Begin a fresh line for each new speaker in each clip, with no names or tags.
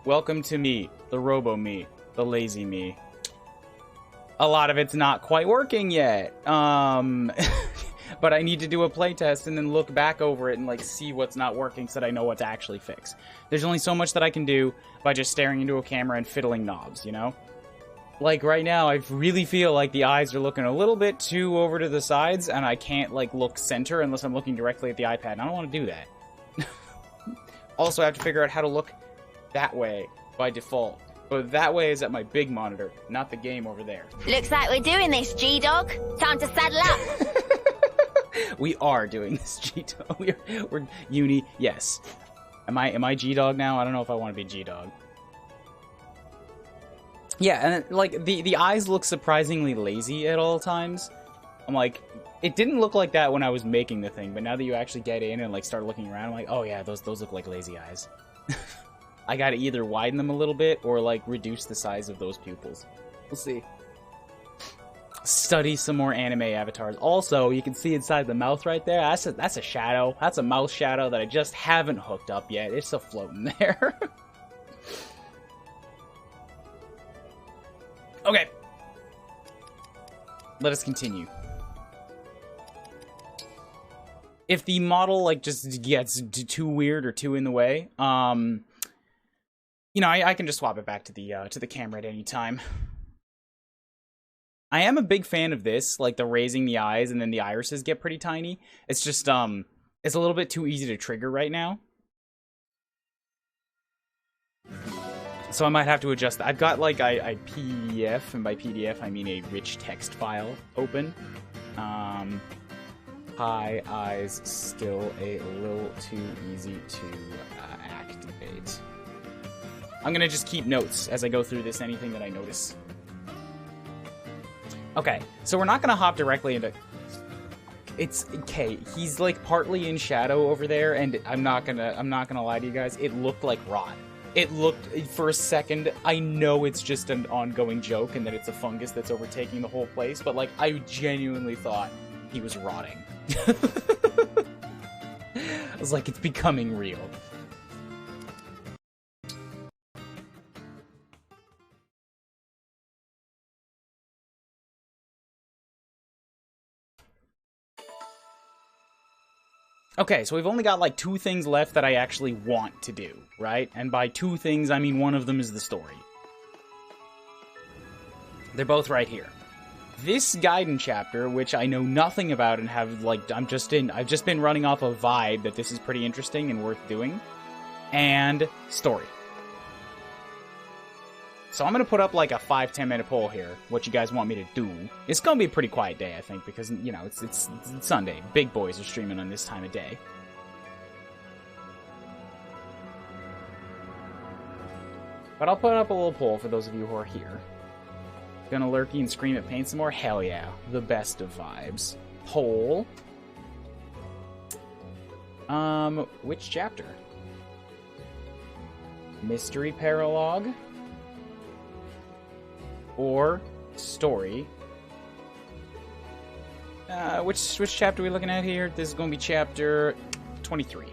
Welcome to me, the robo-me, the lazy me. A lot of it's not quite working yet. But I need to do a playtest and then look back over it and like see what's not working so that I know what to actually fix. There's only so much that I can do by just staring into a camera and fiddling knobs, you know? Like right now, I really feel like the eyes are looking a little bit too over to the sides and I can't like look center unless I'm looking directly at the iPad. And I don't want to do that. Also, I have to figure out how to look that way by default. But that way is at my big monitor, not the game over there.
Looks like we're doing this, G-Dog. Time to saddle up.
We are doing this, G-Dog. We're uni. Yes. Am I G-Dog now? I don't know if I want to be G-Dog. Yeah, and like the eyes look surprisingly lazy at all times. I'm like, it didn't look like that when I was making the thing, but now that you actually get in and like start looking around, I'm like, oh yeah, those look like lazy eyes. I gotta either widen them a little bit or like reduce the size of those pupils. We'll see. Study some more anime avatars. Also, you can see inside the mouth right there. That's a shadow. That's a mouth shadow that I just haven't hooked up yet. It's still floating there. Okay. Let us continue. If the model like just gets too weird or too in the way, you know, I can just swap it back to the camera at any time. I am a big fan of this, like the raising the eyes and then the irises get pretty tiny. It's just, it's a little bit too easy to trigger right now. So I might have to adjust that. I've got like a PDF, and by PDF I mean a rich text file open. High eyes still a little too easy to activate. I'm gonna just keep notes as I go through this, anything that I notice. Okay, so we're not gonna hop directly into... It's okay. He's like partly in shadow over there, and I'm not gonna lie to you guys. It looked like rot. It looked, for a second, I know it's just an ongoing joke and that it's a fungus that's overtaking the whole place, but like I genuinely thought he was rotting. I was like, it's becoming real. Okay, so we've only got like 2 things left that I actually want to do, right? And by 2 things, I mean one of them is the story. They're both right here. This Gaiden chapter, which I know nothing about and have like, I've just been running off a vibe that this is pretty interesting and worth doing. And story. So I'm going to put up like a 5-10 minute poll here, what you guys want me to do. It's going to be a pretty quiet day, I think, because, you know, it's Sunday. Big boys are streaming on this time of day. But I'll put up a little poll for those of you who are here. Gonna lurky and scream at paint some more? Hell yeah. The best of vibes. Poll. Which chapter? Mystery Paralogue? Or story. Which chapter are we looking at here? This is going to be chapter 23.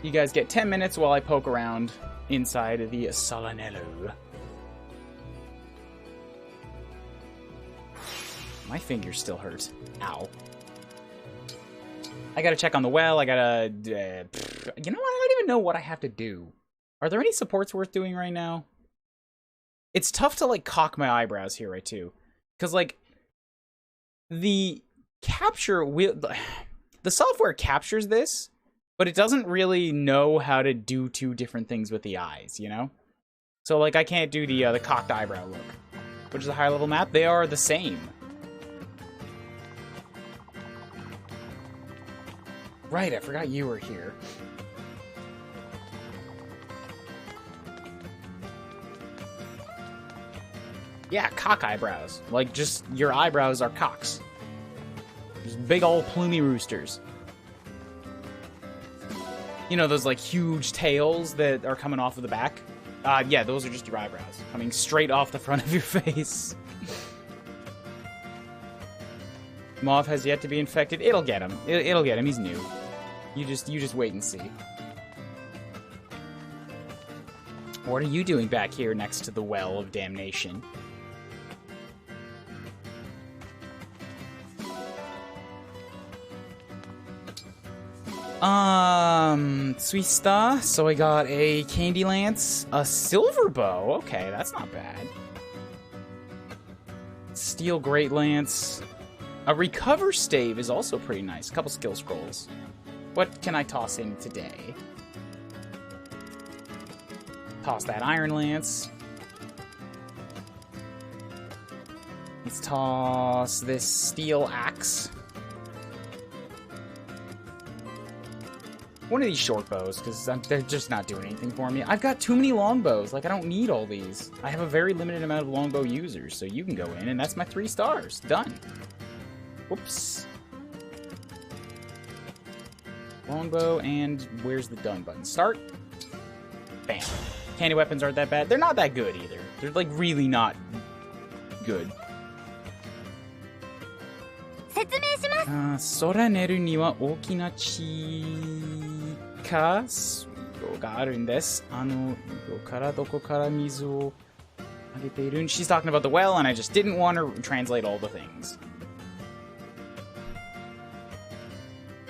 You guys get 10 minutes while I poke around inside of the Solanello. My fingers still hurt. Ow. I gotta check on the well, I gotta... you know what? I don't even know what I have to do. Are there any supports worth doing right now? It's tough to, like, cock my eyebrows here, right, too. Because, like, the capture... The software captures this, but it doesn't really know how to do 2 different things with the eyes, you know? So, like, I can't do the cocked eyebrow look. Which is a high-level map. They are the same. Right, I forgot you were here. Yeah, cock eyebrows. Like, just, your eyebrows are cocks. Just big old plumy roosters. You know, those, like, huge tails that are coming off of the back? Yeah, those are just your eyebrows. Coming straight off the front of your face. Mauve has yet to be infected. It'll get him. It'll get him. He's new. You just wait and see. What are you doing back here next to the well of damnation? Swista. So I got a Candy Lance, a Silver Bow. Okay, that's not bad. Steel Great Lance. A Recover Stave is also pretty nice. A couple skill scrolls. What can I toss in today? Toss that Iron Lance. Let's toss this Steel Axe. One of these short bows, because they're just not doing anything for me. I've got too many longbows. Like, I don't need all these. I have a very limited amount of longbow users, so you can go in, and that's my 3 stars. Done. Whoops. Longbow, and where's the done button? Start. Bam. Candy weapons aren't that bad. They're not that good, either. They're, like, really not good. 空寝るには大きな地下水路があるんです。あの井戸からどこから水をあげているん? She's talking about the well, and I just didn't want to translate all the things.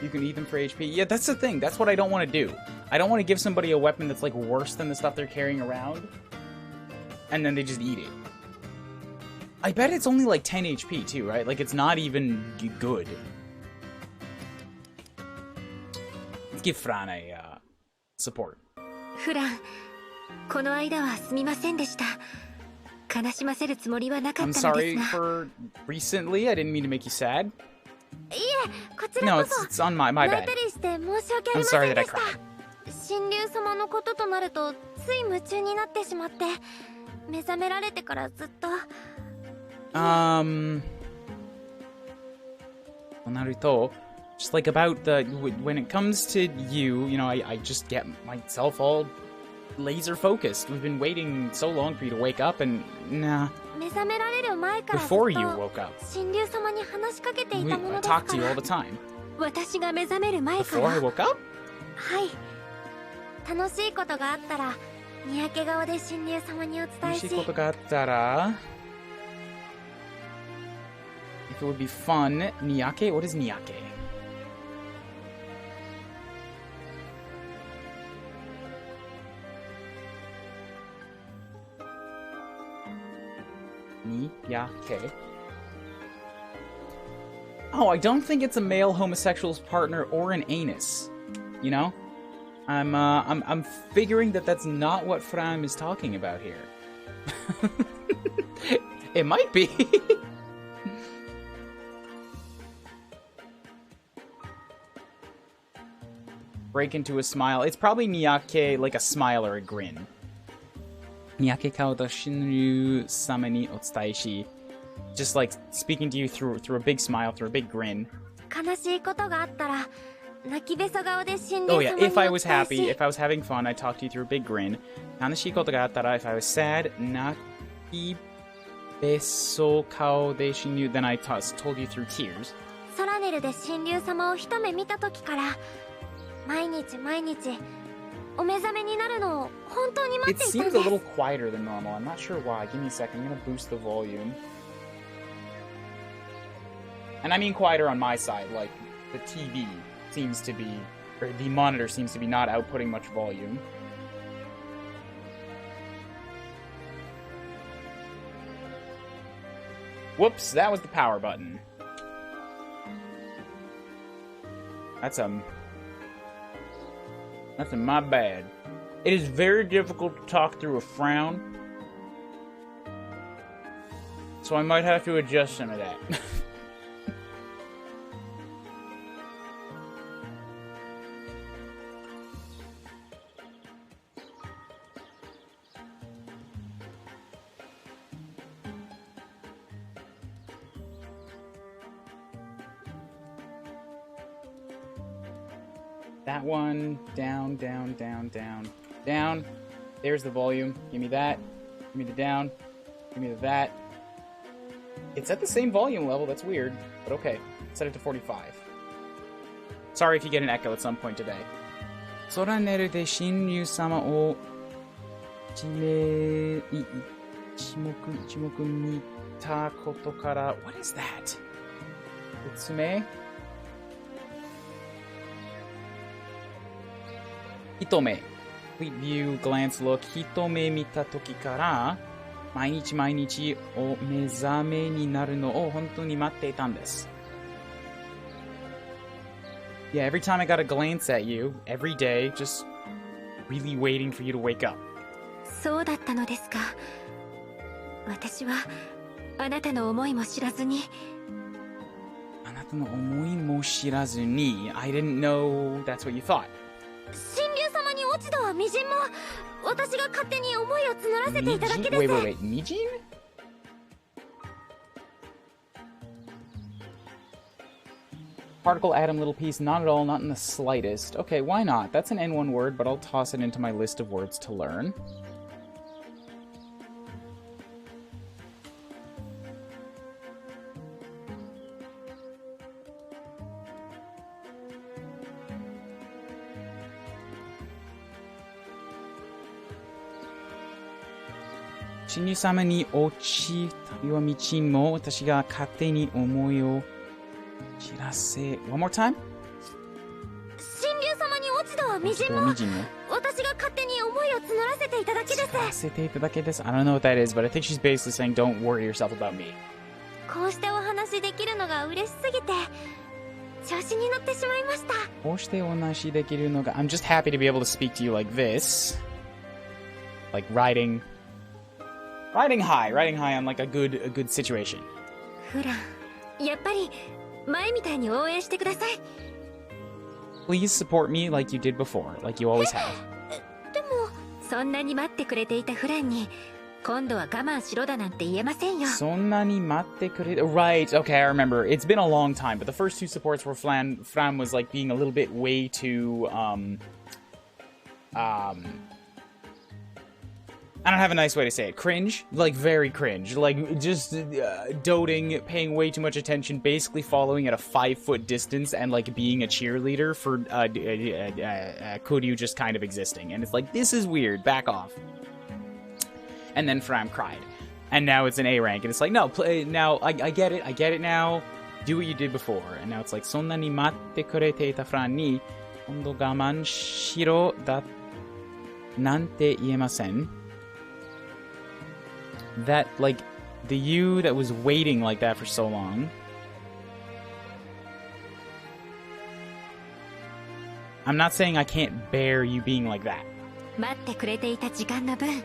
You can eat them for HP. Yeah, that's the thing. That's what I don't want to do. I don't want to give somebody a weapon that's like worse than the stuff they're carrying around, and then they just eat it. I bet it's only like 10 HP too, right? Like, it's not even good. Let's give Fran a support.
フラン、この間はすみませんでした。悲しませるつもりはなかったのですが。
I'm sorry for recently. I didn't mean to make you sad.
いえ、こちらこそ。
No, it's on my bad.
泣いたりして申し訳ありませんでした。神竜様のこととなるとつい夢中になってしまって、目覚められてからずっと。
Naruto, just like about the, when it comes to you, you know, I just get myself all laser focused. We've been waiting so long for you to wake up, and nah. Before you woke up, I talked to you all the time. Before I woke up?
はい。楽しいことがあったら、にやけ顔で神竜様にお伝えし。
楽しいことがあったら If it would be fun, Niyake? What is Niyake? Niyake. Oh, I don't think it's a male homosexual's partner or an anus. You know? I'm figuring that that's not what Fram is talking about here. It might be. Break into a smile. It's probably Niyake, like a smile or a grin. Niyake kao da shinryu sama ni otsutai. Just like speaking to you through a big smile, through a big grin. Oh yeah, if I was happy, if I was having fun, I'd talk to you through a big grin. Kanashii koto ga attara, if I was sad, nakibeso kao de shinryu, then I told you through tears. It seems a little quieter than normal. I'm not sure why. Give me a second. I'm gonna boost the volume. And I mean quieter on my side, like the TV seems to be, or the monitor seems to be not outputting much volume. Whoops, that was the power button. That's my bad. It is very difficult to talk through a frown, so I might have to adjust some of that. That one, down, down, down, down, down. There's the volume. Give me that. Give me the down. Give me the that. It's at the same volume level. That's weird, but okay. Set it to 45. Sorry if you get an echo at some point today. 空ネルで神竜様を一目見たことから What is that? 爪一目 Complete view, glance, look 一目見た時から毎日毎日お目覚めになるのを本当に待っていたんです Yeah, every time I got a glance at you, every day, just really waiting for you to wake up.
そうだったのですか。私はあなたの思いも知らずに。
あなたの思いも知らずに I didn't know that's what you thought.
神竜様に落ち度は微塵も、私が勝手に思いを募らせていただけです。
Wait, 微塵? Particle, atom, little piece, not at all, not in the slightest. Okay, why not? That's an N1 word, but I'll toss it into my list of words to learn. Shinyu-sama ni ochi tabi wa michi mo watashi ga kate ni omoi o shirase. One more time?
神竜様に落ち度は微塵も、私が勝手に思いを募らせていただけです。募らせていただけです。
I don't know what that is, but I think she's basically saying don't worry yourself about me.
こうしてお話できるのが嬉しすぎて調子に乗ってしまいました。
こうしてお話できるのが I'm just happy to be able to speak to you like this. Like riding high on like a good situation.
フラン、やっぱり前みたいに応援してください。
Please support me like you did before, like you always have.
でもそんなに待ってくれていたフランに今度は我慢しろだなんて言えませんよ。
そんなに待ってくれ Right, okay, I remember. It's been a long time, but the first two supports were Fran was like being a little bit way too I don't have a nice way to say it. Cringe? Like, very cringe. Like, just doting, paying way too much attention, basically following at a 5-foot distance, and, like, being a cheerleader for Kuryu just kind of existing. And it's like, this is weird. Back off. And then Fram cried. And now it's an A rank. And it's like, no, now, I get it. I get it now. Do what you did before. And now it's like, そんなに待ってくれていたフランに、今度我慢しろだなんて言えません。That, like, the you that was waiting like that for so long. I'm not saying I can't bear you being like that.
待ってくれていた時間の分、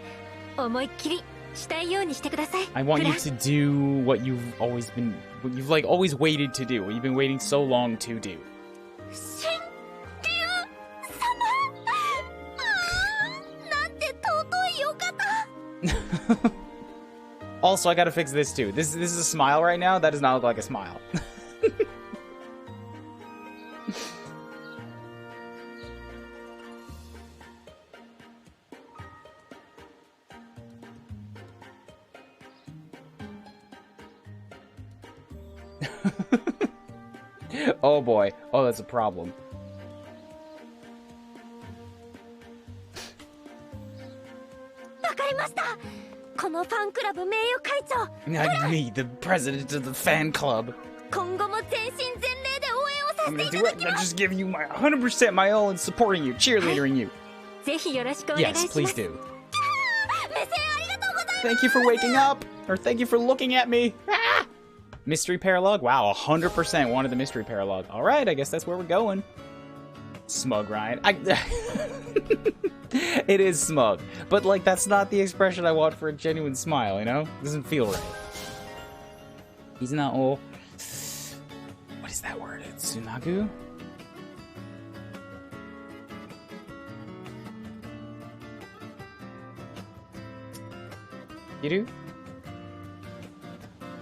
思いっきりしたいようにしてください。
I want you to do what you've always been, what you've like always waited to do, what you've been waiting so long to do.
神竜様、なんて尊いお方。
Also, I gotta fix this too. This is a smile right now. That does not look like a smile. Oh boy. Oh, that's a problem.
わかりました。このファンクラブ名誉会長
Me, the president of the fan club.
今後も全身全霊で応援をさせ
I'm
て
gonna
いた
do
だ
it.
き
I'm
ます。
just giving you my 100% my all and supporting you, cheerleadering you.
ぜひよろしくお願い
Yes,
します。
please do.
目線ありがとうございます。
Thank you for waking up, or thank you for looking at me. Ah! Mystery Paralogue? Wow, 100% wanted the Mystery Paralogue. All right, I guess that's where we're going. Smug, Ryan. It is smug. But, like, that's not the expression I want for a genuine smile, you know? It doesn't feel right. He's not all... What is that word? It's Tsunagu? Kiru?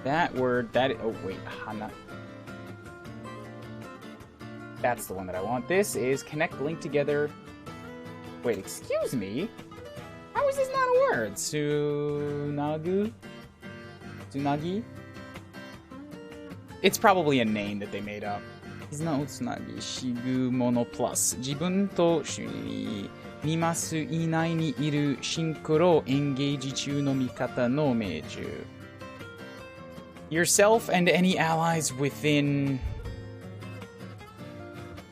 That word, oh wait, Hana. That's the one that I want. This is connect, link together. Wait, excuse me? How is this not a word? Tsunagu? Tsunagi? It's probably a name that they made up. 絆をつなぎ、しぐものプラス。自分と2マス以内にいるシンクロエンゲージ中の味方の命中。Yourself and any allies within...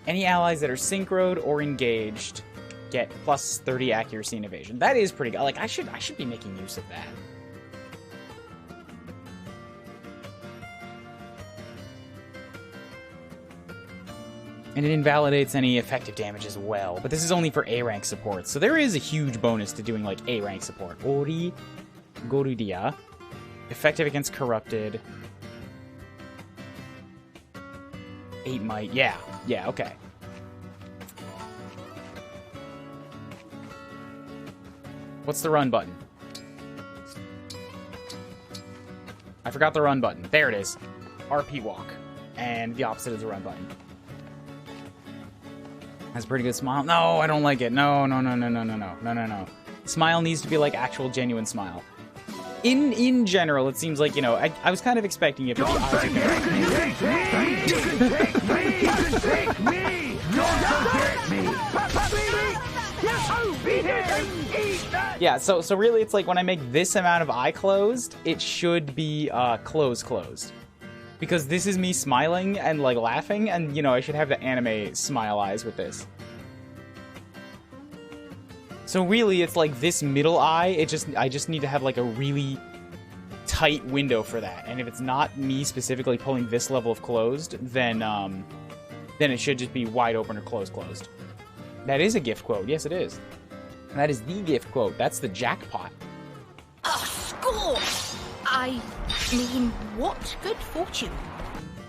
Any allies that are synchroed or engaged get plus 30 accuracy and evasion. That is pretty good. Like, I should be making use of that. And it invalidates any effective damage as well. But this is only for A-rank support. So there is a huge bonus to doing, like, A-rank support. Ori Gorudia. Effective against Corrupted. 8 might. Yeah. Yeah, okay. What's the run button? I forgot the run button. There it is. RP walk. And the opposite is the run button. Has a pretty good smile. No, I don't like it. No. Smile needs to be like actual genuine smile. In general, it seems like, you know, I was kind of expecting it, but the eyes are yeah, so really it's like when I make this amount of eye closed, it should be closed. Because this is me smiling and like laughing, and you know, I should have the anime smile eyes with this. So really, it's like this middle eye, I just need to have like a really tight window for that. And if it's not me specifically pulling this level of closed, then it should just be wide open or closed. That is a gift quote. Yes, it is. That is the gift quote. That's the jackpot.
Oh, score! I mean, what good fortune.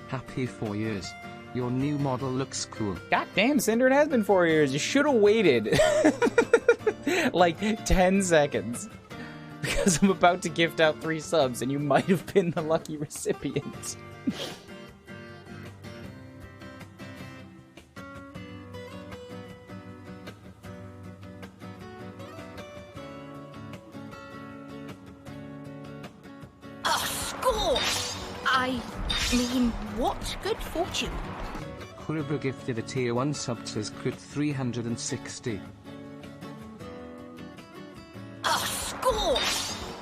Happy 4 years. Your new model looks cool.
God damn, Cinder, it has been 4 years. You should have waited like 10 seconds. Because I'm about to gift out 3 subs and you might have been the lucky recipient.
I mean, what good fortune.
Kuuribro gifted a tier 1 sub to his crit 360.
Score!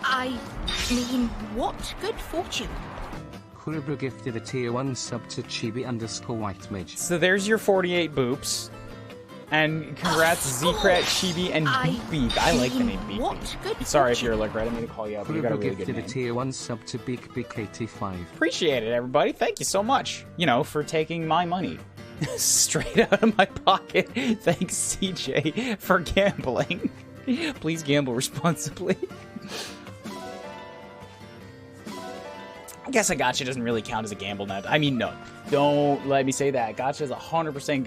I mean, what good fortune.
Kuuribro gifted a tier 1 sub to Chibi_White
So there's your 48 boops. And congrats, Zekret, Chibi, and Beak. I like the name Beak. Sorry if you're like, right, I mean to call you up, but you got a really good name.
Gifted a tier 1 sub to Beak 85.
Appreciate it, everybody. Thank you so much, you know, for taking my money straight out of my pocket. Thanks, CJ, for gambling. Please gamble responsibly. I guess a gacha doesn't really count as a gamble now. I mean, no. Don't let me say that. Gacha is 100%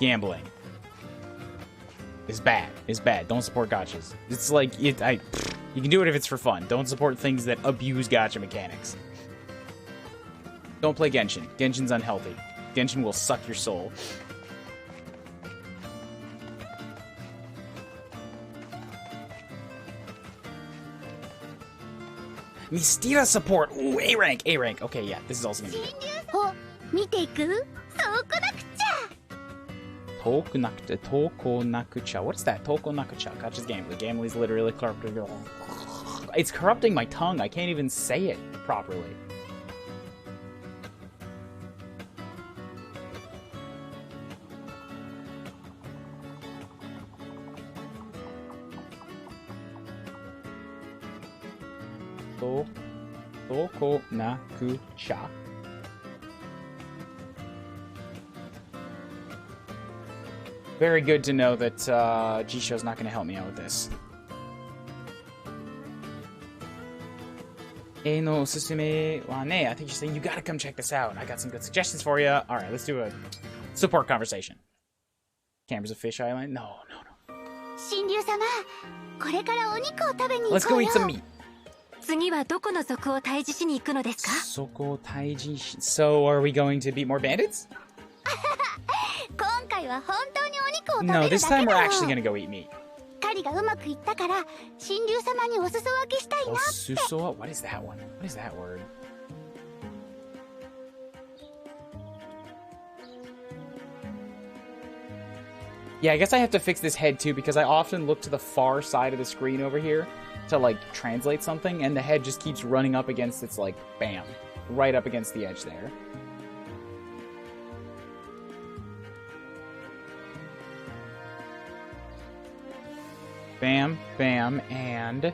gambling. It's bad. It's bad. Don't support gachas. It's like, you can do it if it's for fun. Don't support things that abuse gacha mechanics. Don't play Genshin. Genshin's unhealthy. Genshin will suck your soul. Mistira support. Ooh, A rank. A rank. Okay, yeah, this is also gonna be good. Tokunakucha. What's that? Tokunakucha. Gacha's Gambly. Gambly's literally corrupting. It's corrupting my tongue. I can't even say it properly. Tokunakucha. Very good to know that Jisho's not going to help me out with this. No osusume wa ne. I think you're saying you gotta come check this out. I got some good suggestions for you. All right, let's do a support conversation. Cameras of Fish Island? No. Let's go eat some meat. So, are we going to beat more bandits? No, this time we're actually gonna go eat meat.
りがうまくいったから神竜様にお裾分けしたいなって。
Osuso? What is that one? What is that word? Yeah, I guess I have to fix this head too, because I often look to the far side of the screen over here to, like, translate something, and the head just keeps running up against its, like, bam, right up against the edge there. Bam, bam, and...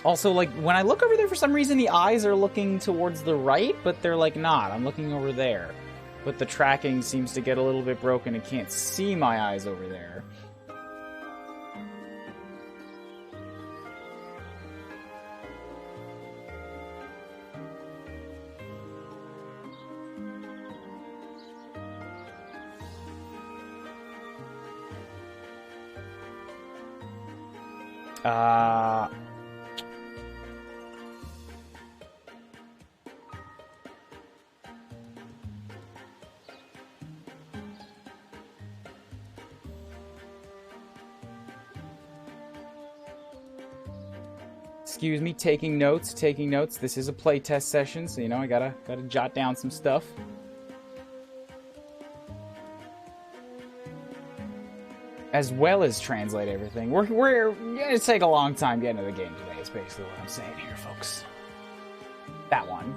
Also, like, when I look over there, for some reason, the eyes are looking towards the right, but they're, like, not. I'm looking over there. But the tracking seems to get a little bit broken and can't see my eyes over there. Excuse me, taking notes. This is a playtest session, so, you know, I gotta jot down some stuff. As well as translate everything. We're gonna take a long time getting to the game today, is basically what I'm saying here, folks. That one.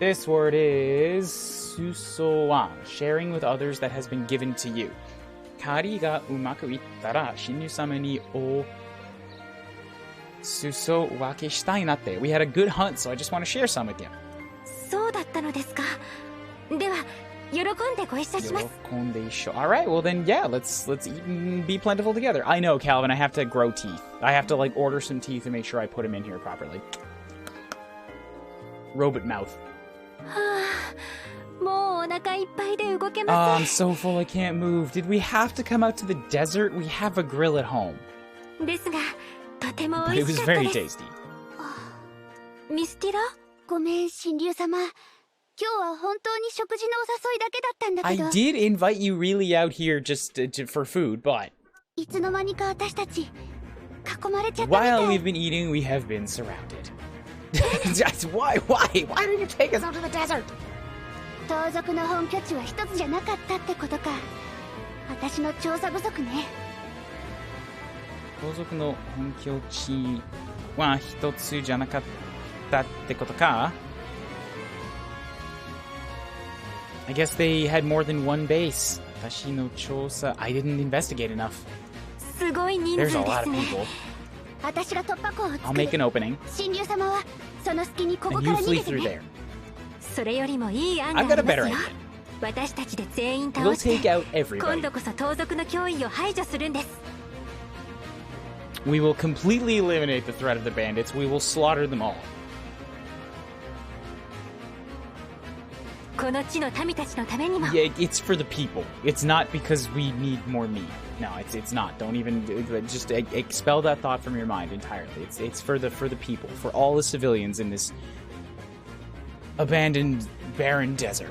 This word is susowan, sharing with others that has been given to you. Kari ga umaku ittara shinyu sama ni o suso wake shitai natte. We had a good hunt, so I just want to share some with you.
そうだったのですか。では喜んでご一緒します。
Alright, well then, yeah, let's eat and be plentiful together. I know, Calvin, I have to grow teeth. I have to, like, order some teeth and make sure I put them in here properly. Robot mouth. I'm so full I can't move. Did we have to come out to the desert? We have a grill at home. But it was very tasty.
Miss Tira? ごめん、神竜様。今日は本当に食事のお誘いだけだったんだけど。
I did invite you really out here just for food, but
いつの間にか私たち囲まれちゃったみたい。
While we've been eating, we have been surrounded. Why? Why did you take us out to the desert?
盗賊の本拠地は一つじゃなかったってことか。私の調査不足ね。
盗賊の本拠地は一つじゃなかったってことか? I guess they had more than one base. 私の調査 I didn't investigate enough.
すごい人数ですね。
There's a lot of people.
私が突破口を作る。
I'll make an opening.
神竜様はその隙にここ
And
か
you
ら逃
flee
げて
through
ね。
there.
それよりもいい案があ
I've
り
got
ま
a
す
better
よ。
idea.
私たちで全員倒
We'll
して
take out everybody.
今度こそ盗賊の脅威を排除するんです。
We will completely eliminate the threat of the bandits. We will slaughter them all.
この地の民たちのためにも。
Yeah, it's for the people. It's not because we need more meat. No, it's not. Don't even just expel that thought from your mind entirely. It's for the people, for all the civilians in this abandoned, barren desert.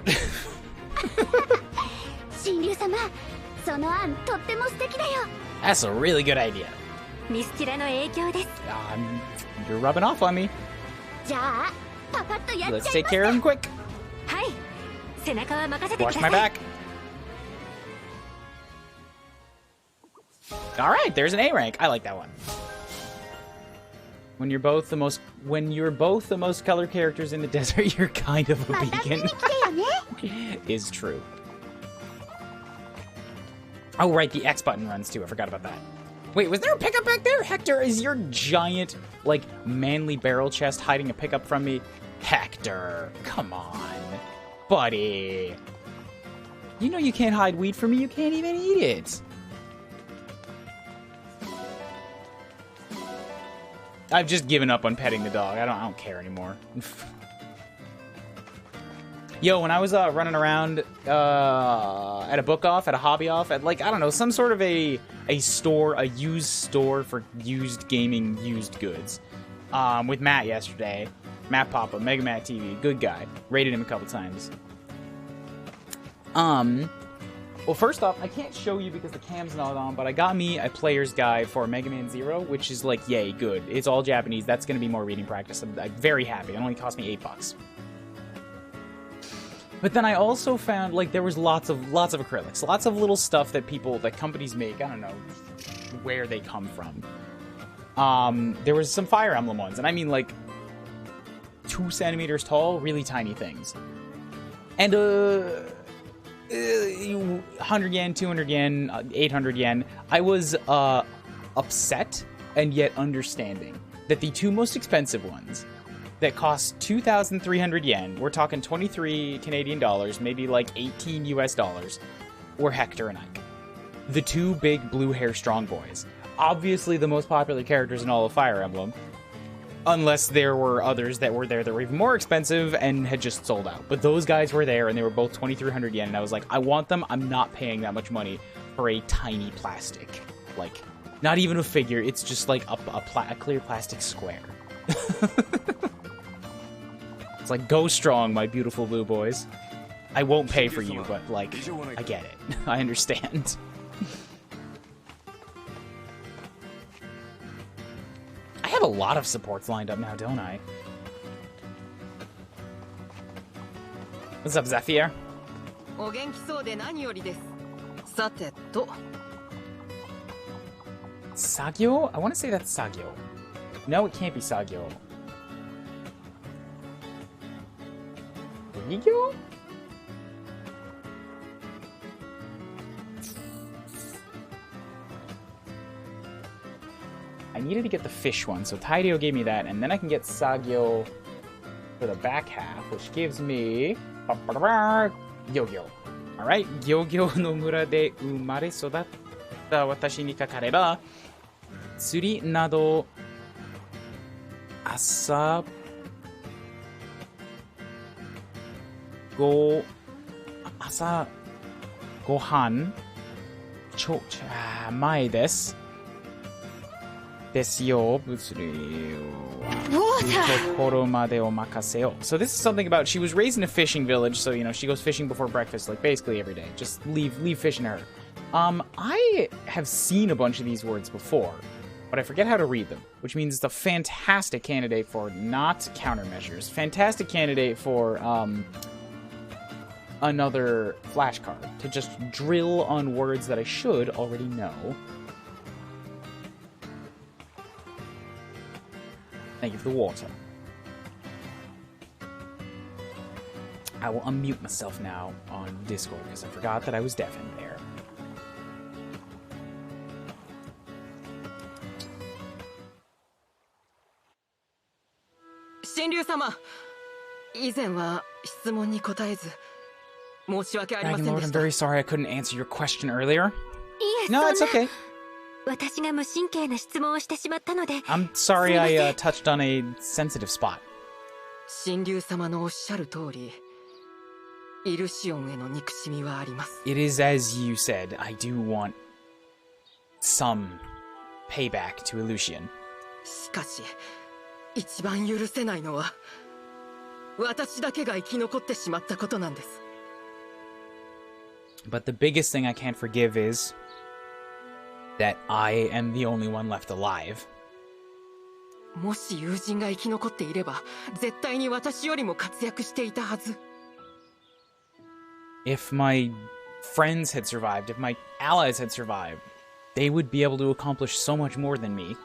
神竜様、その案とっても素敵だよ。
That's a really good idea.
ミスティラの影響です。
You're rubbing off on me.
じゃあ、パパッとやっ
Let's
ちゃい
take
ます。
care of him quick.
はい。背中は任せてくだ
Watch
さ
my
い。
back. All right, there's an A rank. I like that one. When you're both the most color characters in the desert, you're kind of a
また見
beacon.
に来てよね。
Is true. Oh, right, the X button runs too. I forgot about that. Wait, was there a pickup back there? Hector, is your giant, like, manly barrel chest hiding a pickup from me? Hector, come on. Buddy. You know you can't hide weed from me. You can't even eat it. I've just given up on petting the dog. I don't care anymore. Yo, when I was running around at a book off, at a hobby off, at, like, I don't know, some sort of a store, a used store for used gaming, used goods, with Matt yesterday. Matt Papa, Mega Matt TV, good guy. Rated him a couple times. Well, first off, I can't show you because the cam's not on, but I got me a player's guide for Mega Man Zero, which is like, yay, good. It's all Japanese. That's going to be more reading practice. I'm very happy. It only cost me $8. But then I also found, like, there was lots of acrylics, lots of little stuff that companies make. I don't know where they come from. There was some Fire Emblem ones, and I mean, like, 2 centimeters tall, really tiny things. And, 100 yen, 200 yen, 800 yen. I was upset and yet understanding that the 2 most expensive ones that cost 2,300 yen, we're talking 23 Canadian dollars, maybe like 18 US dollars, were Hector and Ike. The 2 big blue hair strong boys. Obviously the most popular characters in all of Fire Emblem. Unless there were others that were there that were even more expensive and had just sold out. But those guys were there, and they were both 2,300 yen, and I was like, I want them. I'm not paying that much money for a tiny plastic. Like, not even a figure. It's just like a clear plastic square. It's like, go strong, my beautiful blue boys. I won't pay for you, but, like, I get it. I understand. I have a lot of supports lined up now, don't I? What's up, Zephyr? Sagyo? I want to say that's Sagyo. No, it can't be Sagyo. Rigyo? I needed to get the fish one, so Taideo gave me that, and then I can get Sagyo for the back half, which gives me Gyogyo. Alright, Gyogyo no mura de umare sodatta watashi ni kakareba, tsuri nado asa gohan mae desu. So this is something about, she was raised in a fishing village, so, you know, she goes fishing before breakfast, like, basically every day. Just leave fishing to her. I have seen a bunch of these words before, but I forget how to read them, which means it's a fantastic candidate for not countermeasures. Fantastic candidate for, another flashcard, to just drill on words that I should already know. Thank you for the water. I will unmute myself now on Discord because I forgot that I was deaf in there. Dragon Lord, I'm very sorry I couldn't answer your question earlier. No, it's okay. I'm sorry I touched on a sensitive spot. It is as you said, I do want some payback to Illusion. But the biggest thing I can't forgive is that I am the only one left alive. If my friends had survived, if my allies had survived, they would be able to accomplish so much more than me.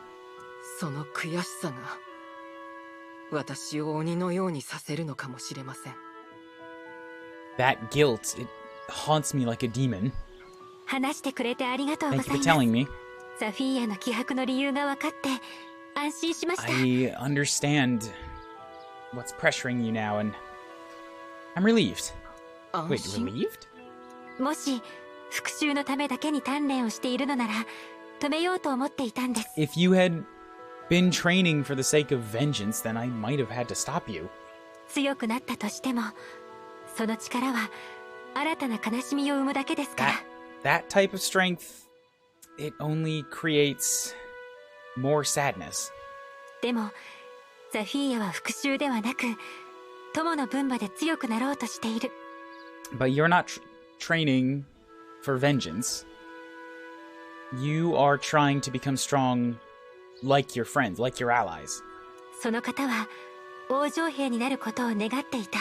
That guilt, it haunts me like a demon. Thank you for telling me. I understand what's pressuring you now, and I'm relieved. Wait, relieved? If you had been training for the sake of vengeance, then I might have had to stop you. That type of strength, it only creates more sadness. But you're not training for vengeance. You are trying to become strong like your friends, like your allies.
その方は王女兵になることを願っていた。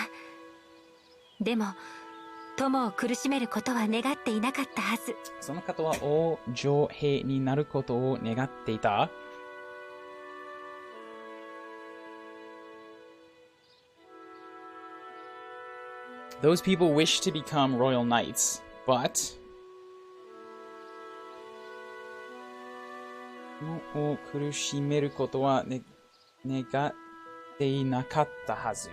でも友を苦しめることは願っていなかったはず。
その方は王女兵になることを願っていた。Those people wish to become royal knights, but を苦しめることは、願っていなかったはず。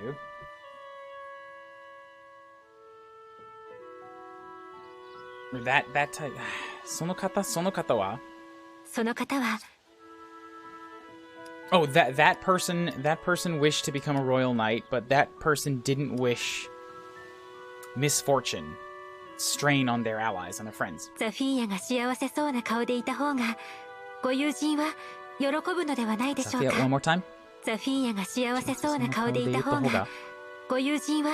That type. その方は Oh, that person wished to become a royal knight, but that person didn't wish misfortune, strain on their allies, on their friends.
ザフィーヤが幸せそうな顔でいた方がご友人は喜ぶのではないでしょうか。
One more time.
ザフィーヤが幸せそうな顔でいた方がご友人は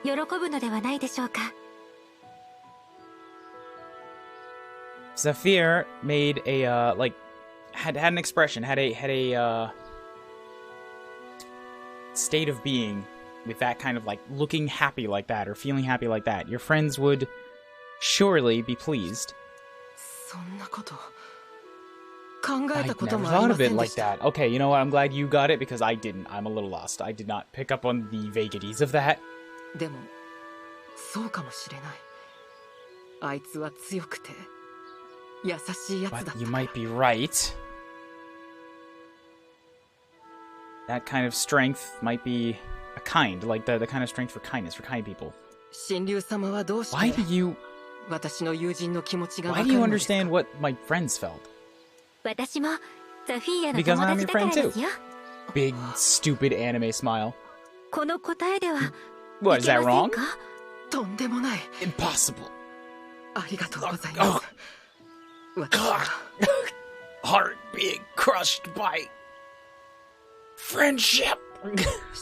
喜ぶのではないでしょうか。
Zafir made a had an expression, had a state of being with that kind of like looking happy like that or feeling happy like that. Your friends would surely be pleased. I never thought of it like that. Okay, you know what? I'm glad you got it because I didn't. I'm a little lost. I did not pick up on the vagaries of that.
でも、そうかもしれない。あいつは強くて優しいやつだった。
But you might be right. That kind of strength might be a kind, like the kind of strength for kindness, for kind people.
神竜様はどうして
Why do you
私の友人の気持ちがわか
Why
る
do you
のですか
understand what my friends felt?
私もザフィーヤの
Because
友
I'm
達
your
だから
friend
ですよ。
Big stupid anime smile.
この答えでは
What, is that
いけません
wrong?
か？
とんでもない。
Impossible.
ありがとうございます。私は
Heart being crushed by friendship.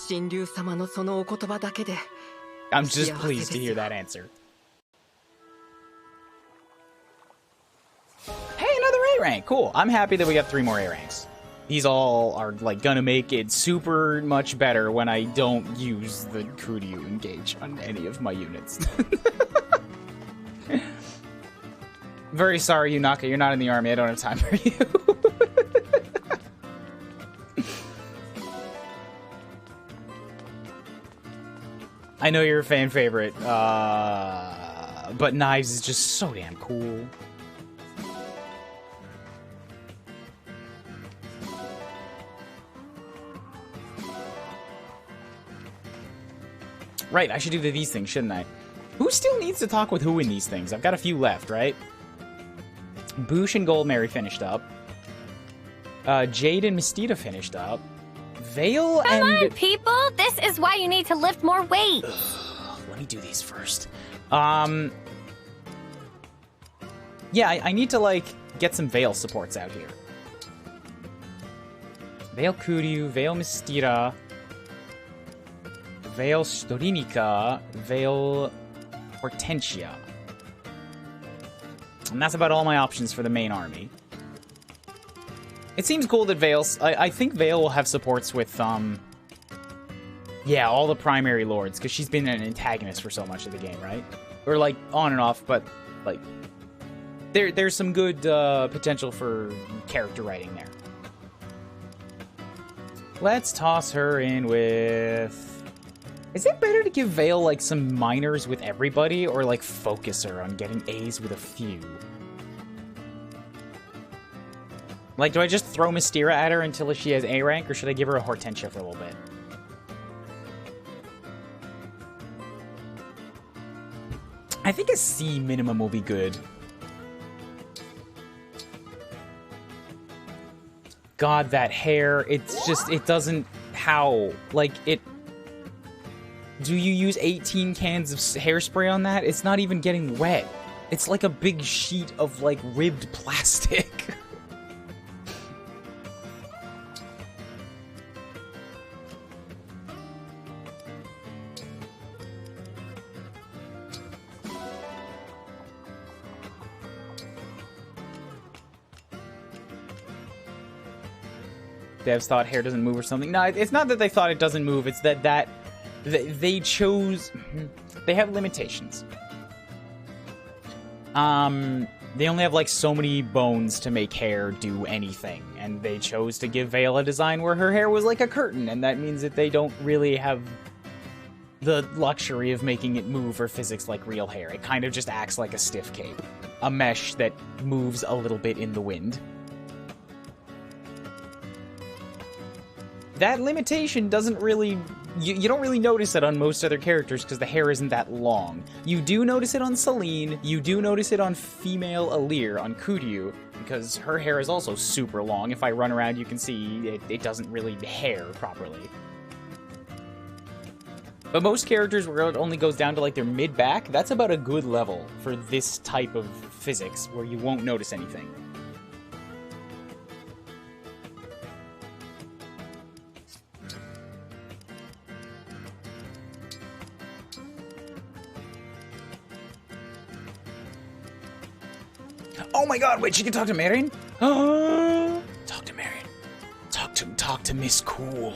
神竜様のそのお言葉だけで
I'm just pleased to hear that answer. Hey, another A rank. Cool. I'm happy that we got 3 more A ranks. These all are like gonna make it super much better when I don't use the Kuryu engage on any of my units. Very sorry, Yunaka. You're not in the army. I don't have time for you. I know you're a fan favorite, but Knives is just so damn cool. Right, I should do these things, shouldn't I? Who still needs to talk with who in these things? I've got a few left, right? Boosh and Goldmary finished up. Jade and Mistita finished up. Vale and...
Come on, people! This is why you need to lift more weight!
Let me do these first. Yeah, I need to, like, get some Vale supports out here. Vale Kuryu, Vale Mistita, Vale Storinica, Vale Hortensia. And that's about all my options for the main army. It seems cool that Vale's... I think Vale will have supports with, yeah, all the primary lords, because she's been an antagonist for so much of the game, right? Or, like, on and off, but, like... There's some good potential for character writing there. Let's toss her in with... Is it better to give Vale, like, some minors with everybody, or, like, focus her on getting A's with a few? Like, do I just throw Mystira at her until she has A rank, or should I give her a Hortensia for a little bit? I think a C minimum will be good. God, that hair, it's just, it doesn't... How? Like, it... Do you use 18 cans of hairspray on that? It's not even getting wet. It's like a big sheet of, like, ribbed plastic. devs thought hair doesn't move or something. No, it's not that they thought it doesn't move. It's that they chose... They have limitations. They only have, like, so many bones to make hair do anything. And they chose to give Vale a design where her hair was like a curtain. And that means that they don't really have the luxury of making it move or physics like real hair. It kind of just acts like a stiff cape. A mesh that moves a little bit in the wind. That limitation doesn't really... You don't really notice it on most other characters because the hair isn't that long. You do notice it on Celine, you do notice it on female Alir, on Kuuribro, because her hair is also super long. If I run around, you can see it doesn't really hair properly. But most characters where it only goes down to like their mid-back, that's about a good level for this type of physics where you won't notice anything. Oh my god, wait, she can talk to Marion? Talk to Marion. Talk to Miss Cool.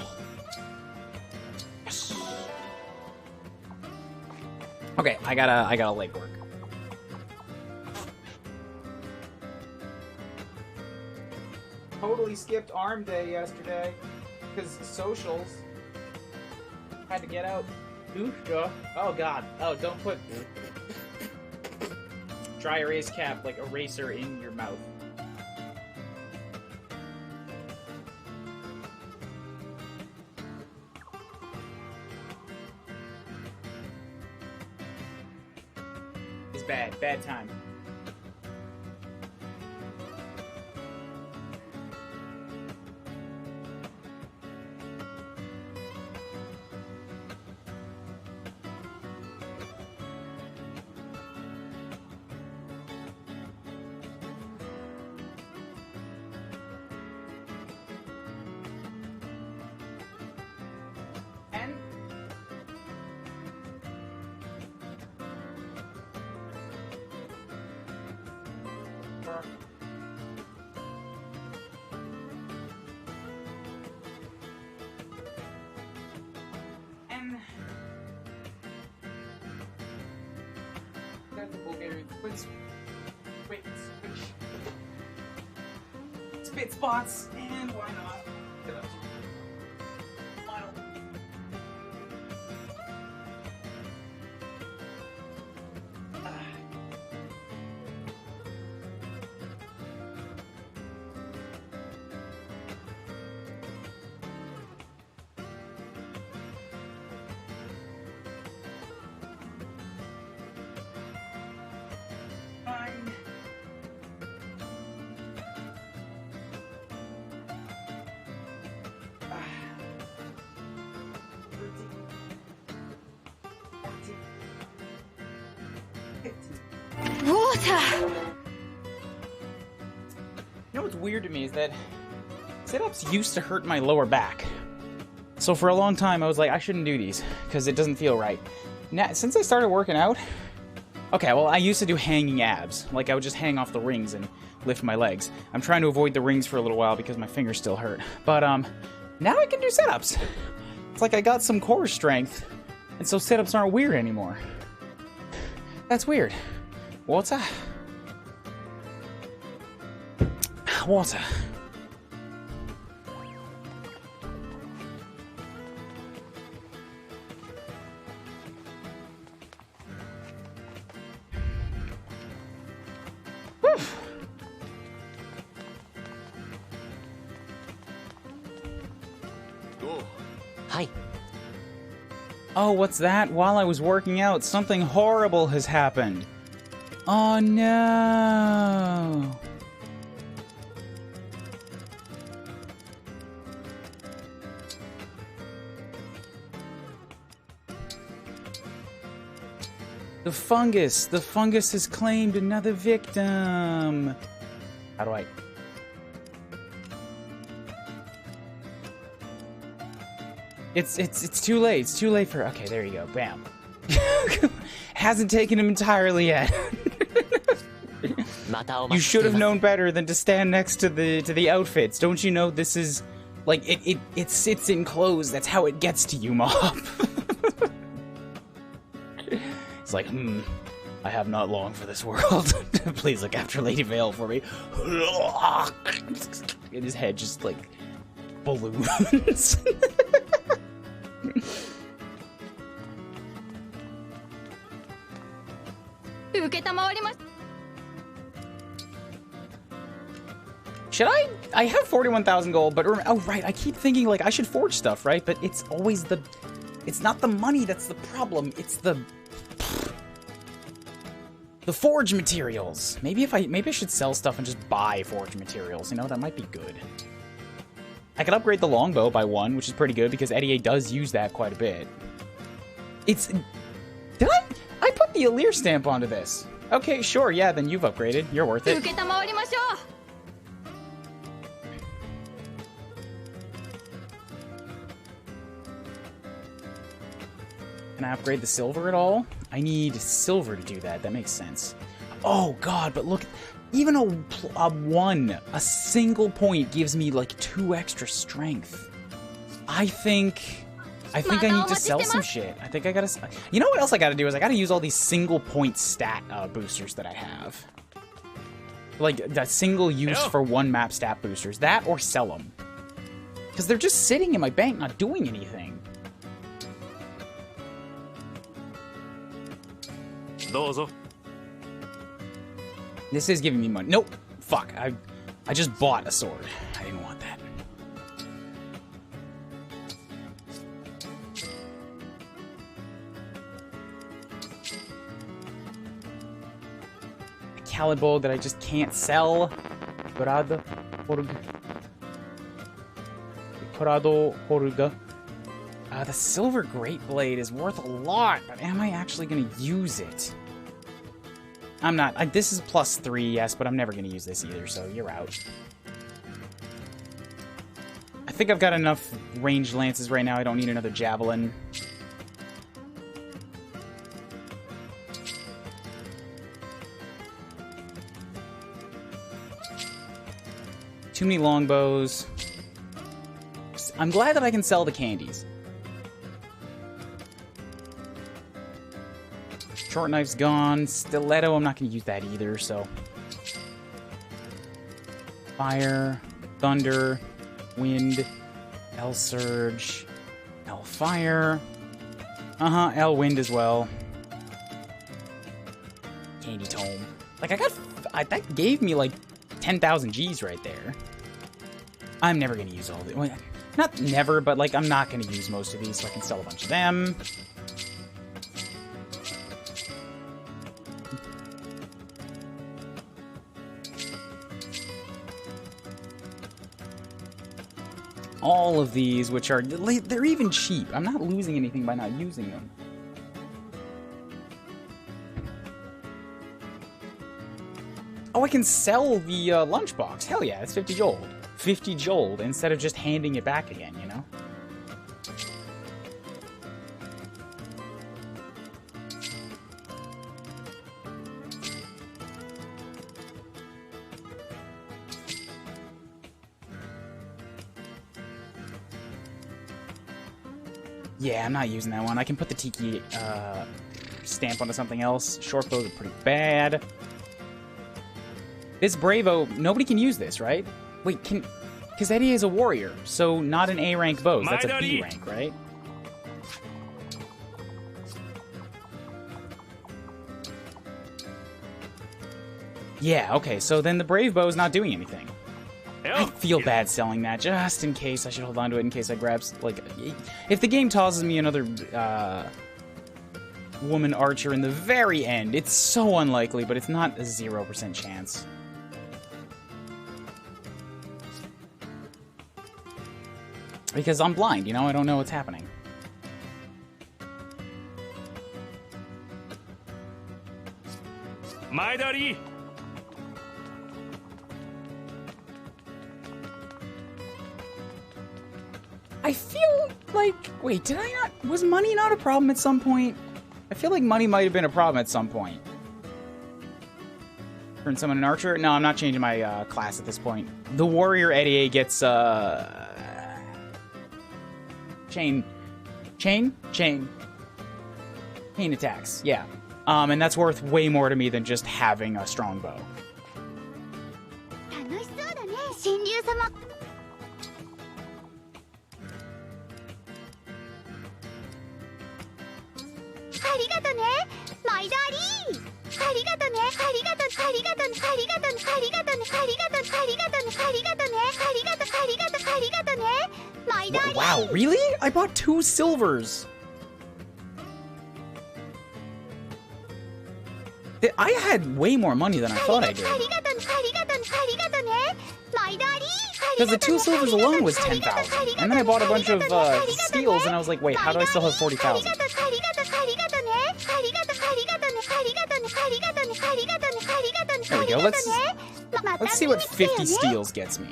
Yes. Okay, I gotta legwork. Totally skipped arm day yesterday because socials. Had to get out. Oh god. Oh, don't put dry erase cap, like eraser, in your mouth. It's bad. Bad time. Spit spots, and why not? Get up to final. Fine.
Water!
You know what's weird to me is that sit-ups used to hurt my lower back. So for a long time I was like, I shouldn't do these because it doesn't feel right. Now, since I started working out, okay, well, I used to do hanging abs. Like, I would just hang off the rings and lift my legs. I'm trying to avoid the rings for a little while because my fingers still hurt. But, now I can do sit-ups. It's like I got some core strength, and so sit-ups aren't weird anymore. That's weird. Water? Water.
Hi.
Oh, what's that? While I was working out, something horrible has happened. Oh no. The fungus has claimed another victim. How do I... It's too late. It's too late for... Okay, there you go. Bam. Hasn't taken him entirely yet. You should have known better than to stand next to the outfits. Don't you know this is Like, it sits enclosed. That's how it gets to you, Mob. It's like, I have not long for this world. Please look after Lady Vale for me. And his head just, like, balloons. Should I have 41,000 gold, but oh right, I keep thinking like I should forge stuff, right? But it's always it's not the money that's the problem, it's the forge materials. Maybe I should sell stuff and just buy forge materials, you know, that might be good. I could upgrade the longbow by 1, which is pretty good because Eddie does use that quite a bit. Did I put the Alir stamp onto this? Okay, sure, yeah, then you've upgraded. You're worth it. Can I upgrade the silver at all? I need silver to do that. That makes sense. Oh, God, but look, even a single point gives me, like, 2 extra strength. I think I need to sell some shit. I think I gotta... You know what else I gotta do is I gotta use all these single point stat boosters that I have. Like, that single use for 1 map stat boosters. That or sell them. Because they're just sitting in my bank not doing anything. This is giving me money. Nope. Fuck. I just bought a sword. I didn't want that. A Calibo that I just can't sell. Parado Horuga. The silver great blade is worth a lot, but am I actually going to use it? I'm not. This is +3, yes, but I'm never going to use this either, so you're out. I think I've got enough ranged lances right now. I don't need another javelin. Too many longbows. I'm glad that I can sell the candies. Short knife's gone. Stiletto, I'm not going to use that either, so... Fire, thunder, wind, L surge, L fire. L wind as well. Candy tome. Like, that gave me, like, 10,000 Gs right there. I'm never going to use all of it. Well, not never, but, like, I'm not going to use most of these, so I can sell a bunch of them. All of these, which are... They're even cheap. I'm not losing anything by not using them. Oh, I can sell the lunchbox. Hell yeah, it's 50 gold. 50 gold instead of just handing it back again, you know? Yeah, I'm not using that one. I can put the Tiki stamp onto something else. Short bows are pretty bad. This Bravo, nobody can use this, right? Wait, because Eddie is a warrior, so not an A rank bow. That's a B rank, right? Yeah, okay, so then the Brave bow is not doing anything. I feel bad selling that, just in case. I should hold on to it in case I grab, like... If the game tosses me another woman archer in the very end, it's so unlikely, but it's not a 0% chance. Because I'm blind, you know? I don't know what's happening.
Maedari!
I feel like... Wait, did I not... Was money not a problem at some point? I feel like money might have been a problem at some point. Turn someone an archer? No, I'm not changing my class at this point. The warrior Eddie gets chain attacks. Yeah. And that's worth way more to me than just having a strong bow.
楽しそうだね神竜様ありがとねマイダーリーありがとねありがとありがとありがとありがとねありがとありがとありがとねありがとありがとありがとねマイダーリー
Wow, really? I bought 2 silvers. I had way more money than I thought I did. Because the 2 silvers alone was 10,000. And then I bought a bunch of steals and I was like, wait, how do I still have 40,000? There we go. Let's see what 50 steals gets me.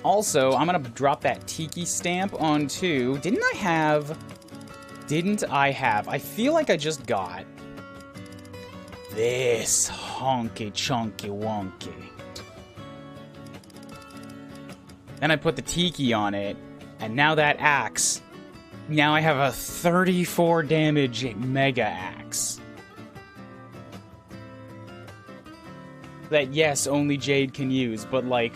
Also, I'm gonna drop that Tiki stamp onto... Didn't I have... I feel like I just got... this honky chunky wonky. Then I put the Tiki on it, and now that axe... Now I have a 34 damage mega axe. That, yes, only Jade can use, but like...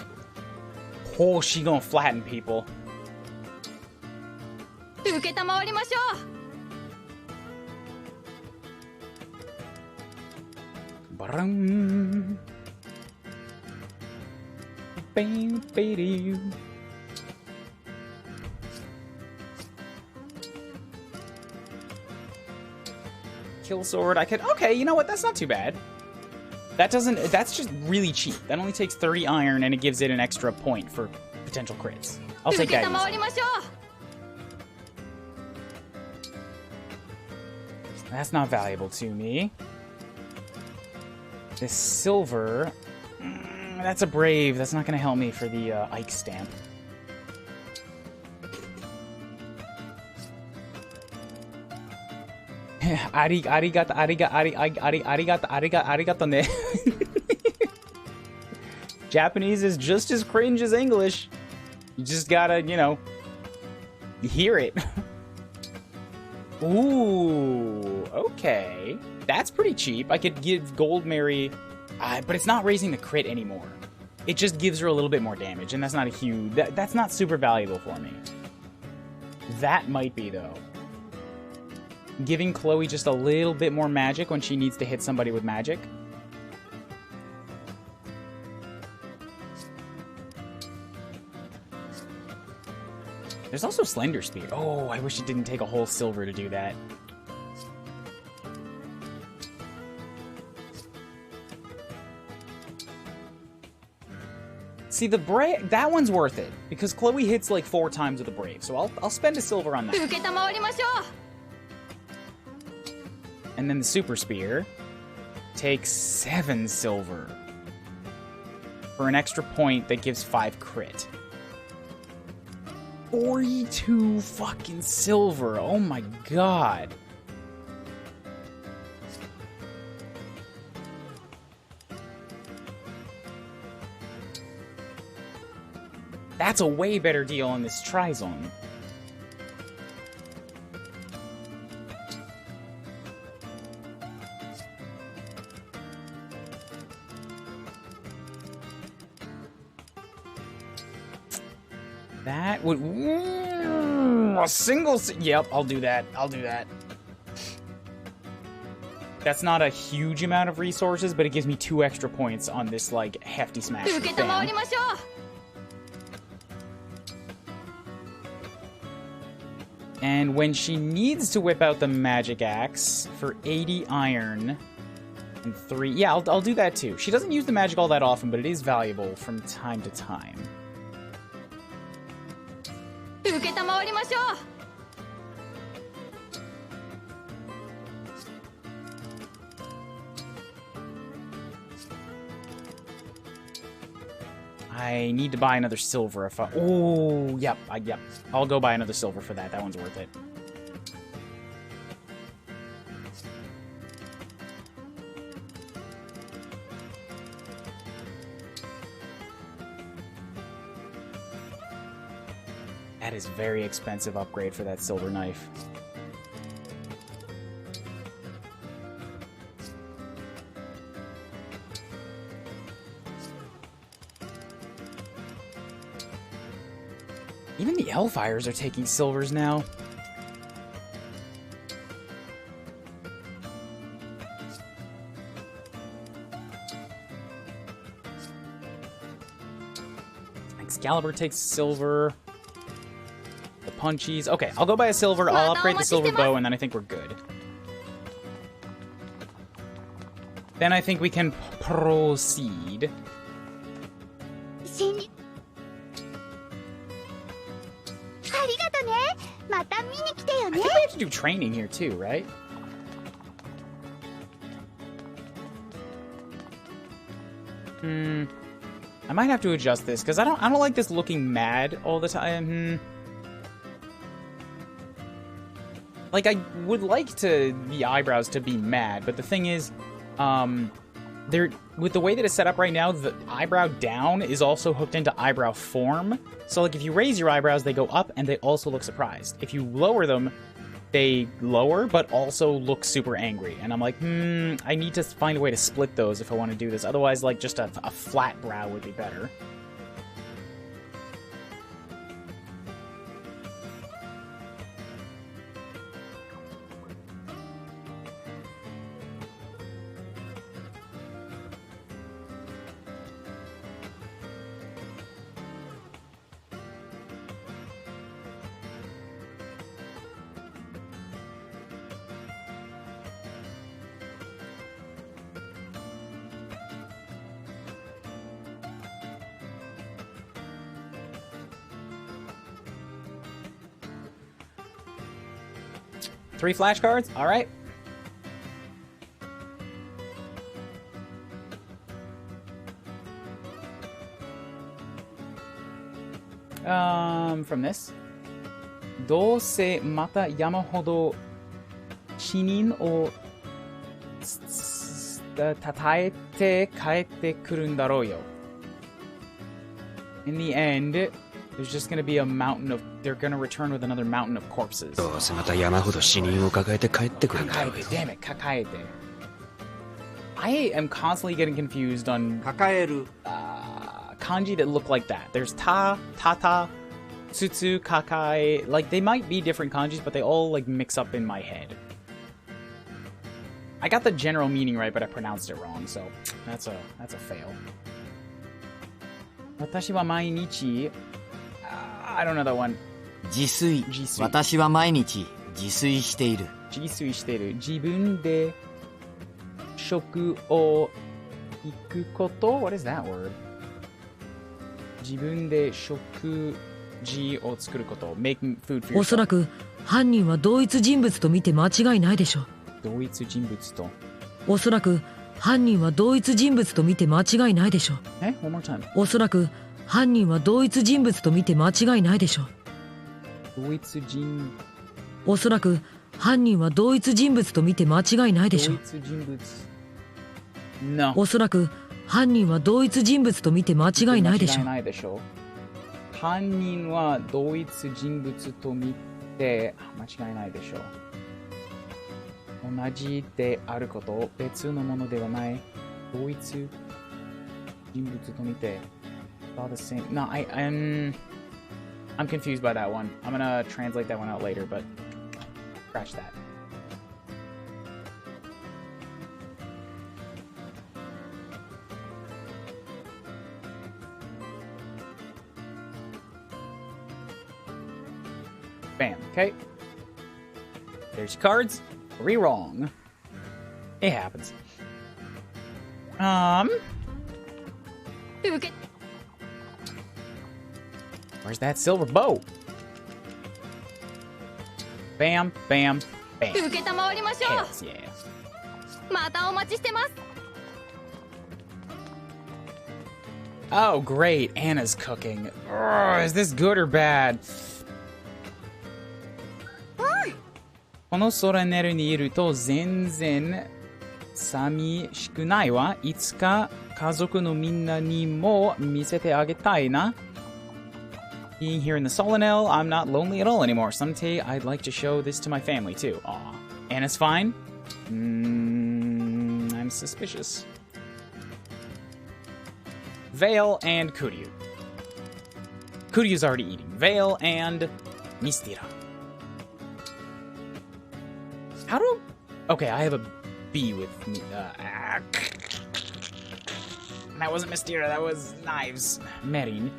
Oh, she gonna flatten people. Ba-dum. Bam, ba-doo. Kill sword, I could... Okay, you know what? That's not too bad. That doesn't... That's just really cheap. That only takes 30 iron, and it gives it an extra point for potential crits. I'll take that easy. That's not valuable to me. This silver... that's a brave. That's not going to help me for the Ike stamp. Arigato ne. Japanese is just as cringe as English. You just gotta, you know, hear it. Ooh, okay. That's pretty cheap. I could give Gold Mary, but it's not raising the crit anymore. It just gives her a little bit more damage, and that's not a huge... That's not super valuable for me. That might be, though. Giving Chloe just a little bit more magic when she needs to hit somebody with magic. There's also Slender Spear. Oh, I wish it didn't take a whole silver to do that. See, the Brave, that one's worth it, because Chloe hits like 4 times with the Brave, so I'll spend a silver on that. And then the Super Spear takes 7 silver for an extra point that gives 5 crit. 42 fucking silver. Oh my god. That's a way better deal on this Trizone. That would... a single... Yep, I'll do that. I'll do that. That's not a huge amount of resources, but it gives me 2 extra points on this, like, hefty smash. And when she needs to whip out the magic axe for 80 iron and 3... Yeah, I'll do that too. She doesn't use the magic all that often, but it is valuable from time to time. I need to buy another silver if I... Oh, yep, yep. I'll go buy another silver for that. That one's worth it. That is very expensive upgrade for that silver knife. Even the Hellfires are taking silvers now. Excalibur takes silver. The punchies. Okay, I'll go buy a silver. I'll upgrade the silver bow, and then I think we're good. Then I think we can proceed. I think we have to do training here too, right? I might have to adjust this because I don't like this looking mad all the time. Like, I would like the eyebrows to be mad, but the thing is, they're, with the way that it's set up right now, the eyebrow down is also hooked into eyebrow form. So, like, if you raise your eyebrows, they go up, and they also look surprised. If you lower them, they lower, but also look super angry. And I'm like, I need to find a way to split those if I want to do this. Otherwise, like, just a flat brow would be better. Three flashcards? Alright. From this. どうせまた山ほど死人を叩いて帰ってくるんだろうよ. In the end, there's just going to be a mountain of... They're going to return with another mountain of corpses. Damn it, kakaete. I am constantly getting confused on kanji that look like that. There's ta, tata, tsutsu, kakai. Like, they might be different kanjis, but they all, like, mix up in my head. I got the general meaning right, but I pronounced it wrong, so that's a fail. Watashi wa mainichi... I don't know that one.
自炊。私は毎日自炊している。
自炊している。自分で食を行くこと What is that word? 自分で食事を作ること Making food for yourself.
おそらく犯人は同一人物と見て間違いないでしょう。
同一人物と。
おそらく犯人は同一人物と見て間違いないでしょう。
One more time.
おそらく犯人は同一人物と見て間違いないでしょう。
同一人。
おそらく犯人は同一人物と見て間違いないでしょう。
同一人物。No.
おそらく犯人は同一人物と見て間違いないでしょう。
犯人は同一人物と見て間違いないでしょう。同じであること、別のものではない。同一人物と見て。All the same. No, I'm confused by that one. I'm gonna translate that one out later, but scratch that. Bam. Okay. There's your cards. 3 wrong. It happens. Where's that silver bow? Bam, bam, bam. Hells yeah. Oh, great. Anna's cooking. Urgh, is this good or bad? この空にいると全然寂しくないわ。いつか家族のみんなにも見せてあげたいな。Being here in the Solonel, I'm not lonely at all anymore. Someday I'd like to show this to my family too. Aw. Anna's fine? I'm suspicious. Vale and Kuryu. Kuryu's already eating. Vale and Mistira. How do... Okay, I have a B with me. That wasn't Mistira, that was Knives. Merin.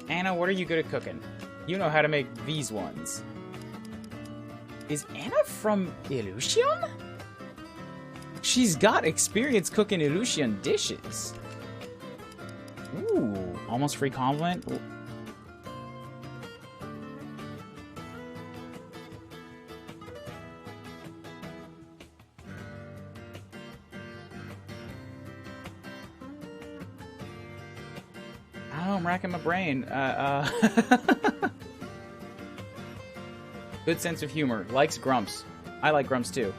Anna, what are you good at cooking? You know how to make these ones. Is Anna from Illusion? She's got experience cooking Illusion dishes. Ooh, almost free compliment. Ooh. I'm racking my brain. Good sense of humor. Likes grumps. I like grumps too.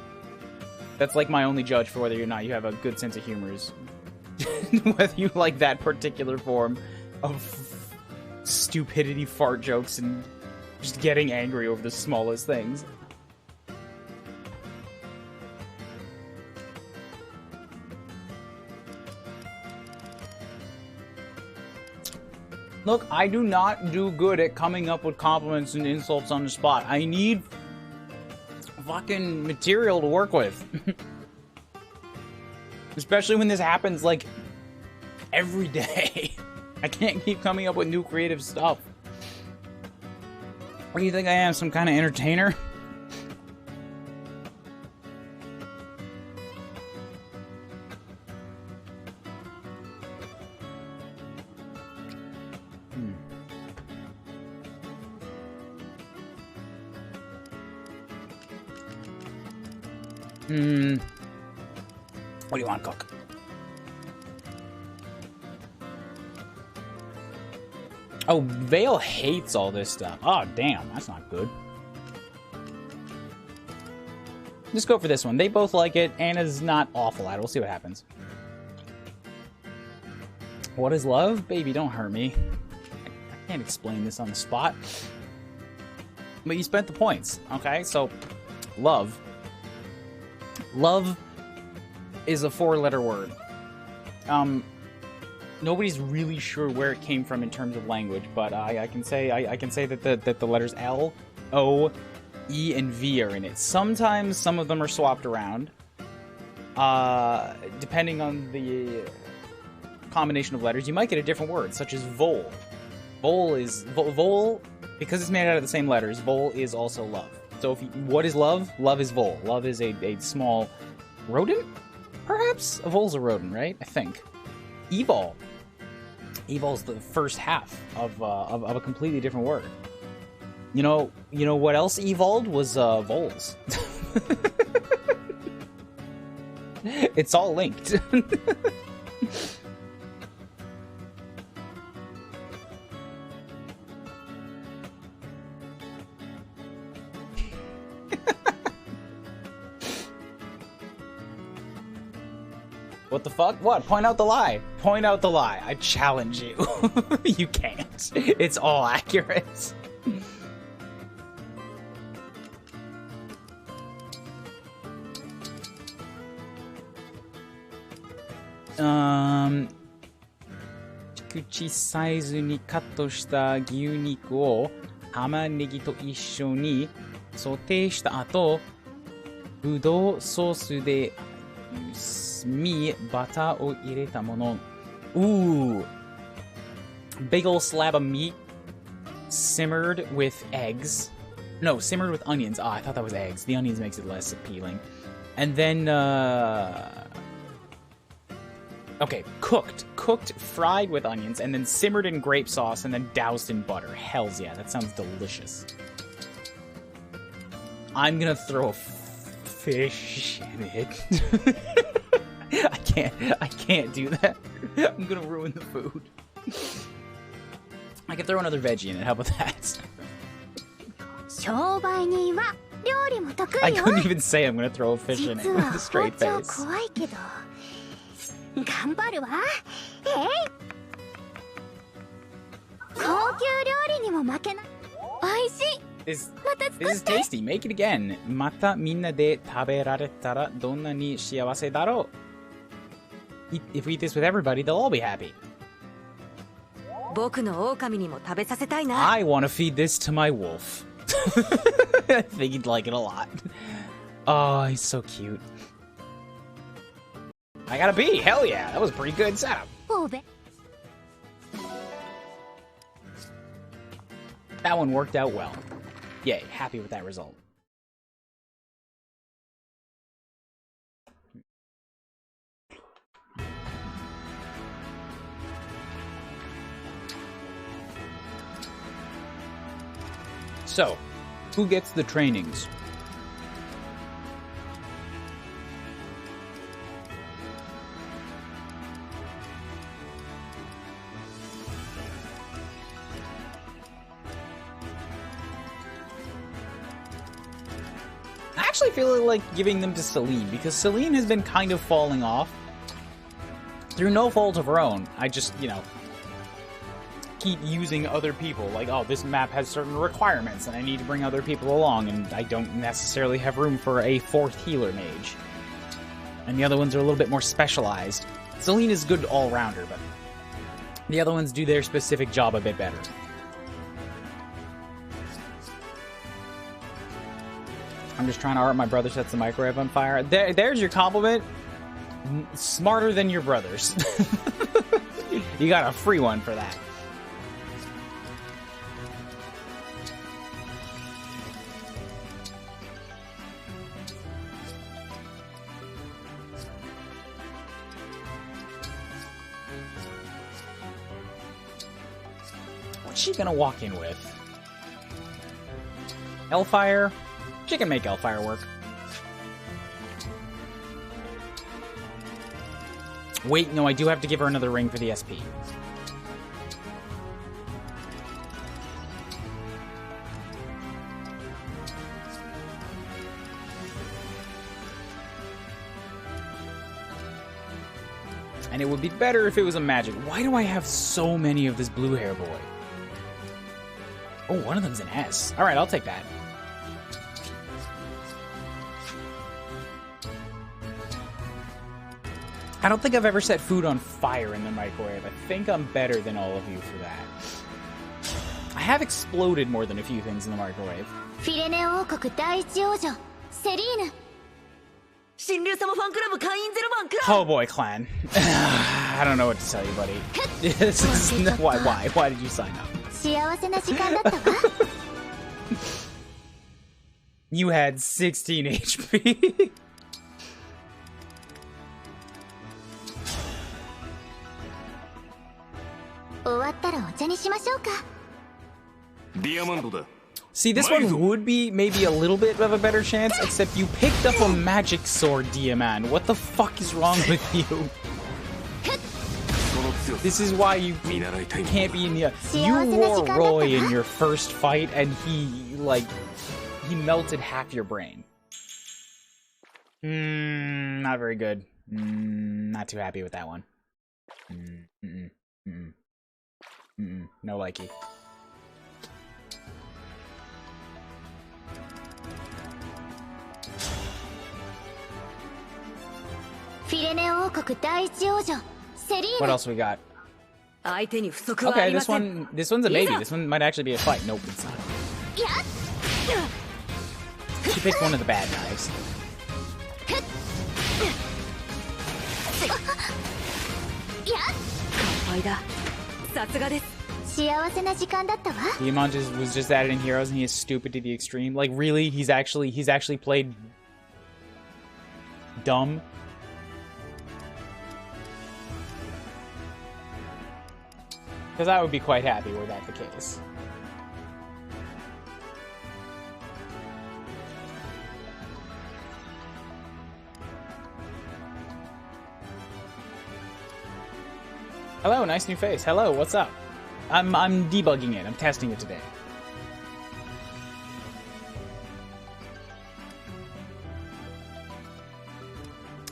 That's like my only judge for whether or not you have a good sense of humor is whether you like that particular form of stupidity fart jokes and just getting angry over the smallest things. Look, I do not do good at coming up with compliments and insults on the spot. I need fucking material to work with. Especially when this happens, like, every day. I can't keep coming up with new creative stuff. What do you think I am, some kind of entertainer? What do you want to cook? Oh, Vale hates all this stuff. Oh, damn. That's not good. Just go for this one. They both like it. Anna's not awful at it. We'll see what happens. What is love? Baby, don't hurt me. I can't explain this on the spot. But you spent the points. Okay, so love. Love is a 4-letter word. Nobody's really sure where it came from in terms of language, but I can say that the letters L, O, E, and V are in it. Sometimes some of them are swapped around, depending on the combination of letters. You might get a different word, such as vol. Vol, because it's made out of the same letters. Vol is also love. So what is love? Love is vol. Love is a small rodent, perhaps? A vol's a rodent, right? I think. Evol. Evol's the first half of a completely different word. You know what else evolved was voles. It's all linked. What the fuck? What? Point out the lie. Point out the lie. I challenge you. You can't. It's all accurate. Kuchi サイズにカットした牛肉を玉ねぎと一緒にソテーした後、ぶどうソースでバターを入れたもの。Ooh. Big ol' slab of meat simmered with eggs. No, simmered with onions. Ah, I thought that was eggs. The onions makes it less appealing. And then, okay, cooked, fried with onions, and then simmered in grape sauce, and then doused in butter. Hells yeah, that sounds delicious. I'm gonna throw a fish in it. I can't do that. I'm gonna ruin the food. I can throw another veggie in it. How about that? I couldn't even say I'm gonna throw a fish in it with a straight face.
高級料理にも負けない。美味しい。
This is tasty. Make it again. またみんなで食べられたらどんなに幸せだろう. If we eat this with everybody, they'll all be happy.
僕の狼にも食べさせたいな。
I want to feed this to my wolf. I think he'd like it a lot. Oh, he's so cute. I got a bee. Hell yeah. That was a pretty good setup.
神戸。
That one worked out well. Yay, happy with that result. So, who gets the trainings? I actually feel like giving them to Celine, because Celine has been kind of falling off. Through no fault of her own. I just, you know, keep using other people. Like, oh, this map has certain requirements, and I need to bring other people along, and I don't necessarily have room for a 4th healer mage. And the other ones are a little bit more specialized. Celine is good all-rounder, but the other ones do their specific job a bit better. I'm just trying to art my brother sets the microwave on fire. There's your compliment. Smarter than your brothers. You got a free one for that. What's she gonna walk in with? Hellfire? She can make Hellfire work. Wait, no, I do have to give her another ring for the SP. And it would be better if it was a magic. Why do I have so many of this blue hair boy? Oh, one of them's an S. Alright, I'll take that. I don't think I've ever set food on fire in the microwave. I think I'm better than all of you for that. I have exploded more than a few things in the microwave.
フィレネ王国第一王女セリーヌ。
神竜様ファンクラブ会員ゼロ番クラブ。
Oh boy, clan. I don't know what to tell you, buddy. This is why did you sign up?
幸せな時間だったわ。
You had 16 HP.
終わったらお茶にしましょうか。
See, this one would be maybe a little bit of a better chance, except you picked up a magic sword, Diamond. What the fuck is wrong with you? This is why you can't be in the... You wore Roy in your first fight, and he melted half your brain. Not very good. Not too happy with that one. No likey. What else we got? Okay, this one's a maybe. This one might actually be a fight. Nope, it's not. She picked one of the bad knives. Diamond was just added in Heroes and he is stupid to the extreme. Like, really? He's actually played dumb? Because I would be quite happy were that the case. Hello, nice new face. Hello, what's up? I'm debugging it. I'm testing it today.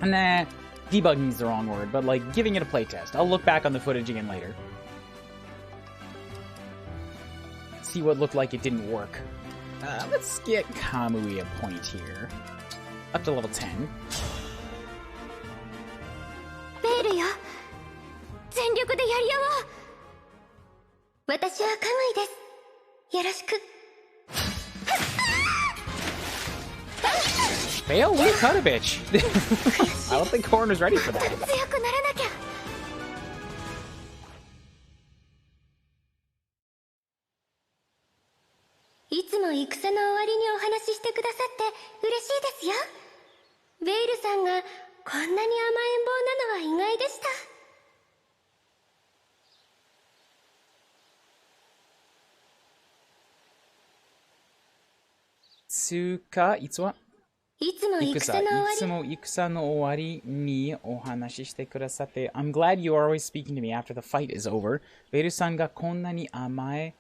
Nah, debugging is the wrong word, but like giving it a playtest. I'll look back on the footage again later. see what looked like it didn't work. Let's get Kamui a point here. Up to level 10.
ベールよ、全力でやり合おう。私はカムイです。よろしく。
Fail? We cut a bitch. I don't think Corner's ready for that.
強くならなきゃ。いつも戦の終わりにお話ししてくださって嬉しいですよ。ベイルさんがこんなに甘えん坊なのは意外でした。
つか、いつは？
いつも
戦の終わりにお話ししてくださって I'm glad you are always speaking to me after the fight is over. ベルさんがこんなに甘え、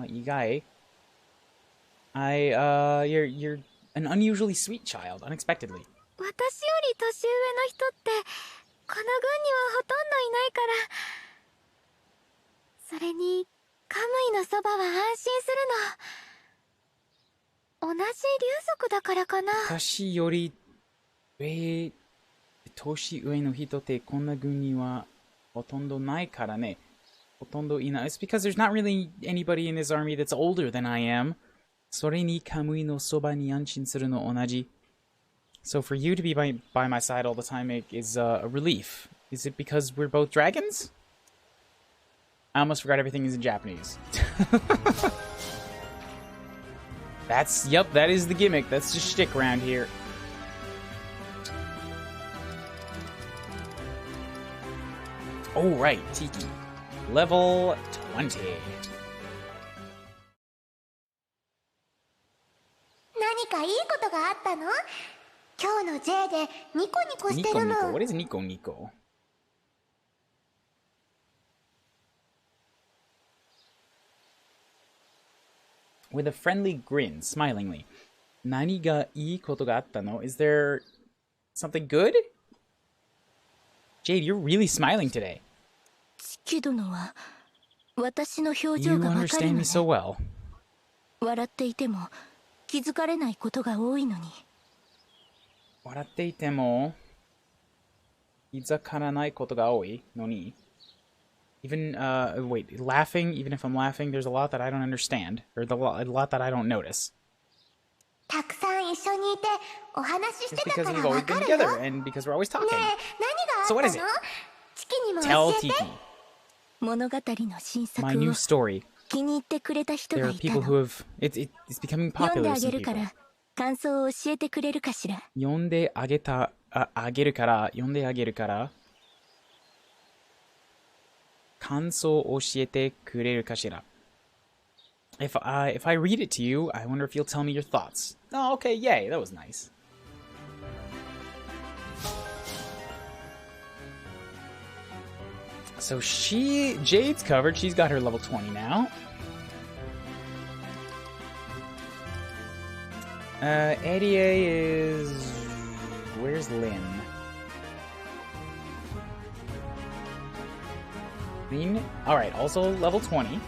意外。You're an unusually sweet child, unexpectedly.
私より年上の人ってこの軍にはほとんどいないから。それにカムイのそばは安心するの。同じ竜族だからかな。
私より年上の人ってこんな軍にはほとんどないからね。ほとんどいない。It's because there's not really anybody in this army that's older than I am. それにカムイのそばに安心するの同じ。So for you to be by my side all the time is a relief. Is it because we're both dragons? I almost forgot everything is in Japanese. That is the gimmick. That's just shtick around here. Oh, right, Tiki. Level 20.
何かいいことがあったの？今日の J でニコニコしてるの。
Nico. What is Nico Nico? With a friendly grin, smilingly. 何がいいことがあったの? Is there something good? Jade, you're really smiling today.
チキ殿は私の表
You
情がわかる
understand
の
me
ね。
so well.
笑っていても気づかれないことが多いのに。
笑っていても気づかないことが多いのに Even, wait, laughing, even if I'm laughing, there's a lot that I don't understand. Or a lot that I don't notice.
たくさん一緒にいてお話しし
It's
てた
because
から
we've
わ
always
か
been
るよ。
together, and because we're always
ね
talking.
え、何があ
So
っ
what
た
is
の？
it?
チキにも
Tell
教えて。
Tiki.
物語の新作
My new
を
story.
気に入ってくれた人
There
が
are
いた
people
の。
who have... It's becoming
読んで
popular
あ
to
げ
some
るか
people.
ら感想を教えてくれるかしら。
読んであげるから、感想を教えてくれるかしら。If I read it to you, I wonder if you'll tell me your thoughts. Oh, okay, yay, that was nice. So Jade's covered. She's got her level 20 now. Eddie is... Where's Lynn? Lynn? Alright, also level 20.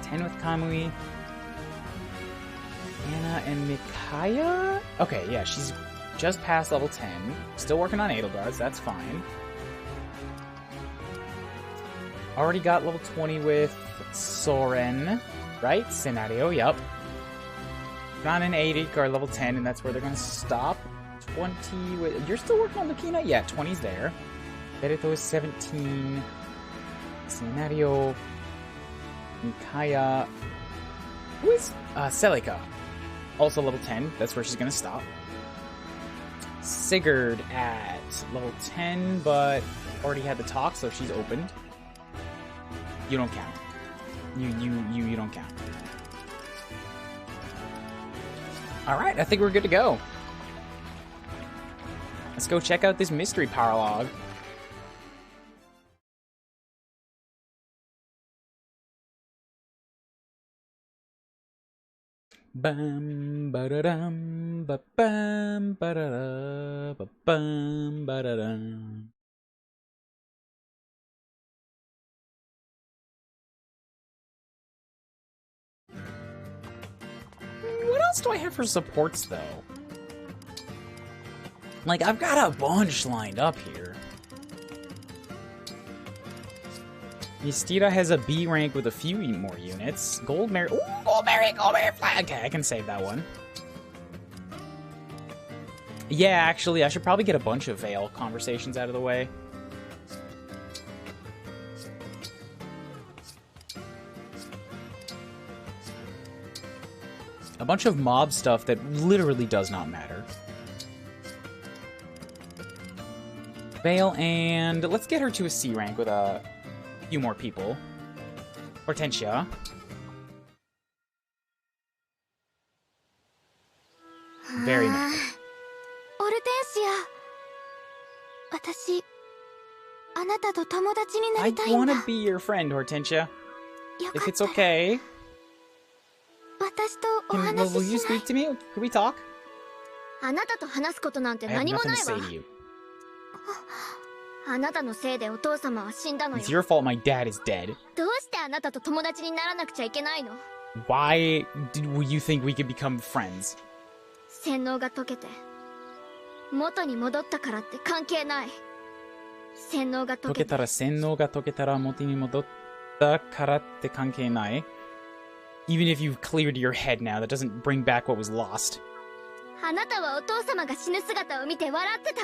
10 with Kamui. Anna and Mikaya? Okay, yeah, she's just past level 10. Still working on Edelgards, that's fine. Already got level 20 with Soren, right? Scenario, yep. Gon and Adik are level 10, and that's where they're gonna stop. 20 with... You're still working on Lukina? Yeah, 20's there. Berito is 17. Scenario. Mikaya. Who is... Celica. Also level 10. That's where she's gonna stop. Sigurd at level 10, but already had the talk, so she's opened. You don't count. You don't count. Alright, I think we're good to go. Let's go check out this mystery Paralogue. Bam ba-da-dum ba bam ba-da-da ba bam ba-da-dum. else do I have for supports, though? Like, I've got a bunch lined up here. Mistira has a B rank with a few more units. Gold Mary. Ooh, Gold Mary flag. Okay, I can save that one. Yeah, actually, I should probably get a bunch of Veil conversations out of the way. A bunch of mob stuff that literally does not matter. Veil, and let's get her to a C rank with a few more people. Hortensia. Very nice.
オルテンシア、私、あなたと友達にな
I
りたいん
want
だ。
to be your friend, Hortensia.
よ
If
か
it's
ったら
okay.
私とお
Will
話
you
ししない
speak to me? Can we talk?
あなたと話すことなんて
I have
何も
nothing
な
to
い
say
わ
to you.
あなたのせいでお父様は死んだのよ
It's your fault my dad is dead.
どうしてあなたと友達にならなくちゃいけないの
Why will you think we could become friends?
洗脳が解けて元に戻ったからって関係ない洗脳が解けて
洗脳が解けたら元に戻ったからって関係ない Even if you've cleared your head now, that doesn't bring back what was lost.
あなたはお父様が死ぬ姿を見て笑ってた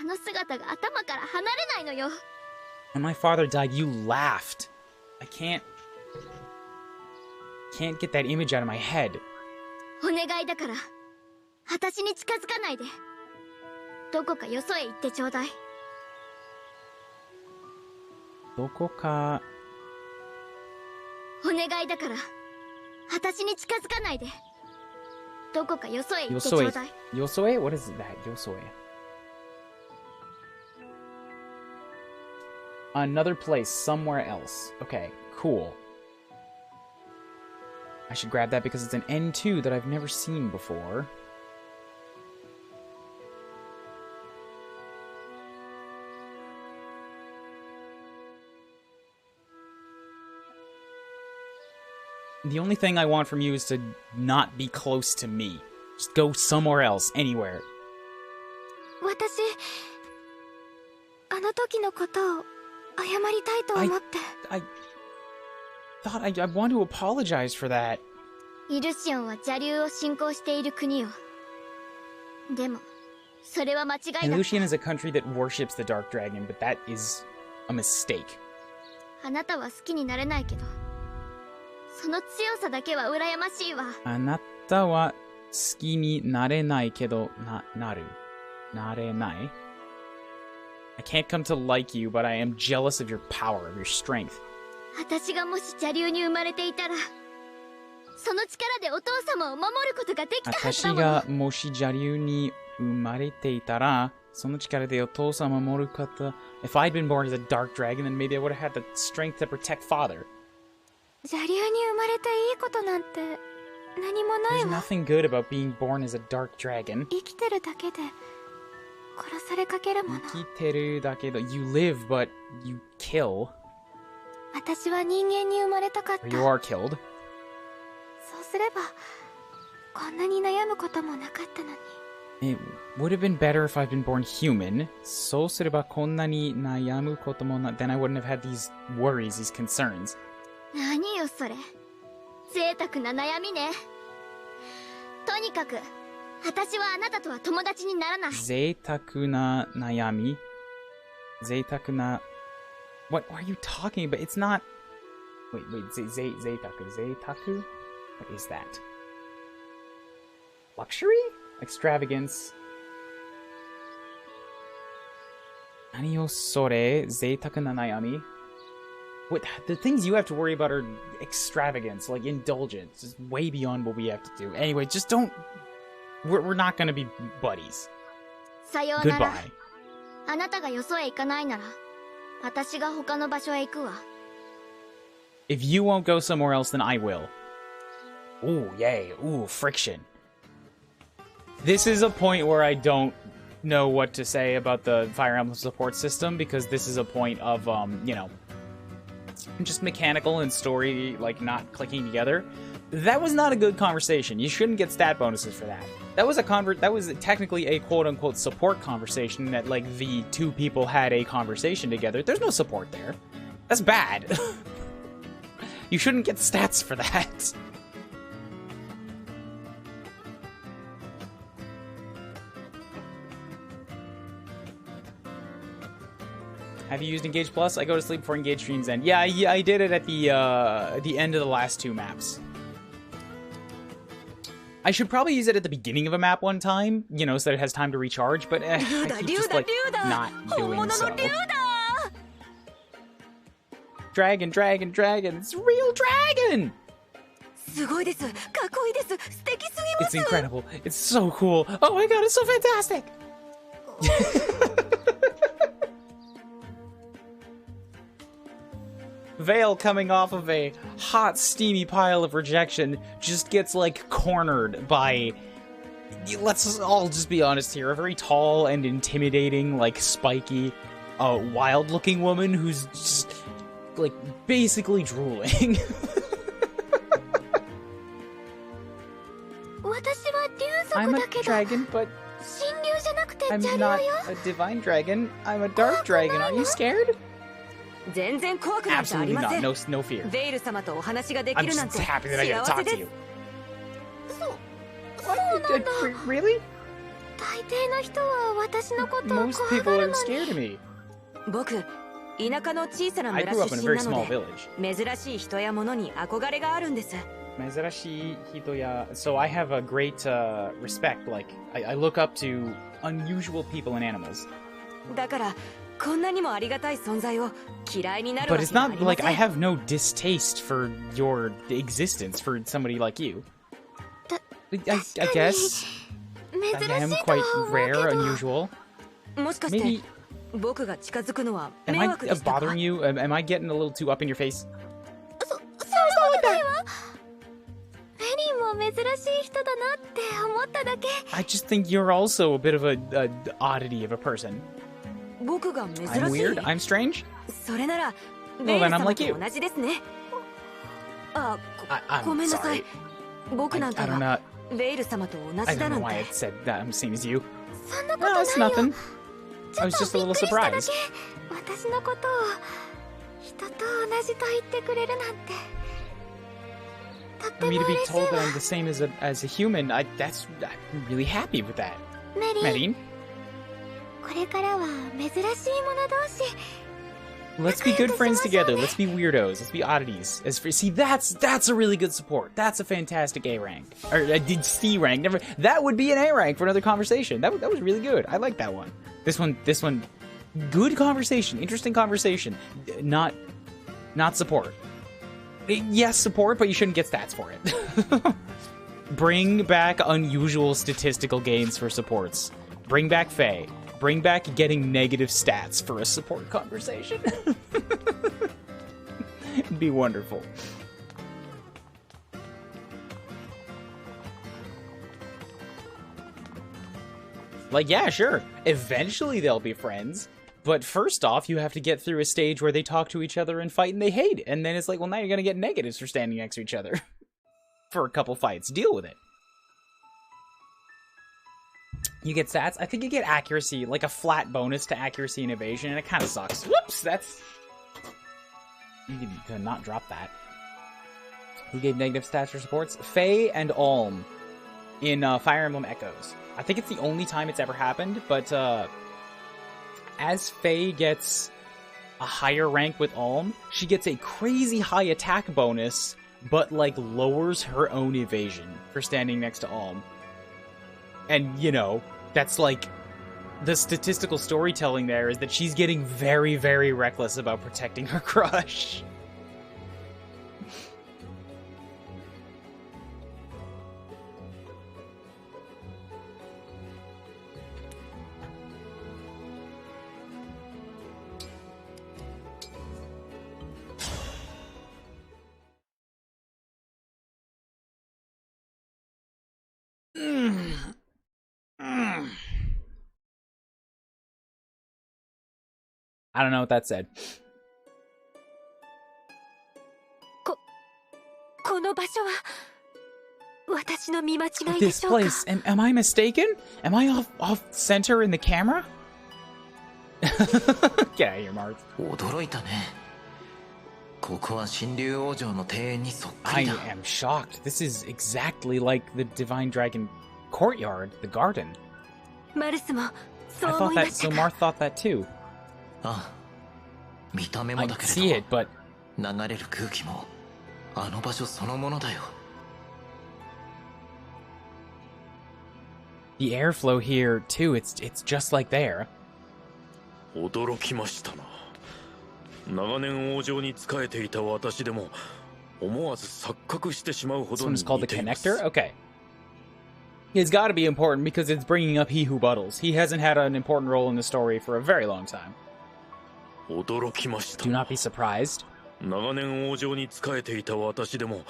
あの姿が頭から離れないのよ
When my father died, you laughed. I can't get that image out of my head.
お願いだから私に近づかないでどこかよそへ行ってちょうだい
どこか
お願いだから私に近づかないでどこかよそへ行
よ
ってちょうだい
よそへ What is that? よそへ Another place, somewhere else. Okay, cool. I should grab that because it's an N2 that I've never seen before. The only thing I want from you is to not be close to me. Just go somewhere else, anywhere.
私あの時のことを謝りたいと思って
I thought I want to apologize for that.
イルシオンは邪竜を信仰している国よでもそれは間違いだ
And Lucian is a country that worships the Dark Dragon, but that is a mistake.
あなたは好きになれないけどその強さだけは羨ましいわ
あなたは好きになれないけど、なれない I can't come to like you, but I am jealous of your power, of your strength.
私がもし邪竜に生まれていたらその力でお父様を守ることができたはずだもの
私がもし邪竜に生まれていたらその力でお父様を守ること If I'd been born as a dark dragon, then maybe I would have had the strength to protect father.
邪竜に生まれていいことなんて何もない
There's
わ
nothing good about being born as a dark dragon.
生きてるだけで殺されかけるもの
生きてるだけど You live, but you kill.
私は人間に生まれたかった
Or you are killed.
そうすればこんなに悩むこともなかったのに
It would have been better if I'd been born human. そうすればこんなに悩むこともな Then I wouldn't have had these worries, these concerns.
何よそれ贅沢な悩みねとにかく私はあなたとは友達にならない
贅沢な悩み贅沢な What are you talking about? It's not... Wait, zeitaku. What is that? Luxury? Extravagance. 何よそれ贅沢な悩み What, the things you have to worry about are extravagance, like indulgence. It's way beyond what we have to do. Anyway, just don't... We're not gonna be buddies.
さようなら
Goodbye.
あなたがよそへ行かないなら私が他の場所へ行くわ
If you won't go somewhere else, then I will. Ooh, yay. Ooh, friction. This is a point where I don't know what to say about the Fire Emblem support system, because this is a point of, you know, just mechanical and story, like, not clicking together. That was not a good conversation. You shouldn't get stat bonuses for that. That was technically a quote-unquote support conversation that, like, the two people had a conversation together. There's no support there. That's bad. You shouldn't get stats for that. Have you used Engage Plus? I go to sleep before Engage streams end. Yeah, I did it at the end of the last two maps. I should probably use it at the beginning of a map one time, you know, so that it has time to recharge, but I keep just, like, not doing so. Dragon, dragon, dragon. It's a real dragon! It's incredible. It's so cool. Oh my god, it's so fantastic! Vale, coming off of a hot, steamy pile of rejection, just gets, like, cornered by, let's all just be honest here, a very tall and intimidating, like, spiky, wild-looking woman who's just, like, basically drooling. I'm a dragon, but I'm not a divine dragon. I'm a dark dragon. Are you scared? Absolutely not. No fear. I'm just happy that I get to talk to you. What? Really? Most people are scared of me. I grew up in a very small village. So I have a great respect. Like, I look up to unusual people and animals. But it's not like I have no distaste for your existence, for somebody like you. I guess I am quite rare, unusual. Maybe... Am I bothering you? Am I getting a little too up in your face? I just think you're also a bit of a oddity of a person. I'm weird? I'm strange? Well, then I'm like you. I'm sorry. I don't know. I don't know why I said that I'm the same as you. No, it's nothing. I was just a little surprised. For me to be told that I'm the same as a human, I'm really happy with that. Maddening. Let's be good friends together. Let's be weirdos. Let's be oddities. See, that's a really good support. That's a fantastic A rank. Or I did C rank. Never. That would be an A rank for another conversation. That was really good. I like that one. This one, good conversation. Interesting conversation. Not support. Yes, support, but you shouldn't get stats for it. Bring back unusual statistical gains for supports. Bring back Faye. Bring back getting negative stats for a support conversation. It'd be wonderful. Like, yeah, sure. Eventually they'll be friends. But first off, you have to get through a stage where they talk to each other and fight and they hate. And then it's like, well, now you're going to get negatives for standing next to each other. For a couple fights. Deal with it. You get stats. I think you get accuracy, like a flat bonus to accuracy and evasion, and it kind of sucks. Whoops, that's... You need to not drop that. Who gave negative stats for supports? Faye and Alm in Fire Emblem Echoes. I think it's the only time it's ever happened, but as Faye gets a higher rank with Alm, she gets a crazy high attack bonus, but, like, lowers her own evasion for standing next to Alm. And, you know, that's like, the statistical storytelling there is that she's getting very, very reckless about protecting her crush. I don't know what that said.
この場所は
私の見間違いで
This
しょうか
place. Am I mistaken? Am I off center in the camera? Get out of here, Marth.
驚いたね。ここは神竜王女の庭園にそっく
I
りだ。
am shocked. This is exactly like the Divine Dragon courtyard, the garden.
マルスも
I
そう思
thought
いま
that,
した
so
か
Marth thought that too.
ああ、見た目
I
も
can
だけ
see
れ
it, but
ど、流れる空気もあの場所そのものだよ。
the airflow here too, it's just like there.
驚きましたな。長年王城に仕えていた私でも思わず錯覚してしまうほ
This
ど
one
に
is called
似
the
ています。
connector? Okay. It's got to be important because it's bringing up He Who Buttles. He hasn't had an important role in the story for a very long time.
驚きました
Do
な。
not be surprised.
長年王城に仕えていた私でも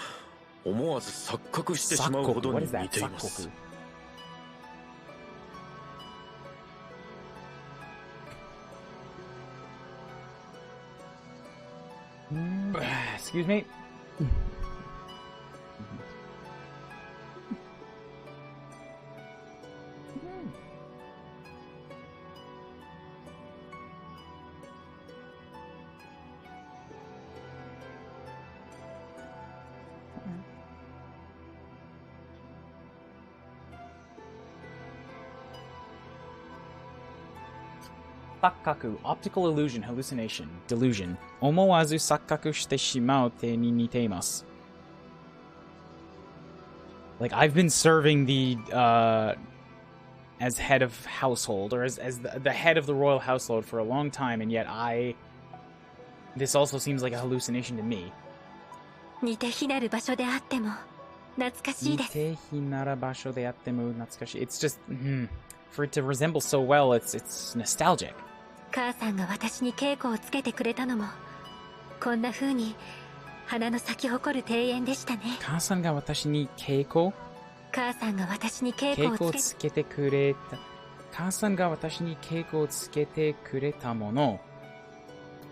思わず錯覚してしまうほ
Sakkoku.
ど
What
に
is
似
that?
ています
Sakkoku. Excuse me. Sakkaku, optical illusion, hallucination, delusion. Omowazu sakkaku shite shimau te ni niteimasu. Like, I've been serving the, as head of household, or as the head of the royal household for a long time, and yet this also seems like a hallucination to me.
似て非なる場所であっても懐かしいです。
It's just, for it to resemble so well, it's nostalgic.
母さんが私に稽古をつけてくれたのもこんな風に花の咲き誇る庭園でしたね。
母さんが私に稽古
母さんが私に稽古をつけて
くれた母さんが私に稽古をつけてくれたもの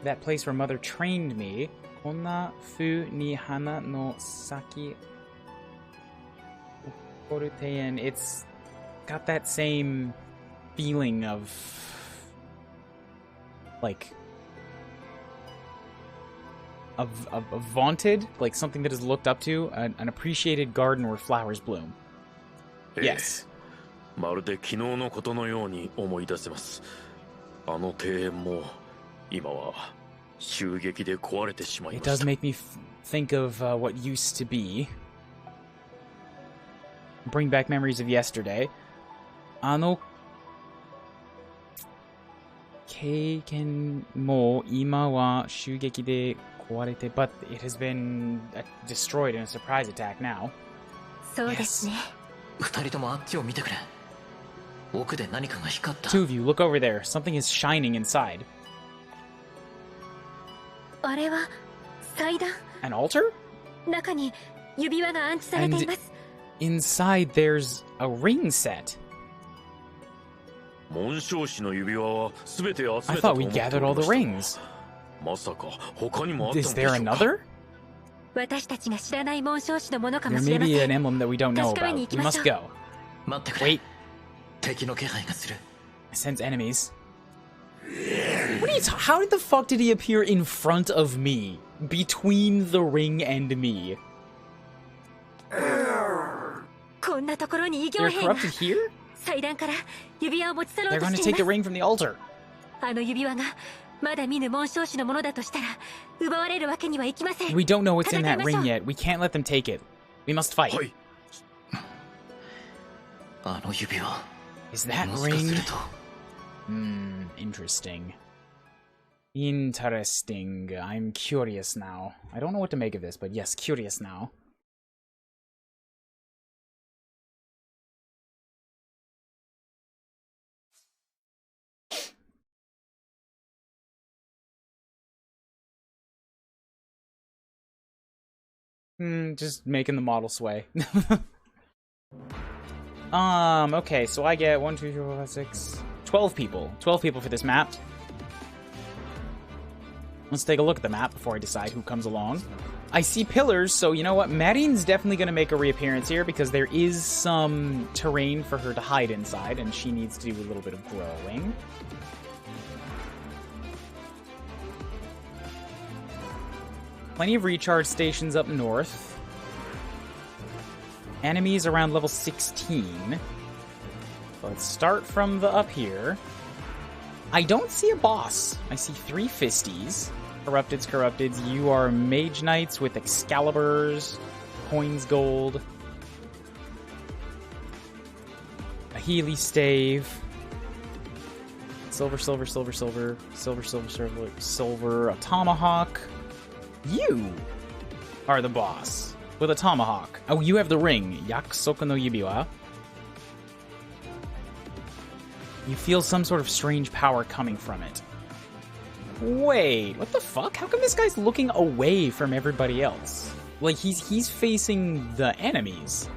That place where mother trained me こんな風に花の咲き誇る庭園 It's got that same feeling of like of vaunted, like something that is looked up to, an appreciated garden where flowers bloom. Yes.
まるで昨日のことのように思い出せます。あの庭園も今は襲撃で壊れてしまいま
It does
した。
make me think of what used to be. Bring back memories of yesterday. あの経験も今は襲撃で壊れて but it has been destroyed in a surprise attack now.
そうですね。
二人ともあっちを見てくれ。奥で何かが光った。
Two of you, look over there. Something is shining inside.
あれは祭壇。
An altar?
中に指輪が安置されています。
Inside there's a ring set.
紋章師の指輪は全て集め
I
たと
thought
思
we
ってお
gathered
り
all
ま
the
した
rings.
まさか他にもあったので
Is
しょ
there
うか
another?
私たちが知らない紋章師のものかも
There
しれ
may
ま
be
せ
an
ん。
emblem that we don't know
確かめに
about.
行き
We
まし
must
ょう。
go.
待ってくれ。
Wait.
敵の気配がする。
I sense enemies. What are you how did the fuck did he appear in front of me? Between the ring and me?
こんなところに異形
They're
兵が
corrupted here?
祭壇から指輪を持ち去ろう
They're
と
going
し
to
てい
take the
ます。
ring from the altar.
あの指輪がまだ見ぬ紋章師のものだとしたら奪われるわけにはいきません。
We don't know what's in that
戦いましょう。
ring yet. We can't let them take it. We must fight.
はい。
あの指輪。
Is that
もしかす
ring?
ると。
Interesting. Interesting. I'm curious now. I don't know what to make of this, but yes, curious now. Just making the model sway. Okay, so I get 1, 2, 3, 4, 5, 6, 12 people. 12 people for this map. Let's take a look at the map before I decide who comes along. I see pillars, so you know what? Maddening's definitely going to make a reappearance here because there is some terrain for her to hide inside, and she needs to do a little bit of growing. Plenty of recharge stations up north. Enemies around level 16. Let's start from the up here. I don't see a boss. I see 3 fisties. Corrupteds. You are Mage Knights with Excaliburs, Coins Gold, a Healy Stave, Silver, a Tomahawk. You are the boss with a Tomahawk. Oh, you have the ring. Yakusoku no Yubiwa. You feel some sort of strange power coming from it. Wait, what the fuck? How come this guy's looking away from everybody else? Like, he's facing the enemies,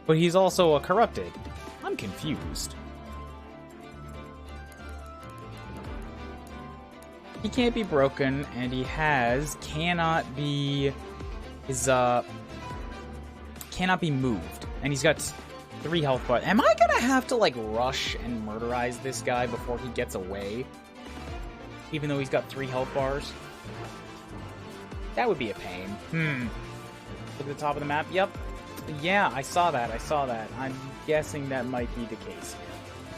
but he's also a corrupted. I'm confused. He can't be broken, and he cannot be moved. And he's got 3 health bars. Am I gonna have to, like, rush and murderize this guy before he gets away? Even though he's got 3 health bars? That would be a pain. Look at the top of the map. Yep. Yeah, I saw that. I'm guessing that might be the case here.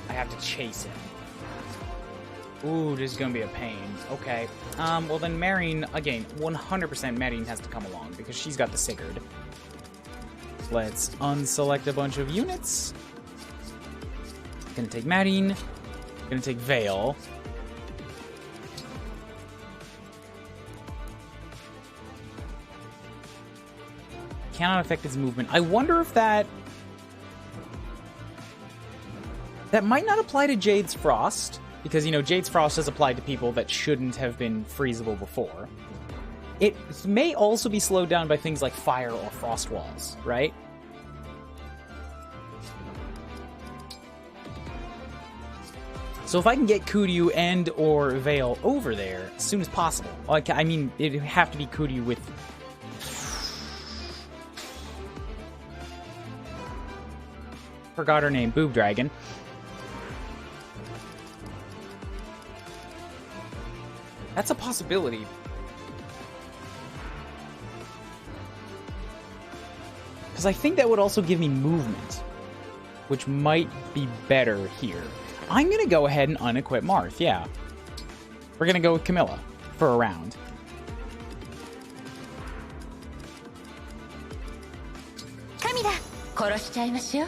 I have to chase him. Ooh, this is gonna be a pain. Okay. Well then Marine, again, 100% Marine has to come along because she's got the Sigurd. Let's unselect a bunch of units. Gonna take Marine. Gonna take Vale. Cannot affect his movement. I wonder if that might not apply to Jade's Frost, because, you know, Jade's Frost has applied to people that shouldn't have been freezable before. It may also be slowed down by things like fire or frost walls, right? So if I can get Kuryu and or Vale over there as soon as possible, like, I mean, it'd have to be Kuryu with... Forgot her name, Boob Dragon. That's a possibility. Because I think that would also give me movement, which might be better here. I'm going to go ahead and unequip Marth, yeah. We're going to go with Camilla for a round.
Kamida, 殺しちゃいましょう.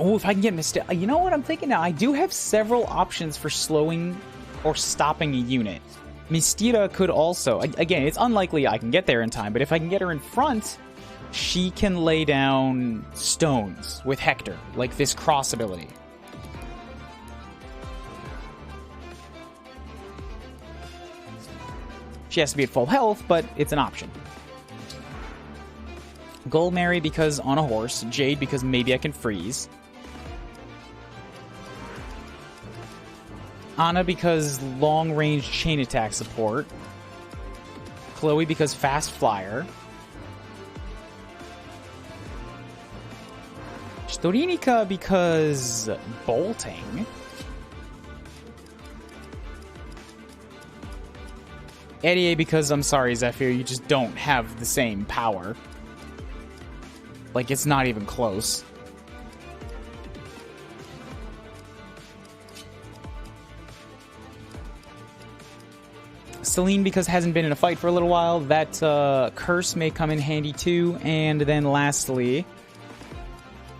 Oh, if I can get Mystica... You know what I'm thinking now? I do have several options for slowing or stopping a unit. Mystira could also... Again, it's unlikely I can get there in time, but if I can get her in front, she can lay down stones with Hector, like this cross ability. She has to be at full health, but it's an option. Goldmary because on a horse. Jade because maybe I can freeze. Anna because long-range chain attack support. Chloe because fast flyer. Storinica because bolting. Eddie because, I'm sorry, Zephyr, you just don't have the same power. Like, it's not even close. Celine because hasn't been in a fight for a little while. That curse may come in handy too. And then lastly,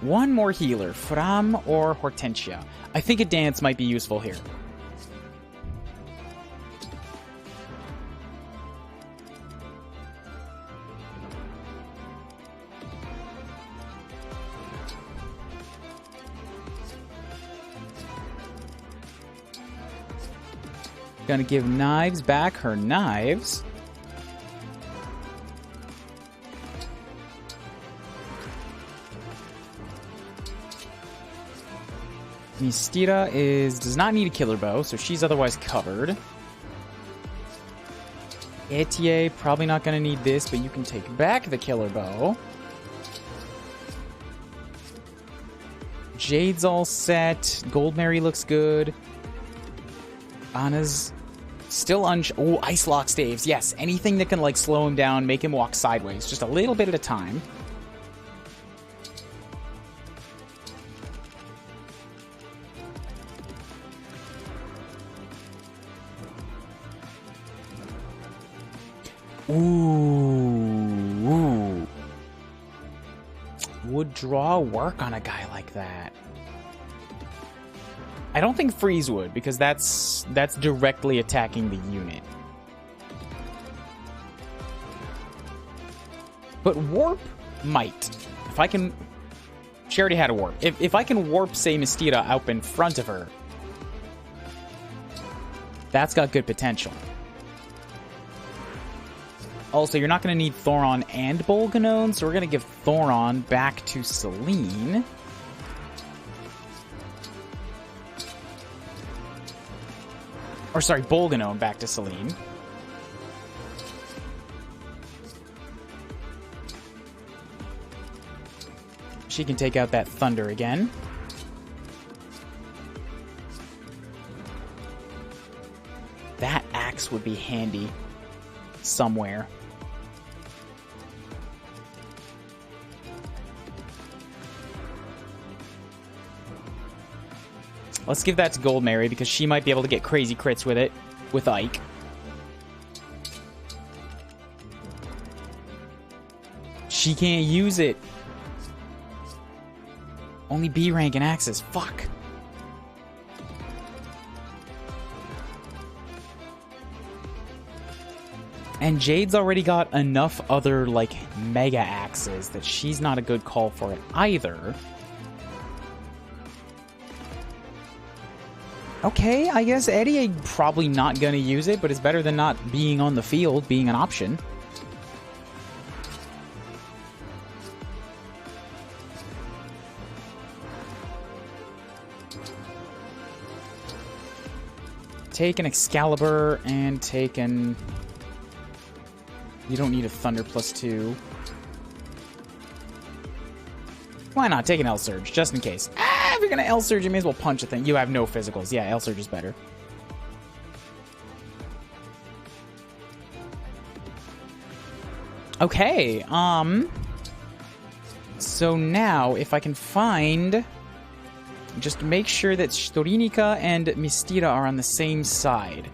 one more healer. Fram or Hortensia. I think a dance might be useful here. Gonna give Knives back her knives. Mistira does not need a killer bow, so she's otherwise covered. Etier, probably not going to need this, but you can take back the killer bow. Jade's all set. Gold Mary looks good. Anna's still oh, Ice Lock staves. Yes, anything that can, like, slow him down, make him walk sideways. Just a little bit at a time. Ooh. Would draw work on a guy like that? I don't think freeze would, because that's directly attacking the unit. But warp might. If I can... She already had a warp. If I can warp, say, Mistira up in front of her, that's got good potential. Also, you're not going to need Thoron and Bolganone, so we're going to give Thoron back to Celine. Or, sorry, Bolganone back to Celine. She can take out that Thunder again. That axe would be handy somewhere. Let's give that to Gold Mary, because she might be able to get crazy crits with it, with Ike. She can't use it. Only B rank and axes. Fuck. And Jade's already got enough other, like, mega axes that she's not a good call for it either. Okay, I guess Eddie probably not gonna use it, but it's better than not being on the field, being an option. Take an Excalibur and take an... You don't need a Thunder +2. Why not? Take an L-Surge, just in case. If you're gonna L-Surge, you may as well punch a thing. You have no physicals. Yeah, L-Surge is better. Okay, so now, if I can find... Just make sure that Storinica and Mistira are on the same side.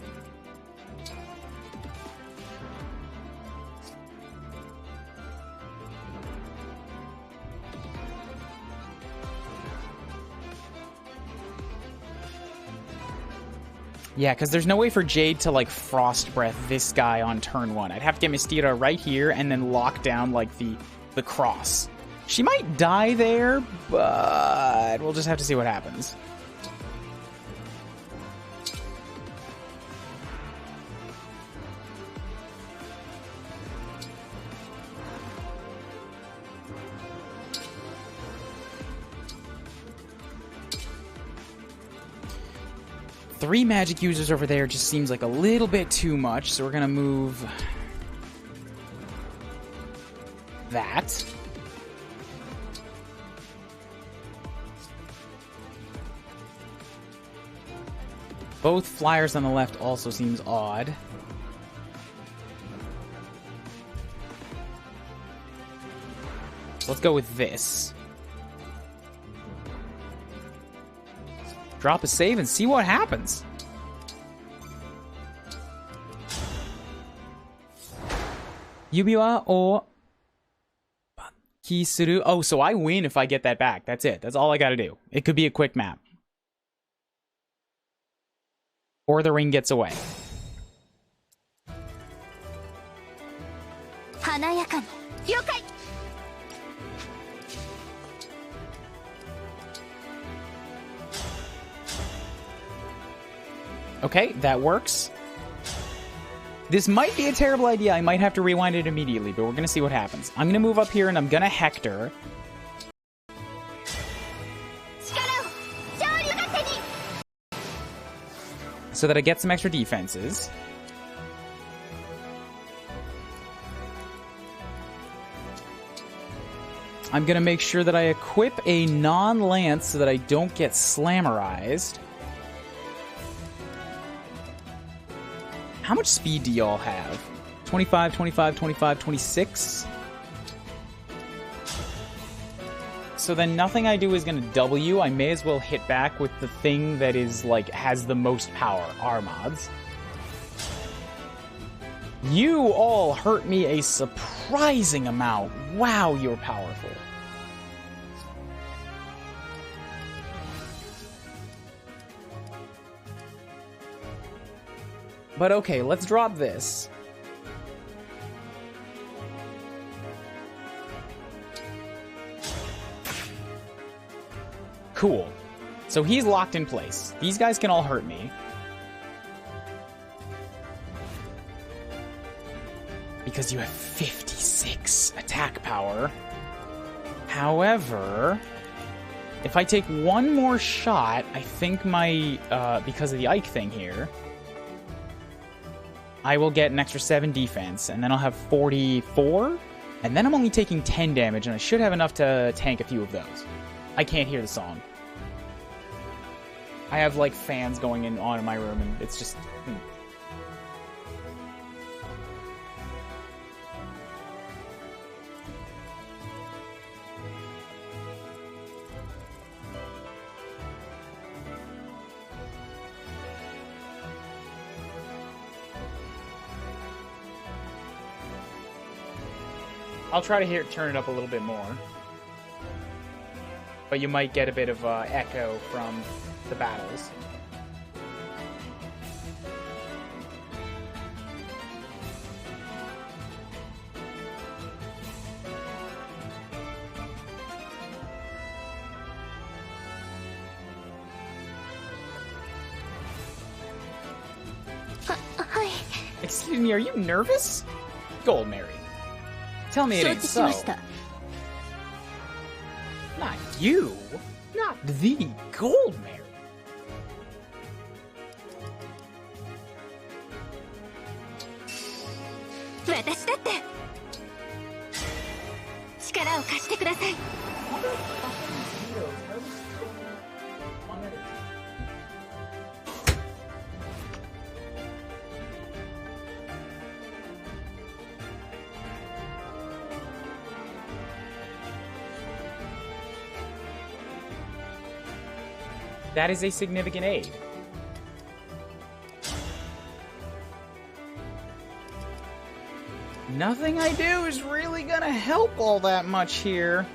Yeah, because there's no way for Jade to, like, Frost Breath this guy on turn 1. I'd have to get Mistira right here and then lock down, like, the cross. She might die there, but we'll just have to see what happens. Three magic users over there just seems like a little bit too much, so we're gonna move that. Both flyers on the left also seems odd. So let's go with this. Drop a save and see what happens. Yubiwa o Kisuru. Oh, so I win if I get that back. That's it. That's all I gotta do. It could be a quick map. Or the ring gets away. Okay, that works. This might be a terrible idea. I might have to rewind it immediately, but we're going to see what happens. I'm going to move up here and I'm going to Hector. so that I get some extra defenses. I'm going to make sure that I equip a non-lance so that I don't get slammerized. How much speed do y'all have? 25, 25, 25, 26? So then nothing I do is going to double you. I may as well hit back with the thing that is, like, has the most power. Armads. You all hurt me a surprising amount. Wow, you're powerful. But okay, let's drop this. Cool. So he's locked in place. These guys can all hurt me. Because you have 56 attack power. However, if I take one more shot, I think my, because of the Ike thing here, I will get an extra 7 defense, and then I'll have 44, and then I'm only taking 10 damage, and I should have enough to tank a few of those. I can't hear the song. I have, like, fans going on in my room, and it's just... I'll try to turn it up a little bit more. But you might get a bit of echo from the battles. Excuse me, are you nervous? Gold Mary. Tell me it ain't so. Not you. Not the Gold Mary. That is a significant aid. Nothing I do is really gonna help all that much here.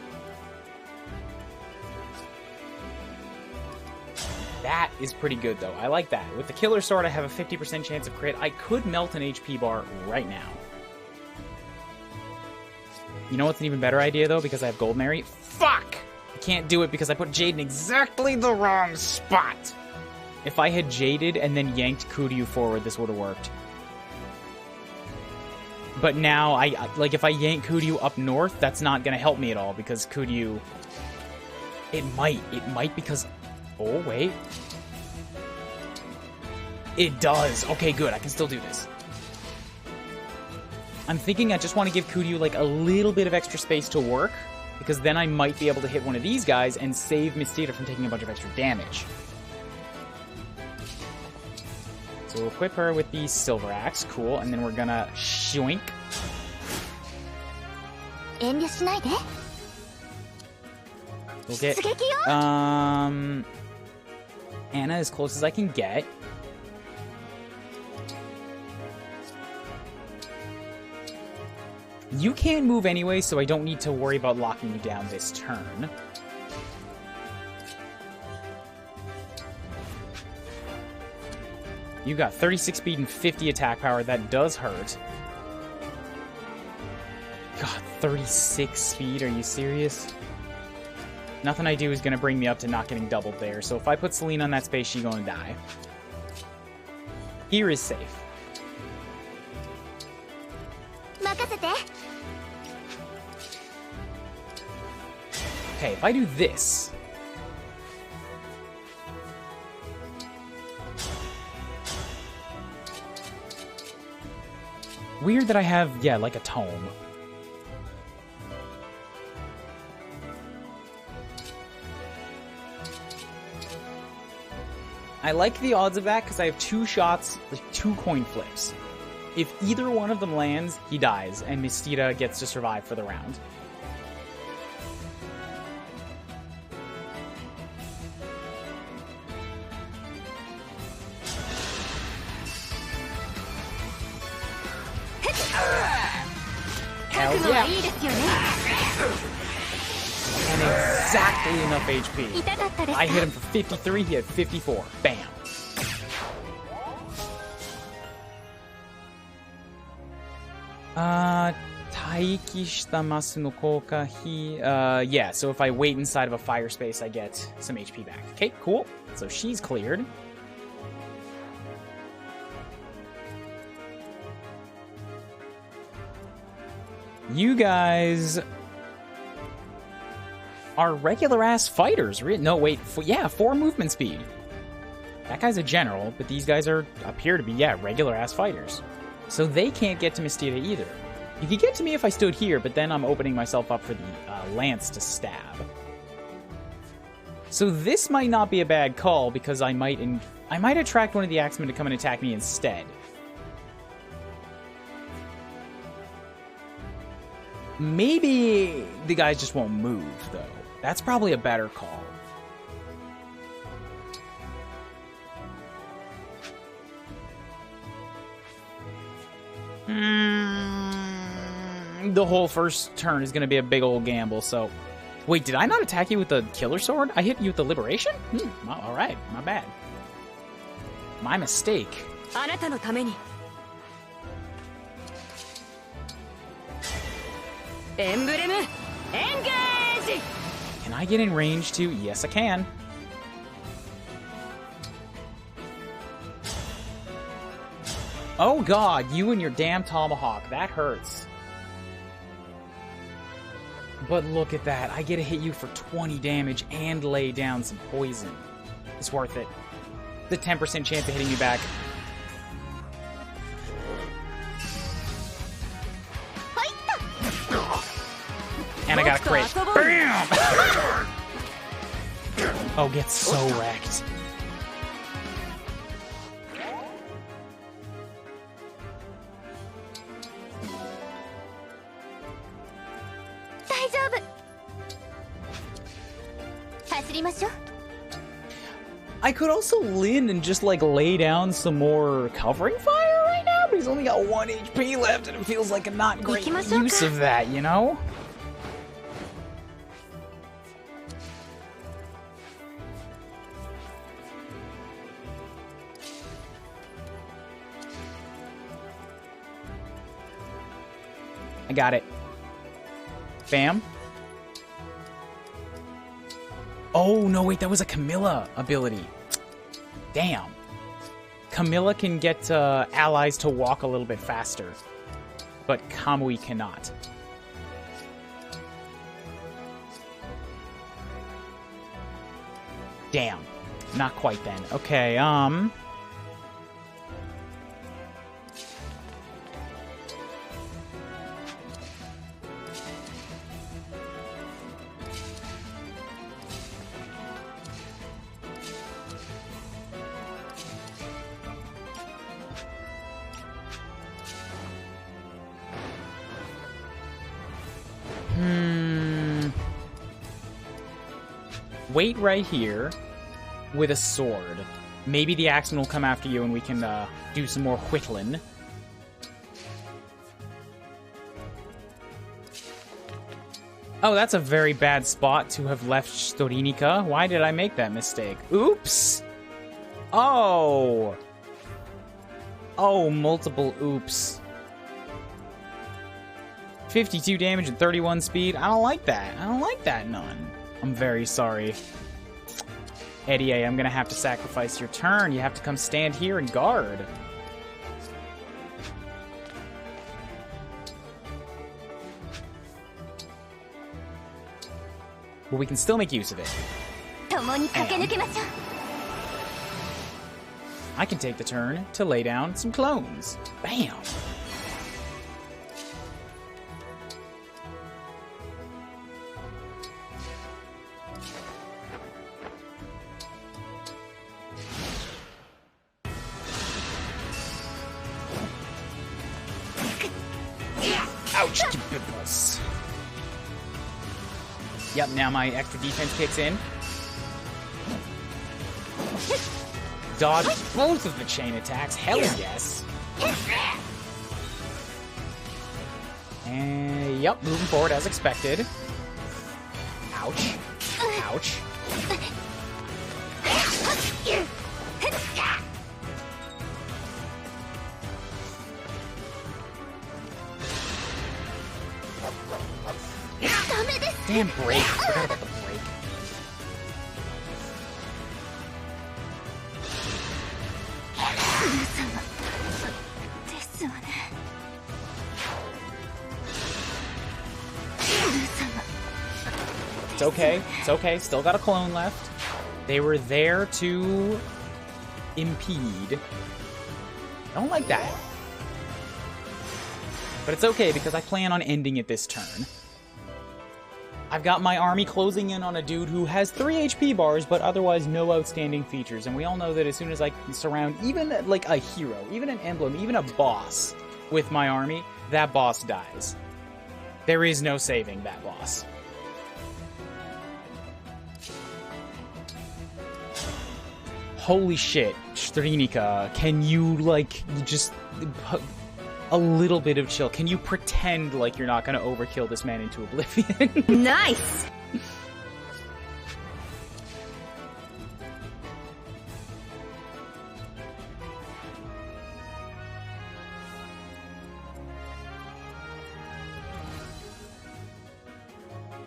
That is pretty good, though. I like that. With the Killer Sword, I have a 50% chance of crit. I could melt an HP bar right now. You know what's an even better idea, though, because I have Gold Mary? Fuck! I can't do it because I put Jade in exactly the wrong spot. If I had Jaded and then yanked Kuryu forward, this would have worked. But now, like, if I yank Kuryu up north, that's not going to help me at all, because Kuryu... It might because... Oh, wait. It does. Okay, good. I can still do this. I'm thinking I just want to give Kuryu, like, a little bit of extra space to work, because then I might be able to hit one of these guys and save Miss Theater from taking a bunch of extra damage. So we'll equip her with the Silver Axe. Cool. And then we're gonna shoink. We'll get Anna as close as I can get. You can't move anyway, so I don't need to worry about locking you down this turn. You got 36 speed and 50 attack power. That does hurt. God, 36 speed? Are you serious? Nothing I do is going to bring me up to not getting doubled there. So if I put Celine on that space, she's going to die. Here is safe. Okay, if I do this... Weird that I have, yeah, like a tome. I like the odds of that because I have 2 shots, like 2 coin flips. If either one of them lands, he dies, and Mistita gets to survive for the round. Hell yeah. And exactly enough HP. I hit him for 53, he had 54. Bam. Taiki shita masu no kouka hi. Yeah, so if I wait inside of a fire space, I get some HP back. Okay, cool. So she's cleared. You guys are regular-ass fighters. No, wait. Yeah, 4 movement speed. That guy's a general, but these guys appear to be, yeah, regular-ass fighters. So they can't get to Mistita either. You could get to me if I stood here, but then I'm opening myself up for the lance to stab. So this might not be a bad call, because I might attract one of the axemen to come and attack me instead. Maybe the guys just won't move, though. That's probably a better call. The whole first turn is going to be a big old gamble, so... Wait, did I not attack you with the killer sword? I hit you with the liberation? Alright, my bad. My mistake. Can I get in range too? Yes, I can. Oh god, you and your damn tomahawk. That hurts. But look at that. I get to hit you for 20 damage and lay down some poison. It's worth it. The 10% chance of hitting you back. And I got a crit. Bam! Oh, get so wrecked. I could also Lin and just like lay down some more covering fire right now, but he's only got 1 HP left and it feels like a not great use of that, you know? I got it. Bam. Oh, no, wait, that was a Camilla ability. Damn. Camilla can get allies to walk a little bit faster, but Kamui cannot. Damn. Not quite then. Okay, wait right here with a sword. Maybe the axeman will come after you and we can do some more whittling. Oh, that's a very bad spot to have left Storinica. Why did I make that mistake? Oops! Oh! Oh, multiple oops. 52 damage and 31 speed. I don't like that. I don't like that none. I'm very sorry. Eddie, I'm gonna have to sacrifice your turn. You have to come stand here and guard. But we can still make use of it. I can take the turn to lay down some clones. Bam! Ouch, you bipples. Yep, now my extra defense kicks in. Dodge both of the chain attacks. Hell yes. And yep, moving forward as expected. Ouch. Ouch. Damn break. I forgot about the break. It's okay. It's okay. Still got a clone left. They were there to impede. I don't like that. But it's okay because I plan on ending it this turn. I've got my army closing in on a dude who has 3 HP bars, but otherwise no outstanding features. And we all know that as soon as I surround even like a hero, even an emblem, even a boss with my army, that boss dies. There is no saving that boss. Holy shit, Strinika, can you, like, just a little bit of chill? Can you pretend like you're not going to overkill this man into oblivion?
Nice!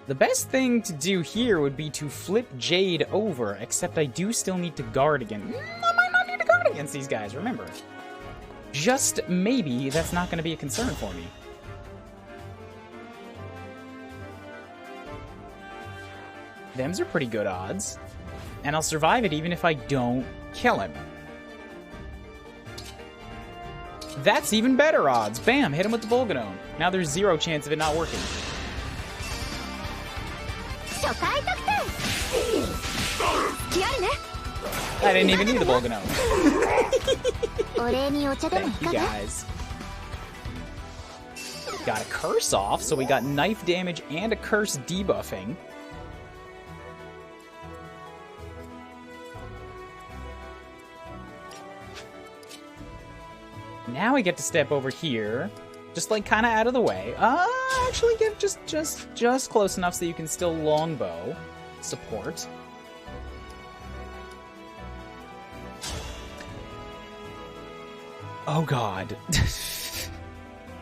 The best thing to do here would be to flip Jade over, except I do still need to guard again. I might not need to guard against these guys, remember. Just maybe that's not going to be a concern for me. Them's are pretty good odds. And I'll survive it even if I don't kill him. That's even better odds. Bam, hit him with the Volganone. Now there's 0 chance of it not working. I didn't even need the Volganone. Thank you guys. Got a curse off, so we got knife damage and a curse debuffing. Now I get to step over here, just like kind of out of the way. Actually get just close enough so you can still longbow support. Oh god.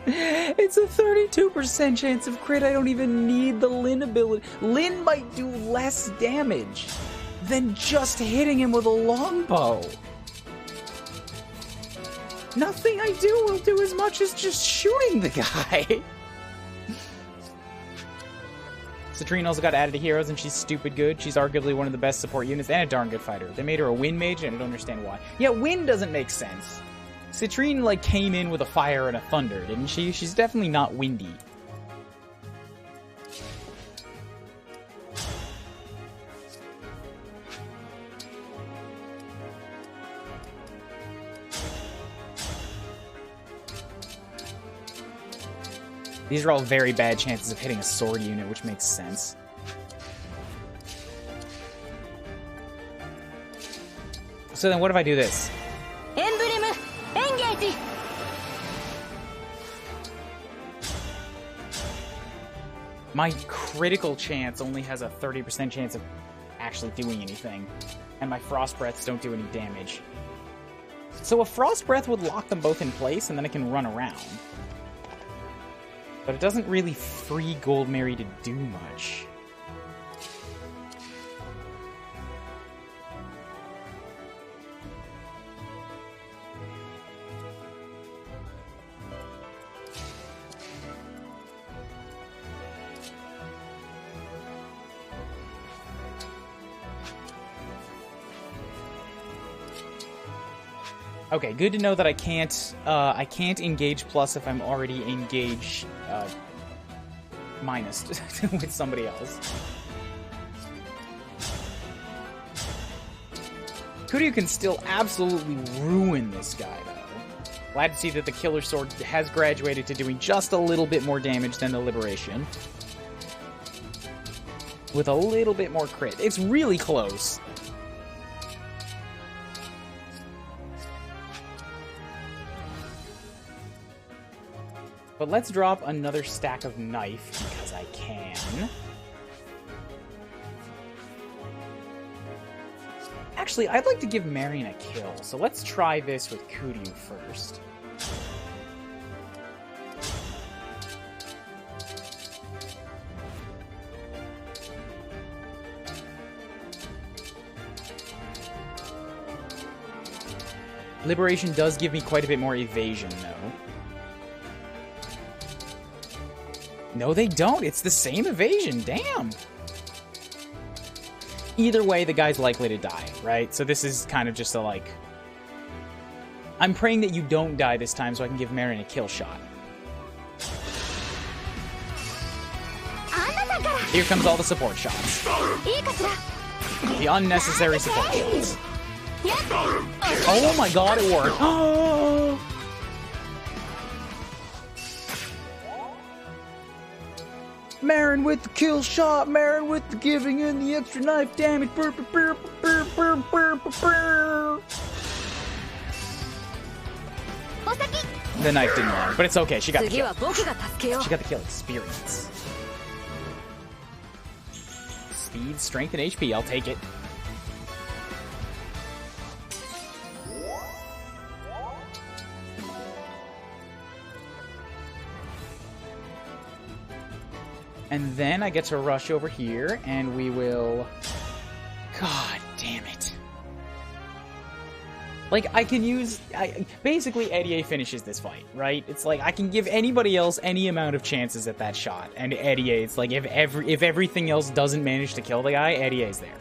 It's a 32% chance of crit. I don't even need the Lin ability. Lin might do less damage than just hitting him with a longbow. Nothing I do will do as much as just shooting the guy. Citrine also got added to heroes, and she's stupid good. She's arguably one of the best support units and a darn good fighter. They made her a wind mage, and I don't understand why. Yeah, wind doesn't make sense. Citrine, like, came in with a fire and a thunder, didn't she? She's definitely not windy. These are all very bad chances of hitting a sword unit, which makes sense. So then what if I do this? My critical chance only has a 30% chance of actually doing anything, and my frost breaths don't do any damage. So a frost breath would lock them both in place, and then I can run around. But it doesn't really free Gold Mary to do much. Okay, good to know that I can't engage plus if I'm already engaged minus with somebody else. Kuryu can still absolutely ruin this guy, though. Glad to see that the Killer Sword has graduated to doing just a little bit more damage than the Liberation. With a little bit more crit. It's really close. But let's drop another stack of knife, because I can. Actually, I'd like to give Marion a kill, so let's try this with Kuuribro first. Liberation does give me quite a bit more evasion, though. No, they don't. It's the same evasion. Damn. Either way, the guy's likely to die, right? So this is kind of just a, like... I'm praying that you don't die this time so I can give Marion a kill shot. Here comes all the support shots. The unnecessary support shots. Oh my god, it worked. Oh! Marin with the kill shot, Marin with the giving in the extra knife damage. The knife didn't land, but it's okay. She got the kill. She got the kill experience. Speed, strength, and HP. I'll take it. And then I get to rush over here, and we will... God damn it. Like, I can use... basically, Eddie finishes this fight, right? It's like, I can give anybody else any amount of chances at that shot. And Eddie, it's like, if everything else doesn't manage to kill the guy, Eddie's there.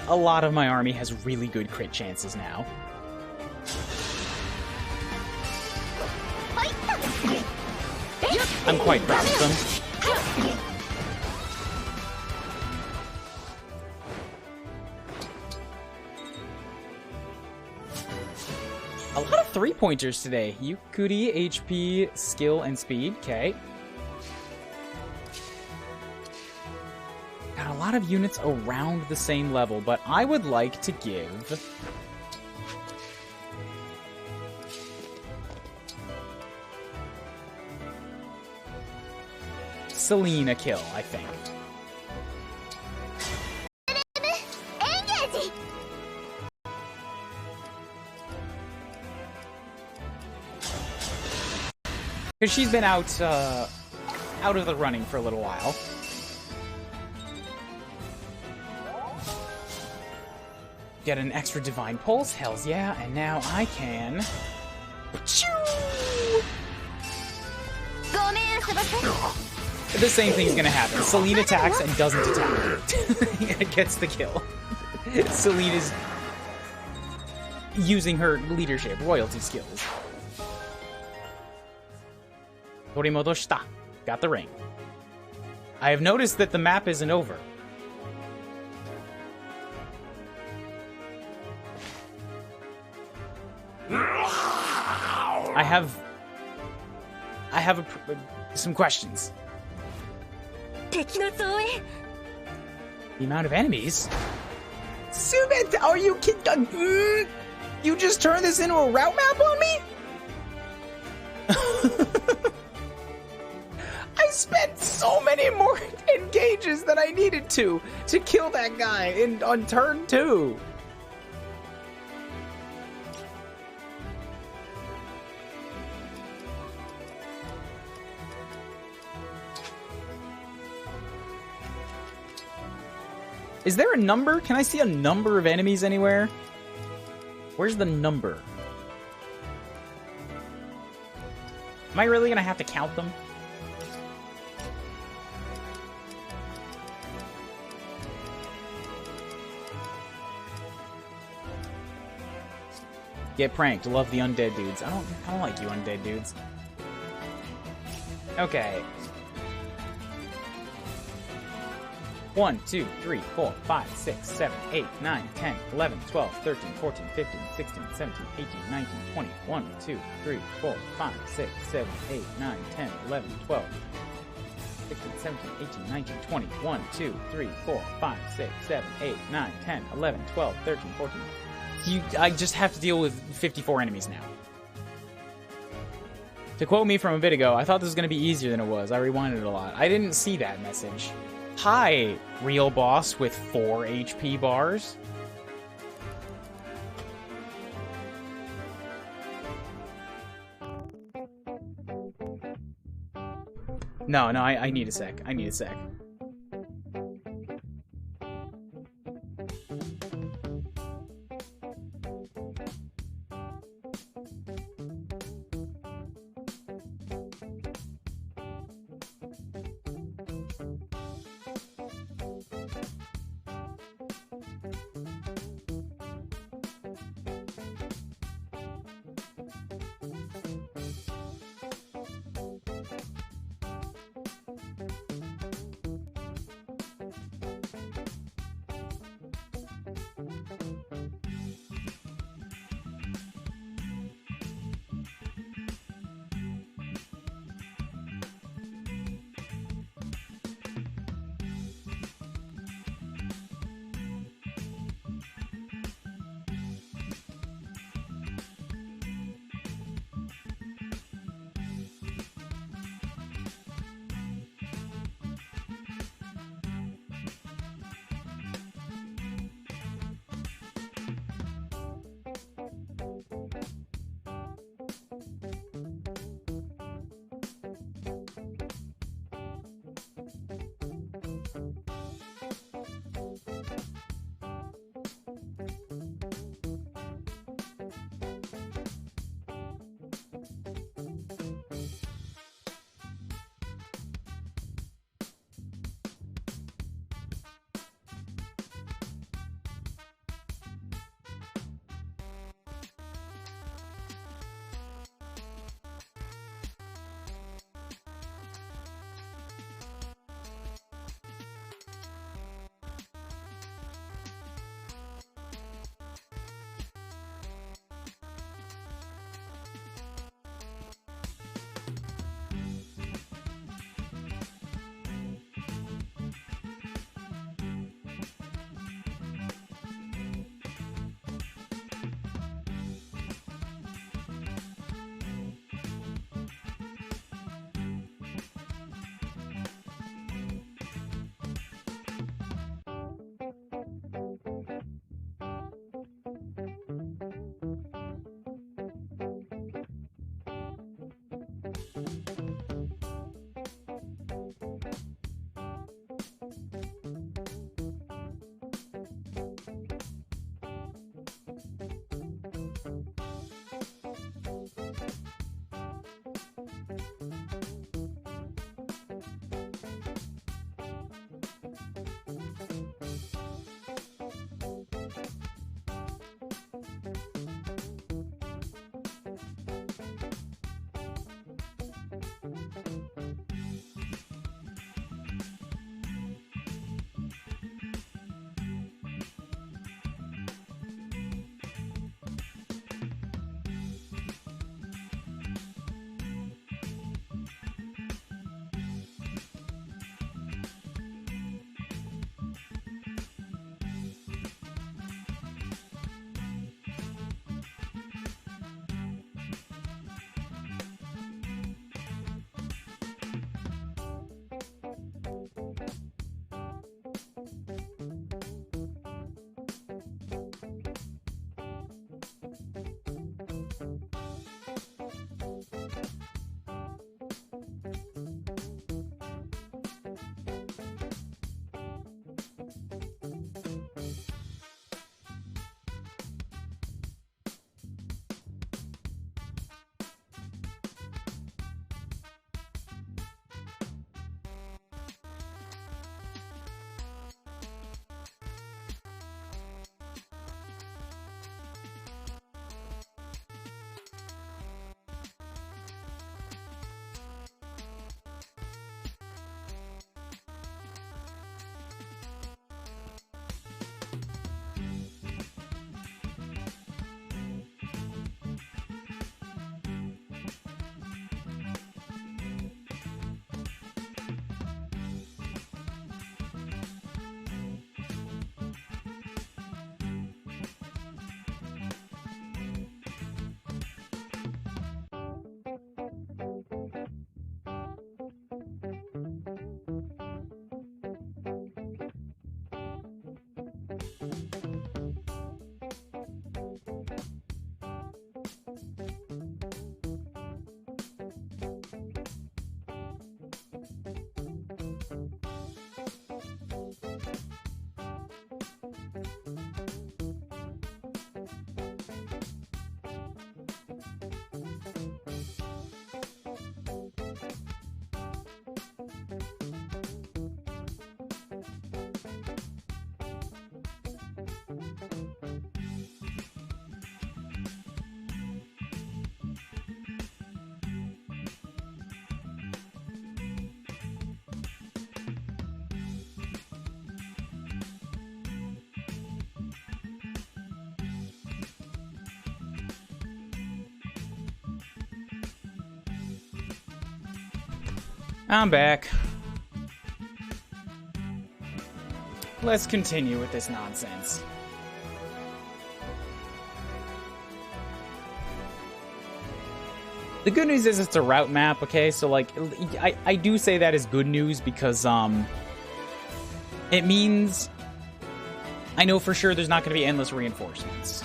A lot of my army has really good crit chances now. I'm quite proud of them. A lot of three-pointers today. Yukuri, HP, skill, and speed. Okay. Got a lot of units around the same level, but I would like to give... Celine a kill, I think. Because she's been out of the running for a little while. Get an extra Divine Pulse, hells yeah, and now I can... The same thing's gonna happen. Celine attacks and doesn't attack. It gets the kill. Celine is using her leadership, royalty skills. Torimodo shita. Got the ring. I have noticed that the map isn't over. I have some questions. The amount of enemies? Subit, are you kidding? You just turned this into a route map on me? I spent so many more engages than I needed to kill that guy on turn 2. Is there a number? Can I see a number of enemies anywhere? Where's the number? Am I really gonna have to count them? Get pranked. Love the undead dudes. I don't like you undead dudes. Okay. 1, 2, 3, 4, 5, 6, 7, 8, 9, 10, 11, 12, 13, 14, 15, 16, 17, 18, 19, 20. 1, 2, 3, 4, 5, 6, 7, 8, 9, 10, 11, 12, 16, 17, 18, 19, 20. 1, 2, 3, 4, 5, 6, 7, 8, 9, 10, 11, 12, 13, 14. I just have to deal with 54 enemies now. To quote me from a bit ago, I thought this was going to be easier than it was. I rewinded it a lot. I didn't see that message. Hi, real boss with 4 HP bars. No, I need a sec. I need a sec. I'm back. Let's continue with this nonsense. The good news is it's a route map, okay? So, like, I do say that is good news because, it means I know for sure there's not going to be endless reinforcements.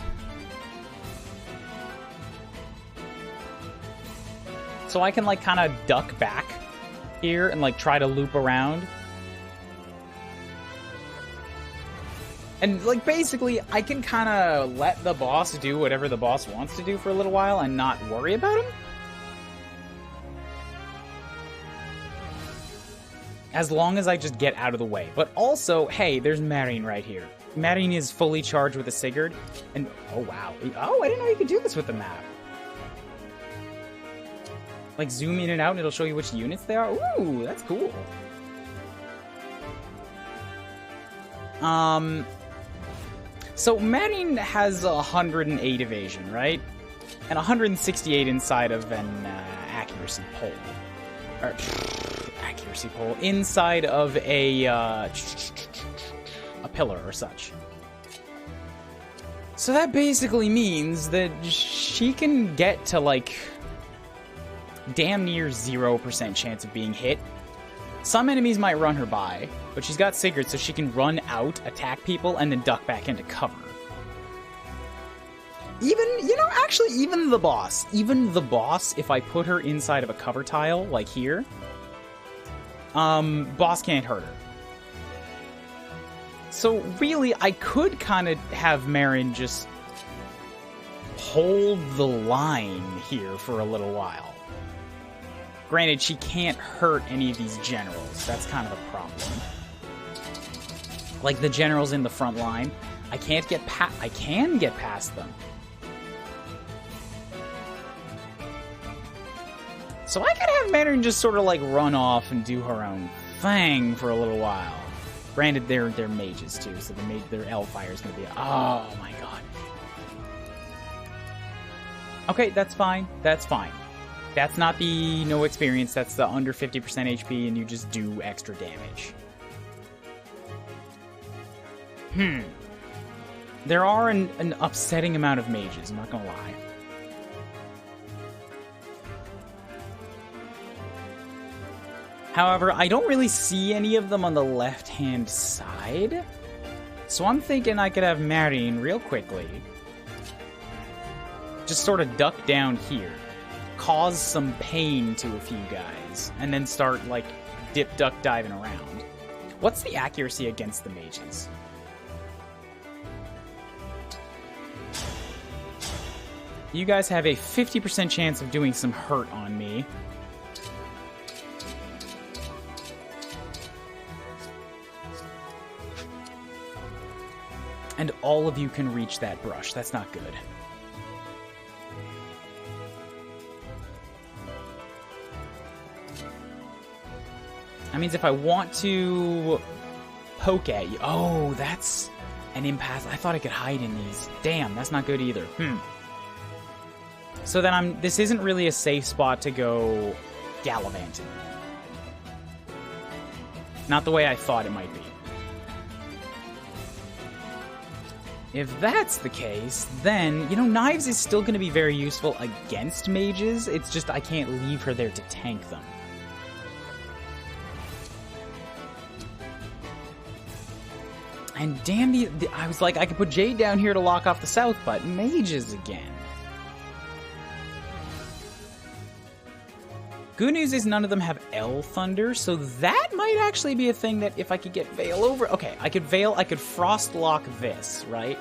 So I can, like, kind of duck back here and, like, try to loop around. And, like, basically, I can kind of let the boss do whatever the boss wants to do for a little while and not worry about him. As long as I just get out of the way. But also, hey, there's Maddening right here. Maddening is fully charged with a Sigurd. And, oh, wow. Oh, I didn't know you could do this with the map. Like, zoom in and out and it'll show you which units they are. Ooh, that's cool. So Maddening has 108 evasion, right? And 168 inside of an accuracy pole. Or, accuracy pole. Inside of a pillar or such. So that basically means that she can get to, like, damn near 0% chance of being hit. Some enemies might run her by, but she's got Sigurd, so she can run out, attack people, and then duck back into cover. Even, you know, actually, even the boss, if I put her inside of a cover tile, like here, boss can't hurt her. So really, I could kind of have Marin just hold the line here for a little while. Granted, she can't hurt any of these generals. That's kind of a problem. Like the generals in the front line, I can't get past. I can get past them. So I could have Maddening just sort of like run off and do her own thing for a little while. Granted, they're mages too, so their Elfire is going to be. Oh my god. Okay, that's fine. That's fine. That's not the no experience, that's the under 50% HP and you just do extra damage. There are an upsetting amount of mages, I'm not gonna lie. However, I don't really see any of them on the left-hand side. So I'm thinking I could have Maddening real quickly. Just sort of duck down here. Cause some pain to a few guys, and then start, like, dip, duck, diving around. What's the accuracy against the mages? You guys have a 50% chance of doing some hurt on me. And all of you can reach that brush. That's not good. That means if I want to poke at you... Oh, that's an impasse. I thought I could hide in these. Damn, that's not good either. So then this isn't really a safe spot to go gallivanting. Not the way I thought it might be. If that's the case, then, you know, Knives is still going to be very useful against mages. It's just I can't leave her there to tank them. And damn, I was like, I could put Jade down here to lock off the south, but mages again. Good news is none of them have L Thunder, so that might actually be a thing that if I could get Veil over... Okay, I could Frost Lock this, right?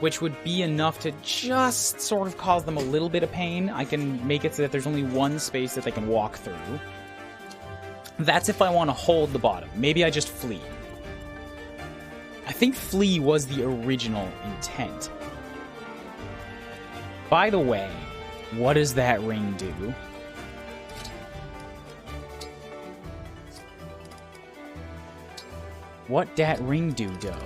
Which would be enough to just sort of cause them a little bit of pain. I can make it so that there's only one space that they can walk through. That's if I want to hold the bottom. Maybe I just flee. I think flee was the original intent. By the way, what does that ring do? What dat ring do, though?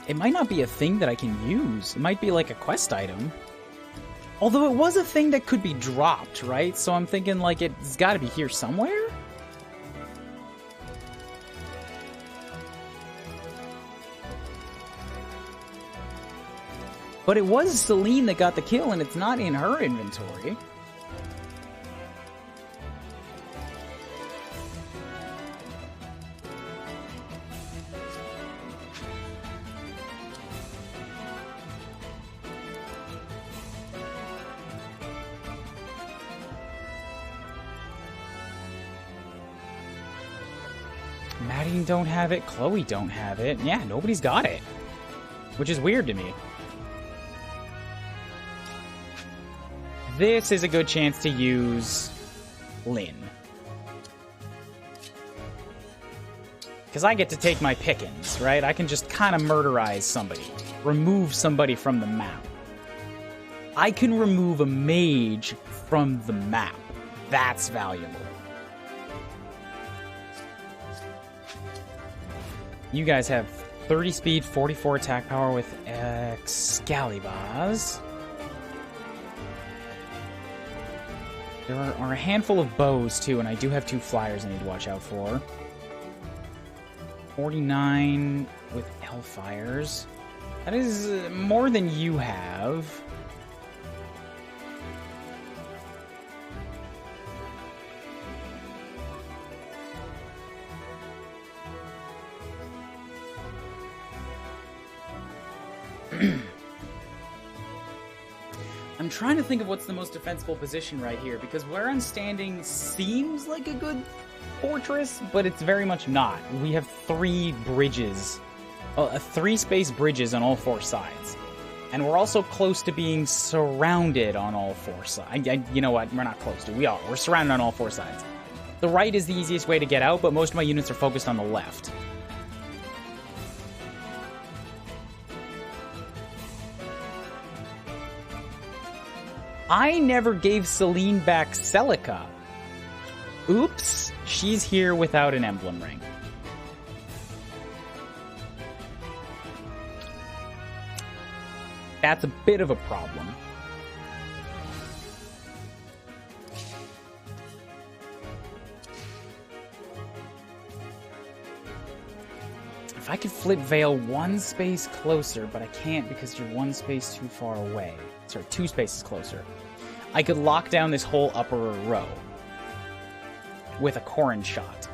It might not be a thing that I can use. It might be like a quest item. Although it was a thing that could be dropped, right? So I'm thinking like it's got to be here somewhere? But it was Celine that got the kill, and it's not in her inventory. Maddie don't have it, Chloe don't have it. Yeah, nobody's got it. Which is weird to me. This is a good chance to use Lynn. Because I get to take my pickings, right? I can just kind of murderize somebody. Remove somebody from the map. I can remove a mage from the map. That's valuable. You guys have 30 speed, 44 attack power with Excaliburs. There are a handful of bows, too, and I do have 2 flyers I need to watch out for. 49 with Hellfires. That is more than you have. I'm trying to think of what's the most defensible position right here, because where I'm standing seems like a good fortress, but it's very much not. We have 3 bridges, 3 space bridges on all 4 sides. And we're also close to being surrounded on all 4 sides. You know what? We're not close to. We are. We're surrounded on all 4 sides. The right is the easiest way to get out, but most of my units are focused on the left. I never gave Celine back Celica. Oops, she's here without an emblem ring. That's a bit of a problem. If I could flip Veil 1 space closer, but I can't because you're 1 space too far away. Sorry, 2 spaces closer. I could lock down this whole upper row with a Corrin shot.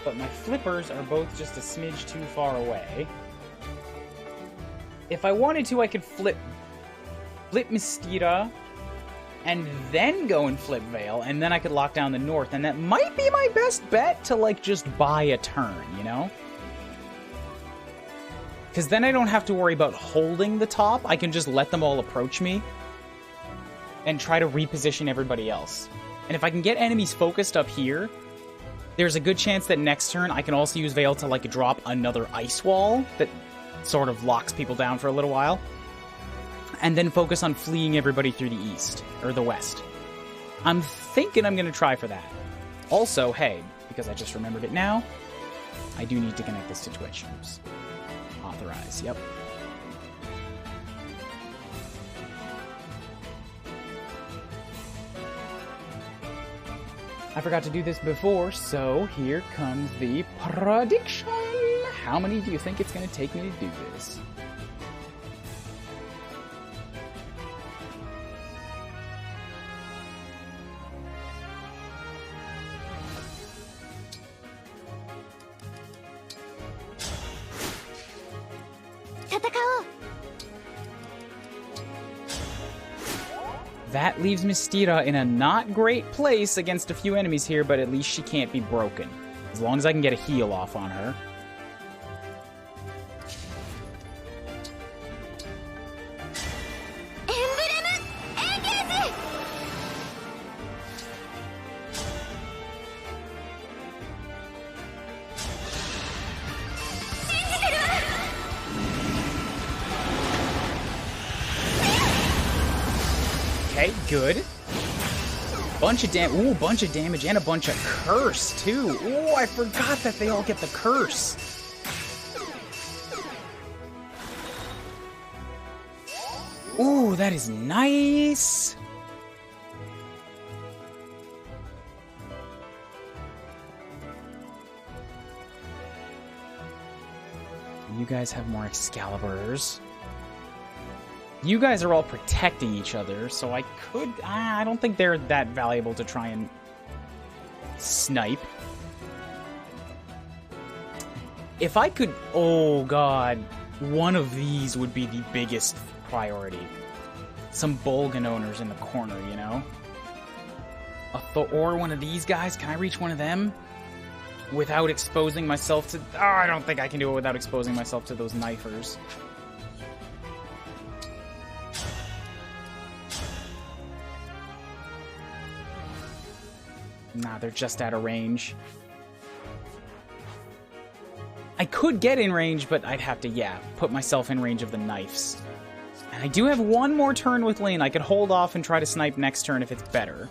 But my flippers are both just a smidge too far away. If I wanted to, I could flip Mystira, and then go and flip Veil, and then I could lock down the north, and that might be my best bet to, like, just buy a turn, you know? Because then I don't have to worry about holding the top. I can just let them all approach me and try to reposition everybody else. And if I can get enemies focused up here, there's a good chance that next turn I can also use Veil to, like, drop another ice wall that sort of locks people down for a little while. And then focus on fleeing everybody through the east, or the west. I'm thinking I'm going to try for that. Also, hey, because I just remembered it now, I do need to connect this to Twitch. Oops. Authorize, yep. I forgot to do this before, so here comes the prediction. How many do you think it's going to take me to do this? That leaves Mystira in a not great place against a few enemies here, but at least she can't be broken. As long as I can get a heal off on her. Okay, good. Bunch of damage and a bunch of curse, too. Ooh, I forgot that they all get the curse. Ooh, that is nice. You guys have more Excaliburs. You guys are all protecting each other, so I could... I don't think they're that valuable to try and snipe. If I could... Oh, God. One of these would be the biggest priority. Some Bolgan owners in the corner, you know? Or one of these guys. Can I reach one of them? Without exposing myself to... Oh, I don't think I can do it without exposing myself to those knifers. Nah, they're just out of range. I could get in range, but I'd have to, yeah, put myself in range of the knives. And I do have one more turn with Lane. I could hold off and try to snipe next turn if it's better.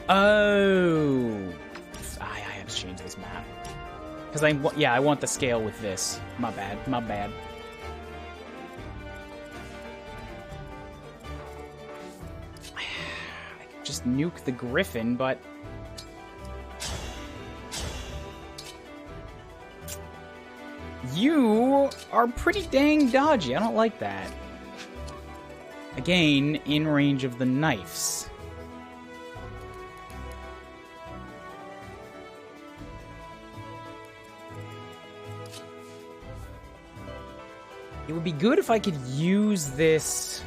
Oh. I have to change this map. Because I want the scale with this. My bad, my bad. Just nuke the Griffin, but... You are pretty dang dodgy. I don't like that. Again, in range of the knives. It would be good if I could use this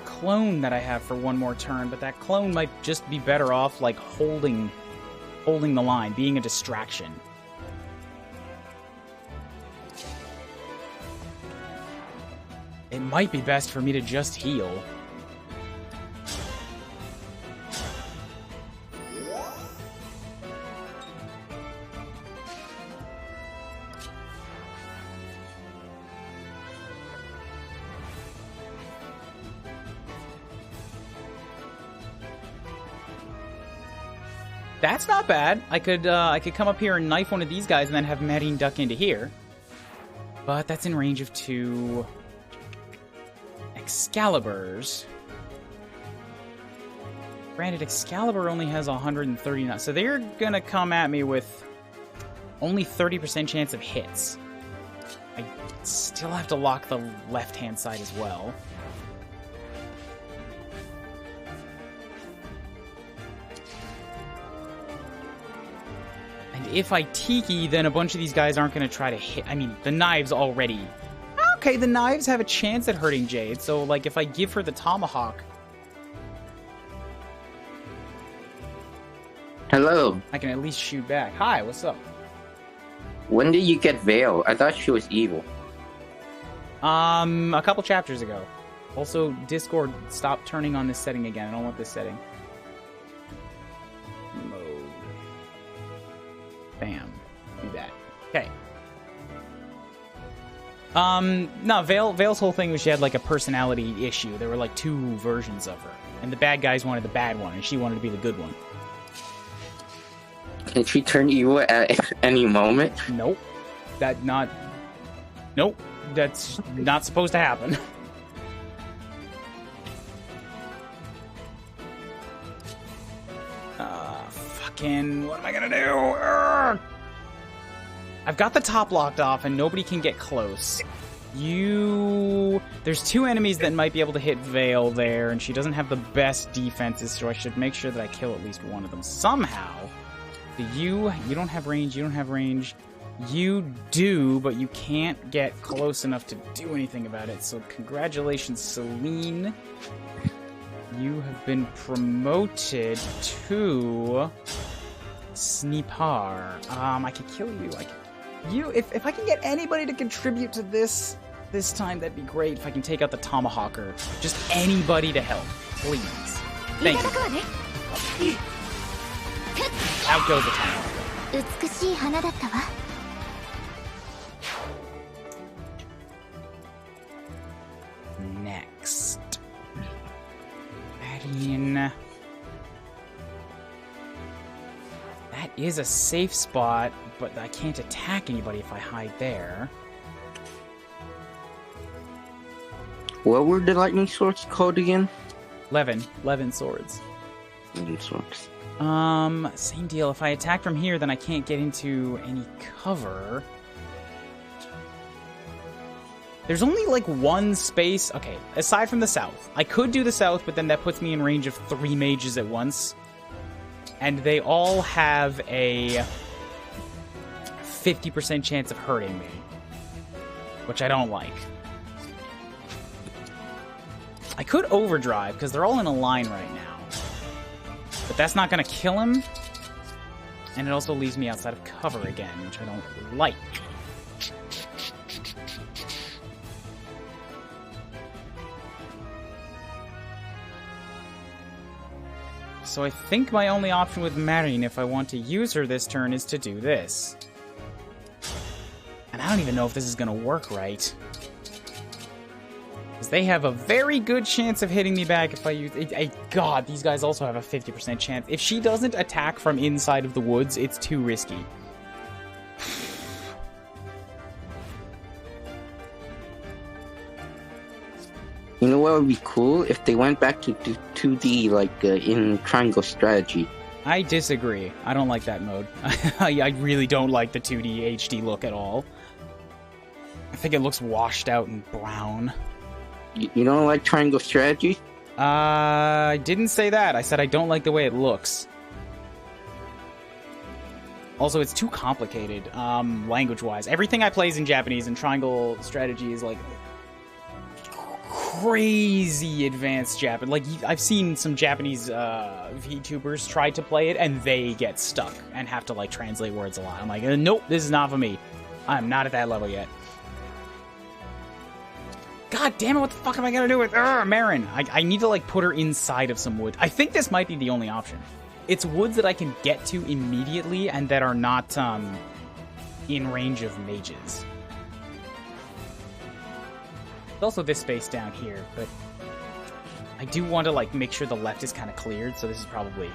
clone that I have for one more turn, but that clone might just be better off, like, holding the line, being a distraction. It might be best for me to just heal. That's not bad. I could come up here and knife one of these guys and then have Maddening duck into here. But that's in range of 2 Excaliburs. Granted, Excalibur only has 139, so they're gonna come at me with only 30% chance of hits. I still have to lock the left-hand side as well. If I Tiki, then a bunch of these guys aren't going to try to hit. I mean, the knives already. Okay, the knives have a chance at hurting Jade, so, like, if I give her the Tomahawk...
Hello.
I can at least shoot back. Hi, what's up?
When did you get Veil? I thought she was evil.
A couple chapters ago. Also, Discord, stop turning on this setting again. I don't want this setting. Bam. Do that. Okay. No, Veil's whole thing was she had, like, a personality issue. There were, like, 2 versions of her. And the bad guys wanted the bad one, and she wanted to be the good one.
Can she turn evil at any moment?
Nope. Nope. That's not supposed to happen. What am I gonna do? Urgh! I've got the top locked off and nobody can get close. There's 2 enemies that might be able to hit Veil there, and she doesn't have the best defenses, so I should make sure that I kill at least one of them somehow. You don't have range, you don't have range. You do, but you can't get close enough to do anything about it, so congratulations, Celine. You have been promoted to Sneepar. I could kill you. If I can get anybody to contribute to this time, that'd be great. If I can take out the Tomahawker. Just anybody to help, please. Thank you. Out goes the Tomahawker. next? Maddening. That is a safe spot, but I can't attack anybody if I hide there.
What were the lightning swords called again?
11 swords.
11 swords.
Same deal. If I attack from here, then I can't get into any cover. There's only like one space. Okay, aside from the south. I could do the south, but then that puts me in range of 3 mages at once. And they all have a 50% chance of hurting me, which I don't like. I could overdrive, because they're all in a line right now. But that's not going to kill him. And it also leaves me outside of cover again, which I don't like. So I think my only option with Maddening, if I want to use her this turn, is to do this. And I don't even know if this is going to work right. Because they have a very good chance of hitting me back if I use... God, these guys also have a 50% chance. If she doesn't attack from inside of the woods, it's too risky.
You know what would be cool? If they went back to 2D, like in Triangle Strategy.
I disagree. I don't like that mode. I really don't like the 2D HD look at all. I think it looks washed out and brown.
You don't like Triangle Strategy?
I didn't say that. I said I don't like the way it looks. Also, it's too complicated, language-wise. Everything I play is in Japanese, and Triangle Strategy is, like, crazy advanced Japanese. Like, I've seen some Japanese VTubers try to play it, and they get stuck and have to, like, translate words a lot. I'm like, nope, this is not for me. I'm not at that level yet. God damn it, what the fuck am I gonna do with Marin? I need to, like, put her inside of some wood. I think this might be the only option. It's woods that I can get to immediately and that are not, in range of mages. There's also this space down here, but I do want to, like, make sure the left is kind of cleared, so this is probably...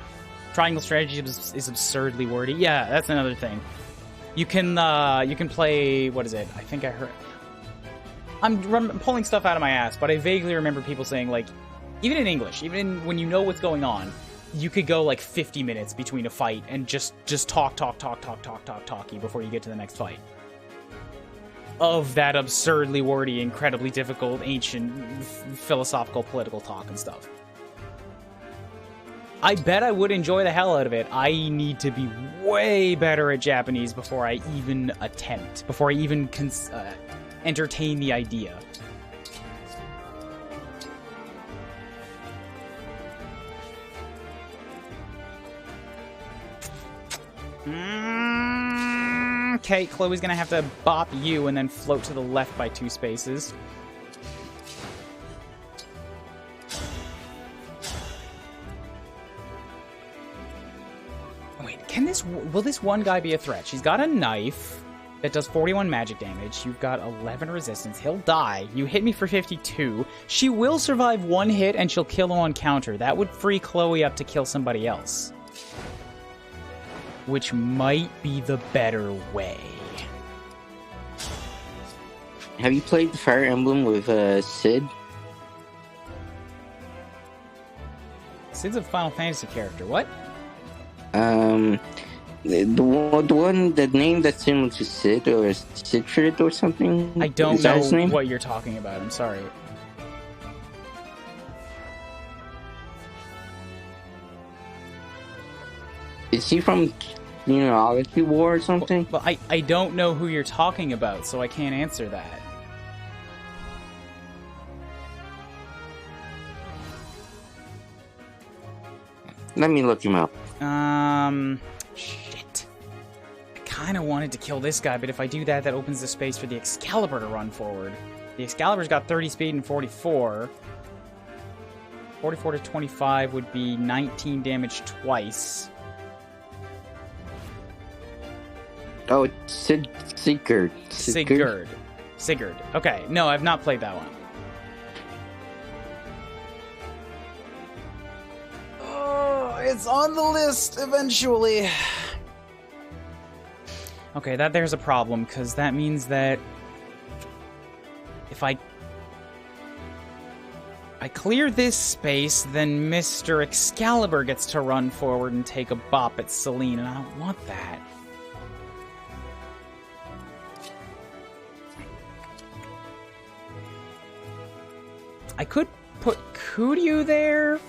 Triangle Strategy is absurdly wordy. Yeah, that's another thing. You can play... What is it? I think I heard... I'm pulling stuff out of my ass, but I vaguely remember people saying, like, even in English, even when you know what's going on, you could go, like, 50 minutes between a fight and just talky before you get to the next fight. Of that absurdly wordy, incredibly difficult, ancient, philosophical, political talk and stuff. I bet I would enjoy the hell out of it. I need to be way better at Japanese before I even attempt, before I even entertain the idea. Okay, Chloe's gonna have to bop you and then float to the left by 2 spaces. Wait, will this one guy be a threat? She's got a knife that does 41 magic damage. You've got 11 resistance. He'll die. You hit me for 52. She will survive 1 hit and she'll kill him on counter. That would free Chloe up to kill somebody else. Which might be the better way.
Have you played the Fire Emblem with Sid?
Sid's a Final Fantasy character. What?
The name that's in was Sid or Sidfrid or something?
I don't know what you're talking about. I'm sorry.
Is he from Genealogy War or something?
Well, I don't know who you're talking about, so I can't answer that.
Let me look him up.
Shit. I kind of wanted to kill this guy, but if I do that, that opens the space for the Excalibur to run forward. The Excalibur's got 30 speed and 44. 44 to 25 would be 19 damage twice.
Oh, it's Sigurd.
Sigurd. Okay, no, I've not played that one. It's on the list eventually. Okay, there's a problem, because that means that if I clear this space, then Mr. Excalibur gets to run forward and take a bop at Celine, and I don't want that. I could put Kuryu there,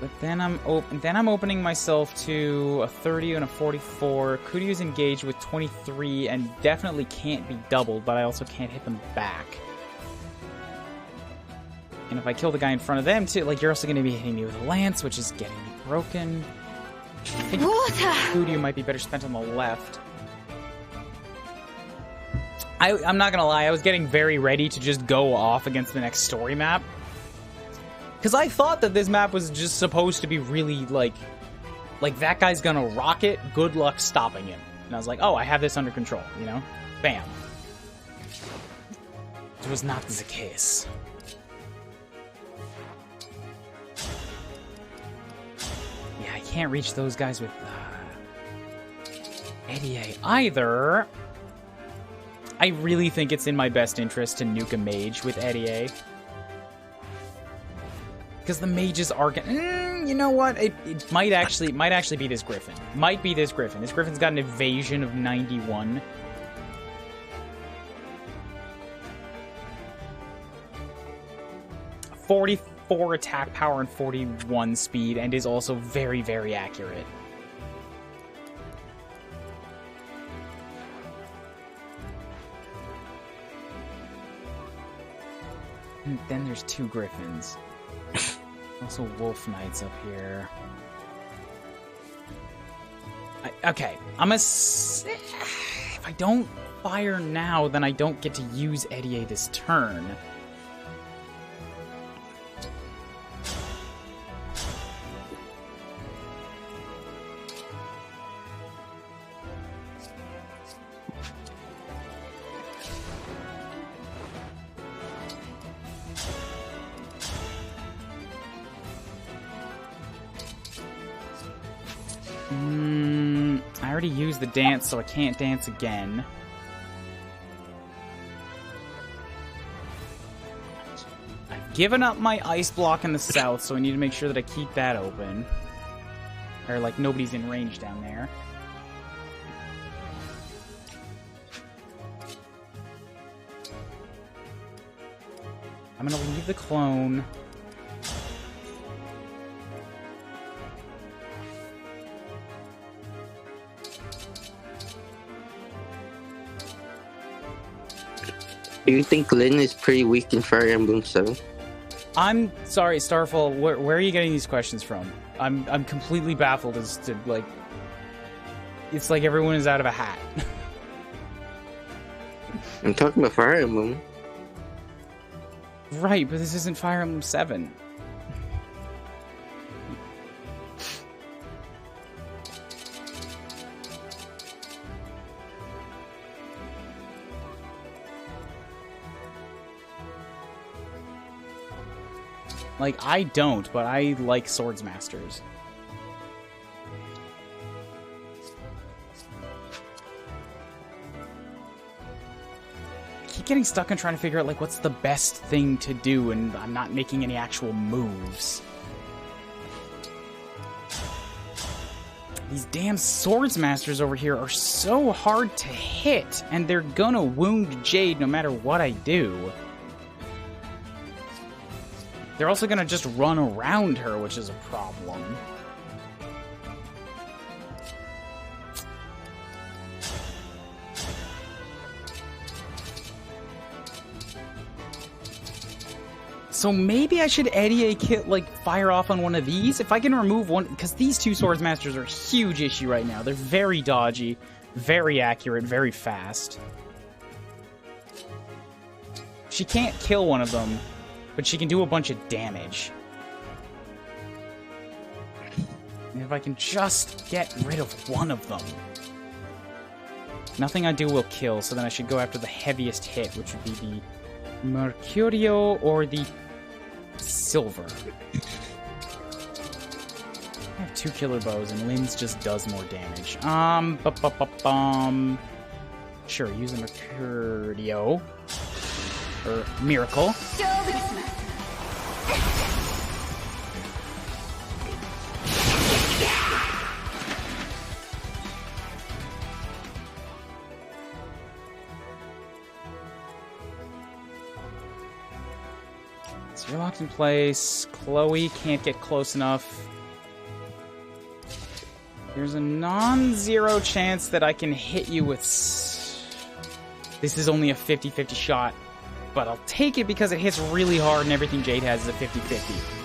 but then I'm opening myself to a 30 and a 44. Kuryu's engaged with 23 and definitely can't be doubled, but I also can't hit them back. And if I kill the guy in front of them too, like, you're also going to be hitting me with a lance, which is getting me broken. I think Kuryu might be better spent on the left. I'm not gonna lie, I was getting very ready to just go off against the next story map. Because I thought that this map was just supposed to be really, like, that guy's gonna rock it, good luck stopping him. And I was like, oh, I have this under control, you know? Bam. It was not the case. Yeah, I can't reach those guys with Eddie either. I really think it's in my best interest to nuke a mage with Eddie. Because the mages are gonna... you know what? It might actually be this Griffin. Might be this Griffin. This Griffin's got an evasion of 91. .44 attack power and 41 speed, and is also very, very accurate. And then there's two Griffins. Also Wolf Knights up here. Okay, if I don't fire now, then I don't get to use Eddie this turn. I already used the dance, so I can't dance again. I've given up my ice block in the south, so I need to make sure that I keep that open. Or, like, nobody's in range down there. I'm gonna leave the clone.
Do you think Lyn is pretty weak in Fire Emblem 7?
I'm sorry, Starfall, where are you getting these questions from? I'm completely baffled as to, like... It's like everyone is out of a hat.
I'm talking about Fire Emblem.
Right, but this isn't Fire Emblem 7. Like, I don't, but I like Swordsmasters. I keep getting stuck on trying to figure out, like, what's the best thing to do, and I'm not making any actual moves. These damn Swordsmasters over here are so hard to hit, and they're gonna wound Jade no matter what I do. They're also gonna just run around her, which is a problem. So maybe I should Eddie kit, like, fire off on one of these? If I can remove one, because these two Swordsmasters are a huge issue right now. They're very dodgy, very accurate, very fast. She can't kill one of them, but she can do a bunch of damage. And if I can just get rid of one of them. Nothing I do will kill, so then I should go after the heaviest hit, which would be the Mercurio or the silver. I have 2 killer bows, and Lynn's just does more damage. Sure, use a Mercurio. Or Miracle. So you're locked in place. Chloe can't get close enough. There's a non-zero chance that I can hit you with... This is only a 50-50 shot, but I'll take it because it hits really hard and everything Jade has is a 50-50.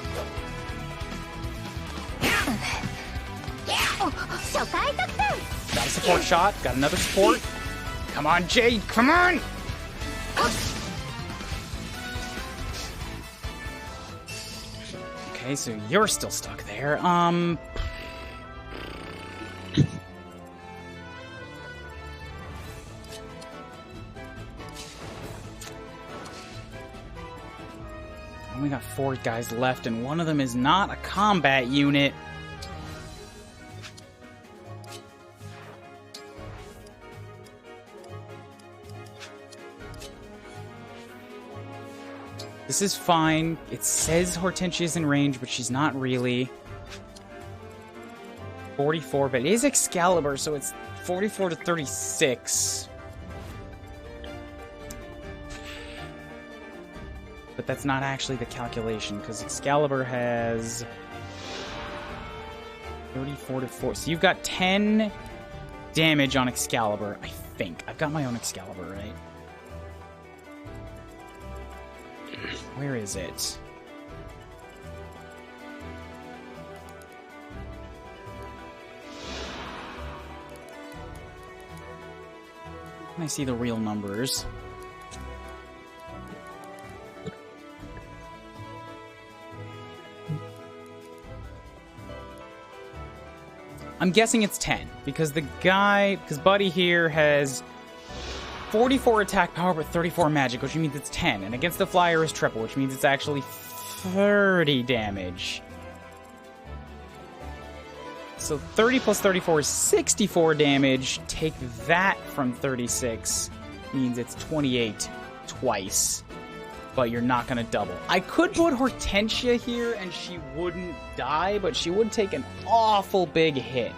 Got a support shot. Got another support. Come on, Jade. Come on! Okay, so you're still stuck there. We got 4 guys left, and one of them is not a combat unit. This is fine. It says Hortensia's in range, but she's not really. 44, but it is Excalibur, so it's 44 to 36. But that's not actually the calculation, because Excalibur has 34 to 4. So you've got 10 damage on Excalibur, I think. I've got my own Excalibur, right? Where is it? I see the real numbers. I'm guessing it's 10, because Buddy here has 44 attack power, but 34 magic, which means it's 10. And against the flyer is triple, which means it's actually 30 damage. So 30 plus 34 is 64 damage. Take that from 36. Means it's 28 twice. But you're not going to double. I could put Hortensia here and she wouldn't die, but she would take an awful big hit.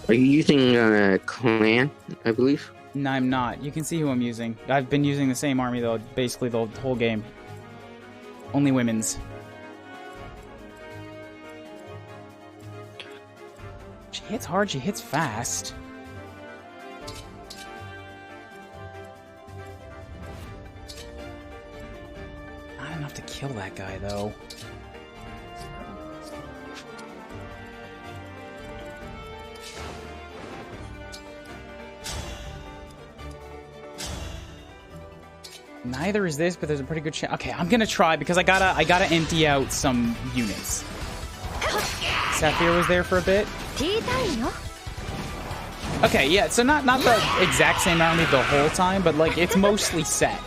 Are you using clan, I believe?
No, I'm not. You can see who I'm using. I've been using the same army, though, basically the whole game. Only women's. She hits hard, she hits fast. Not enough to kill that guy, though. Neither is this, but there's a pretty good chance. Okay, I'm gonna try because I gotta empty out some units. Sapphire was there for a bit. Okay, yeah, so not the exact same army the whole time, but like it's mostly set.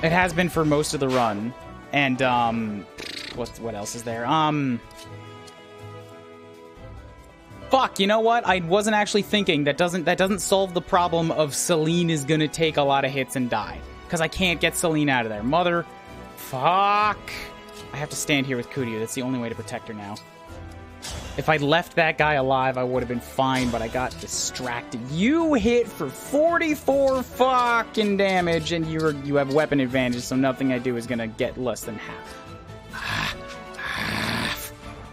It has been for most of the run. And what else is there? Fuck, you know what? I wasn't actually thinking. That doesn't solve the problem of Celine is gonna take a lot of hits and die. Because I can't get Celine out of there. Mother... Fuck. I have to stand here with Kuuribro. That's the only way to protect her now. If I'd left that guy alive, I would have been fine, but I got distracted. You hit for 44 fucking damage, and you have weapon advantage, so nothing I do is gonna get less than half.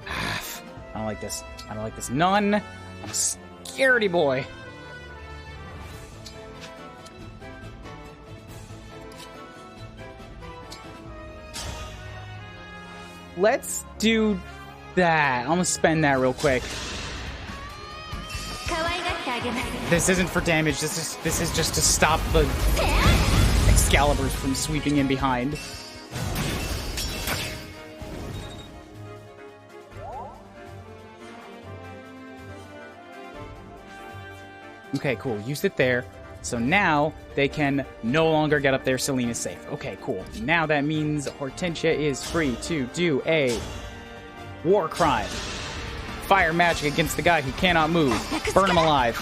I don't like this. I don't like this none. I'm a scaredy boy. Let's do that. I'm gonna spend that real quick. This isn't for damage. This is just to stop the Excaliburs from sweeping in behind. Okay, cool. Used it there. So now they can no longer get up there. Selena's safe. Okay, cool. Now that means Hortensia is free to do a war crime. Fire magic against the guy who cannot move. Burn him alive.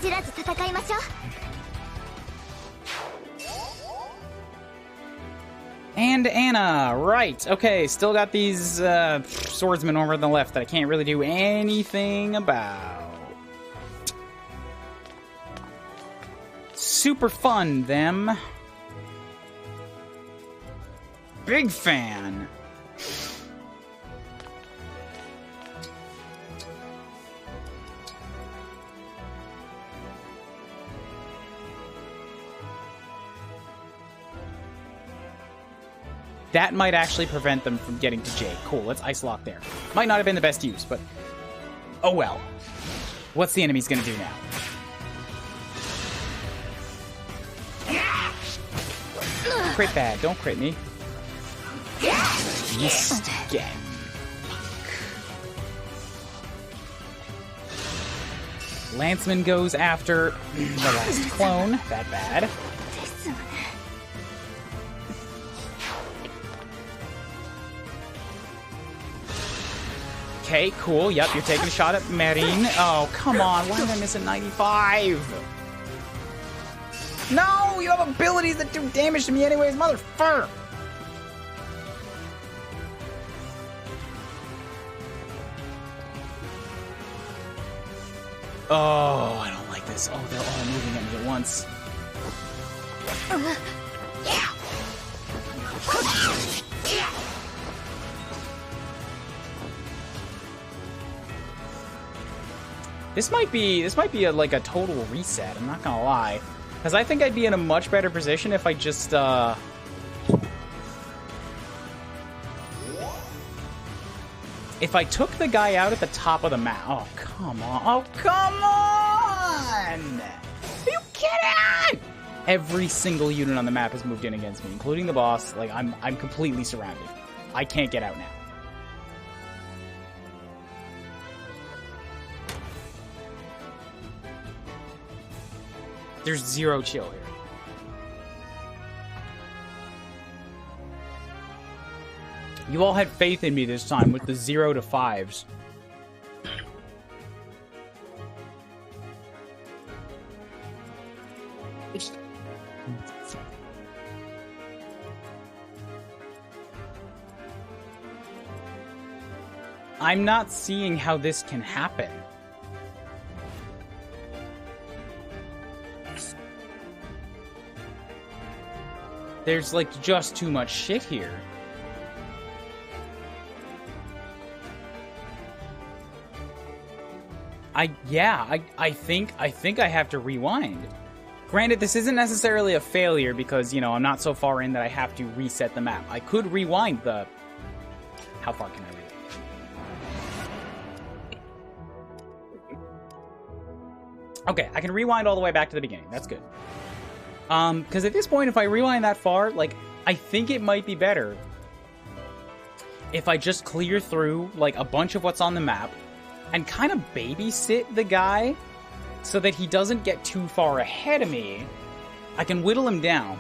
焦らず戦いましょう。
And Anna, right. Okay, still got these swordsmen over on the left that I can't really do anything about. Super fun, them. Big fan. That might actually prevent them from getting to Jade. Cool, let's ice lock there. Might not have been the best use, but oh well. What's the enemy's gonna do now? Crit bad, don't crit me. Yes, again. Lanceman goes after the last clone. That bad. Okay, cool. Yep, you're taking a shot at Marine. Oh, come on. Why did I miss a 95? No, you have abilities that do damage to me anyways, motherfucker. Oh, I don't like this. Oh, they're all moving at me at once. This might be like a total reset. I'm not gonna lie, because I think I'd be in a much better position if I just if I took the guy out at the top of the map. Oh come on! Oh come on! Are you kidding? Every single unit on the map has moved in against me, including the boss. Like I'm completely surrounded. I can't get out now. There's zero chill here. You all had faith in me this time with the 0 to 5s. I'm not seeing how this can happen. There's like just too much shit here. I think I have to rewind. Granted, this isn't necessarily a failure because, you know, I'm not so far in that I have to reset the map. I could rewind the... How far can I rewind? Okay, I can rewind all the way back to the beginning. That's good. Because at this point, if I rewind that far, like, I think it might be better if I just clear through, like, a bunch of what's on the map and kind of babysit the guy so that he doesn't get too far ahead of me. I can whittle him down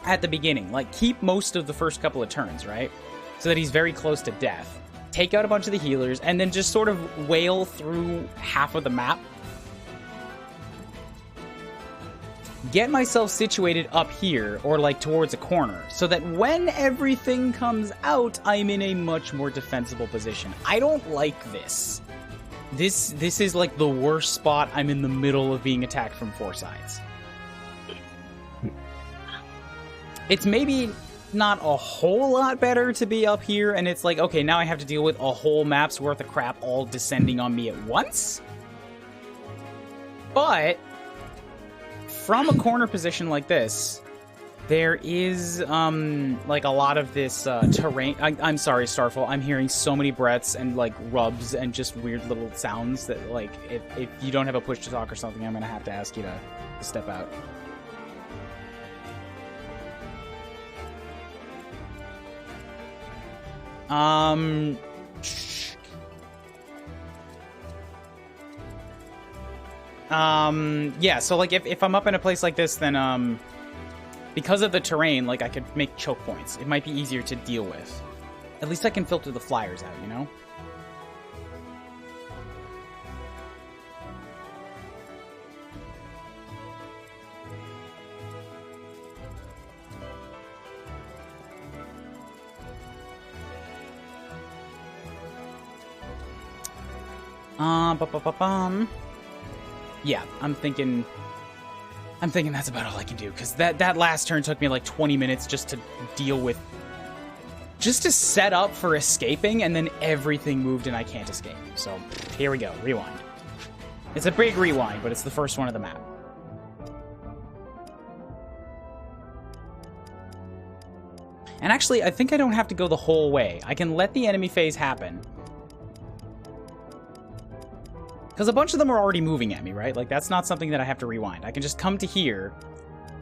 at the beginning. Like, keep most of the first couple of turns, right? So that he's very close to death. Take out a bunch of the healers, and then just sort of wail through half of the map. Get myself situated up here, or like towards a corner, so that when everything comes out, I'm in a much more defensible position. I don't like this. This is like the worst spot. I'm in the middle of being attacked from four sides. It's maybe not a whole lot better to be up here, and it's like, okay, now I have to deal with a whole map's worth of crap all descending on me at once. But from a corner position like this, there is, like, a lot of this, terrain. I'm sorry, Starfall. I'm hearing so many breaths and, like, rubs and just weird little sounds that, like, if you don't have a push to talk or something, I'm gonna have to ask you to step out. Yeah, so, like, if I'm up in a place like this, then, because of the terrain, like, I could make choke points. It might be easier to deal with. At least I can filter the flyers out, you know? Yeah, I'm thinking that's about all I can do, because that last turn took me like 20 minutes just to deal with, just to set up for escaping, and then everything moved and I can't escape. So, here we go, rewind. It's a big rewind, but it's the first one of the map. And actually, I think I don't have to go the whole way. I can let the enemy phase happen. Because a bunch of them are already moving at me, right? Like, that's not something that I have to rewind. I can just come to here,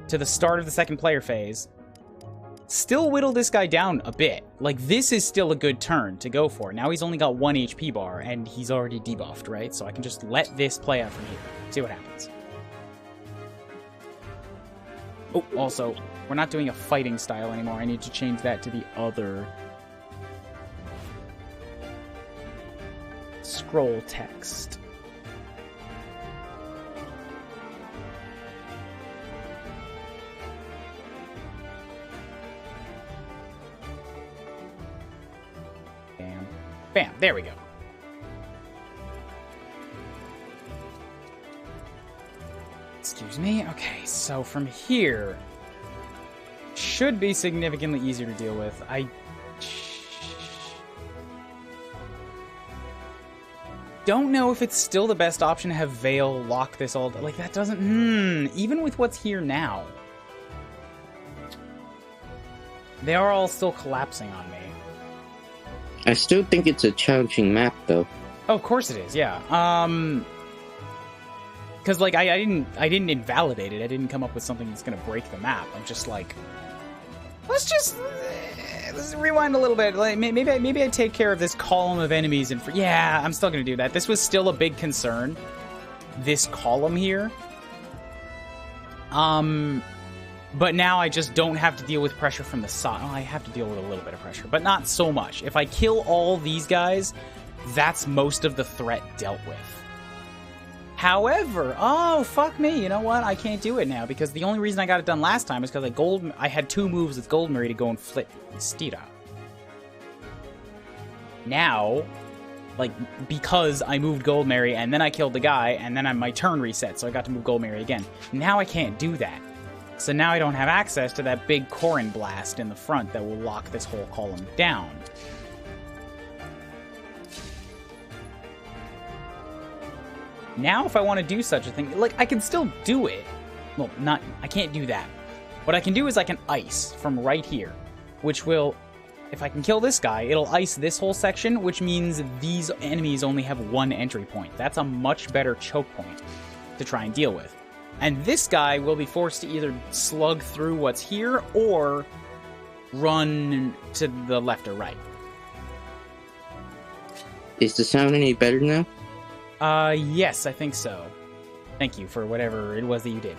to the start of the second player phase, still whittle this guy down a bit. Like, this is still a good turn to go for. Now he's only got 1 HP bar, and he's already debuffed, right? So I can just let this play out from here. See what happens. Oh, also, we're not doing a fighting style anymore. I need to change that to the other scroll text. Bam, there we go. Excuse me. Okay, so from here, should be significantly easier to deal with. I don't know if it's still the best option to have Veil lock this all. Like, that doesn't. Even with what's here now, they are all still collapsing on me.
I still think it's a challenging map, though.
Oh, of course it is, yeah. Because, like, I didn't invalidate it. I didn't come up with something that's gonna break the map. I'm just like, let's rewind a little bit. Like, maybe I take care of this column of enemies and yeah, I'm still gonna do that. This was still a big concern. This column here. But now I just don't have to deal with pressure from the side. Oh, I have to deal with a little bit of pressure, but not so much. If I kill all these guys, that's most of the threat dealt with. However, oh, fuck me, you know what? I can't do it now, because the only reason I got it done last time is because I had 2 moves with Goldmary to go and flip Stira. Now, like, because I moved Goldmary and then I killed the guy, and then my turn reset, so I got to move Goldmary again. Now I can't do that. So now I don't have access to that big Corrin blast in the front that will lock this whole column down. Now if I want to do such a thing, like, I can still do it. Well, I can't do that. What I can do is I can ice from right here, which will, if I can kill this guy, it'll ice this whole section, which means these enemies only have 1 entry point. That's a much better choke point to try and deal with. And this guy will be forced to either slug through what's here or run to the left or right.
Is the sound any better now?
Yes, I think so. Thank you for whatever it was that you did.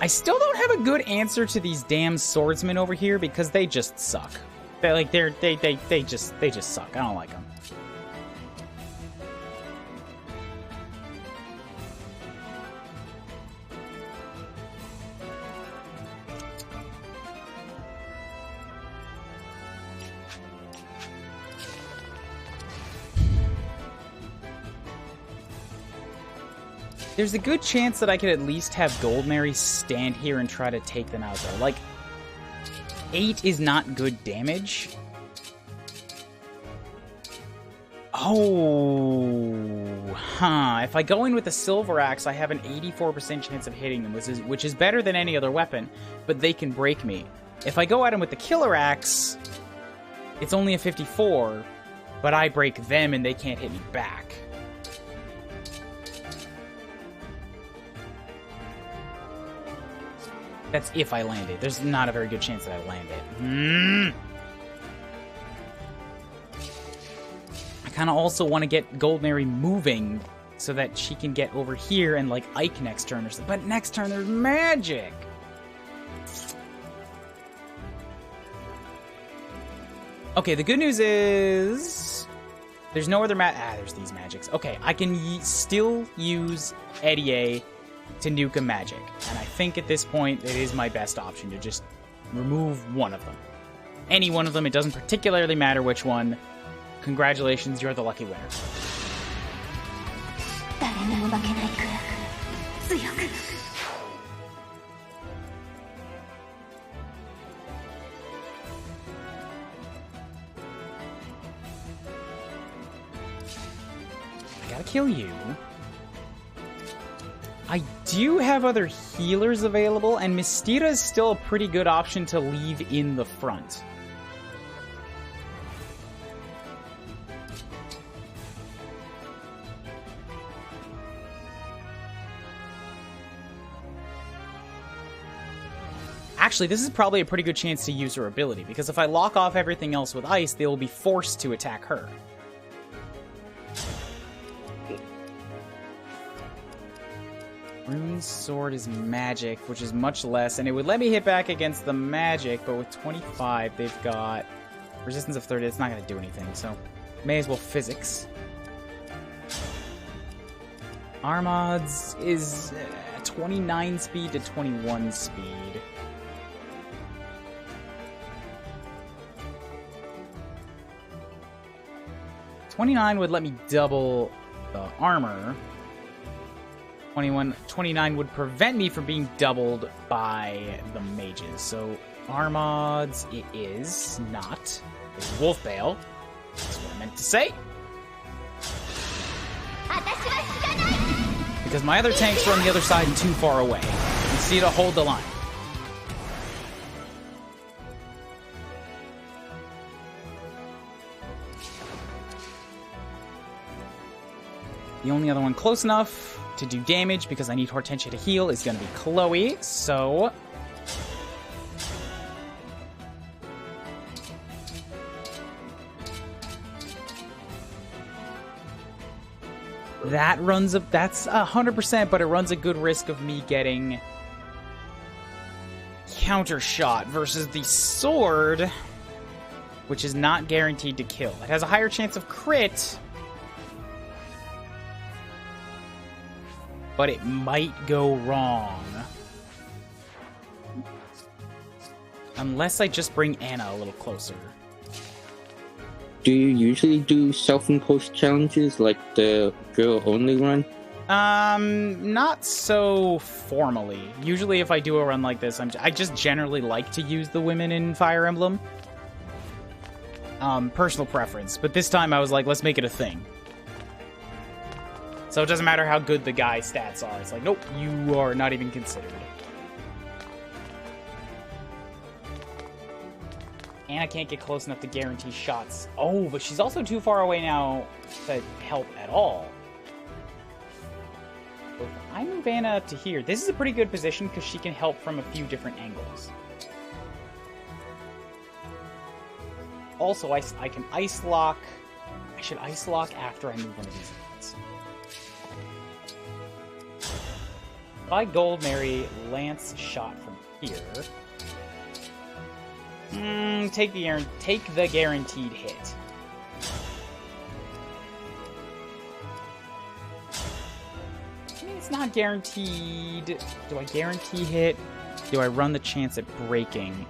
I still don't have a good answer to these damn swordsmen over here because they just suck. They just suck. I don't like them. There's a good chance that I could at least have Goldmary stand here and try to take them out, though. Like, 8 is not good damage. Oh, huh. If I go in with the Silver Axe, I have an 84% chance of hitting them, which is better than any other weapon, but they can break me. If I go at them with the Killer Axe, it's only a 54, but I break them and they can't hit me back. That's if I land it. There's not a very good chance that I land it. I kind of also want to get Gold Mary moving so that she can get over here and, like, Ike next turn or something. But next turn there's magic! Okay, the good news is... there's no other there's these magics. Okay, I can still use Eddie to nuke a magic. And I think at this point, it is my best option to just remove one of them. Any one of them, it doesn't particularly matter which one. Congratulations, you're the lucky winner. I gotta kill you. I do have other healers available, and Mystira is still a pretty good option to leave in the front. Actually, this is probably a pretty good chance to use her ability, because if I lock off everything else with ice, they will be forced to attack her. Rune Sword is magic, which is much less, and it would let me hit back against the magic, but with 25, they've got resistance of 30. It's not going to do anything, so may as well physics. Armad's is 29 speed to 21 speed. $29 would let me double the armor. 29 would prevent me from being doubled by the mages. So, Armads, it is not. It's Wolf Bale. That's what I meant to say. Because my other tanks are on the other side and too far away. You see to hold the line. The only other one close enough to do damage, because I need Hortensia to heal, is going to be Chloe, so... that runs up... that's 100%, but it runs a good risk of me getting... counter shot versus the sword, which is not guaranteed to kill. It has a higher chance of crit... but it might go wrong. Unless I just bring Anna a little closer.
Do you usually do self-imposed challenges like the girl-only run?
Not so formally. Usually if I do a run like this, I just generally like to use the women in Fire Emblem. Personal preference. But this time I was like, let's make it a thing. So it doesn't matter how good the guy's stats are. It's like, nope, you are not even considered. Anna can't get close enough to guarantee shots. Oh, but she's also too far away now to help at all. So if I move Anna up to here, this is a pretty good position because she can help from a few different angles. Also, I can ice lock. I should ice lock after I move one of these units. If I Gold Mary Lance shot from here, take the guaranteed hit. I mean, it's not guaranteed. Do I guarantee hit? Do I run the chance at breaking?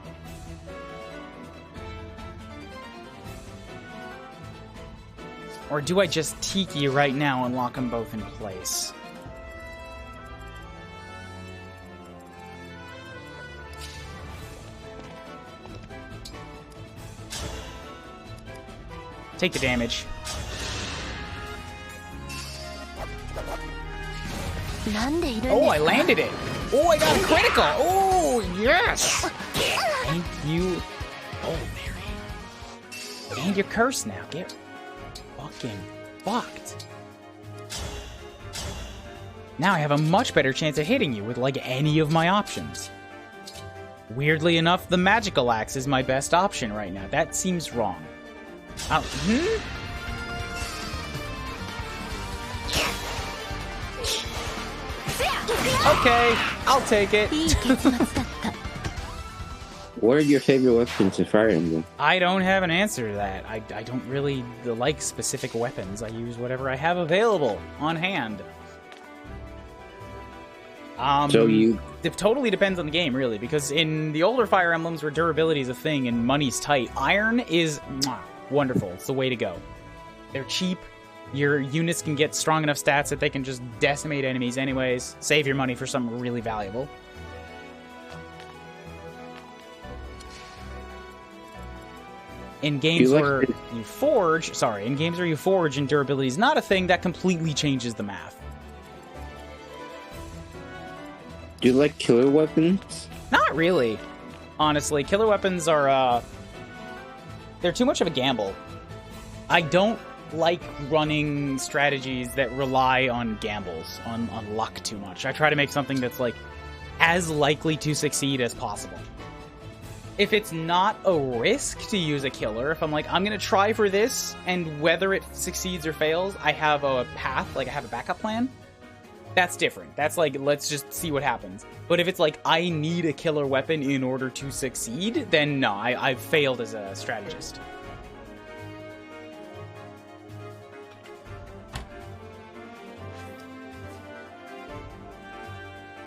Or do I just Tiki right now and lock them both in place? Take the damage. Oh, I landed it! Oh, I got a critical! Oh, yes! Thank you, Gold Mary. And you're cursed now. Get fucking fucked. Now I have a much better chance of hitting you with, like, any of my options. Weirdly enough, the magical axe is my best option right now. That seems wrong. Okay, I'll take it.
What are your favorite weapons in Fire Emblem?
I don't have an answer to that. I don't really like specific weapons. I use whatever I have available on hand. It totally depends on the game, really, because in the older Fire Emblems where durability is a thing and money's tight, iron is wonderful. It's the way to go. They're cheap. Your units can get strong enough stats that they can just decimate enemies anyways. Save your money for something really valuable. In games where you forge, and durability is not a thing, that completely changes the math.
Do you like killer weapons?
Not really. Honestly, killer weapons are, they're too much of a gamble. I don't like running strategies that rely on gambles, on luck too much. I try to make something that's, like, as likely to succeed as possible. If it's not a risk to use a killer, if I'm like, I'm going to try for this, and whether it succeeds or fails, I have a path, like I have a backup plan, that's different. That's like, let's just see what happens. But if it's like, I need a killer weapon in order to succeed, then no, I've failed as a strategist.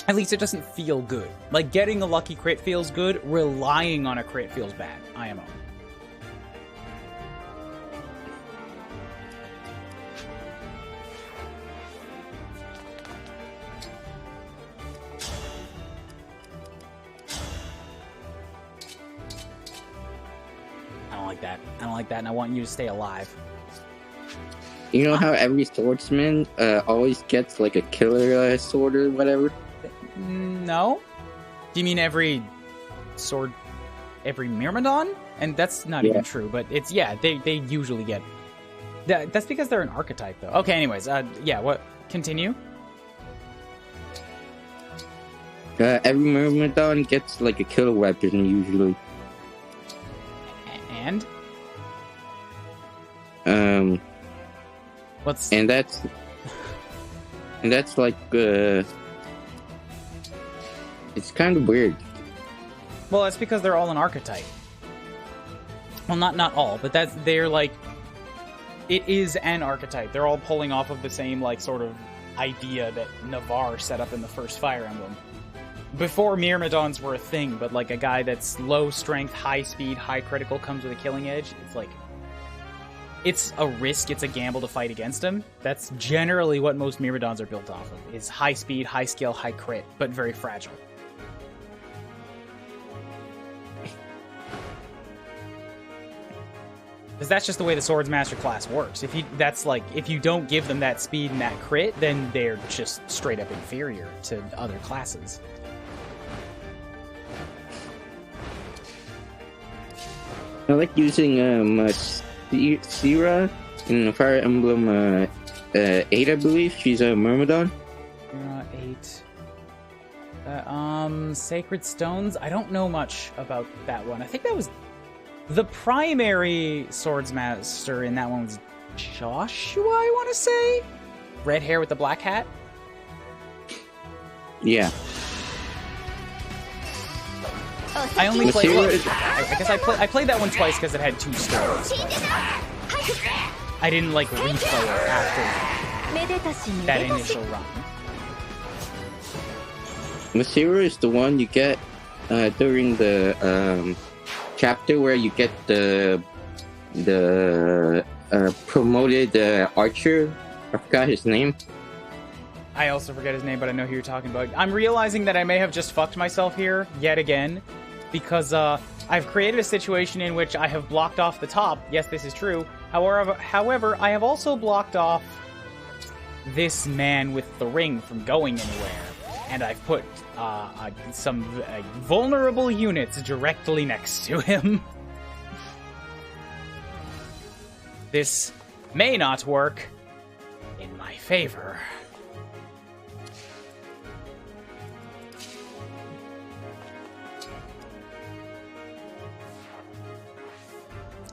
At least it doesn't feel good. Like, getting a lucky crit feels good, relying on a crit feels bad. IMO. I don't like that. I don't like that, and I want you to stay alive.
You know how every swordsman always gets like a killer sword or whatever?
No? Do you mean every sword, every Myrmidon? And that's not even true, but it's, yeah, they usually get... That's because they're an archetype, though. Okay, anyways, yeah, what? Continue?
Every Myrmidon gets like a killer weapon, usually.
And? What's...
And that's like, it's kind of weird.
Well, that's because they're all an archetype. Well, not all, but they're like... It is an archetype. They're all pulling off of the same, like, sort of idea that Navarre set up in the first Fire Emblem. Before Myrmidons were a thing, but like a guy that's low strength, high speed, high critical comes with a killing edge, it's like... It's a risk, it's a gamble to fight against him. That's generally what most Myrmidons are built off of, is high speed, high skill, high crit, but very fragile. Because that's just the way the Swords Master class works. If you don't give them that speed and that crit, then they're just straight up inferior to other classes.
I like using Sira in Fire Emblem 8, I believe. She's a Myrmidon.
8. Sacred Stones? I don't know much about that one. I think that was... The primary Swordsmaster in that one was Joshua, I want to say? Red hair with the black hat?
Yeah.
I only played... I guess I played that one twice because it had 2 stories. I didn't, like, replay it after that initial run.
Masira is the one you get during the chapter where you get the promoted archer. I forgot his name.
I also forget his name, but I know who you're talking about. I'm realizing that I may have just fucked myself here yet again, because I've created a situation in which I have blocked off the top. Yes, this is true. However, I have also blocked off this man with the ring from going anywhere, and I've put some vulnerable units directly next to him. This may not work in my favor.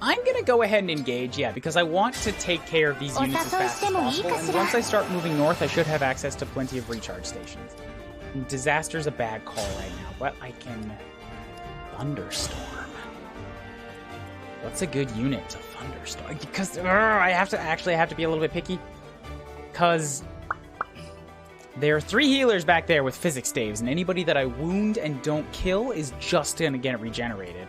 I'm gonna go ahead and engage, yeah, because I want to take care of these units as fast as possible, and once I start moving north, I should have access to plenty of recharge stations. Disaster's a bad call right now, but I can... Thunderstorm. What's a good unit to Thunderstorm? Because I have to be a little bit picky, because there are 3 healers back there with physics staves, and anybody that I wound and don't kill is just gonna get regenerated.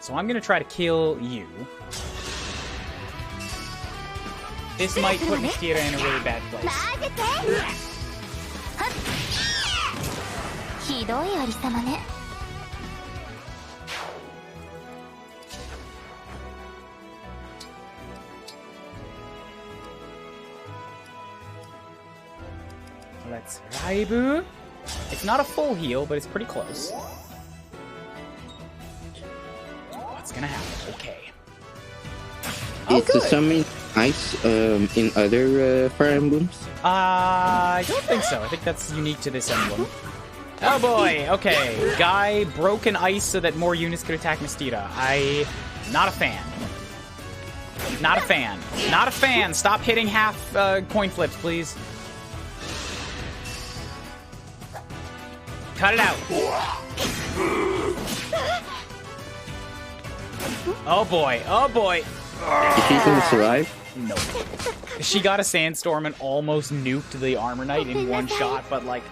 So I'm gonna try to kill you. This might put Mistira in a really bad place. Let's Raibu. It's not a full heal, but it's pretty close. What's gonna happen? Okay.
Is the summon ice in other Fire Emblems?
I don't think so. I think that's unique to this emblem. Oh boy, okay. Guy broke an ice so that more units could attack Mistira. Not a fan. Not a fan. Not a fan. Stop hitting half coin flips, please. Cut it out. Oh boy. Oh boy.
Is she gonna survive?
No. She got a sandstorm and almost nuked the Armor Knight in one shot, but like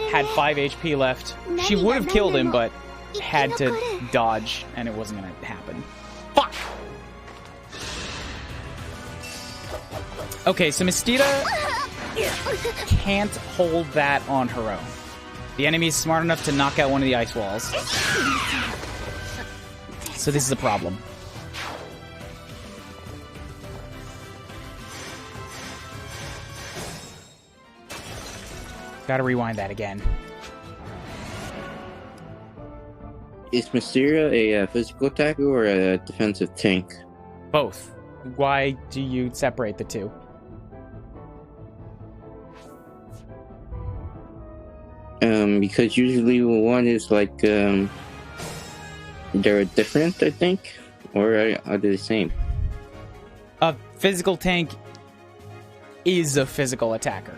had 5 HP left. She would have killed him, but had to dodge, and it wasn't gonna happen. Fuck! Okay, so Mistira can't hold that on her own. The enemy is smart enough to knock out one of the ice walls. So this is a problem. Gotta rewind that again.
Is Mistira a physical attacker or a defensive tank?
Both. Why do you separate the two?
Because usually one is like, they're different, I think, or are they the same?
A physical tank is a physical attacker,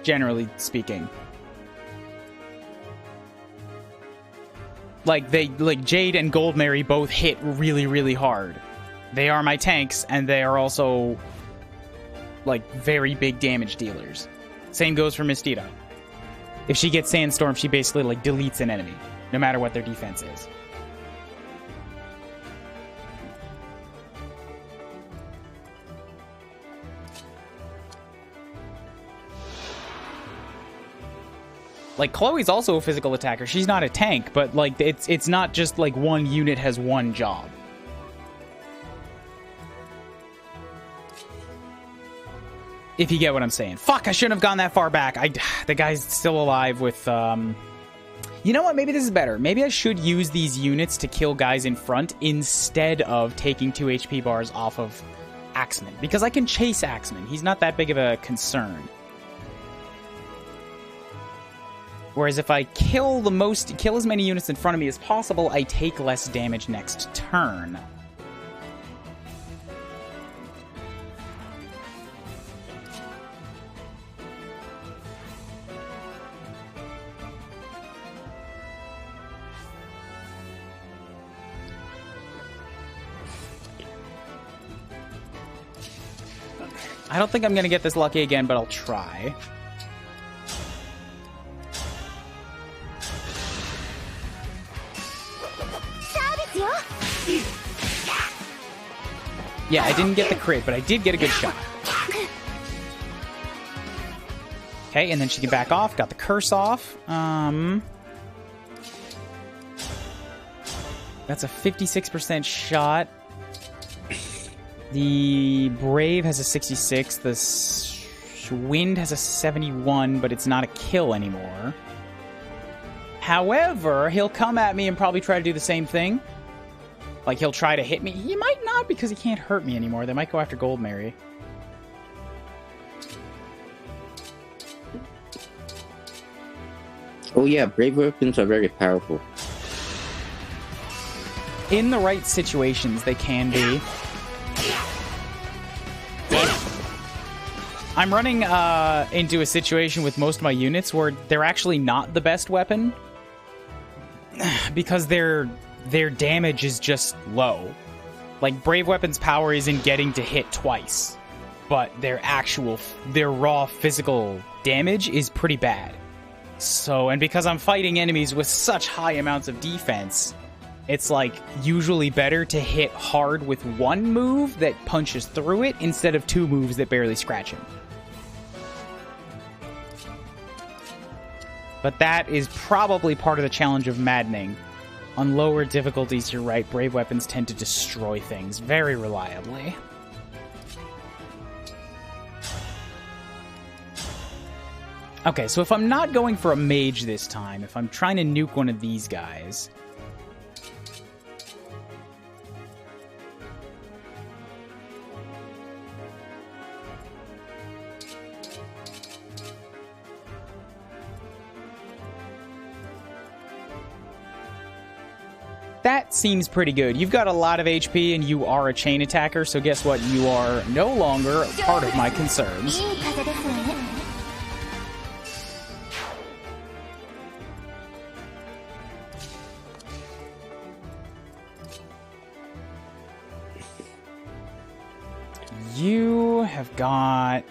generally speaking. Like Jade and Goldmary both hit really, really hard. They are my tanks, and they are also like very big damage dealers. Same goes for Mistira. If she gets Sandstorm, she basically like deletes an enemy, no matter what their defense is. Like Chloe's also a physical attacker. She's not a tank, but like it's not just like one unit has one job. If you get what I'm saying. Fuck, I shouldn't have gone that far back. The guy's still alive with, You know what? Maybe this is better. Maybe I should use these units to kill guys in front instead of taking 2 HP bars off of Axeman. Because I can chase Axeman. He's not that big of a concern. Whereas if I kill as many units in front of me as possible, I take less damage next turn. I don't think I'm going to get this lucky again, but I'll try. Yeah, I didn't get the crit, but I did get a good shot. Okay, and then she can back off. Got the curse off. That's a 56% shot. The Brave has a 66. The Wind has a 71, but it's not a kill anymore. However, he'll come at me and probably try to do the same thing. Like, he'll try to hit me. He might not, because he can't hurt me anymore. They might go after Goldmary.
Oh yeah, brave weapons are very powerful.
In the right situations, they can be. I'm running into a situation with most of my units where they're actually not the best weapon because their damage is just low. Like, brave weapons' power is in getting to hit twice, but their raw physical damage is pretty bad. So, and because I'm fighting enemies with such high amounts of defense, it's like usually better to hit hard with one move that punches through it instead of two moves that barely scratch him. But that is probably part of the challenge of Maddening. On lower difficulties, you're right, brave weapons tend to destroy things very reliably. Okay, so if I'm not going for a mage this time, if I'm trying to nuke one of these guys... That seems pretty good. You've got a lot of HP and you are a chain attacker, so guess what? You are no longer part of my concerns. You have got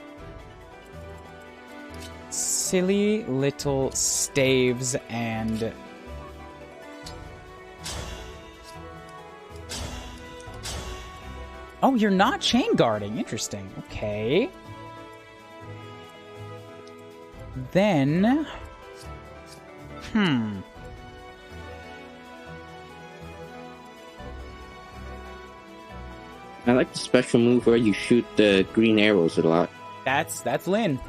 silly little staves and... Oh, you're not chain guarding. Interesting. Okay. Then...
I like the special move where you shoot the green arrows a lot.
That's Lynn.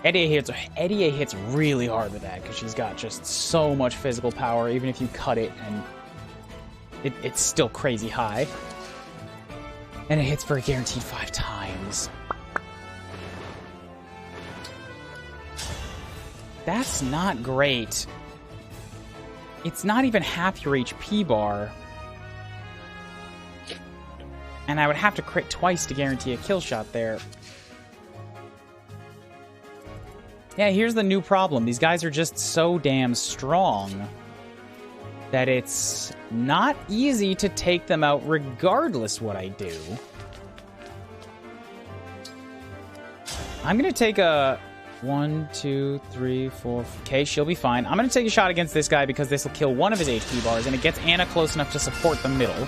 Eddie hits really hard with that because she's got just so much physical power, even if you cut it, and it's still crazy high. And it hits for a guaranteed 5 times. That's not great. It's not even half your HP bar. And I would have to crit twice to guarantee a kill shot there. Yeah, here's the new problem. These guys are just so damn strong that it's not easy to take them out regardless what I do. I'm gonna take a 1, 2, 3, 4. Okay, she'll be fine. I'm gonna take a shot against this guy because this will kill one of his HP bars, and it gets Anna close enough to support the middle.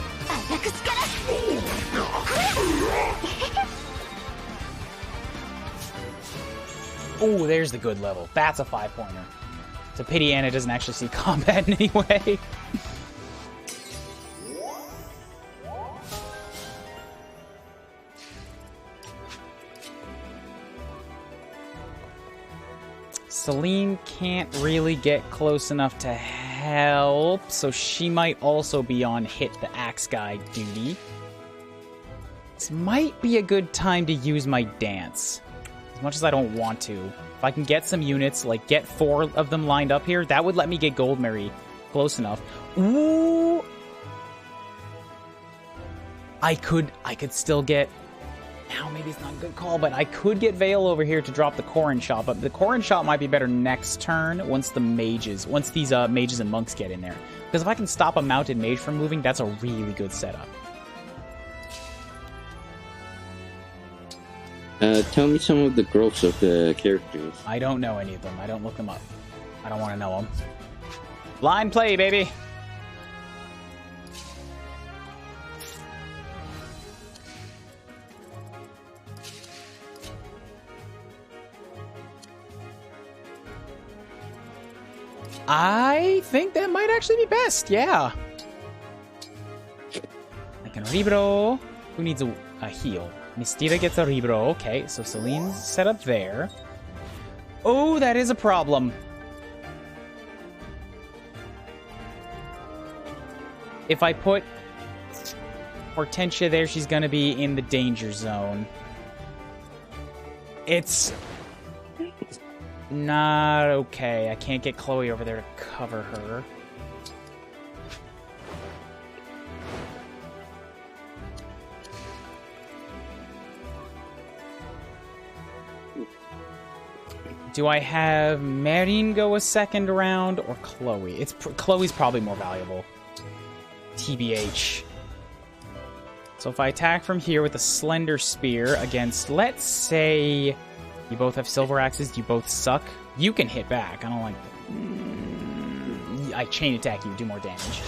Oh, there's the good level. That's a 5-pointer. It's a pity Anna doesn't actually see combat in any way. Celine can't really get close enough to help, so she might also be on hit the axe guy duty. This might be a good time to use my dance. As much as I don't want to. If I can get some units, like get 4 of them lined up here, that would let me get Goldmary close enough. Ooh! I could still get... Now maybe it's not a good call, but I could get Vale over here to drop the Corin shot, but the Corin shot might be better next turn once these mages and monks get in there. Because if I can stop a mounted mage from moving, that's a really good setup.
Tell me some of the growths of the characters.
I don't know any of them. I don't look them up. I don't want to know them. Blind play, baby! I think that might actually be best, yeah. I can Kuuribro. Who needs a heal? Mistira gets a Kuuribro. Okay, so Celine's set up there. Oh, that is a problem. If I put Hortensia there, she's going to be in the danger zone. It's Not okay. I can't get Chloe over there to cover her. Do I have Maddening go a second round or Chloe? Chloe's probably more valuable. TBH. So if I attack from here with a Slender Spear against, let's say, you both have Silver Axes, you both suck, you can hit back. I don't like... I chain attack you, do more damage.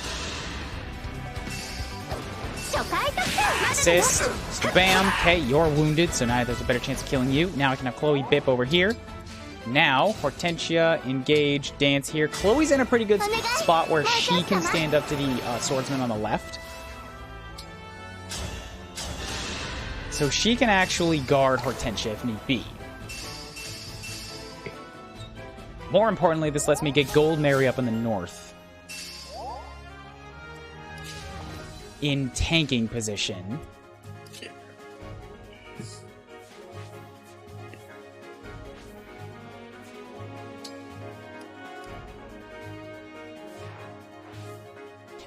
Assist. Bam. Okay, you're wounded, so now there's a better chance of killing you. Now I can have Chloe Bip over here. Now, Hortensia, engage, dance here. Chloe's in a pretty good spot where she can stand up to the swordsman on the left. So she can actually guard Hortensia if need be. More importantly, this lets me get Gold Mary up in the north. In tanking position.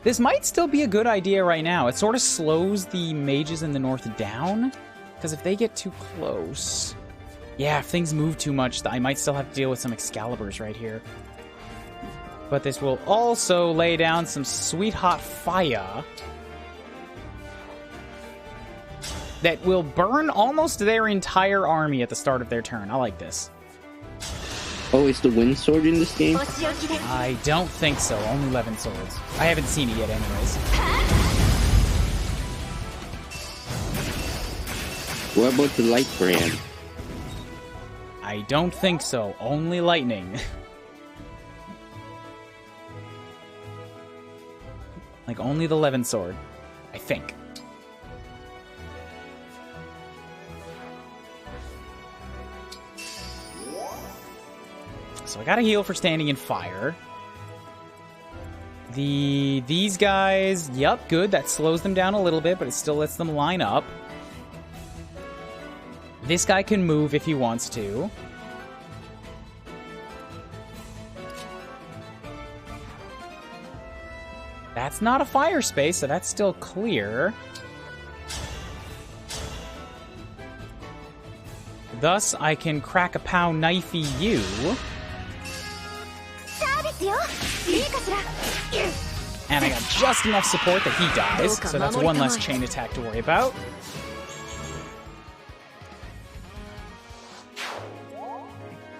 This might still be a good idea right now. It sort of slows the mages in the north down. Because if they get too close... Yeah, if things move too much, I might still have to deal with some Excaliburs right here. But this will also lay down some sweet hot fire. That will burn almost their entire army at the start of their turn. I like this.
Oh, is the wind sword in this game?
I don't think so. Only 11 swords. I haven't seen it yet anyways.
What about the light brand?
I don't think so. Only lightning. Like, only the 11 sword. I think. So I gotta heal for standing in fire. These guys, yep, good. That slows them down a little bit, but it still lets them line up. This guy can move if he wants to. That's not a fire space, so that's still clear. Thus, I can crack a pow knifey you. And I got just enough support that he dies, so that's one less chain attack to worry about.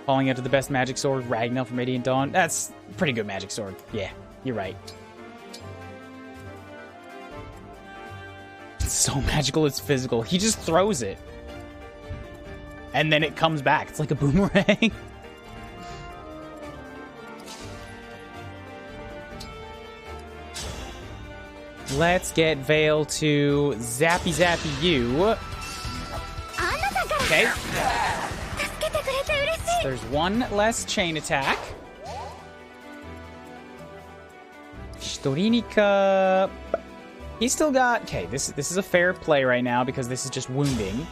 Falling out to the best magic sword, Ragnar from Radiant Dawn. That's a pretty good magic sword. Yeah, you're right. It's so magical, it's physical. He just throws it. And then it comes back. It's like a boomerang. Let's get Vale to zappy zappy you. Okay. There's one less chain attack. Storinika. He's still got... Okay, this is a fair play right now because this is just wounding.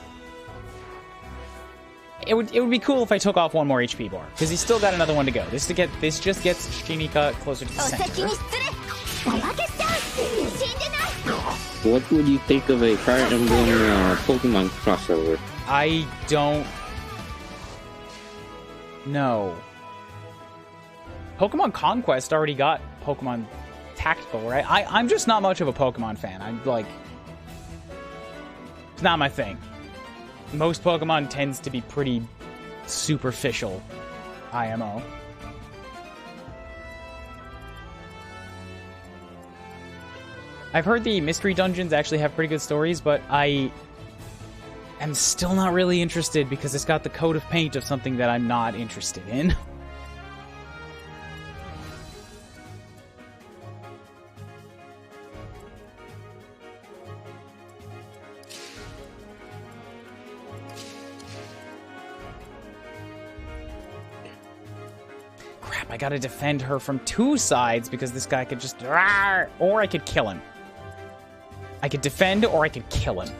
It would be cool if I took off one more HP bar because he's still got another one to go. This just gets Storinika closer to the center.
What would you think of a Fire Emblem Pokemon crossover?
I don't know. Pokemon Conquest already got Pokemon Tactical, right? I'm just not much of a Pokemon fan. I'm like... It's not my thing. Most Pokemon tends to be pretty superficial IMO. I've heard the mystery dungeons actually have pretty good stories, but I am still not really interested because it's got the coat of paint of something that I'm not interested in. Crap, I gotta defend her from two sides because this guy could just... Or I could kill him. I could defend or I could kill him.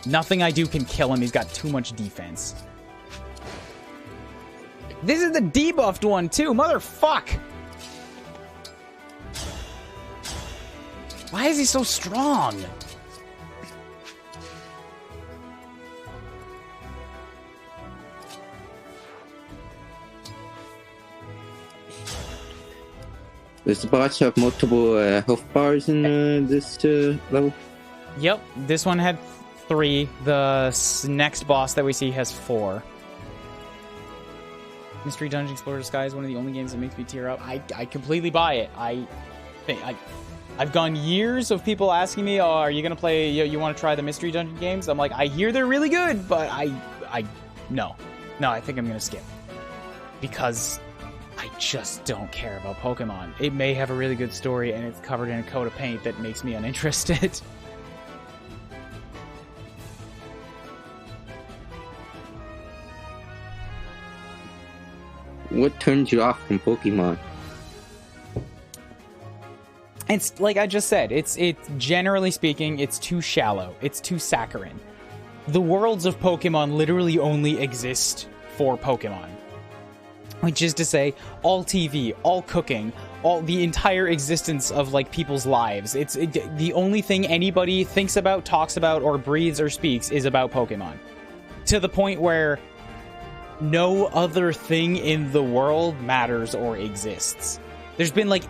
Nothing I do can kill him. He's got too much defense. This is the debuffed one, too. Motherfuck! Why is he so strong?
Does the boss have multiple health bars in this level?
Yep, this one had 3. The next boss that we see has 4. Mystery Dungeon Explorer Sky is one of the only games that makes me tear up. I completely buy it. I've gone years of people asking me, "Oh, are you gonna play? You want to try the Mystery Dungeon games?" I'm like, I hear they're really good, but no, I think I'm gonna skip because I just don't care about Pokemon. It may have a really good story, and it's covered in a coat of paint that makes me uninterested.
What turns you off from Pokemon?
It's like I just said, it's generally speaking, it's too shallow. It's too saccharine. The worlds of Pokemon literally only exist for Pokemon. Which is to say, all TV, all cooking, all the entire existence of like people's lives. The only thing anybody thinks about, talks about, or breathes or speaks is about Pokemon. To the point where no other thing in the world matters or exists. There's been like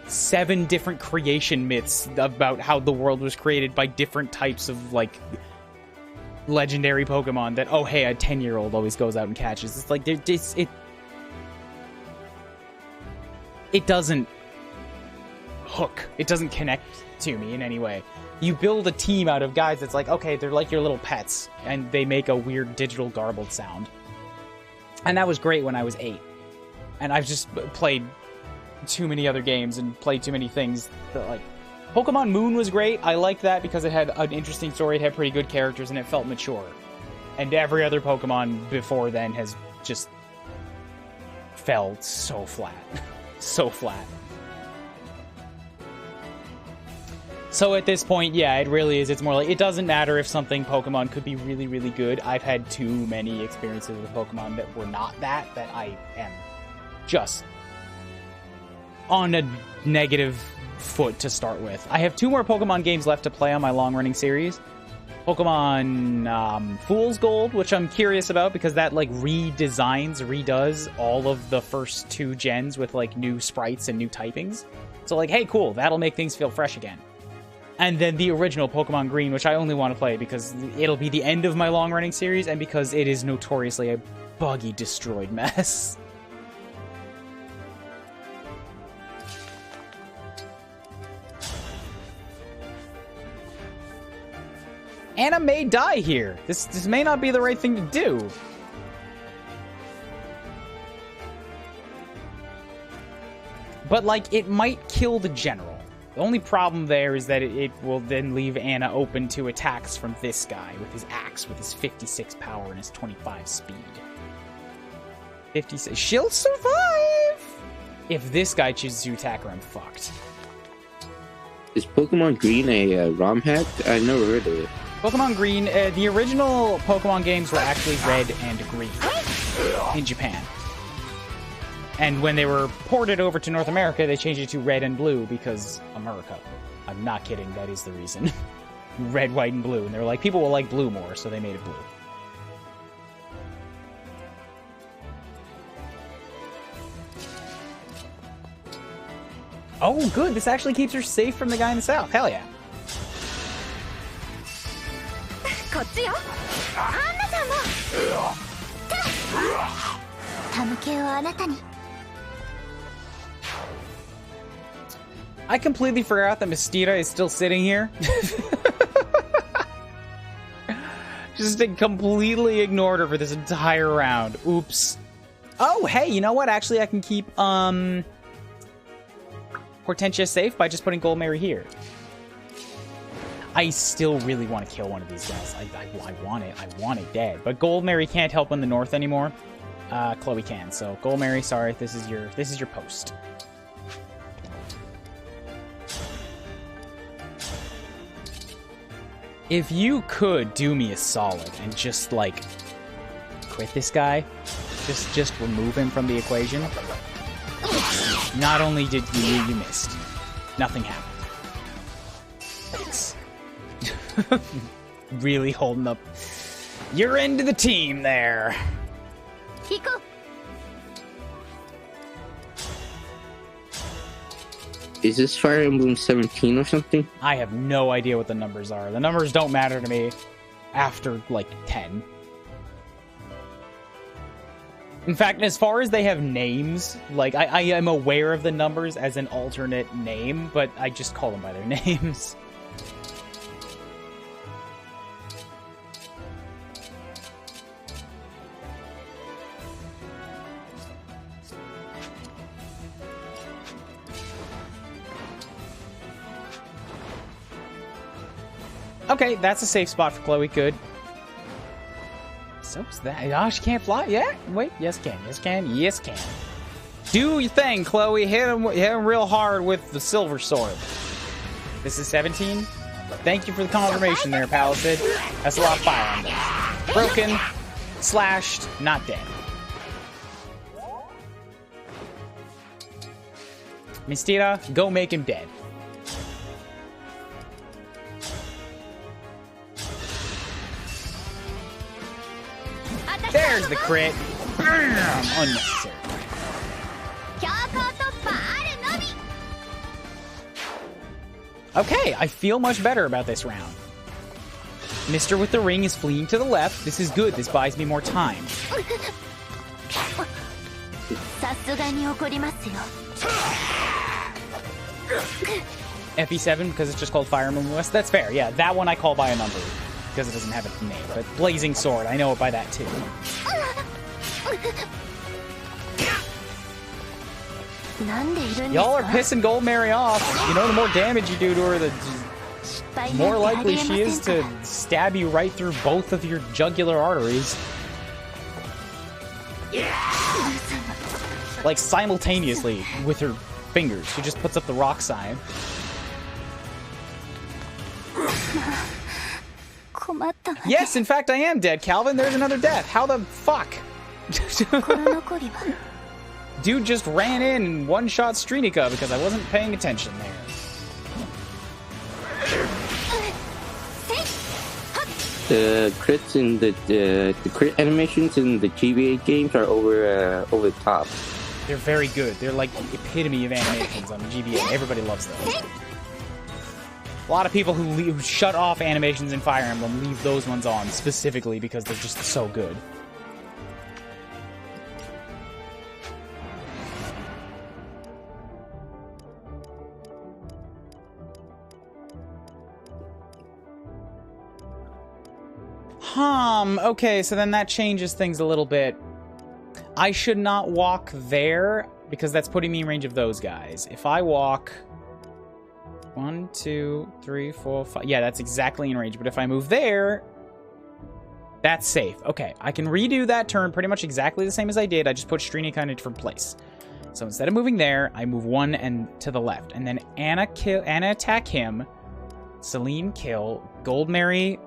7 different creation myths about how the world was created by different types of like legendary Pokemon that, oh hey, a 10-year-old always goes out and catches. It's like it doesn't hook. It doesn't connect to me in any way. You build a team out of guys that's like, okay, they're like your little pets, and they make a weird digital garbled sound. And that was great when I was 8. And I've just played too many other games and played too many things that, like, Pokemon Moon was great. I liked that because it had an interesting story, it had pretty good characters, and it felt mature. And every other Pokemon before then has just fell so flat. So flat. So at this point, yeah, it really is. It's more like, it doesn't matter if something Pokemon could be really, really good. I've had too many experiences with Pokemon that were not that I am just on a negative foot to start with. I have 2 more Pokemon games left to play on my long-running series. Pokemon Fool's Gold, which I'm curious about because that like redoes all of the first 2 gens with like new sprites and new typings. So like, hey, cool, that'll make things feel fresh again. And then the original Pokemon Green, which I only want to play because it'll be the end of my long-running series and because it is notoriously a buggy, destroyed mess. Anna may die here. This may not be the right thing to do. But, like, it might kill the general. The only problem there is that it will then leave Anna open to attacks from this guy with his axe, with his 56 power and his 25 speed. 56. She'll survive! If this guy chooses to attack her, I'm fucked.
Is Pokemon Green a ROM hack? I never heard of it.
Pokemon Green, the original Pokemon games were actually Red and Green in Japan. And when they were ported over to North America, they changed it to Red and Blue because America. I'm not kidding, that is the reason. Red, white, and blue. And they were like, people will like blue more, so they made it blue. Oh, good. This actually keeps her safe from the guy in the south. Hell yeah. I completely forgot that Mistira is still sitting here. Just completely ignored her for this entire round. Oops. Oh, hey, you know what? Actually, I can keep Hortensia safe by just putting Gold Mary here. I still really want to kill one of these guys. I want it. I want it dead. But Gold Mary can't help in the north anymore. Chloe can. So Gold Mary, sorry, this is your post. If you could do me a solid and just, like, crit this guy, just remove him from the equation. Not only did you missed. Nothing happened. Thanks. Really holding up your end of the team there.
Is this Fire Emblem 17 or something?
I have no idea what the numbers are. The numbers don't matter to me after, like, 10. In fact, as far as they have names, like, I am aware of the numbers as an alternate name, but I just call them by their names. Okay, that's a safe spot for Chloe. Good. So is that. Oh, she can't fly? Yeah? Wait. Yes, can. Yes, can. Yes, can. Do your thing, Chloe. Hit him real hard with the silver sword. This is 17? Thank you for the confirmation there, Palisade. That's a lot of fire on this. Broken. Slashed. Not dead. Mistira, go make him dead. There's the crit. Unnecessary. Okay, I feel much better about this round. Mr. with the ring is fleeing to the left. This is good. This buys me more time. FE7 because it's just called Fire Emblem West. That's fair. Yeah, that one I call by a number because it doesn't have a name. But Blazing Sword, I know it by that too. Y'all are pissing Gold Mary off. You know, the more damage you do to her, the more likely she is to stab you right through both of your jugular arteries. Like simultaneously with her fingers. She just puts up the rock sign. Yes, in fact, I am dead, Calvin. There's another death. How the fuck? Dude just ran in and one-shot Strinica because I wasn't paying attention there.
The crits in the crit animations in the GBA games are over the top.
They're very good. They're like the epitome of animations on the GBA. Everybody loves those. A lot of people who shut off animations in Fire Emblem leave those ones on specifically because they're just so good. Okay, so then that changes things a little bit. I should not walk there because that's putting me in range of those guys. If I walk 1, 2, 3, 4, 5. Yeah, that's exactly in range. But if I move there, that's safe. Okay, I can redo that turn pretty much exactly the same as I did. I just put Strinica in a different place. So instead of moving there, I move 1 and to the left. And then Anna attack him. Celine kill. Gold Mary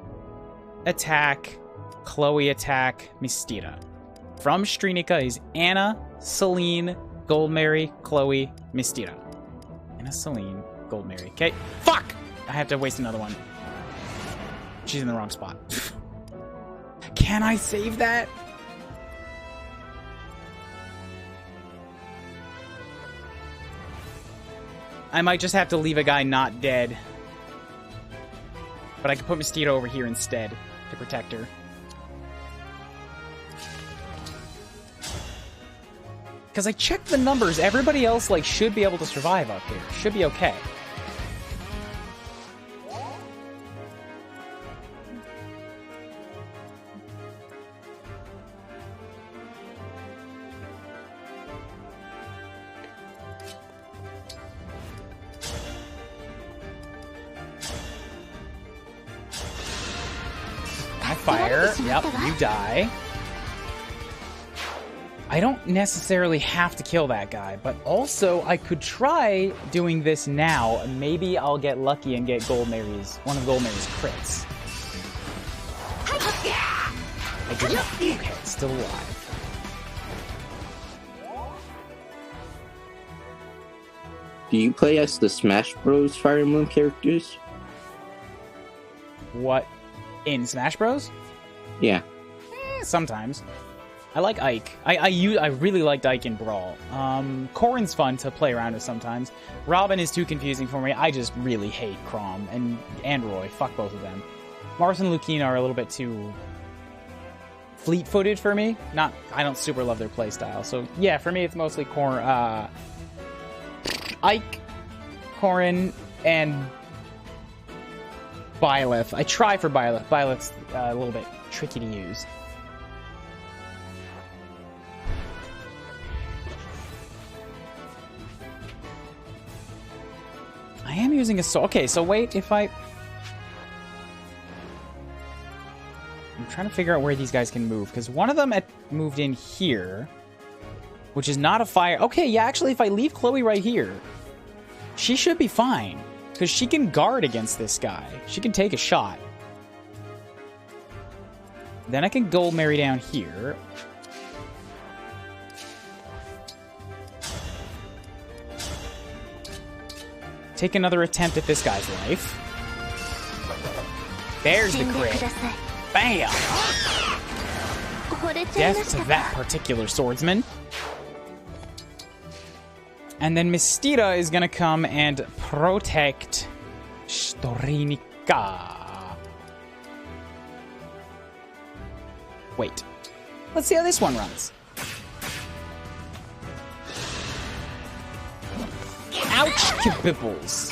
attack. Chloe attack. Mistira. From Strinica is Anna, Celine, Gold Mary, Chloe, Mistira. Anna, Celine, Gold Mary. Okay. Fuck! I have to waste another one. She's in the wrong spot. Can I save that? I might just have to leave a guy not dead. But I can put Mistira over here instead to protect her. Because I checked the numbers. Everybody else, like, should be able to survive up here. Should be okay. I fire. Yep, you die. I don't necessarily have to kill that guy, but also I could try doing this now. Maybe I'll get lucky and get one of Gold Mary's crits. Okay, still alive.
Do you play as the Smash Bros. Fire Emblem characters?
What? In Smash Bros?
Yeah.
Sometimes. I like Ike. I really liked Ike in Brawl. Corrin's fun to play around with sometimes. Robin is too confusing for me. I just really hate Chrom and Roy. Fuck both of them. Mars and Lucina are a little bit too fleet-footed for me. I don't super love their playstyle. So yeah, for me it's mostly Ike, Corrin, and Byleth. I try for Byleth. Byleth's a little bit tricky to use. I am using a sword. Okay, so wait, if I'm trying to figure out where these guys can move, because one of them moved in here, which is not a fire. Okay, yeah, actually, if I leave Chloe right here, she should be fine, because she can guard against this guy. She can take a shot. Then I can Gold Mary down here. Take another attempt at this guy's life. There's the crit. Bam! Death to that particular swordsman. And then Mystira is gonna come and protect Storinica. Wait. Let's see how this one runs. Ouch, kibibbles.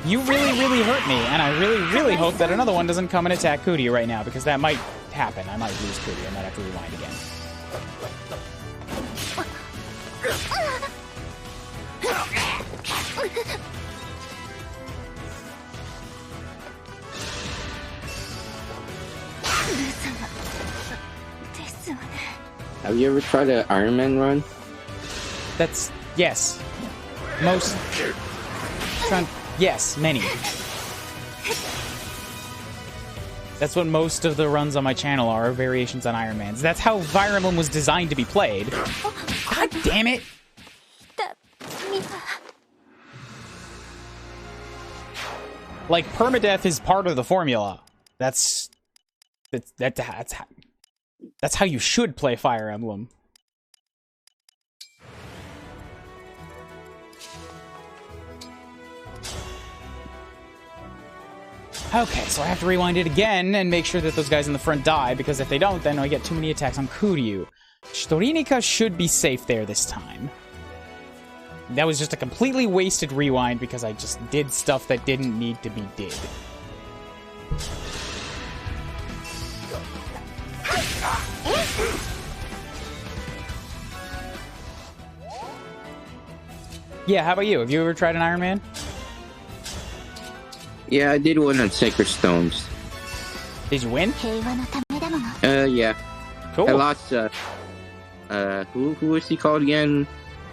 You really, really hurt me, and I really, really hope that another one doesn't come and attack Cootie right now, because that might happen. I might lose Cootie. I might have to rewind again.
Have you ever tried an Iron Man run?
That's... yes. Most... yes, many. That's what most of the runs on my channel are variations on Iron Man's. That's how Fire Emblem was designed to be played. God damn it! Like, permadeath is part of the formula. That's how you should play Fire Emblem. Okay, so I have to rewind it again and make sure that those guys in the front die, because if they don't, then I get too many attacks on Kuryu. Storinica should be safe there this time. That was just a completely wasted rewind because I just did stuff that didn't need to be did. Yeah, how about you? Have you ever tried an Iron Man?
Yeah, I did one on Sacred Stones.
Did you win?
Yeah.
Cool.
I lost, who was he called again?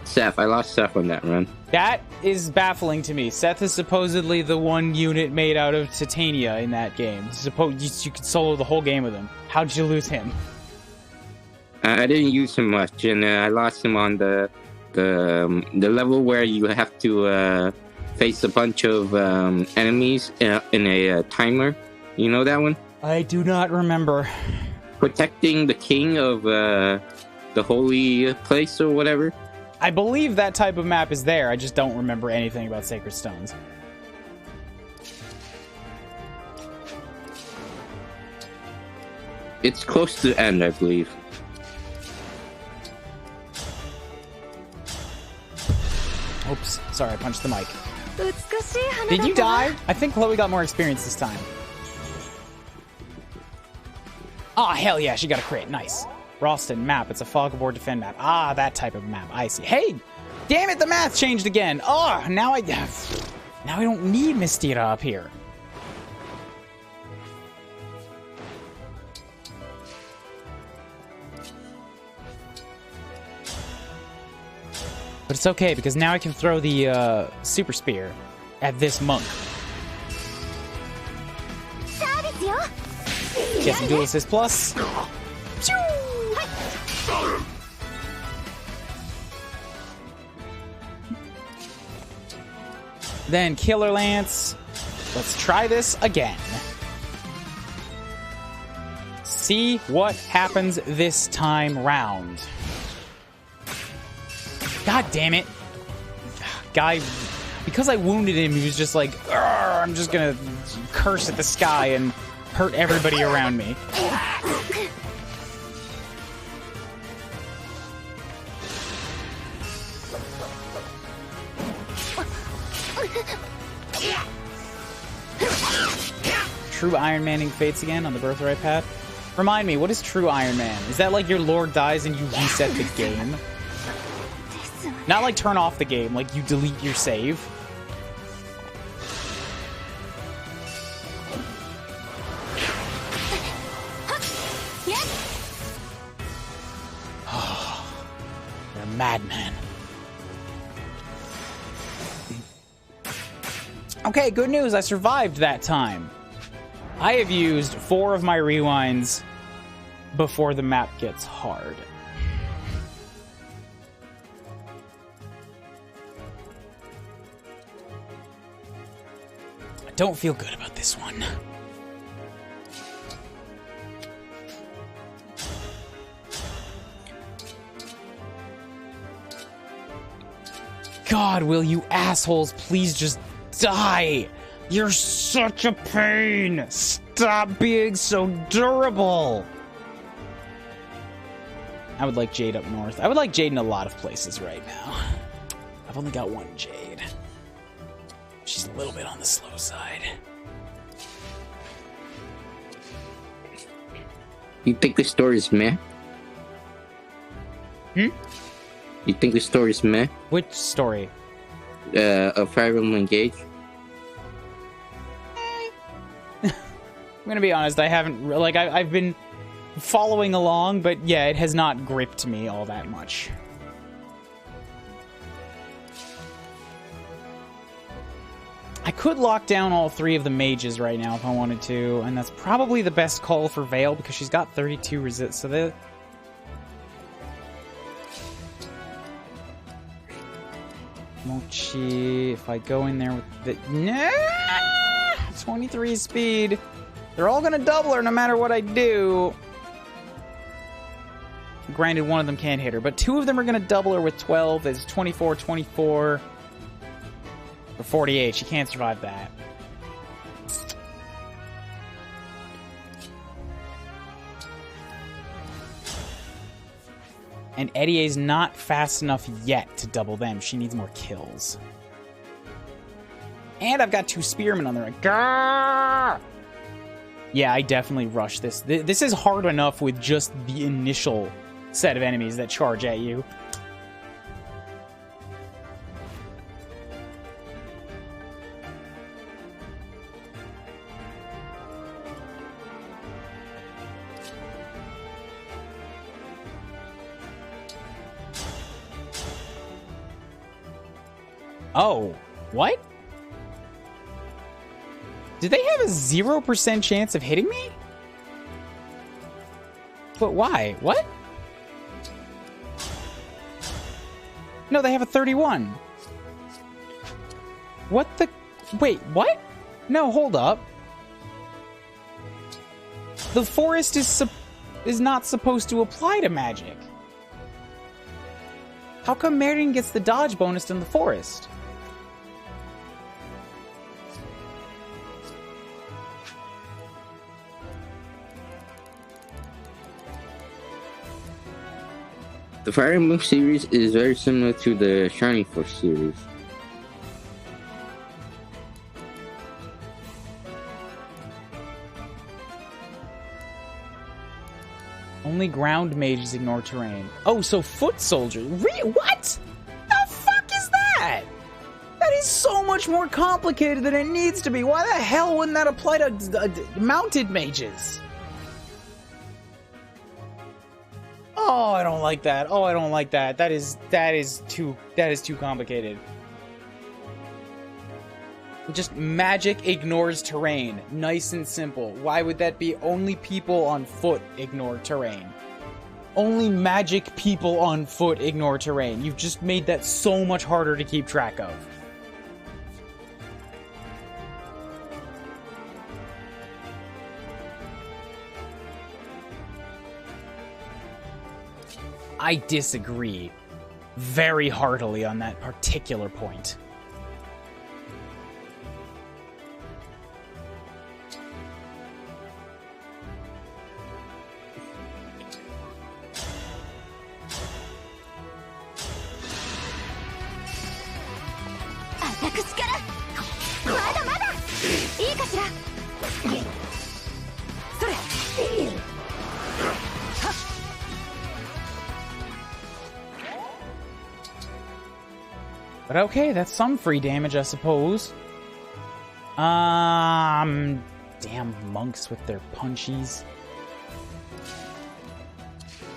Seth. I lost Seth on that run.
That is baffling to me. Seth is supposedly the one unit made out of Titania in that game. You could solo the whole game with him. How'd you lose him?
I didn't use him much, and I lost him on the level where you have to face a bunch of enemies in a timer. You know that one?
I do not remember.
Protecting the king of the holy place or whatever.
I believe that type of map is there. I just don't remember anything about Sacred Stones.
It's close to the end, I believe.
Oops. Sorry, I punched the mic. Did you die? I think Chloe got more experience this time. Ah, hell yeah, she got a crit. Nice. Ralston map. It's a fog aboard defend map. Ah, that type of map. I see. Hey! Damn it, the math changed again. Oh, now I don't need Mystira up here. But it's okay, because now I can throw the super spear at this monk. Get some dual assist plus. Then Killer Lance. Let's try this again. See what happens this time round. God damn it. Guy, because I wounded him, he was just like, I'm just gonna curse at the sky and hurt everybody around me. True Iron Manning fates again on the birthright path. Remind me, what is true Iron Man? Is that like your lord dies and you reset the game? Not like turn off the game, like you delete your save. You're a madman. Okay, good news. I survived that time. I have used 4 of my rewinds before the map gets hard. I don't feel good about this one. God, will you assholes please just die? You're such a pain! Stop being so durable! I would like Jade up north. I would like Jade in a lot of places right now. I've only got 1 Jade. She's a little bit on the slow side.
You think the story is meh?
Hmm?
You think the story is meh?
Which story?
Of Fire Emblem Engage?
I'm gonna be honest, I haven't, like, I've been following along, but yeah, it has not gripped me all that much. I could lock down all 3 of the mages right now if I wanted to, and that's probably the best call for Vale because she's got 32 resist, so the... Mochi, if I go in there with the... Nah! 23 speed. They're all gonna double her no matter what I do. Granted, one of them can't hit her, but 2 of them are gonna double her with 12. It's 24, 24, or 48. She can't survive that. And Edie's not fast enough yet to double them. She needs more kills. And I've got 2 spearmen on the right. Grrr! Yeah, I definitely rushed this. This is hard enough with just the initial set of enemies that charge at you. Oh, what? Did they have a 0% chance of hitting me? But why? What? No, they have a 31. What the... Wait, what? No, hold up. The forest is not supposed to apply to magic. How come Maddening gets the dodge bonus in the forest?
The Fire Emblem series is very similar to the Shining Force series.
Only ground mages ignore terrain. Oh, so foot soldiers. What? The fuck is that? That is so much more complicated than it needs to be. Why the hell wouldn't that apply to mounted mages? Oh, I don't like that. Oh, I don't like that. That is too complicated. Just magic ignores terrain. Nice and simple. Why would that be? Only people on foot ignore terrain. Only magic people on foot ignore terrain. You've just made that so much harder to keep track of. I disagree very heartily on that particular point. But okay, that's some free damage, I suppose. Damn monks with their punchies.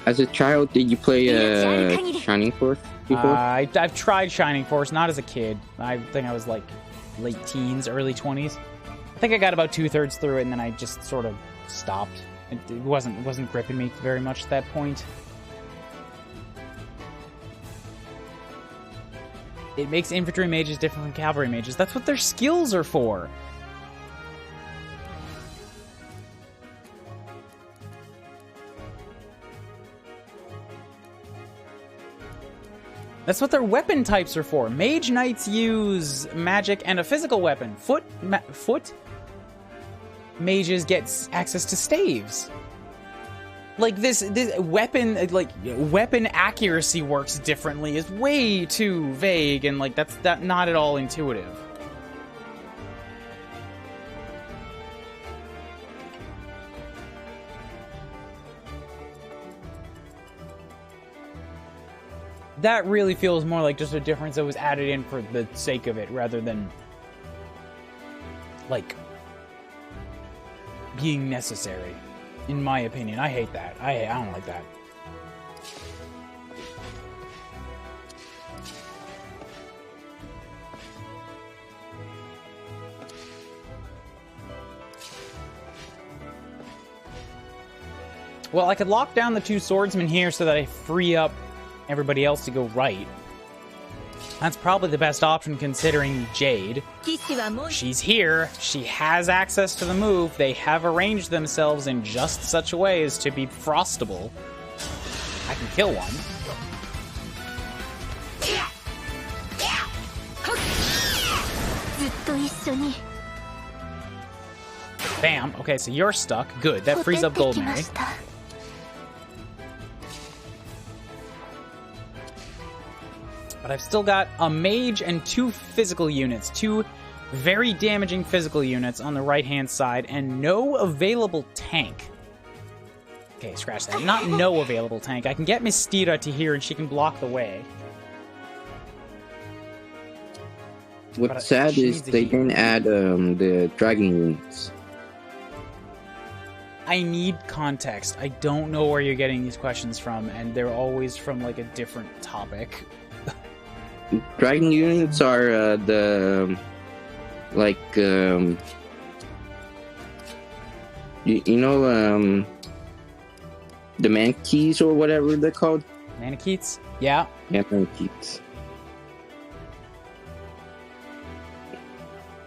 As a child, did you play Shining Force before?
I've tried Shining Force, not as a kid. I think I was like late teens, early 20s. I think I got about 2/3 through it, and then I just sort of stopped. It wasn't gripping me very much at that point. It makes infantry mages different from cavalry mages. That's what their skills are for. That's what their weapon types are for. Mage knights use magic and a physical weapon. Foot mages get access to staves. Like this weapon, like weapon accuracy works differently is way too vague, and like that's not at all intuitive. That really feels more like just a difference that was added in for the sake of it, rather than like being necessary. In my opinion, I hate that. I don't like that. Well, I could lock down the 2 swordsmen here so that I free up everybody else to go right. That's probably the best option considering Jade. She's here. She has access to the move. They have arranged themselves in just such a way as to be frostable. I can kill one. Bam. Okay, so you're stuck. Good. That frees up Goldmary. But I've still got a mage and 2 physical units. 2 very damaging physical units on the right-hand side, and no available tank. Okay, scratch that. Not no available tank. I can get Mystira to here, and she can block the way.
What's sad is they didn't add the dragon units.
I need context. I don't know where you're getting these questions from, and they're always from, like, a different topic.
Dragon units are the like you know the mankeys or whatever they're called.
Manakets? Yeah.
Yeah, mankeys.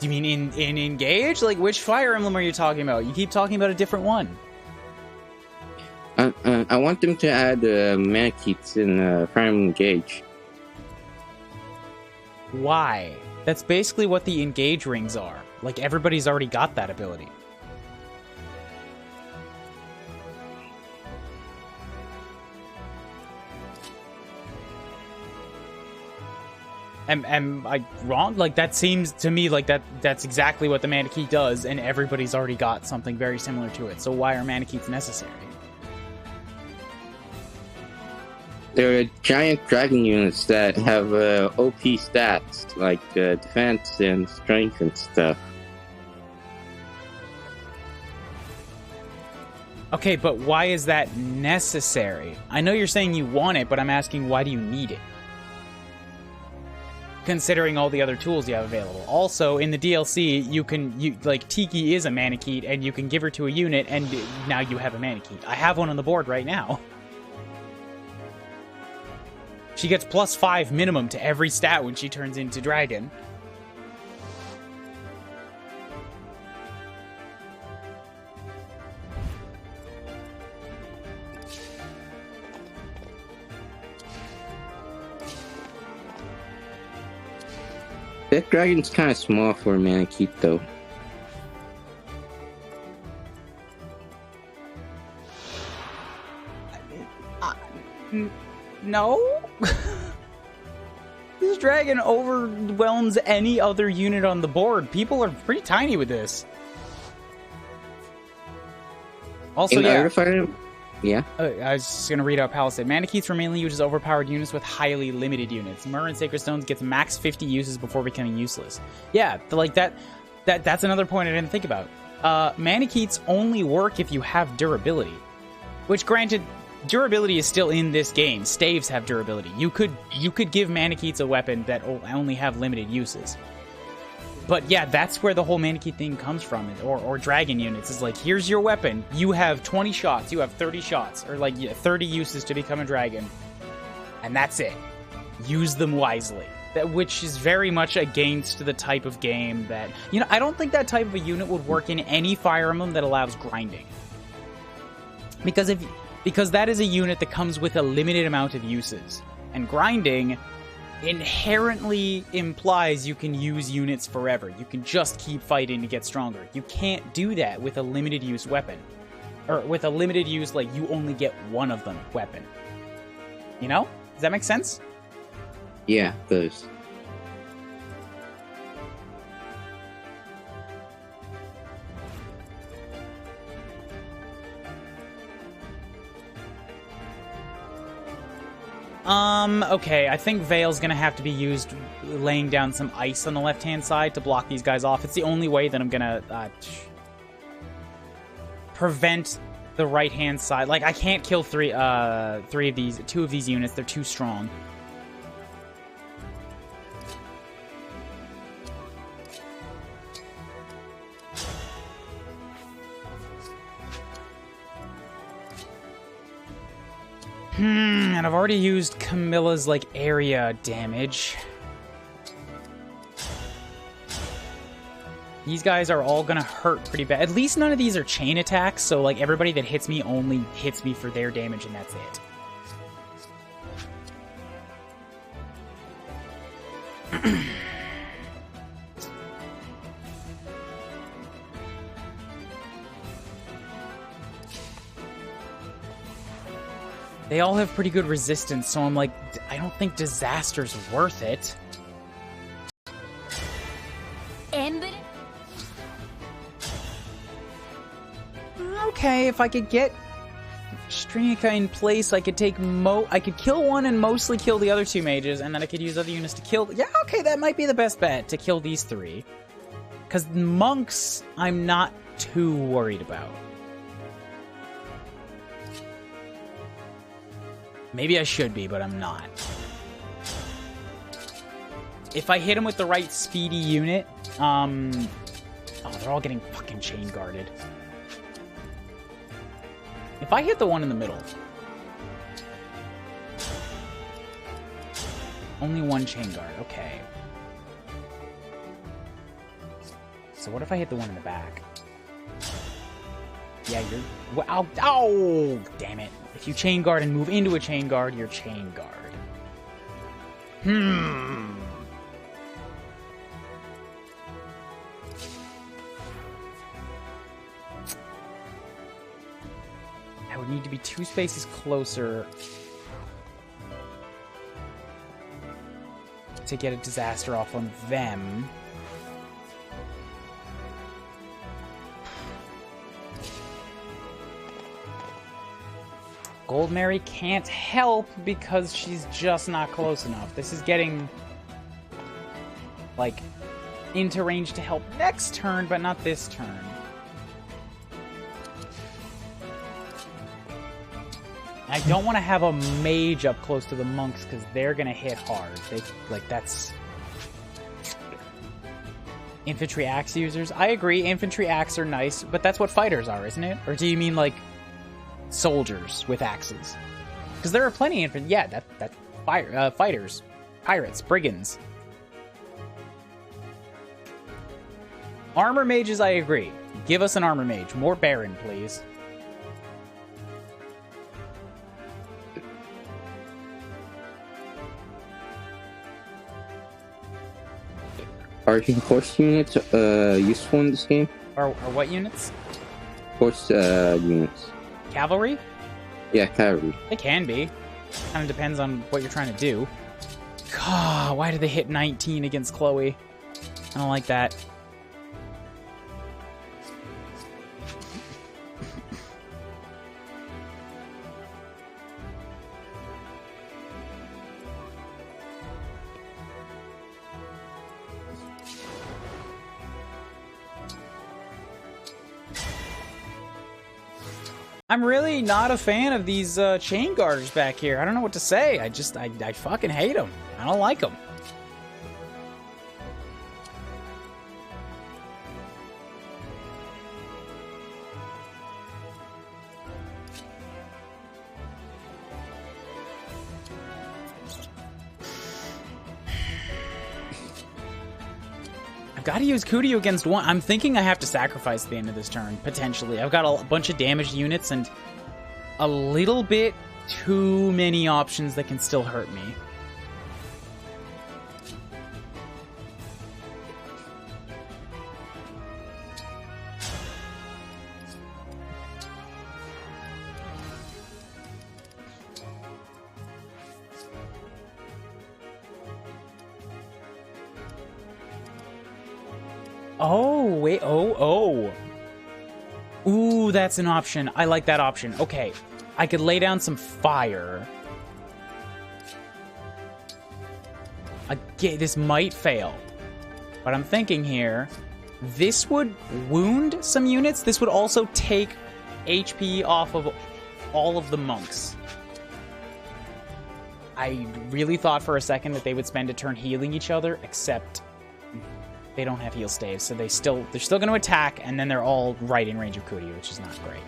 Do you mean in Engage? Like, which Fire Emblem are you talking about? You keep talking about a different one.
I want them to add mankeys in Fire Emblem Engage.
Why? That's basically what the Engage rings are. Like, everybody's already got that ability. Am I wrong? Like, that seems to me like that's exactly what the Manakee does, and everybody's already got something very similar to it. So why are Manakees necessary?
They're giant dragon units that have OP stats, like defense and strength and stuff.
Okay, but why is that necessary? I know you're saying you want it, but I'm asking, why do you need it? considering all the other tools you have available. Also, in the DLC, like, Tiki is a Manakete, and you can give her to a unit, and now you have a Manakete. I have one on the board right now. She gets +5 minimum to every stat when she turns into Dragon.
That dragon's kind of small for a Manakete, though.
No? This dragon overwhelms any other unit on the board. People are pretty tiny with this. Also,
yeah.
I was just going to read out Palisade. Manaketes are mainly used as overpowered units with highly limited units. Myrrh and Sacred Stones gets max 50 uses before becoming useless. Yeah, like that's another point I didn't think about. Manaketes only work if you have durability. Which, granted, durability is still in this game. Staves have durability. You could give Manaketes a weapon that only have limited uses. But yeah, that's where the whole Manakete thing comes from, or dragon units. It's like, here's your weapon. You have 20 shots. You have 30 shots, or like 30 uses to become a dragon, and that's it. Use them wisely. Which is very much against the type of game that, you know, I don't think that type of a unit would work in any Fire Emblem that allows grinding. Because that is a unit that comes with a limited amount of uses, and grinding inherently implies you can use units forever. You can just keep fighting to get stronger. You can't do that with a limited use weapon. Or with a limited use, like, you only get one of them weapon. You know? Does that make sense?
Yeah, it does.
Okay, I think Veil's gonna have to be used laying down some ice on the left-hand side to block these guys off. It's the only way that I'm gonna, prevent the right-hand side. Like, I can't kill two of these units. They're too strong. And I've already used Camilla's, like, area damage. These guys are all gonna hurt pretty bad. At least none of these are chain attacks, so, like, everybody that hits me only hits me for their damage, and that's it. They all have pretty good resistance, so I'm like, I don't think Disaster's worth it. Okay, if I could get Strinica in place, I could take I could kill one and mostly kill the other two mages, and then I could use other units to kill. Yeah, okay, that might be the best bet, to kill these three. Because monks, I'm not too worried about. Maybe I should be, but I'm not. If I hit him with the right speedy unit, oh, they're all getting fucking chain guarded. If I hit the one in the middle, only one chain guard, okay. So what if I hit the one in the back? Yeah, you're... Ow, ow! Damn it. If you chain guard and move into a chain guard, you're chain guard. I would need to be 2 spaces closer to get a disaster off on them. Gold Mary can't help because she's just not close enough. This is getting, like, into range to help next turn, but not this turn. I don't want to have a mage up close to the monks because they're going to hit hard. That's Infantry axe users. I agree, infantry axe are nice, but that's what fighters are, isn't it? Or do you mean like soldiers with axes? Because there are plenty of infantry. Yeah, that's fighters, pirates, brigands. Armor mages, I agree. Give us an armor mage. More Baron, please.
Are horse units useful in this game?
Or what units?
Horse units.
Cavalry?
Yeah, cavalry.
They can be. Kind of depends on what you're trying to do. God, why did they hit 19 against Chloe? I don't like that. I'm really not a fan of these chain guarders back here. I don't know what to say. I fucking hate them. I don't like them. Gotta use Kuuribro against one. I'm thinking I have to sacrifice at the end of this turn, potentially. I've got a bunch of damaged units and a little bit too many options that can still hurt me. Oh, wait, oh. Ooh, that's an option. I like that option. Okay, I could lay down some fire. Again, this might fail. But I'm thinking here, this would wound some units. This would also take HP off of all of the monks. I really thought for a second that they would spend a turn healing each other, except they don't have heal staves, so they're still going to attack, and then they're all right in range of Kuuribro, which is not great.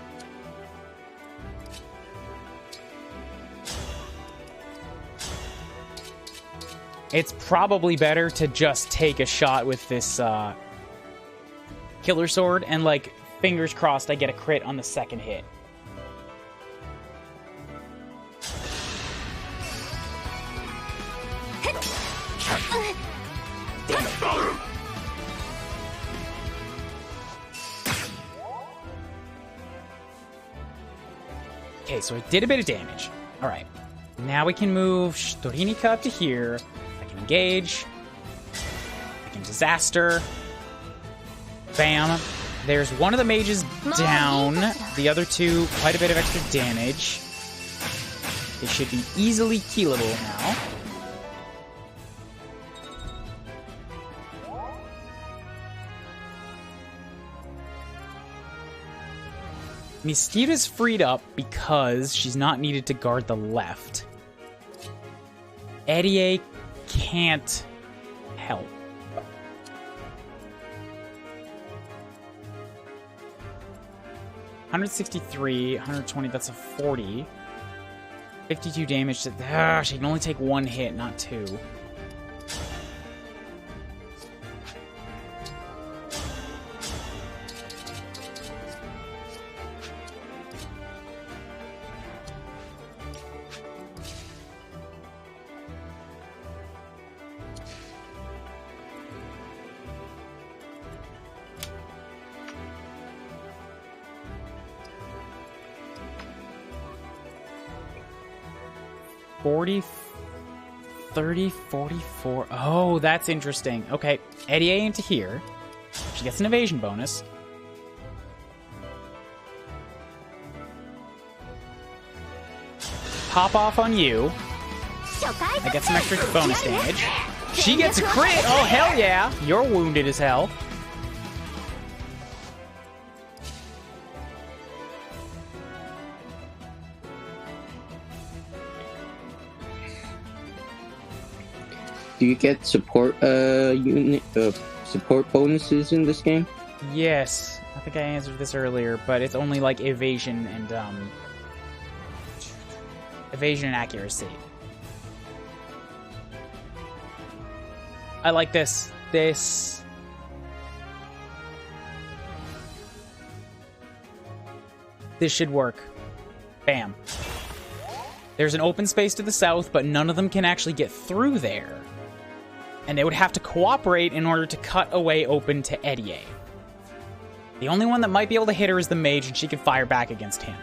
It's probably better to just take a shot with this killer sword, and like, fingers crossed I get a crit on the second hit. Okay, so it did a bit of damage. All right. Now we can move Storinica up to here. I can engage. I can disaster. Bam. There's one of the mages down. The other two, quite a bit of extra damage. They should be easily killable now. Mistita's freed up because she's not needed to guard the left. Eddie can't help. $163, 120, that's a 40. 52 damage. She can only take one hit, not two. $40, 30, 44. Oh, that's interesting. Okay, Eddie into here. She gets an evasion bonus. Pop off on you. I get some extra bonus damage. She gets a crit! Oh, hell yeah! You're wounded as hell.
Do you get support support bonuses in this game?
Yes. I think I answered this earlier, but it's only like evasion and accuracy. I like this. This should work. Bam. There's an open space to the south, but none of them can actually get through there. And they would have to cooperate in order to cut a way open to Eddie. The only one that might be able to hit her is the mage, and she can fire back against him.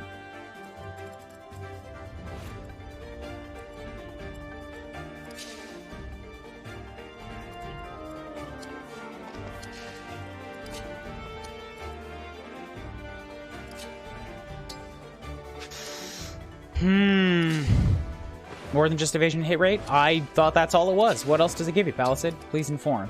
More than just evasion hit rate? I thought that's all it was. What else does it give you, Palisade? Please inform.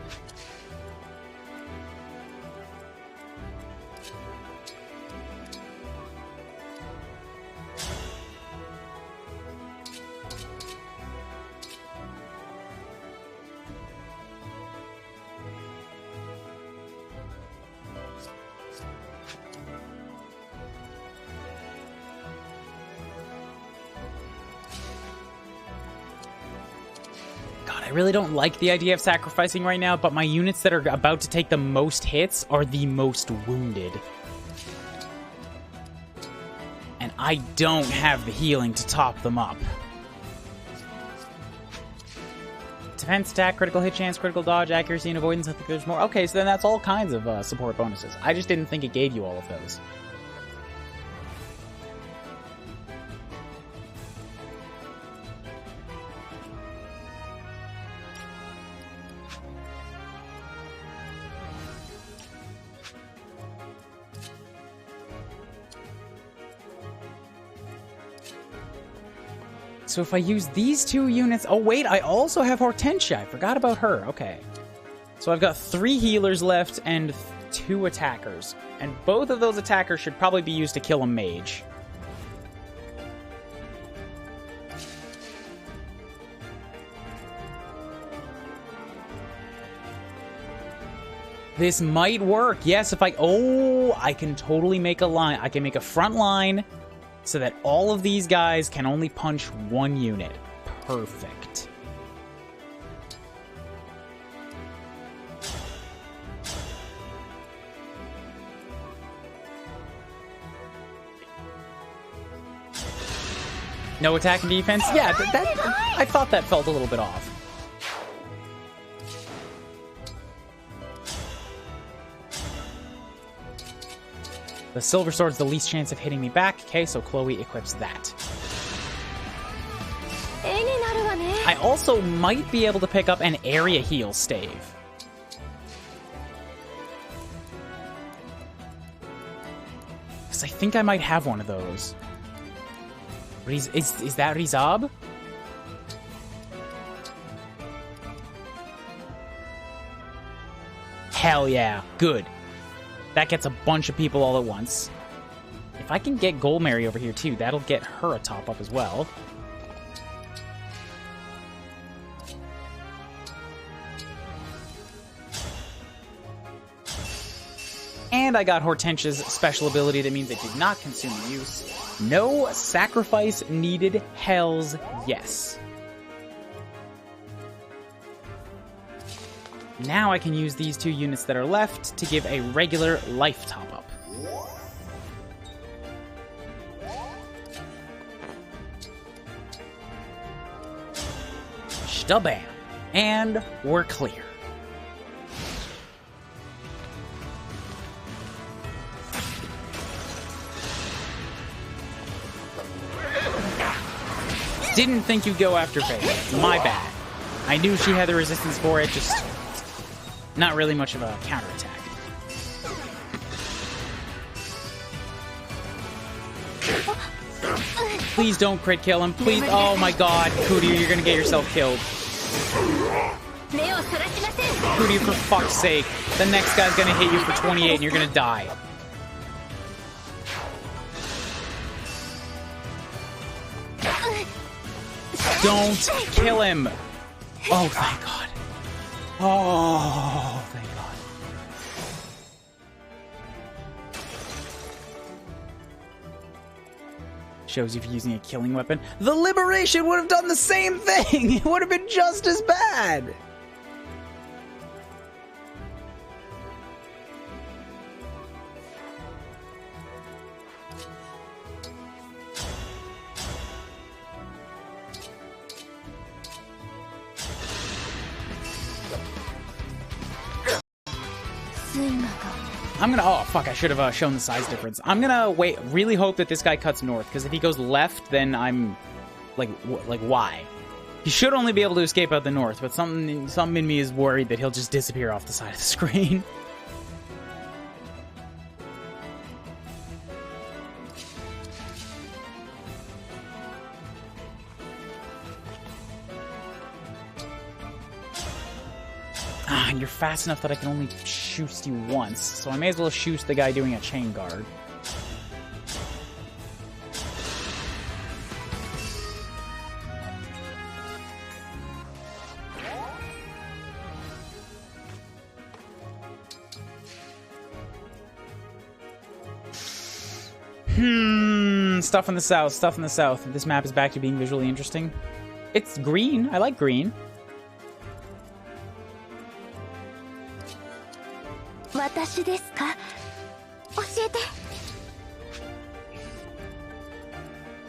I really don't like the idea of sacrificing right now, but my units that are about to take the most hits are the most wounded. And I don't have the healing to top them up. Defense, attack, critical hit chance, critical dodge, accuracy, and avoidance. I think there's more. Okay, so then that's all kinds of support bonuses. I just didn't think it gave you all of those. So if I use these two units... Oh, wait, I also have Hortensia. I forgot about her. Okay. So I've got 3 healers left and 2 attackers. And both of those attackers should probably be used to kill a mage. This might work. Yes, if I... Oh, I can totally make a line. I can make a front line... so that all of these guys can only punch 1 unit. Perfect. No attack and defense? Yeah, I thought that felt a little bit off. The silver sword's the least chance of hitting me back. Okay, so Chloe equips that. I also might be able to pick up an area heal stave. Because I think I might have one of those. Is that Rizab? Hell yeah, good. That gets a bunch of people all at once. If I can get Goldmary over here too, that'll get her a top up as well. And I got Hortensia's special ability that means it did not consume use. No sacrifice needed, hells yes. Now I can use these 2 units that are left to give a regular life top-up. Stabam. And we're clear. Didn't think you'd go after Faye. My bad. I knew she had the resistance for it, just... not really much of a counterattack. Please don't crit kill him. Please. Oh my god. Kuuribro, you're gonna get yourself killed. Kuuribro, for fuck's sake. The next guy's gonna hit you for 28 and you're gonna die. Don't kill him. Oh, thank god. Oh, thank god. Shows you for using a killing weapon. The liberation would have done the same thing! It would have been just as bad! I'm gonna, oh fuck, I should have shown the size difference. I'm gonna wait, really hope that this guy cuts north, because if he goes left, then I'm, like, why? He should only be able to escape out the north, but something in me is worried that he'll just disappear off the side of the screen. And you're fast enough that I can only shoot you once, so I may as well shoot the guy doing a chain guard. Stuff in the south, stuff in the south. This map is back to being visually interesting. It's green. I like green.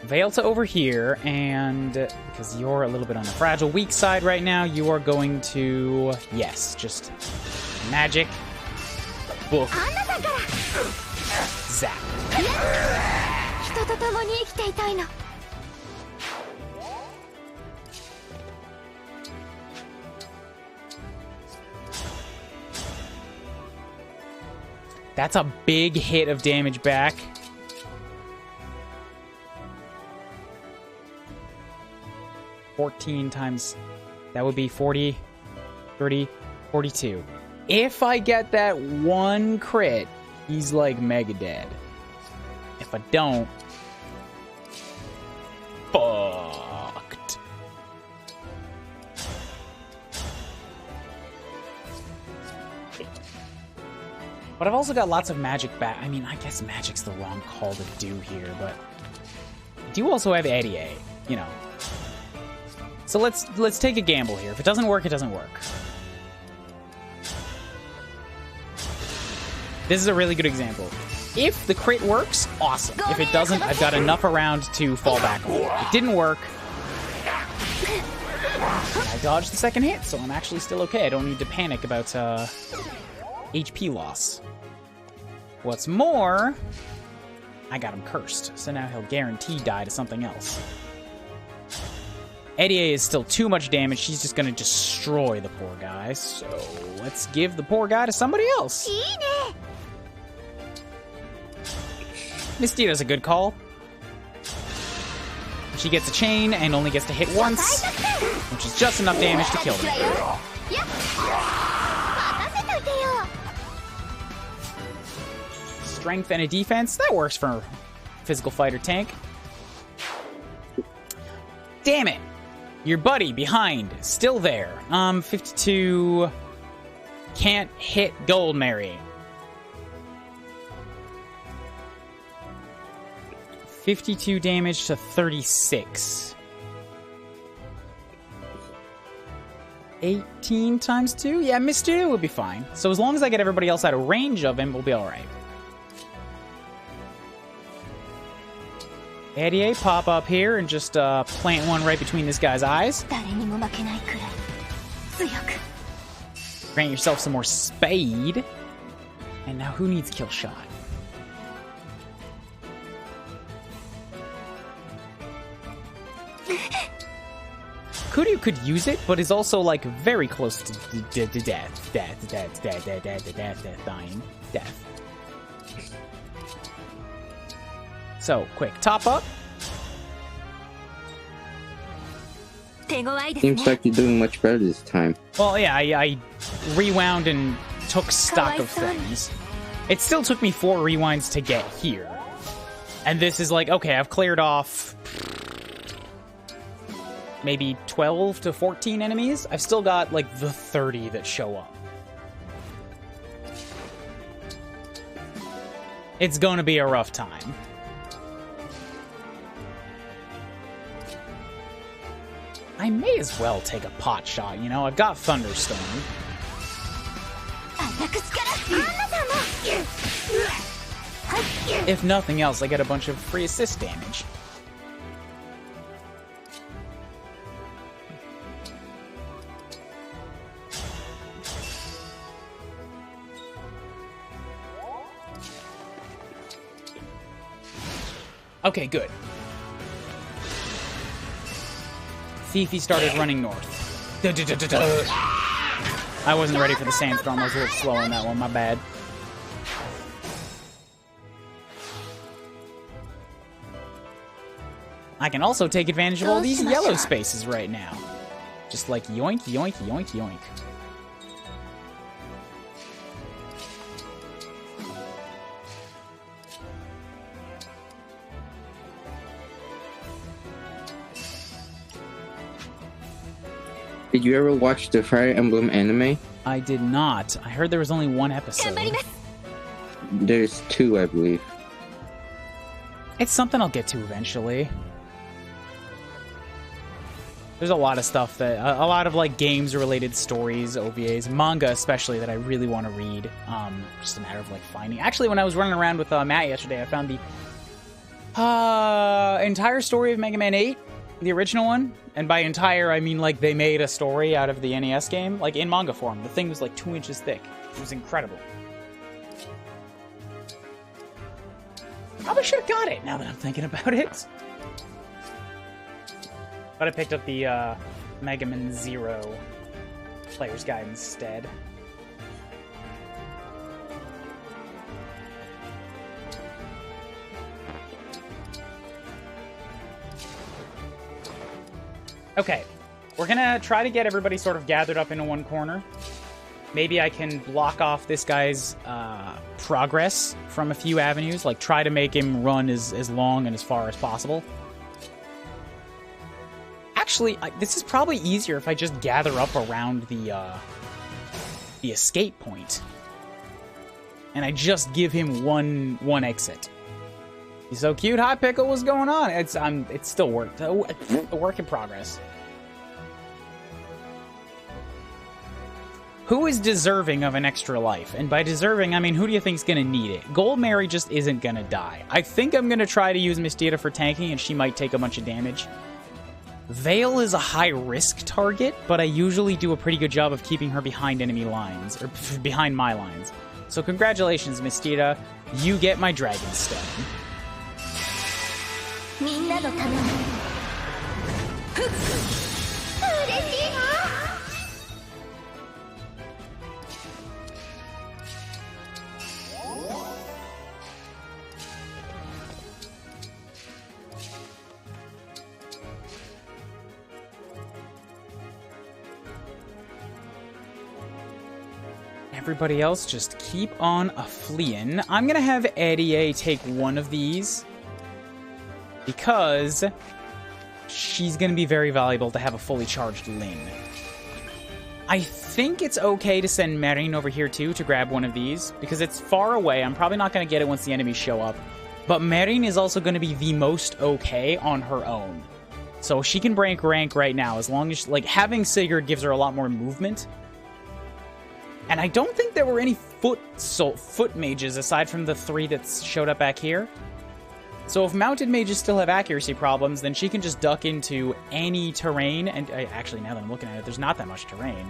Veilta over here, and because you're a little bit on the fragile weak side right now, you are going to, yes, just magic, book, zap. That's a big hit of damage back. $14 times, that would be 40, 30, 42. If I get that one crit, he's like mega dead. If I don't, fucked. But I've also got lots of magic back. I mean, I guess magic's the wrong call to do here, but I do also have Eddie, you know. So let's take a gamble here. If it doesn't work, it doesn't work. This is a really good example. If the crit works, awesome. If it doesn't, I've got enough around to fall back on. It didn't work. I dodged the second hit, so I'm actually still okay. I don't need to panic about HP loss. What's more, I got him cursed, so now he'll guarantee die to something else. Eddie is still too much damage. She's just gonna destroy the poor guy, so let's give the poor guy to somebody else. Mistita's a good call. She gets a chain and only gets to hit once, which is just enough damage to kill them. Strength and a defense, that works for a physical fighter tank. Damn it! Your buddy behind, still there. 52 can't hit Gold Mary. 52 damage to 36. 18 times 2? Yeah, Mr. will be fine. So as long as I get everybody else out of range of him, we'll be alright. Eddie, pop up here and just plant one right between this guy's eyes. Grant yourself some more speed. And now who needs kill shot? Kuuribro could use it, but is also like very close to death. Dying. Death. So, quick, top up.
Seems like you're doing much better this time.
Well, yeah, I rewound and took stock of things. It still took me 4 rewinds to get here. And this is like, okay, I've cleared off maybe 12 to 14 enemies. I've still got like the 30 that show up. It's gonna be a rough time. I may as well take a pot shot, you know? I've got Thunderstorm. If nothing else, I get a bunch of free assist damage. Okay, good. Fifi started running north. I wasn't ready for the sandstorm. I was a little slow on that one. My bad. I can also take advantage of all these yellow spaces right now. Just like yoink, yoink, yoink, yoink.
Did you ever watch the Fire Emblem anime?
I did not. I heard there was only one episode.
There's 2, I believe.
It's something I'll get to eventually. There's a lot of stuff that, a lot of like games-related stories, OVAs, manga especially, that I really want to read. Just a matter of like finding. Actually, when I was running around with Matt yesterday, I found the entire story of Mega Man 8, the original one. And by entire, I mean like they made a story out of the NES game, like in manga form. The thing was like 2 inches thick. It was incredible. Probably should have got it now that I'm thinking about it. But I picked up the Mega Man Zero Player's Guide instead. Okay, we're gonna try to get everybody sort of gathered up into one corner. Maybe I can block off this guy's progress from a few avenues, like try to make him run as long and as far as possible. Actually, this is probably easier if I just gather up around the escape point. And I just give him one exit. He's so cute. Hi, Pickle. What's going on? It's still a work in progress. Who is deserving of an extra life? And by deserving, I mean, who do you think's gonna need it? Gold Mary just isn't gonna die. I think I'm gonna try to use Miss Dita for tanking, and she might take a bunch of damage. Veil is a high-risk target, but I usually do a pretty good job of keeping her behind enemy lines, or behind my lines. So congratulations, Miss Dita. You get my Dragon Stone. Everybody else just keep on a-fleeing. I'm gonna have Eddie take one of these because she's gonna be very valuable to have a fully charged Lin. I think it's okay to send Marin over here too to grab one of these because it's far away. I'm probably not gonna get it once the enemies show up. But Marin is also gonna be the most okay on her own. So she can break rank right now as long as, like, having Sigurd gives her a lot more movement. And I don't think there were any foot mages aside from the 3 that showed up back here. So if mounted mages still have accuracy problems, then she can just duck into any terrain. And actually, now that I'm looking at it, there's not that much terrain.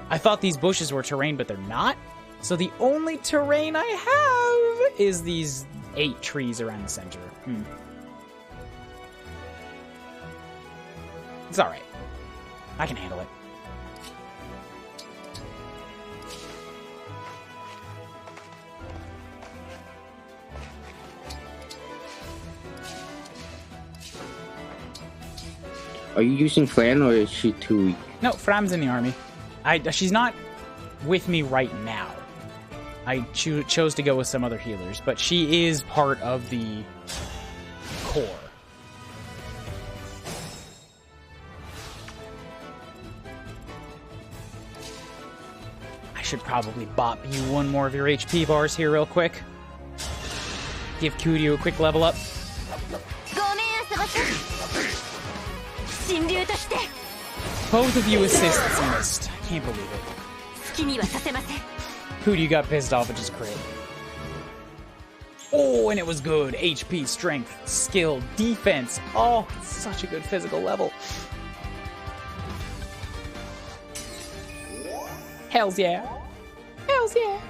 I thought these bushes were terrain, but they're not. So the only terrain I have is these 8 trees around the center. It's alright. I can handle it.
Are you using Fran or is she too weak?
No, Fram's in the army. She's not with me right now. I chose to go with some other healers, but she is part of the core. I should probably bop you one more of your HP bars here real quick. Give Kuuribro a quick level up. Both of you assists missed. I can't believe it.
好きにはさせません。
Who do you got pissed off at just crit? Oh, and it was good. HP, strength, skill, defense. Oh, it's such a good physical level. Hells yeah. Hells yeah.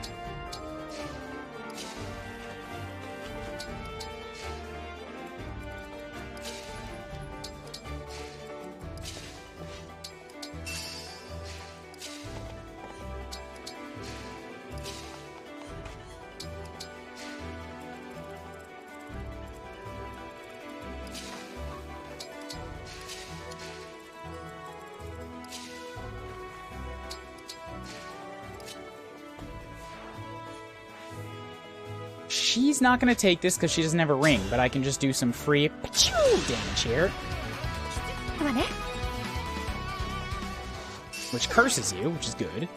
She's not going to take this because she doesn't have a ring, but I can just do some free damage here. Which curses you, which is good.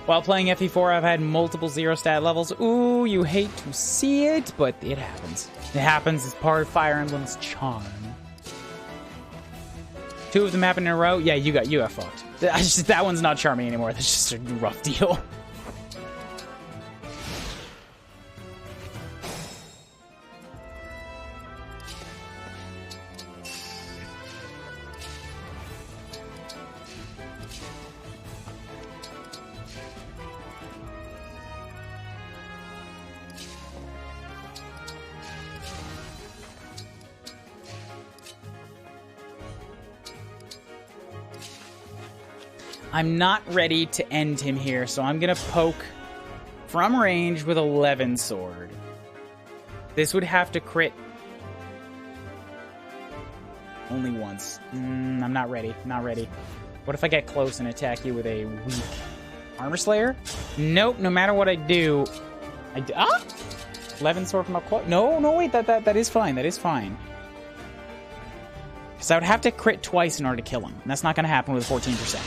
While playing FE4, I've had multiple 0 stat levels. Ooh, you hate to see it, but it happens. It happens as part of Fire Emblem's charm. 2 of them happen in a row? Yeah, you got fucked. That one's not charming anymore. That's just a rough deal. I'm not ready to end him here, so I'm gonna poke from range with 11 sword. This would have to crit only once. I'm not ready. Not ready. What if I get close and attack you with a weak Armor Slayer? Nope. No matter what I do, 11 sword from up close. No, wait. That is fine. That is fine. Because I would have to crit twice in order to kill him, and that's not gonna happen with 14%.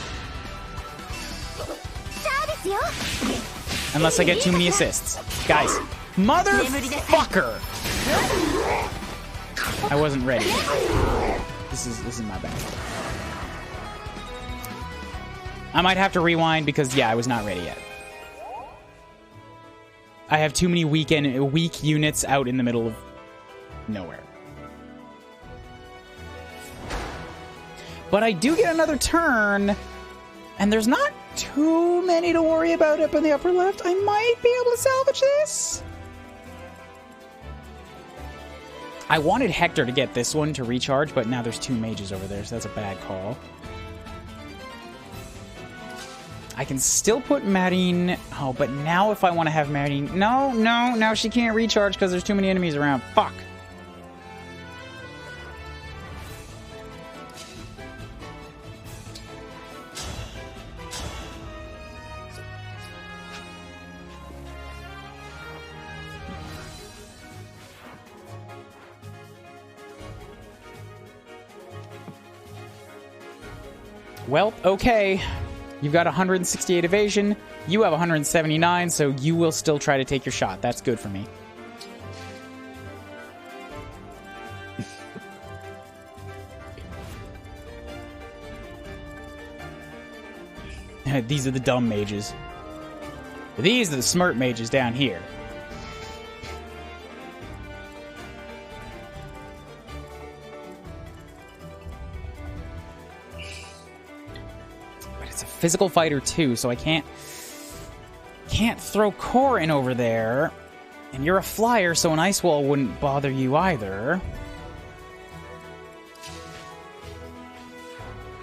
Unless I get too many assists. Guys, motherfucker! I wasn't ready. This is my bad. I might have to rewind because, yeah, I was not ready yet. I have too many weak units out in the middle of nowhere. But I do get another turn, and there's not too many to worry about up in the upper left. I might be able to salvage this. I wanted Hector to get this one to recharge, but now there's 2 mages over there, so that's a bad call. I can still put Maddening. Oh, but now if I want to have Maddening... No, now she can't recharge because there's too many enemies around. Fuck. Well, okay. You've got 168 evasion. You have 179, so you will still try to take your shot. That's good for me. These are the dumb mages. These are the smart mages down here. Physical fighter too, so I can't throw core in over there. And you're a flyer, so an ice wall wouldn't bother you either.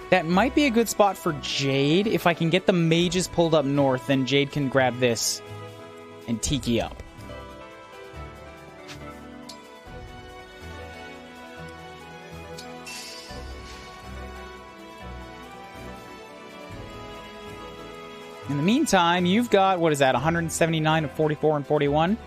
That might be a good spot for Jade. If I can get the mages pulled up north, then Jade can grab this and tiki up. In the meantime, you've got, what is that, 179 of 44 and 41?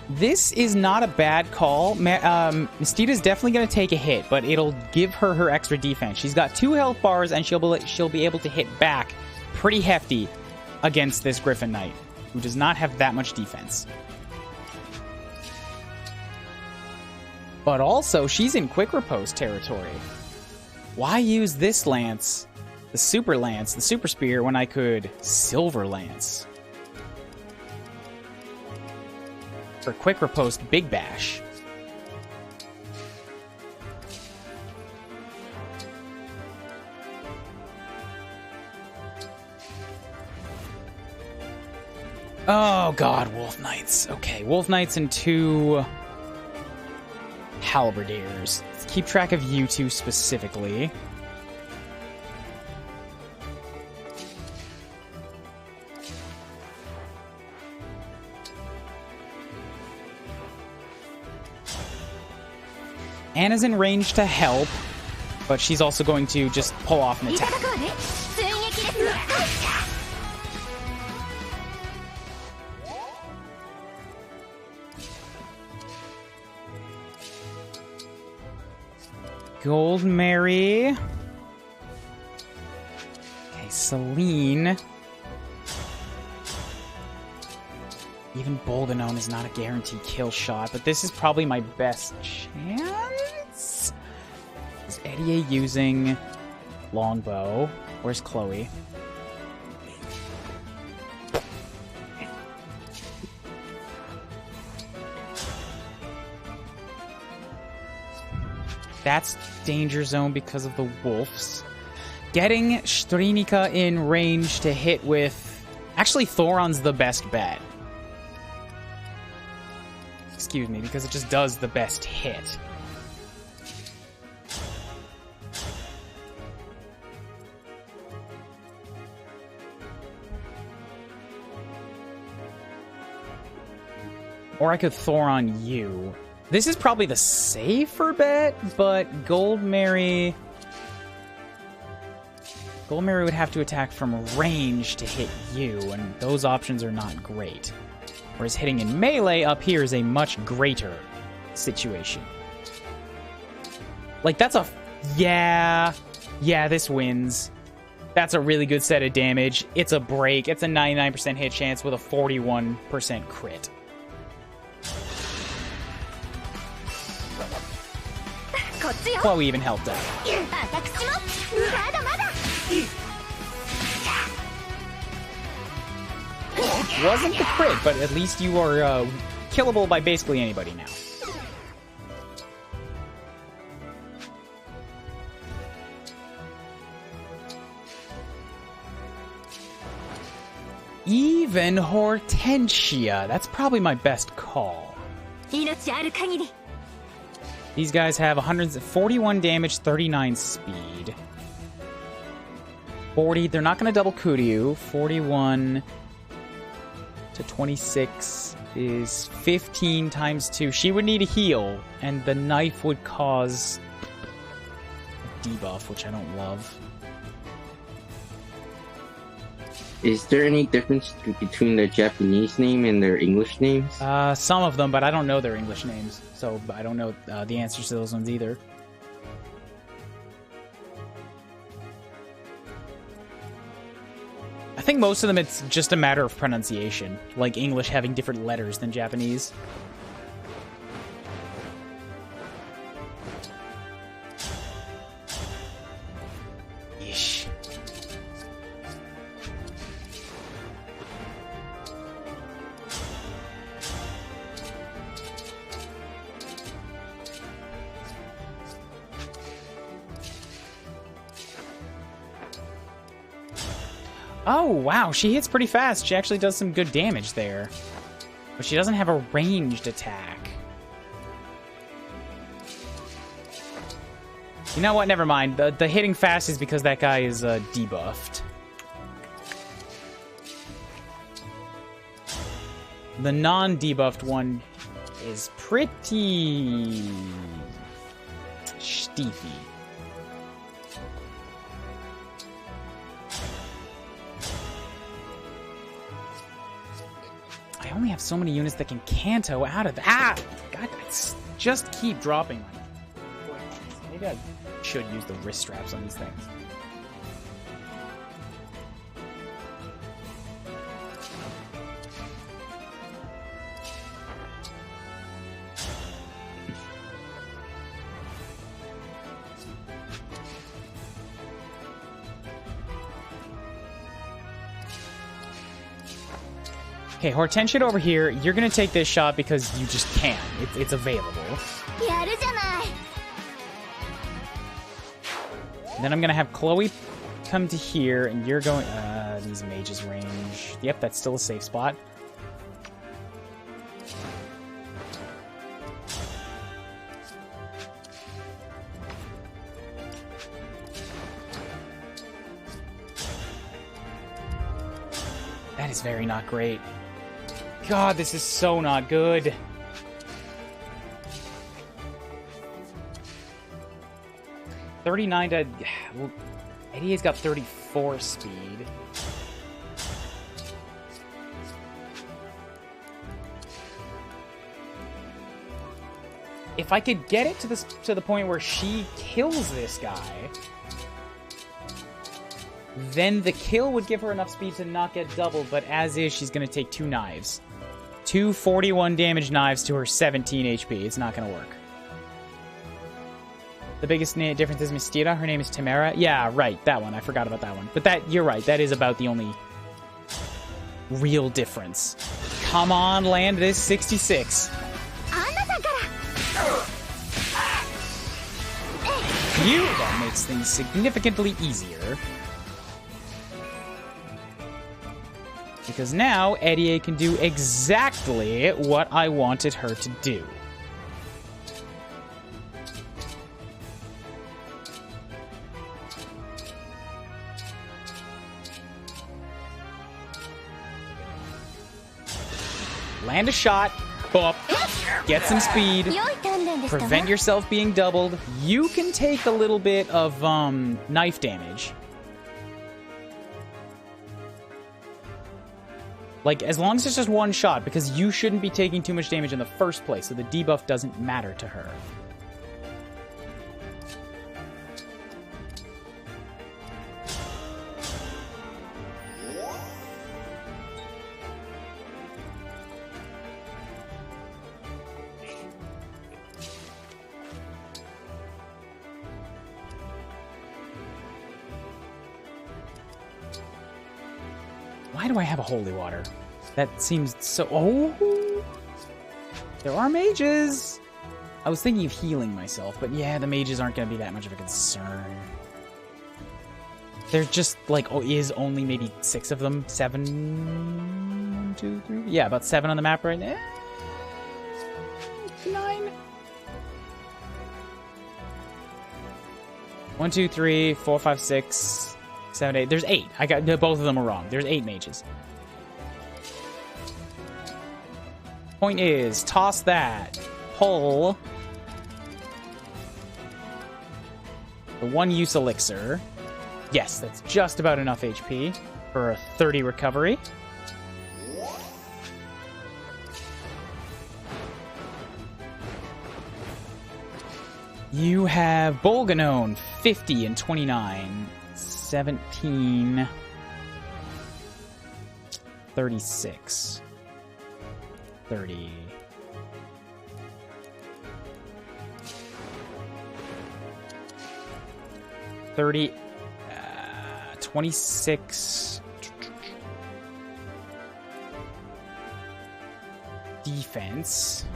This is not a bad call. Mistita's definitely going to take a hit, but it'll give her her extra defense. She's got 2 health bars, and she'll be able to hit back pretty hefty against this Griffin Knight, who does not have that much defense. But also, she's in quick riposte territory. Why use this lance, the super spear, when I could silver lance? For quick riposte, big bash. Oh god, Wolf Knights. Okay, Wolf Knights and 2 Halberdiers. Let's keep track of you two specifically. Anna's in range to help, but she's also going to just pull off an attack. Gold Mary. Okay, Celine. Even Boldenone is not a guaranteed kill shot, but this is probably my best chance. Is Eddie using longbow? Where's Chloe? That's danger zone because of the wolves. Getting Strinika in range to hit with... Actually, Thoron's the best bet. Excuse me, because it just does the best hit. Or I could Thoron you. This is probably the safer bet, but Gold Mary would have to attack from range to hit you, and those options are not great. Whereas hitting in melee up here is a much greater situation. Like, that's a... Yeah, this wins. That's a really good set of damage. It's a break. It's a 99% hit chance with a 41% crit. Chloe even helped out. Wasn't the crit, but at least you are killable by basically anybody now. Even Hortensia. That's probably my best call. These guys have 141 damage, 39 speed. 40, they're not going to double Kuryu. 41 to 26 is 15 times 2. She would need a heal, and the knife would cause a debuff, which I don't love.
Is there any difference between their Japanese name and their English names?
Some of them, but I don't know their English names, so I don't know the answers to those ones either. I think most of them it's just a matter of pronunciation, like English having different letters than Japanese. Yeesh. Oh, wow, she hits pretty fast. She actually does some good damage there. But she doesn't have a ranged attack. You know what? Never mind. The hitting fast is because that guy is debuffed. The non-debuffed one is pretty... steepy. I only have so many units that can Kanto out of that. Ah! God, just keep dropping my... Maybe I should use the wrist straps on these things. Okay, Hortensia over here, you're gonna take this shot because you just can. It's available.
やるじゃない。
Then I'm gonna have Chloe come to here, and you're going... these mages range... Yep, that's still a safe spot. That is very not great. God, this is so not good. $39 to... Well, Eddie's got 34 speed. If I could get it to the point where she kills this guy, then the kill would give her enough speed to not get doubled, but as is, she's going to take 2 knives. 2 41 damage knives to her 17 HP. It's not going to work. The biggest difference is Mistira. Her name is Tamara. Yeah, right. That one. I forgot about that one. But that, you're right. That is about the only real difference. Come on, land this 66. You! That makes things significantly easier. Because now, Eddie can do exactly what I wanted her to do. Land a shot, boop, get some speed, prevent yourself being doubled. You can take a little bit of knife damage. Like, as long as it's just one shot, because you shouldn't be taking too much damage in the first place, so the debuff doesn't matter to her. Why do I have a holy water? That seems so... Oh! There are mages! I was thinking of healing myself, but yeah, the mages aren't going to be that much of a concern. There's just, like, is only maybe 6 of them? 7? 1, 2, 3? Yeah, about 7 on the map right now. 9? 1, 2, 3, 4, 5, 6... 7, 8. There's 8. I got both of them are wrong. There's 8 mages. Point is, toss that. Pull the 1-use elixir. Yes, that's just about enough HP for a 30 recovery. You have Bolganone, 50 and 29. 17, 36, 30, 30, 26, defense,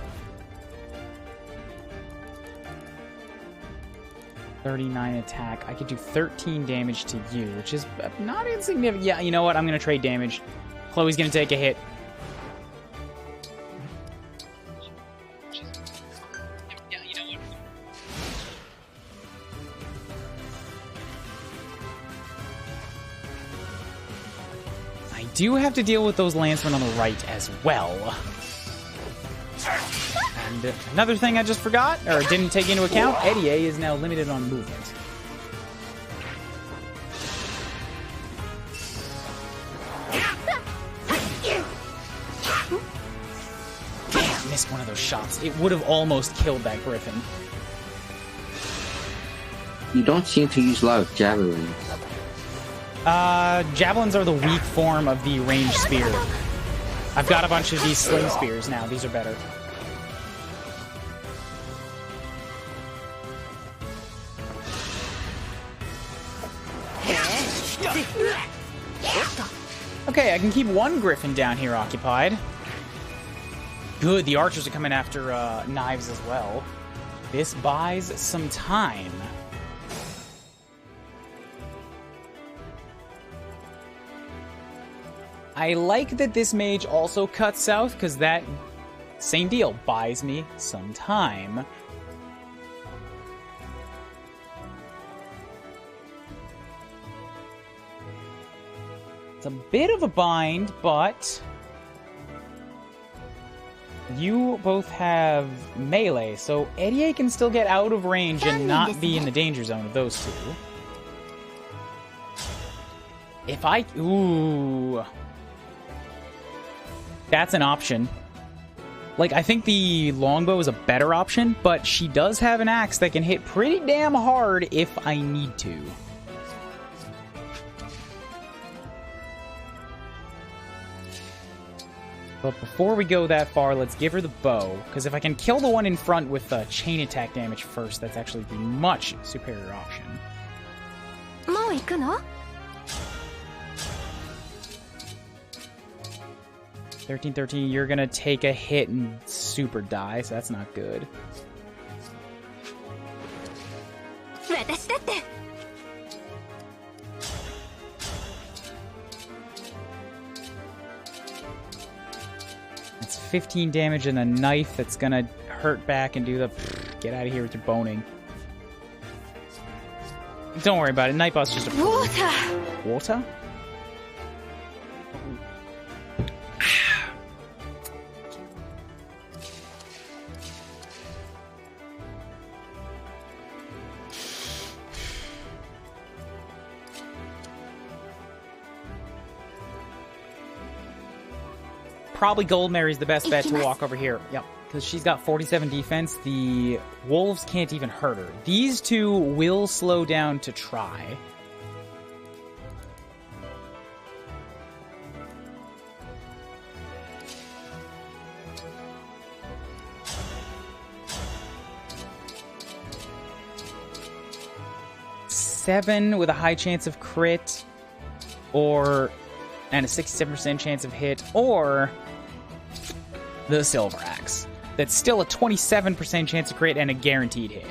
39 attack. I could do 13 damage to you, which is not insignificant. Yeah, you know what? I'm going to trade damage. Chloe's going to take a hit. Yeah, you know what? I do have to deal with those lancemen on the right as well. And another thing I just forgot, or didn't take into account, Eddie is now limited on movement. Damn, missed one of those shots. It would have almost killed that griffin.
You don't seem to use a lot of javelins.
Javelins are the weak form of the ranged spear. I've got a bunch of these sling spears now. These are better. Okay, I can keep one griffin down here occupied. Good, the archers are coming after knives as well. This buys some time. I like that this mage also cuts south, because that, same deal, buys me some time. It's a bit of a bind, but you both have melee, so Eddie can still get out of range and not be in the danger zone of those two. If I... Ooh... That's an option. Like, I think the longbow is a better option, but she does have an axe that can hit pretty damn hard if I need to. But before we go that far, let's give her the bow, because if I can kill the one in front with chain attack damage first, that's actually the much superior option.
もう行くの?
13, you're gonna take a hit and super die, so that's not good.
私だって.
It's 15 damage and a knife that's gonna hurt back and do the get out of here with your boning. Don't worry about it, Night Boss just a
Water!
Water? Probably Gold Mary's the best bet to walk over here. Yep, because she's got 47 defense. The wolves can't even hurt her. These two will slow down to try. Seven with a high chance of crit, and a 67% chance of hit, or the Silver Axe. That's still a 27% chance of crit and a guaranteed hit.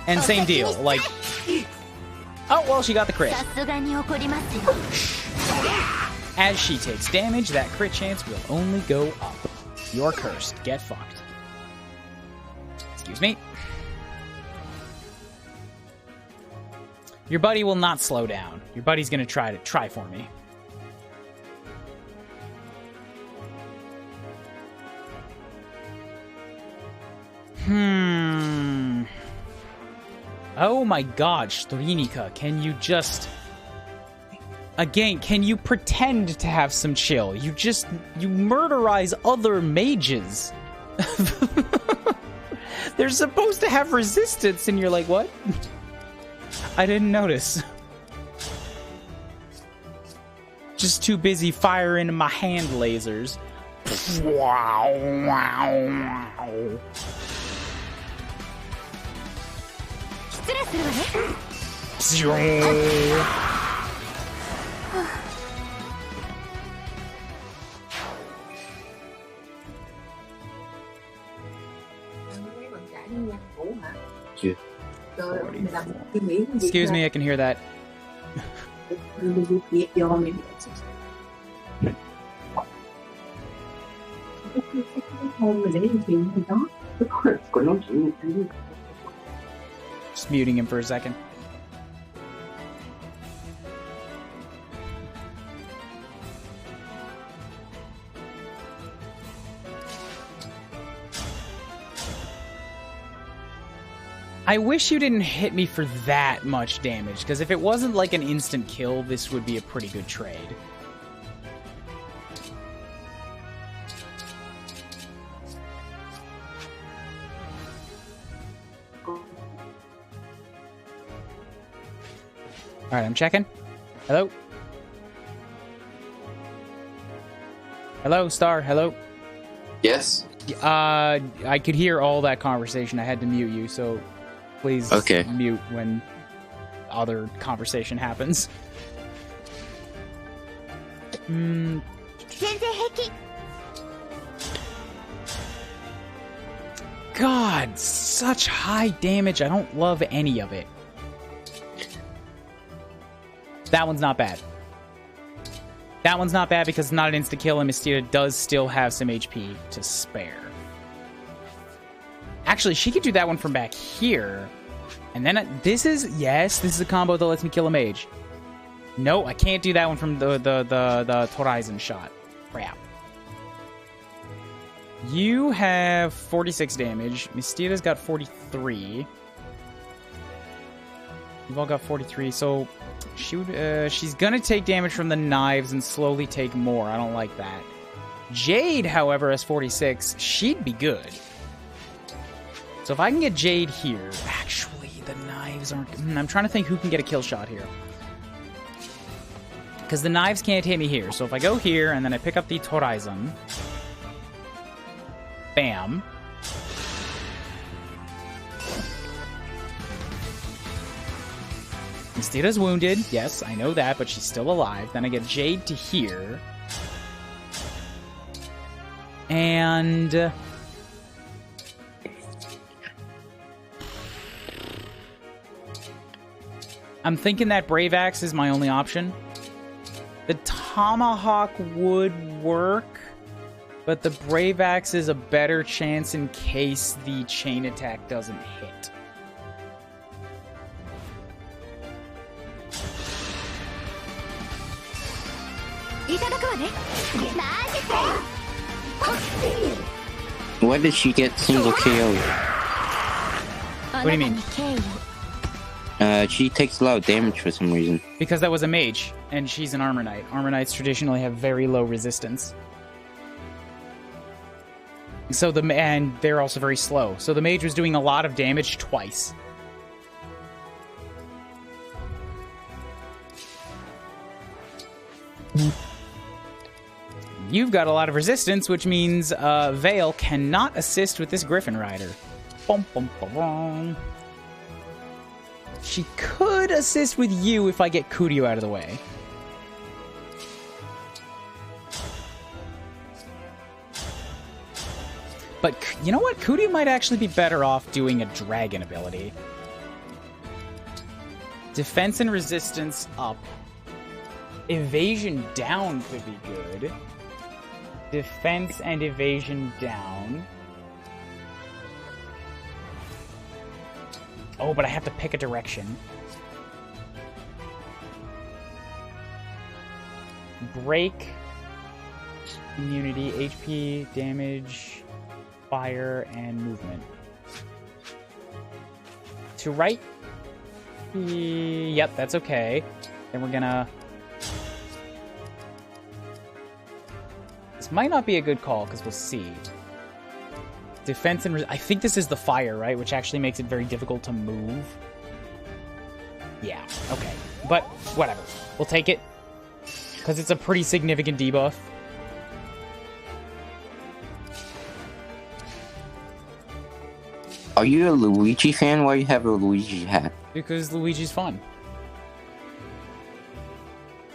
And same deal, like... Oh, well, she got the crit. As she takes damage, that crit chance will only go up. You're cursed. Get fucked. Excuse me. Your buddy will not slow down. Your buddy's gonna try for me. Oh my god, Strinika, can you just... Again, can you pretend to have some chill? You murderize other mages. They're supposed to have resistance, and you're like, what? I didn't notice. Just too busy firing my hand lasers. Wow, wow, wow. Excuse me, I can hear that. Just muting him for a second. I wish you didn't hit me for that much damage, because if it wasn't like an instant kill, this would be a pretty good trade. Alright, I'm checking. Hello? Hello, Star, hello?
Yes?
I could hear all that conversation. I had to mute you, so please mute when other conversation happens. God, such high damage. I don't love any of it. That one's not bad. That one's not bad because it's not an insta-kill, and Mystica does still have some HP to spare. Actually, she could do that one from back here. And then this is a combo that lets me kill a mage. No, I can't do that one from the Horizon shot. Crap. You have 46 damage. Mystia's got 43. You've all got 43, so she's gonna take damage from the knives and slowly take more. I don't like that. Jade, however, has 46. She'd be good. So if I can get Jade here... Actually, the knives aren't... I'm trying to think who can get a kill shot here. Because the knives can't hit me here. So if I go here and then I pick up the Horizon... Bam. Mystia's wounded. Yes, I know that, but she's still alive. Then I get Jade to here. And... I'm thinking that Brave Axe is my only option. The Tomahawk would work, but the Brave Axe is a better chance in case the chain attack doesn't hit.
Why did she get single KO?
What do you mean?
She takes a lot of damage for some reason.
Because that was a mage, and she's an Armor Knight. Armor Knights traditionally have very low resistance. So and they're also very slow. So the mage was doing a lot of damage twice. You've got a lot of resistance, which means Vale cannot assist with this Griffin Rider. Bum, bum, bum, bum. She could assist with you if I get Kuuribro out of the way. But you know what? Kuuribro might actually be better off doing a dragon ability. Defense and resistance up. Evasion down could be good. Defense and evasion down. Oh, but I have to pick a direction. Break. Immunity, HP, damage, fire, and movement. To right? Yep, that's okay. Then we're gonna... This might not be a good call, because we'll see. Defense and... I think this is the fire, right? Which actually makes it very difficult to move. Yeah, okay. But, whatever. We'll take it. Because it's a pretty significant debuff.
Are you a Luigi fan? Why do you have a Luigi hat?
Because Luigi's fun.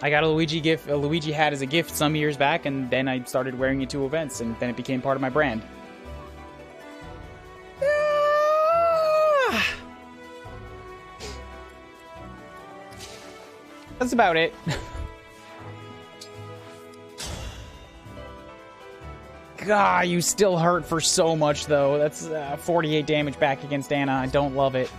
I got a Luigi hat as a gift some years back, and then I started wearing it to events, and then it became part of my brand. That's about it. God, you still hurt for so much, though. That's 48 damage back against Anna. I don't love it.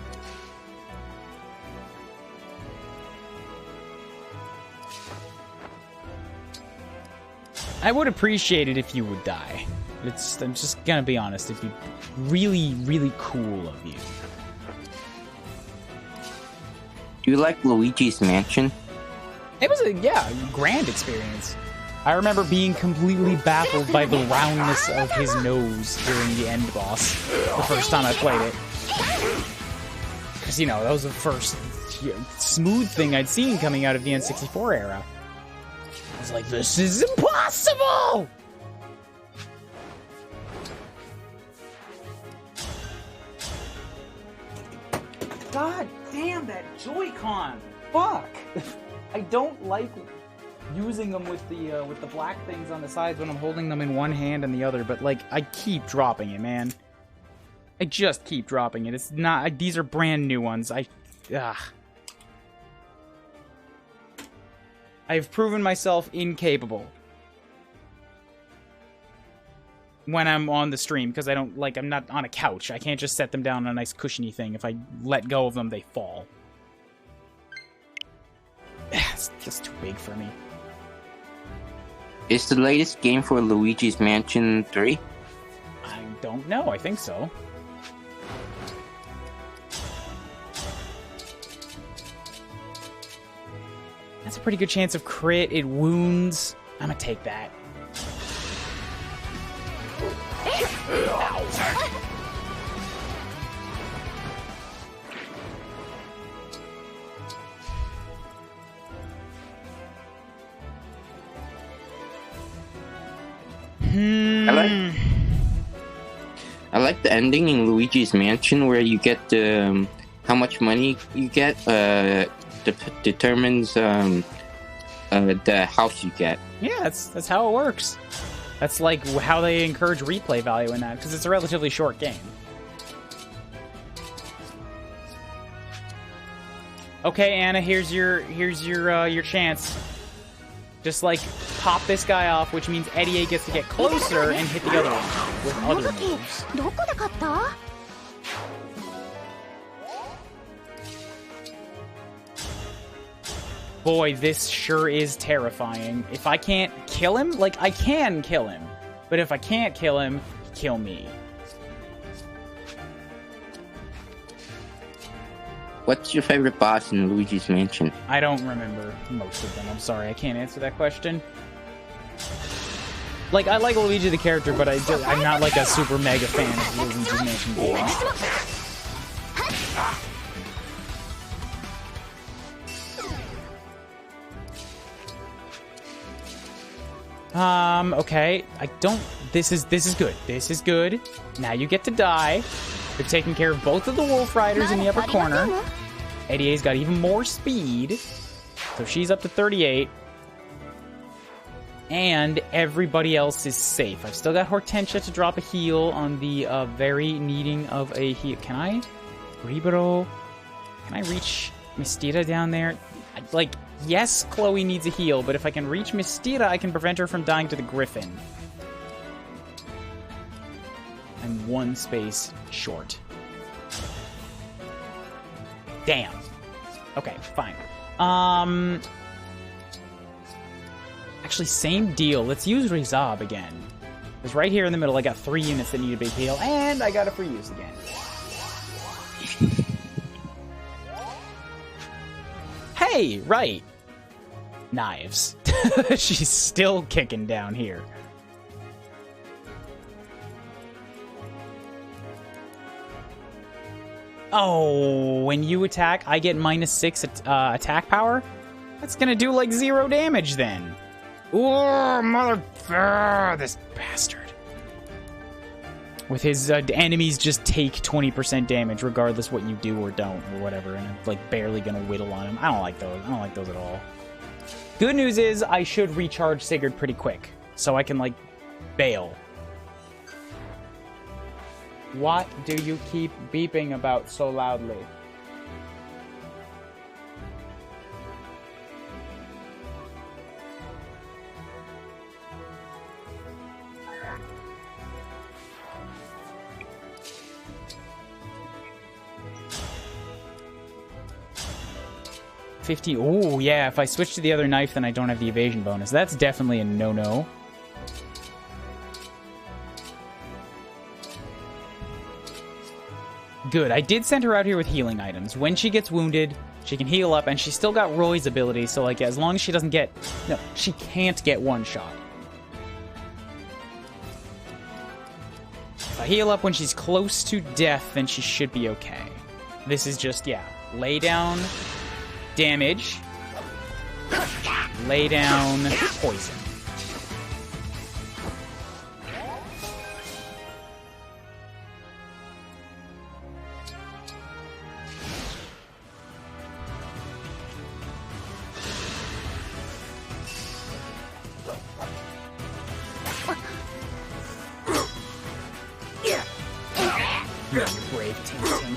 I would appreciate it if you would die. I'm just gonna be honest. It'd be really, really cool of you.
Do you like Luigi's Mansion?
It was a, grand experience. I remember being completely baffled by the roundness of his nose during the end boss the first time I played it. Because, that was the first smooth thing I'd seen coming out of the N64 era. I was like, this is impossible! God damn that Joy-Con! Fuck! I don't like using them with the black things on the sides when I'm holding them in one hand and the other, but like I keep dropping it, man. I just keep dropping it. It's not. These are brand new ones. I've proven myself incapable when I'm on the stream because I'm not on a couch. I can't just set them down on a nice cushiony thing. If I let go of them, they fall. It's just too big for me.
Is the latest game for Luigi's Mansion 3?
I don't know. I think so. That's a pretty good chance of crit. It wounds. I'm gonna take that.
I like the ending in Luigi's Mansion where you get how much money you get determines the house you get.
Yeah, that's how it works. That's like how they encourage replay value in that because it's a relatively short game. Okay, Anna, here's your chance. Just like pop this guy off, which means Eddie A gets to get closer and hit the other one with other moves. Boy, this sure is terrifying. If I can't kill him, like I can kill him, but if I can't kill him, kill me.
What's your favorite boss in Luigi's Mansion?
I don't remember most of them. I'm sorry, I can't answer that question. Like, I like Luigi the character, but I'm not like a super mega fan of Luigi's Mansion games. Okay. This is good. This is good. Now you get to die. We've taken care of both of the Wolf Riders in the upper corner. Eddie A's got even more speed. So she's up to 38. And everybody else is safe. I've still got Hortensia to drop a heal on the very needing of a heal. Can I? Kuuribro? Can I reach Mystira down there? Like, yes, Chloe needs a heal, but if I can reach Mystira, I can prevent her from dying to the Griffin. I'm one space short. Damn. Okay, fine. Actually, same deal. Let's use Rizab again. Because right here in the middle, I got 3 units that need a big heal, and I got a free use again. Hey, right. Knives. She's still kicking down here. Oh, when you attack, I get -6 attack power? That's gonna do like 0 damage then. Oh, this bastard. With his enemies just take 20% damage regardless what you do or don't or whatever, and I'm like barely gonna whittle on him. I don't like those. I don't like those at all. Good news is I should recharge Sigurd pretty quick, so I can like bail. What do you keep beeping about so loudly? $50. Oh, yeah, if I switch to the other knife, then I don't have the evasion bonus. That's definitely a no-no. Good. I did send her out here with healing items. When she gets wounded, she can heal up, and she's still got Roy's ability, so, like, as long as she doesn't get... No, she can't get one shot. If I heal up when she's close to death, then she should be okay. This is just, yeah, lay down... damage, lay down poison. You and your brave tasting.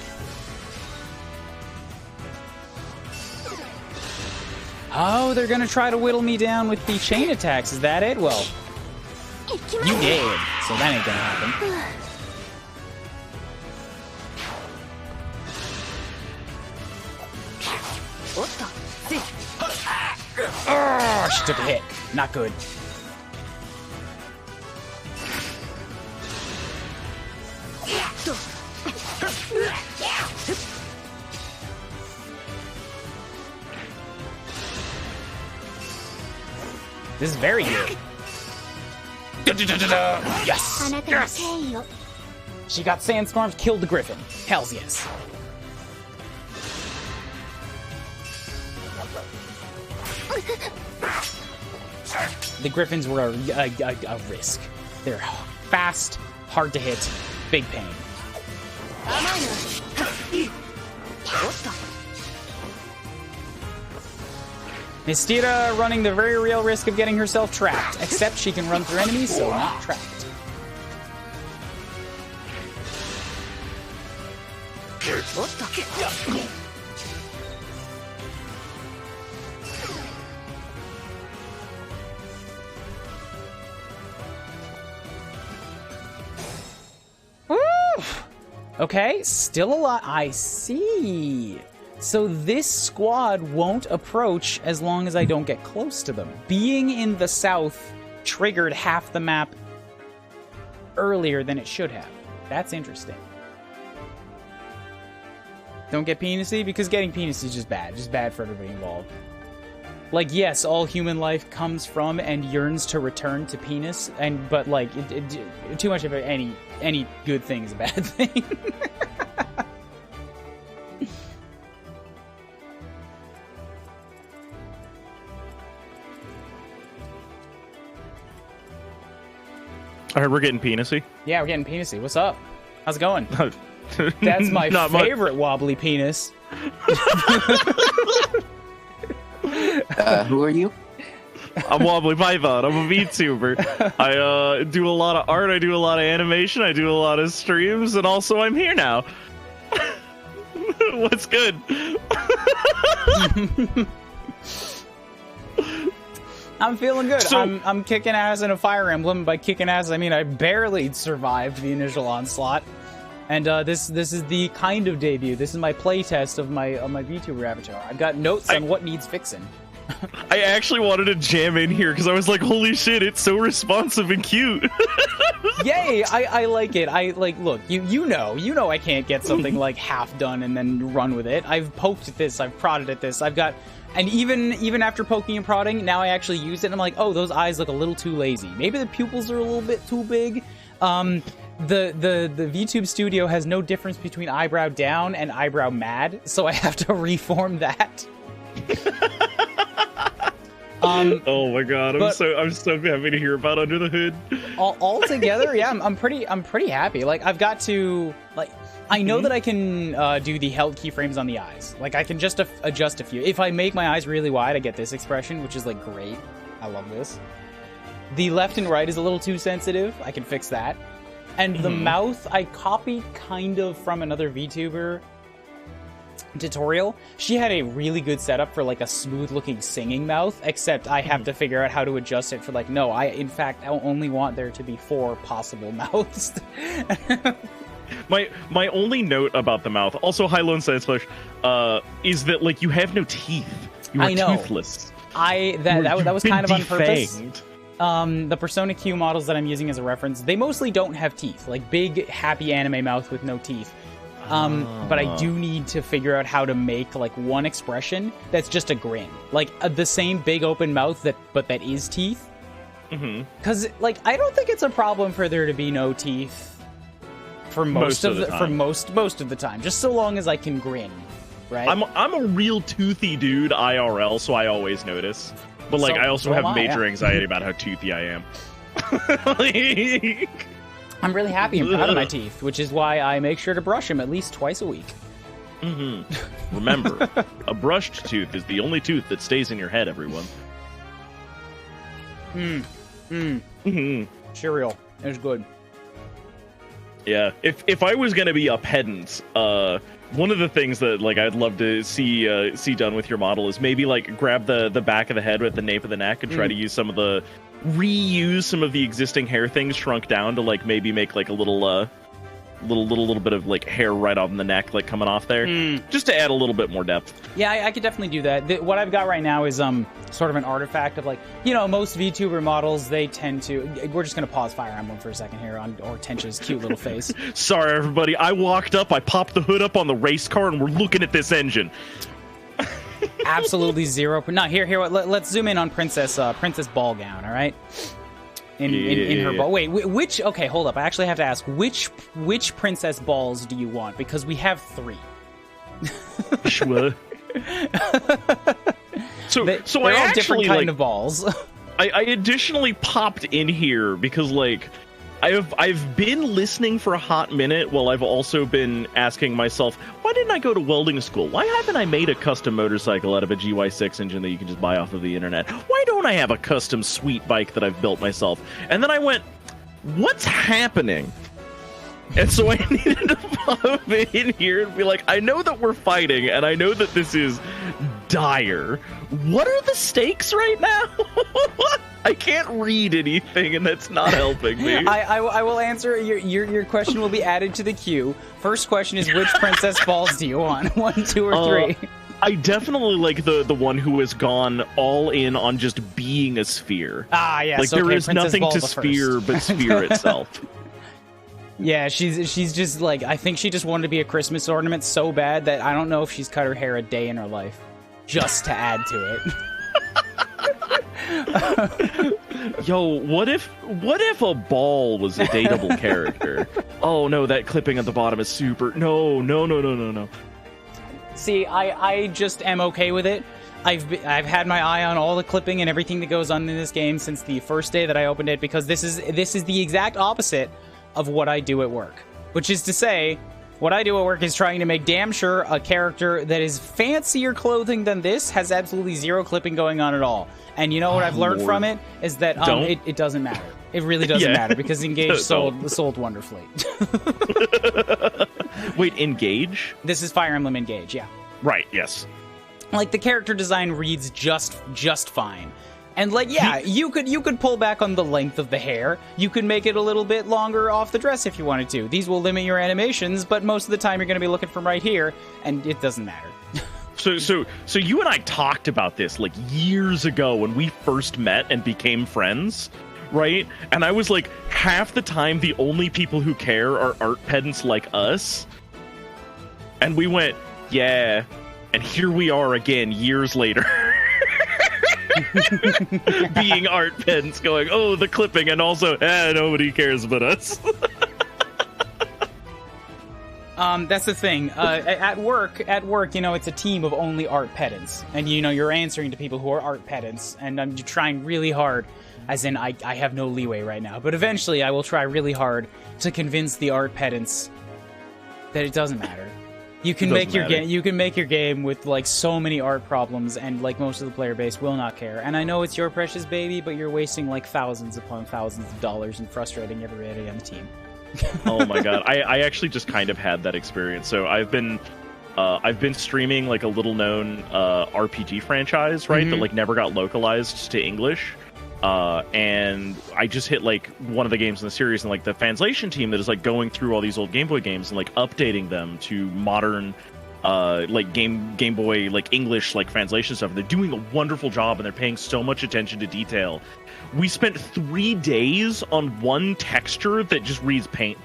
Oh, they're gonna try to whittle me down with the chain attacks. Is that it? Well, you did, so that ain't gonna happen. Oh, she took a hit. Not good. This is very good. Yes! Yes! She got sandstorms, killed the griffin. Hells yes. The griffins were a risk. They're fast, hard to hit, big pain. Mystira running the very real risk of getting herself trapped, except she can run through enemies, so not trapped. Okay, still a lot. I see. So this squad won't approach as long as I don't get close to them. Being in the south triggered half the map earlier than it should have. That's interesting. Don't get penisy? Because getting penisy is just bad. Just bad for everybody involved. Like, yes, all human life comes from and yearns to return to penis, but like, too much of any good thing is a bad thing.
I heard we're getting penisy.
Yeah, we're getting penisy. What's up? How's it going? That's my favorite wobbly penis.
Who are you?
I'm Wobbly Python. I'm a VTuber. I do a lot of art, I do a lot of animation, I do a lot of streams, and also I'm here now. What's good?
I'm feeling good. So, I'm kicking ass in a Fire Emblem. By kicking ass, I mean I barely survived the initial onslaught. And this is the kind of debut. This is my playtest of my VTuber avatar. I've got notes on what needs fixing.
I actually wanted to jam in here because I was like, holy shit, it's so responsive and cute.
Yay, I like it. I like, look, you know I can't get something like half done and then run with it. I've poked at this, I've prodded at this, I've got, and even after poking and prodding, now I actually use it and I'm like, oh, those eyes look a little too lazy. Maybe the pupils are a little bit too big. The VTube Studio has no difference between eyebrow down and eyebrow mad, so I have to reform that.
Oh my god, I'm so happy to hear about Under the Hood.
All together, yeah, I'm pretty happy. Like I've got to I know that I can do the held keyframes on the eyes. Like I can just adjust a few. If I make my eyes really wide, I get this expression, which is like great. I love this. The left and right is a little too sensitive. I can fix that. And the mouth, I copied kind of from another VTuber tutorial. She had a really good setup for like a smooth looking singing mouth, except I have to figure out how to adjust it for like, no, I only want there to be 4 possible mouths.
My only note about the mouth, also hi Lone Science Flesh, is that like you have no teeth. You are toothless.
That was kind of on purpose. The Persona Q models that I'm using as a reference, they mostly don't have teeth. Like big, happy anime mouth with no teeth. But I do need to figure out how to make like one expression that's just a grin. Like the same big open mouth but that is teeth. Because like I don't think it's a problem for there to be no teeth for most of the time. Just so long as I can grin, right?
I'm a real toothy dude IRL, so I always notice. But like I also have major anxiety about how toothy I am.
I'm really happy and proud of my teeth, which is why I make sure to brush them at least twice a week.
Remember, a brushed tooth is the only tooth that stays in your head, everyone.
Cereal. It was good.
Yeah, if I was gonna be a pedant, one of the things that like I'd love to see done with your model is maybe like grab the back of the head with the nape of the neck and try to use some of the existing hair things shrunk down to like maybe make like a little bit of like hair right on the neck like coming off there, just to add a little bit more depth.
Yeah, I could definitely do that. What I've got right now is sort of an artifact of like, you know, most VTuber models, they tend to... We're just going to pause Fire Emblem for a second here on Hortensia's cute little face.
Sorry, everybody. I walked up, I popped the hood up on the race car, and we're looking at this engine.
Absolutely zero... No, here, let's zoom in on Princess Ball Gown, all right? In her ball. Wait, which... Okay, hold up. I actually have to ask, which princess balls do you want? Because we have 3.
Sure. So
they're
I
all
actually,
different kind
like,
of balls.
I additionally popped in here because, like, I've been listening for a hot minute while I've also been asking myself, why didn't I go to welding school? Why haven't I made a custom motorcycle out of a GY6 engine that you can just buy off of the internet? Why don't I have a custom sweet bike that I've built myself? And then I went, what's happening? And so I needed to pop in here and be like, I know that we're fighting, and I know that this is dire. What are the stakes right now? I can't read anything, and that's not helping me.
I will answer. Your question will be added to the queue. First question is, which princess balls do you want? 1, 2, or 3?
I definitely like the one who has gone all in on just being a sphere.
Ah, yes.
Like, there is
Princess
nothing
Ball
to
the
sphere
first.
but sphere itself.
Yeah, she's just like, I think she just wanted to be a Christmas ornament so bad that I don't know if she's cut her hair a day in her life just to add to
it. Yo, what if a ball was a dateable character? Oh no, that clipping at the bottom is super. No.
See, I just am okay with it. I've had my eye on all the clipping and everything that goes on in this game since the first day that I opened it, because this is the exact opposite of what I do at work. Which is to say, what I do at work is trying to make damn sure a character that is fancier clothing than this has absolutely zero clipping going on at all. And you know what I've learned from it is that it doesn't matter. It really doesn't matter, because Engage sold wonderfully.
Wait, Engage?
This is Fire Emblem Engage, yeah.
Right, yes.
Like, the character design reads just fine. And, like, yeah, you could pull back on the length of the hair. You could make it a little bit longer off the dress if you wanted to. These will limit your animations, but most of the time you're going to be looking from right here, and it doesn't matter.
So you and I talked about this, like, years ago when we first met and became friends, right? And I was like, half the time the only people who care are art pedants like us. And we went, yeah. And here we are again, years later. Being art pedants, going, oh, the clipping, and also, nobody cares but us.
That's the thing. At work, you know, it's a team of only art pedants, and you know, you're answering to people who are art pedants, and I'm trying really hard. As in, I have no leeway right now, but eventually I will try really hard to convince the art pedants that it doesn't matter. You can make your game. You can make your game with like so many art problems, and like most of the player base will not care. And I know it's your precious baby, but you're wasting like thousands upon thousands of dollars and frustrating everybody on the team.
Oh my god, I actually just kind of had that experience. So I've been streaming like a little known RPG franchise, right? That like never got localized to English. And I just hit like one of the games in the series, and like the translation team that is like going through all these old Game Boy games and like updating them to modern like Game Boy like English like translation stuff. And they're doing a wonderful job, and they're paying so much attention to detail. We spent 3 days on one texture that just reads paint.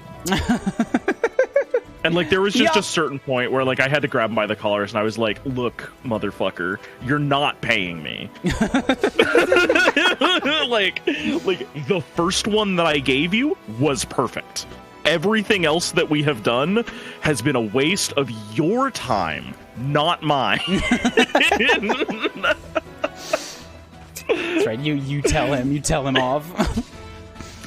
And like there was just a certain point where like I had to grab him by the collars, and I was like, look, motherfucker, you're not paying me. like the first one that I gave you was perfect. Everything else that we have done has been a waste of your time, not mine.
That's right. You tell him off.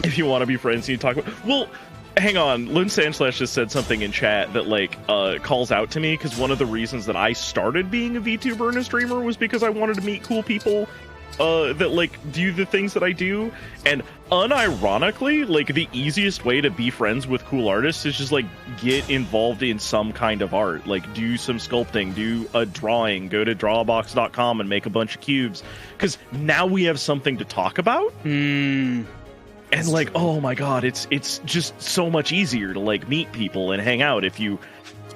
If you want to be friends, you talk about. Well, hang on. Lynn Sandslash just said something in chat that like calls out to me, because one of the reasons that I started being a VTuber and a streamer was because I wanted to meet cool people that like do the things that I do, and unironically, like the easiest way to be friends with cool artists is just like get involved in some kind of art, like do some sculpting, do a drawing, go to drawbox.com and make a bunch of cubes, because now we have something to talk about. And like, oh my god, it's just so much easier to like meet people and hang out if you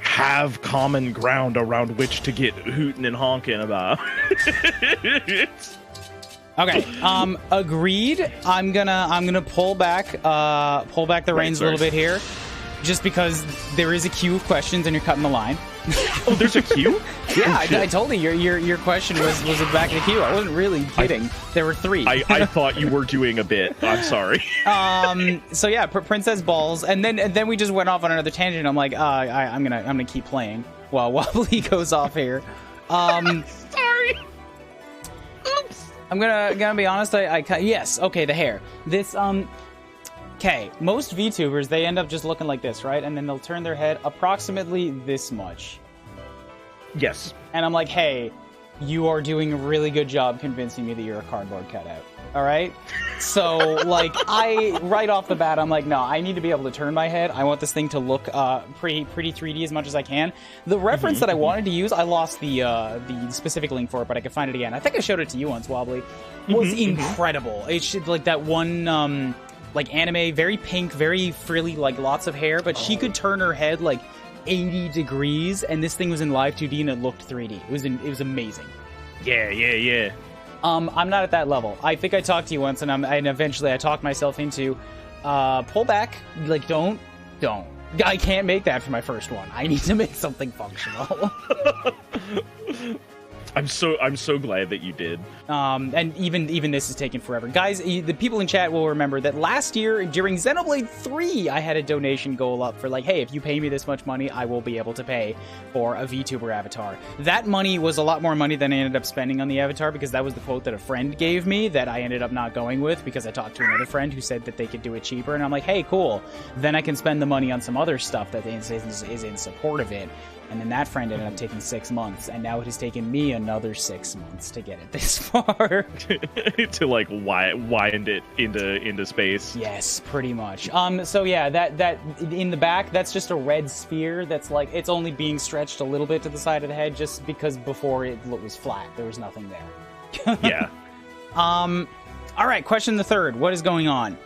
have common ground around which to get hooting and honking about.
Okay, agreed. I'm gonna pull back the reins a little bit here, just because there is a queue of questions and you're cutting the line.
Oh, there's a queue?
Yeah, I told you your question was at the back of the queue. I wasn't really kidding. There were 3.
I thought you were doing a bit. I'm sorry.
So yeah, Princess Balls, and then we just went off on another tangent. I'm like, I'm gonna keep playing while Wobbly goes off here.
Sorry. Oops.
I'm gonna be honest. Yes. Okay, the hair. This Okay, most VTubers, they end up just looking like this, right? And then they'll turn their head approximately this much.
Yes.
And I'm like, hey, you are doing a really good job convincing me that you're a cardboard cutout. All right? So, like, right off the bat, I'm like, no, I need to be able to turn my head. I want this thing to look pretty 3D as much as I can. The reference that I wanted to use, I lost the specific link for it, but I could find it again. I think I showed it to you once, Wobbly. Was incredible. It should, like, that one... like anime, very pink, very frilly, like lots of hair, but she could turn her head like 80 degrees, and this thing was in live 2D and it looked 3D. It was amazing.
Yeah.
I'm not at that level. I think I talked to you once, and eventually I talked myself into pull back. Like don't. I can't make that for my first one. I need to make something functional.
I'm so glad that you did.
And even this is taking forever. Guys, the people in chat will remember that last year during Xenoblade 3, I had a donation goal up for like, hey, if you pay me this much money, I will be able to pay for a VTuber avatar. That money was a lot more money than I ended up spending on the avatar, because that was the quote that a friend gave me that I ended up not going with, because I talked to another friend who said that they could do it cheaper, and I'm like, hey, cool. Then I can spend the money on some other stuff that is in support of it. And then that friend ended up taking 6 months, and now it has taken me another 6 months to get it this far.
To like wind it into space.
Yes, pretty much. So yeah, that in the back, that's just a red sphere that's like, it's only being stretched a little bit to the side of the head, just because before it was flat, there was nothing there.
Yeah.
All right, question the third. What is going on?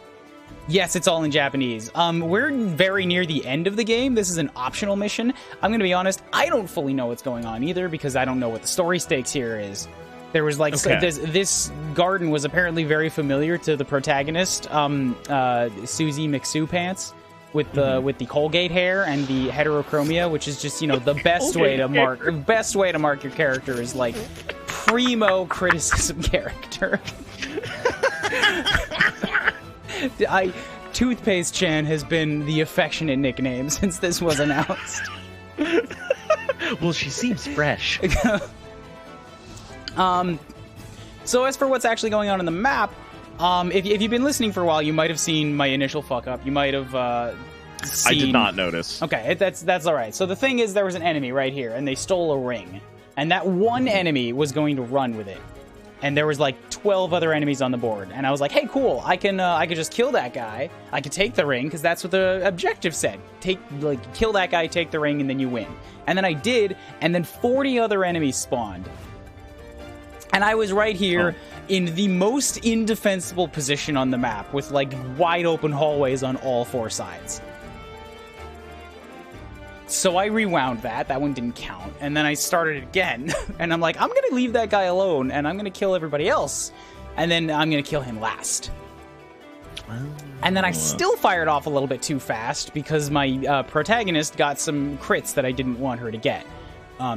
Yes, it's all in Japanese. We're very near the end of the game. This is an optional mission. I'm going to be honest, I don't fully know what's going on either, because I don't know what the story stakes here is. There was like, this garden was apparently very familiar to the protagonist, Susie McSue-Pants, with the Colgate hair and the heterochromia, which is just, the best way to mark your character is like primo criticism character. Toothpaste Chan has been the affectionate nickname since this was announced.
Well, she seems fresh.
So as for what's actually going on in the map, if you've been listening for a while, you might have seen my initial fuck up. You might have seen...
I did not notice.
Okay, that's all right. So the thing is, there was an enemy right here, and they stole a ring. And that one enemy was going to run with it. And there was like 12 other enemies on the board, and I was like, "Hey, cool! I could just kill that guy. I could take the ring, because that's what the objective said. Kill that guy, take the ring, and then you win." And then I did, and then 40 other enemies spawned, and I was right here in the most indefensible position on the map, with like wide open hallways on all 4 sides. So I rewound that one didn't count, and then I started it again, and I'm like, I'm gonna leave that guy alone, and I'm gonna kill everybody else, and then I'm gonna kill him last. And then I still fired off a little bit too fast, because my protagonist got some crits that I didn't want her to get.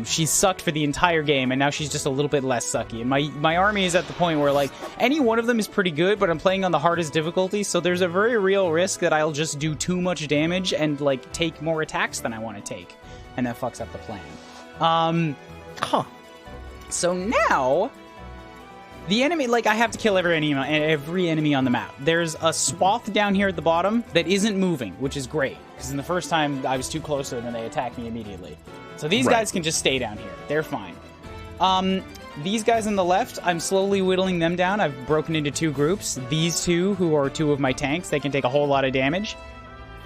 She sucked for the entire game, and now she's just a little bit less sucky. And my army is at the point where, like, any one of them is pretty good, but I'm playing on the hardest difficulty, so there's a very real risk that I'll just do too much damage and, like, take more attacks than I want to take. And that fucks up the plan. So now, the enemy, like, I have to kill every enemy on the map. There's a swath down here at the bottom that isn't moving, which is great, because in the first time I was too close to them and they attacked me immediately. So these guys can just stay down here. They're fine. These guys on the left, I'm slowly whittling them down. I've broken into 2 groups. These 2, who are 2 of my tanks, they can take a whole lot of damage.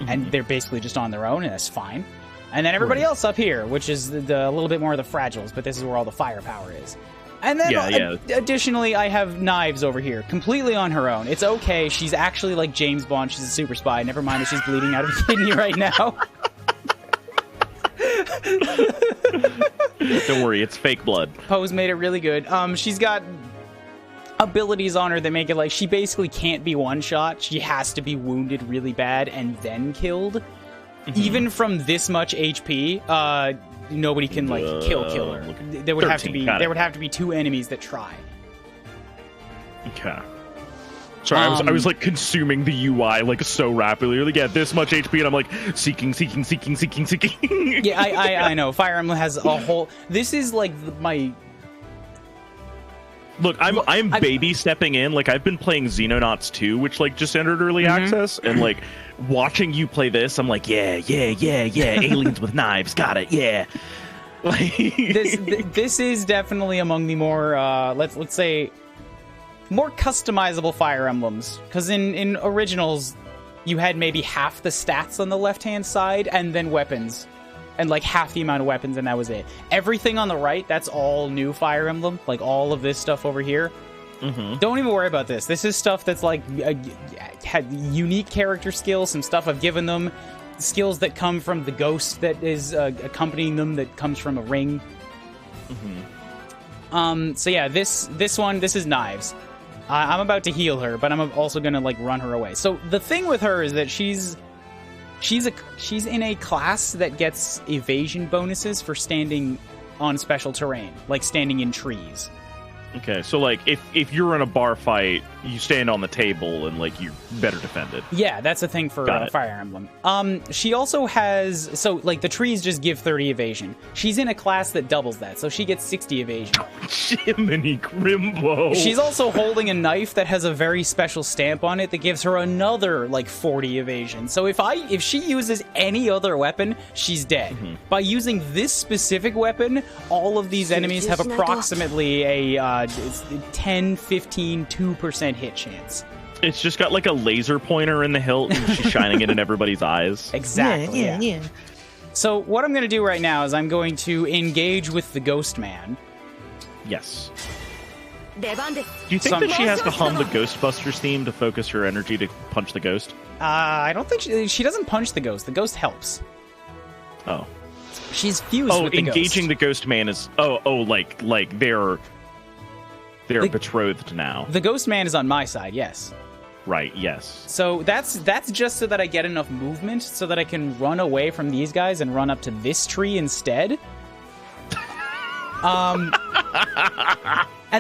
And they're basically just on their own, and that's fine. And then everybody else up here, which is a little bit more of the fragiles, but this is where all the firepower is. And then additionally, I have Knives over here, completely on her own. It's okay. She's actually like James Bond. She's a super spy. Never mind that she's bleeding out of a kidney right now.
Don't worry, it's fake blood.
Poe's made it really good. She's got abilities on her that make it like she basically can't be one-shot. She has to be wounded really bad and then killed. Even from this much HP, nobody can like kill her. There would have to be 2 enemies that try.
Okay. Sorry, I was like consuming the UI like so rapidly. Like, yeah, this much HP, and I'm like seeking.
Yeah, I know. Fire Emblem has a whole. This is like my.
Look, I'm baby stepping in. Like, I've been playing Xenonauts 2, which like just entered early access, and like watching you play this, I'm like, yeah, aliens with knives, got it, yeah. Like
this is definitely among the more let's say more customizable Fire Emblems, because in originals you had maybe half the stats on the left hand side and then weapons. And like half the amount of weapons, and that was it. Everything on the right, that's all new Fire Emblem. Like all of this stuff over here. Don't even worry about this. This is stuff that's like had unique character skills, some stuff I've given them, skills that come from the ghost that is accompanying them, that comes from a ring. So yeah, this is Knives. I'm about to heal her, but I'm also gonna like run her away. So the thing with her is that she's in a class that gets evasion bonuses for standing on special terrain, like standing in trees.
Okay, so like if you're in a bar fight, you stand on the table and like you're better defended.
Yeah, that's a thing for Fire Emblem. She also has, so like the trees just give 30 evasion. She's in a class that doubles that, so she gets 60 evasion.
Jiminy Grimbo.
She's also holding a knife that has a very special stamp on it that gives her another like 40 evasion. So if she uses any other weapon, she's dead. By using this specific weapon, all of these enemies have approximately a 10, 15, 2% hit chance.
It's just got like a laser pointer in the hilt and she's shining it in everybody's eyes.
Exactly. Yeah. So what I'm going to do right now is I'm going to engage with the Ghost Man.
Yes. Do you think that she has to hum the Ghostbusters theme to focus her energy to punch the ghost?
I don't think she doesn't punch the ghost. The ghost helps.
Oh.
She's fused with the ghost.
Engaging the Ghost Man is like they're betrothed now.
The Ghost Man is on my side, yes.
Right, yes.
So that's just so that I get enough movement so that I can run away from these guys and run up to this tree instead. And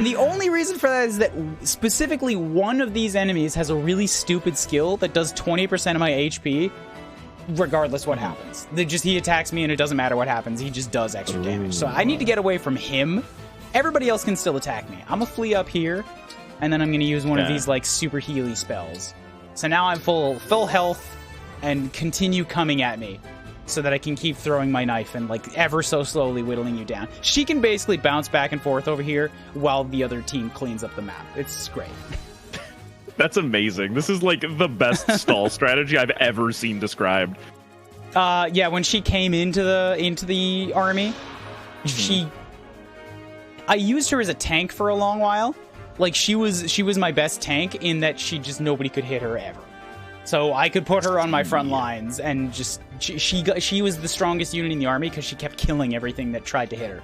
the only reason for that is that specifically one of these enemies has a really stupid skill that does 20% of my HP regardless what happens. He attacks me and it doesn't matter what happens. He just does extra damage. So I need to get away from him. Everybody else can still attack me. I'm gonna flee up here, and then I'm gonna use one of these like super healy spells. So now I'm full health, and continue coming at me, so that I can keep throwing my knife and like ever so slowly whittling you down. She can basically bounce back and forth over here while the other team cleans up the map. It's great.
That's amazing. This is like the best stall strategy I've ever seen described.
Yeah, when she came into the army, I used her as a tank for a long while. Like she was my best tank in that nobody could hit her ever. So I could put her on my front lines and just she was the strongest unit in the army because she kept killing everything that tried to hit her.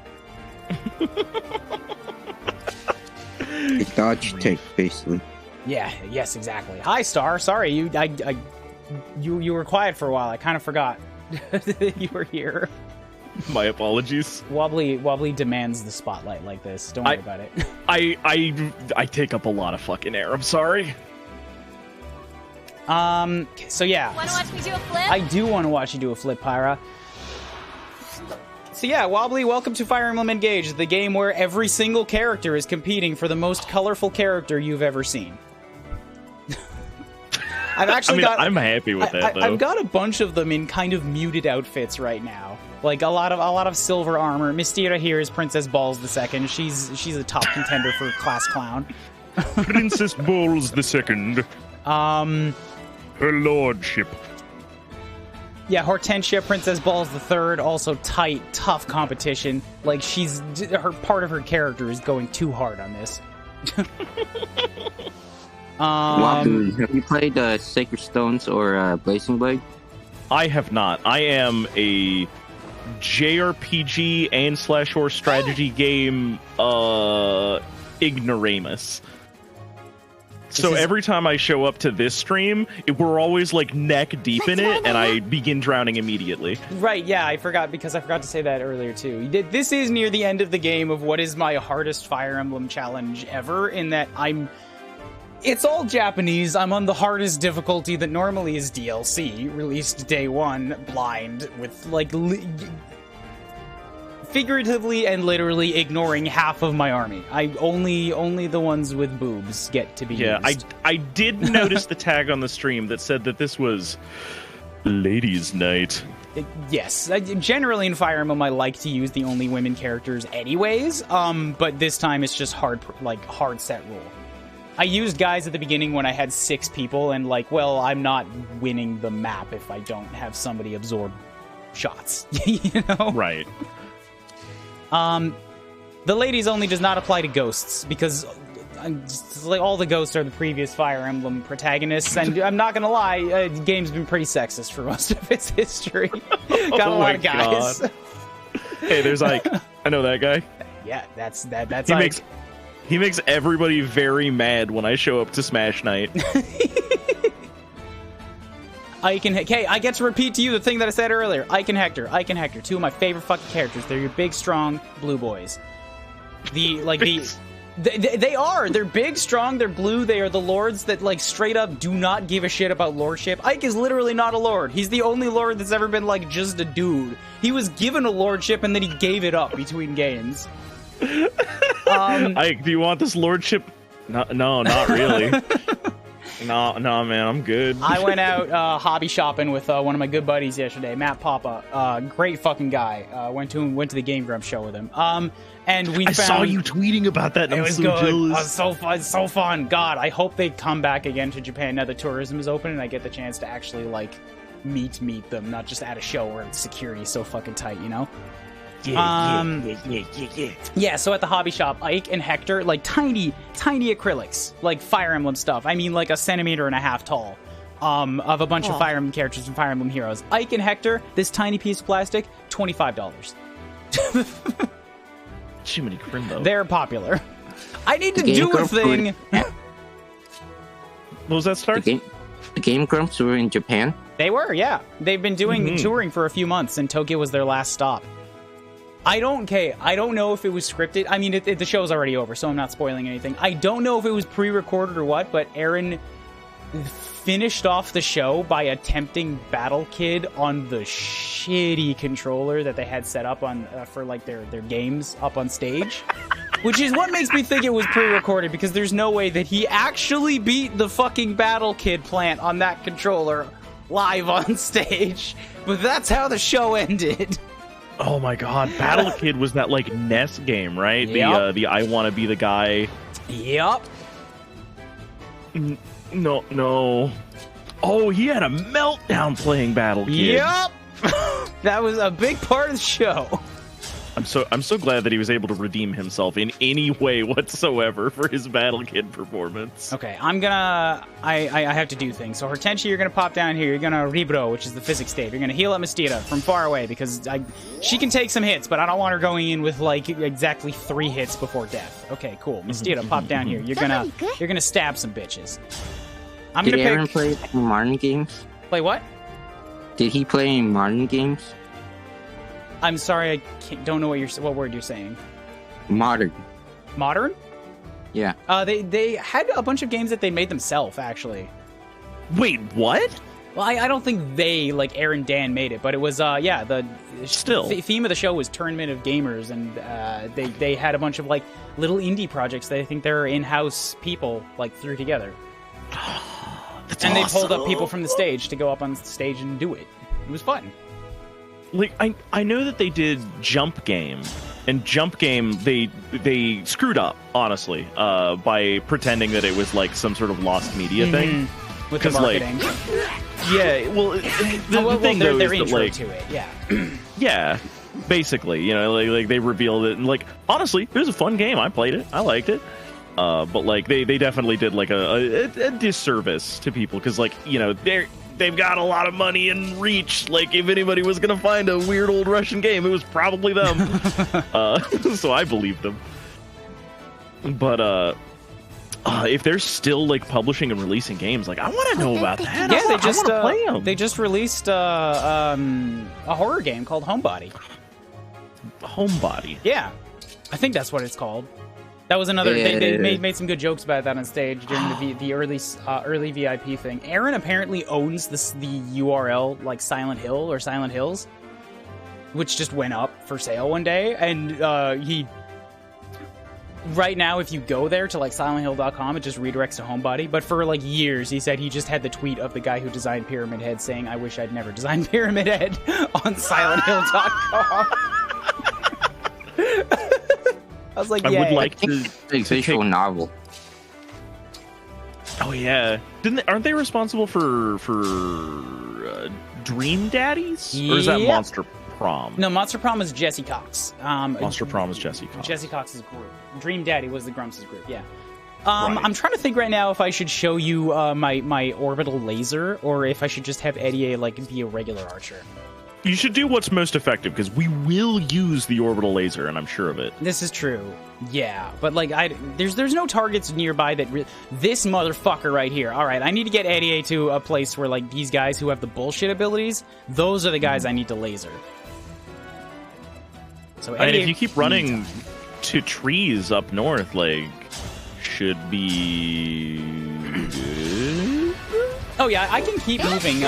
A dodge tank, basically.
Yeah. Yes. Exactly. Hi, Star. Sorry, you were quiet for a while. I kind of forgot that you were here.
My apologies.
Wobbly demands the spotlight like this. Don't worry about it.
I take up a lot of fucking air. I'm sorry.
So yeah.
Want to watch me do a flip?
I do want to watch you do a flip, Pyra. So yeah, Wobbly, welcome to Fire Emblem Engage, the game where every single character is competing for the most colorful character you've ever seen. I've actually
I'm happy with that, though.
I've got a bunch of them in kind of muted outfits right now. Like a lot of silver armor. Mystira here is Princess Balls II. She's a top contender for class clown.
Princess Balls II. Her lordship.
Yeah, Hortensia, Princess Balls III, also tight, tough competition. Like part of her character is going too hard on this.
Wabu, have you played Sacred Stones or Blazing Blade?
I have not. I am a JRPG and /or strategy game ignoramus. So every time I show up to this stream, we're always like neck deep in it, and I begin drowning immediately.
Right, yeah, I forgot to say that earlier too. This is near the end of the game of what is my hardest Fire Emblem challenge ever, in that it's all Japanese. I'm on the hardest difficulty that normally is DLC, released day one, blind, with like figuratively and literally ignoring half of my army. Only the ones with boobs get to be used.
I did notice the tag on the stream that said that this was Ladies' Night.
Yes, generally in Fire Emblem I like to use the only women characters anyways, but this time it's just hard set rule. I used guys at the beginning when I had 6 people, and I'm not winning the map if I don't have somebody absorb shots, you know?
Right.
The ladies only does not apply to ghosts, because all the ghosts are the previous Fire Emblem protagonists, and I'm not gonna lie, the game's been pretty sexist for most of its history. Got a lot of guys.
God. Hey, there's Ike. I know that guy.
Yeah, that's Ike.
He makes everybody very mad when I show up to Smash Night.
Ike and I get to repeat to you the thing that I said earlier. Ike and Hector, 2 of my favorite fucking characters. They're your big, strong blue boys. They are. They're big, strong. They're blue. They are the lords that straight up do not give a shit about lordship. Ike is literally not a lord. He's the only lord that's ever been just a dude. He was given a lordship and then he gave it up between games.
Ike, do you want this lordship? No, not really. No, man, I'm good.
I went out hobby shopping with one of my good buddies yesterday, Matt Papa. Great fucking guy. Went to the Game Grumps show with him. And I
saw you tweeting about that. And
it was so good. Jealous. So fun, so fun. God, I hope they come back again to Japan now that tourism is open and I get the chance to actually meet them, not just at a show where security is so fucking tight, you know. Yeah, so at the hobby shop, Ike and Hector, tiny acrylics, Fire Emblem stuff. I mean, 1.5 centimeters tall, of a bunch of Fire Emblem characters and Fire Emblem heroes. Ike and Hector, this tiny piece of plastic, $25.
Jiminy Crimbo.
They're popular. I need to do a thing.
What was that start?
The Game Grumps were in Japan?
They were, yeah. They've been doing touring for a few months, and Tokyo was their last stop. I don't know if it was scripted. I mean, the show's already over, so I'm not spoiling anything. I don't know if it was pre-recorded or what, but Aaron finished off the show by attempting Battle Kid on the shitty controller that they had set up on for their games up on stage, which is what makes me think it was pre-recorded, because there's no way that he actually beat the fucking Battle Kid plant on that controller live on stage. But that's how the show ended.
Oh my god, Battle Kid was that NES game, right?
Yep.
The I Want to Be the Guy.
Yep.
No. Oh, he had a meltdown playing Battle Kid.
Yep. That was a big part of the show.
I'm so glad that he was able to redeem himself in any way whatsoever for his Battle Kid performance.
Okay, I have to do things. So Hortensia, you're gonna pop down here. You're gonna Kuuribro, which is the physics stave. You're gonna heal up Mystira from far away, because she can take some hits, but I don't want her going in with exactly 3 hits before death. Okay, cool. Mystira, pop down here. You're gonna stab some bitches.
Did Aaron play modern games?
Play what?
Did he play any modern games?
I'm sorry, don't know what word you're saying.
Modern.
Modern?
Yeah.
They had a bunch of games that they made themselves, actually.
Wait, what?
Well, I don't think they, Aaron Dan, made it, but it was, the theme of the show was Tournament of Gamers, and they had a bunch of, little indie projects that I think their in-house people, threw together. And they pulled up people from the stage to go up on stage and do it. It was fun.
Like I know that they did Jump Game, and Jump Game they screwed up, honestly, by pretending that it was like some sort of lost media thing.
With the marketing.
Yeah, well, the thing though is that, like,
to it, yeah.
Yeah, basically, you know, like they revealed it, and like honestly, it was a fun game. I played it, I liked it. But like they definitely did like a disservice to people, because like, you know, they've got a lot of money and reach. Like, if anybody was gonna find a weird old Russian game, it was probably them. So I believe them. But if they're still like publishing and releasing games, like I want to know about that.
Yeah,
they
just released a horror game called Homebody.
Homebody.
Yeah, I think that's what it's called. That was another. They made some good jokes about that on stage during the early VIP thing. Aaron apparently owns the URL like Silent Hill or Silent Hills, which just went up for sale one day, and he. Right now, if you go there to like silenthill.com, it just redirects to Homebody. But for like years, he said he just had the tweet of the guy who designed Pyramid Head saying, "I wish I'd never designed Pyramid Head" on silenthill.com. I was like,
I would like
to
a visual novel.
Oh yeah, aren't they responsible for Dream Daddies? Or is that Monster Prom?
No, Monster Prom is Jesse Cox.
Monster Prom is Jesse Cox.
Jesse Cox's group. Dream Daddy was the Grumps' group. Yeah. Right. I'm trying to think right now if I should show you my orbital laser, or if I should just have Eddie like be a regular archer.
You should do what's most effective, because we will use the orbital laser, and I'm sure of it.
This is true. Yeah, but like there's no targets nearby that this motherfucker right here. All right, I need to get Eddie to a place where like these guys who have the bullshit abilities, those are the guys I need to laser. So
and if you keep running to trees up north, like, should be good.
Oh yeah, I can keep moving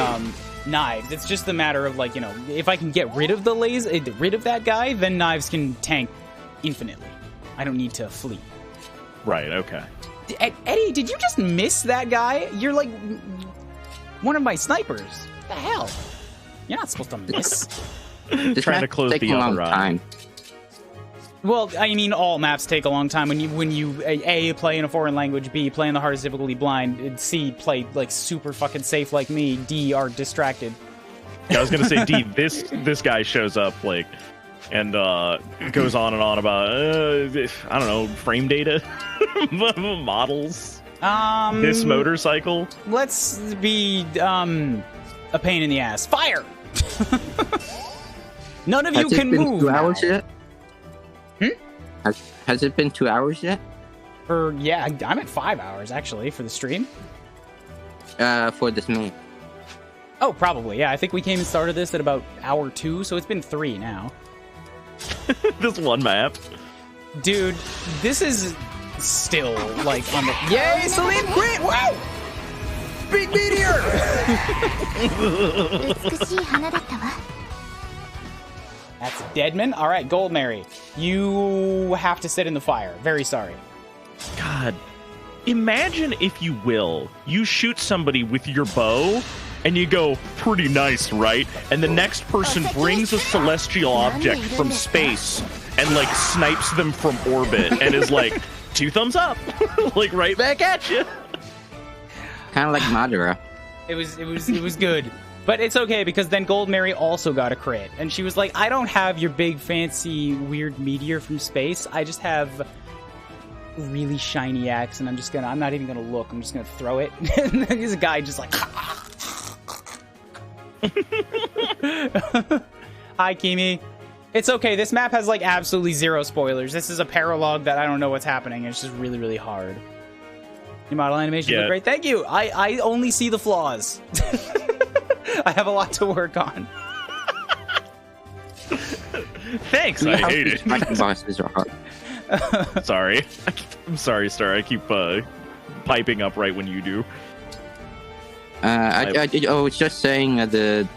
knives. It's just a matter of like, you know, if I can get rid of that guy, then knives can tank infinitely. I don't need to flee.
Right. Okay.
Eddie, did you just miss that guy? You're like one of my snipers. What the hell? You're not supposed to miss.
Trying to close the other eye.
Well, I mean, all maps take a long time when you A, play in a foreign language, B, play in the hardest difficulty blind, C, play like super fucking safe like me, D, are distracted.
Yeah, I was gonna say D. This guy shows up like, and goes on and on about I don't know, frame data, models. This motorcycle.
Let's be a pain in the ass. Fire! None of you can move.
2 hours yet? Has it been 2 hours yet?
Yeah, I'm at 5 hours actually for the stream.
For this main.
Oh, probably. Yeah, I think we came and started this at about hour 2, so it's been 3 now.
This one map,
dude. This is still like on the yay, Celine crit! Wow, big meteor. That's Deadman. All right, Gold Mary, you have to sit in the fire. Very sorry.
God, imagine, if you will, you shoot somebody with your bow and you go, pretty nice, right? And the next person brings a celestial object from space and like snipes them from orbit and is like, 2 thumbs up, like right back at you.
Kind of like Madara.
It was good. But it's okay, because then Gold Mary also got a crit. And she was like, I don't have your big, fancy, weird meteor from space. I just have a really shiny axe, and I'm not even gonna look. I'm just gonna throw it. And then this guy just like... Hi, Kimi. It's okay. This map has like absolutely 0 spoilers. This is a paralogue that I don't know what's happening. It's just really, really hard. Your model animation look great. Thank you. I only see the flaws. I have a lot to work on.
Thanks. I hate it.
Bosses are hard.
Sorry. I'm sorry, Star. I keep piping up right when you do.
I was just saying the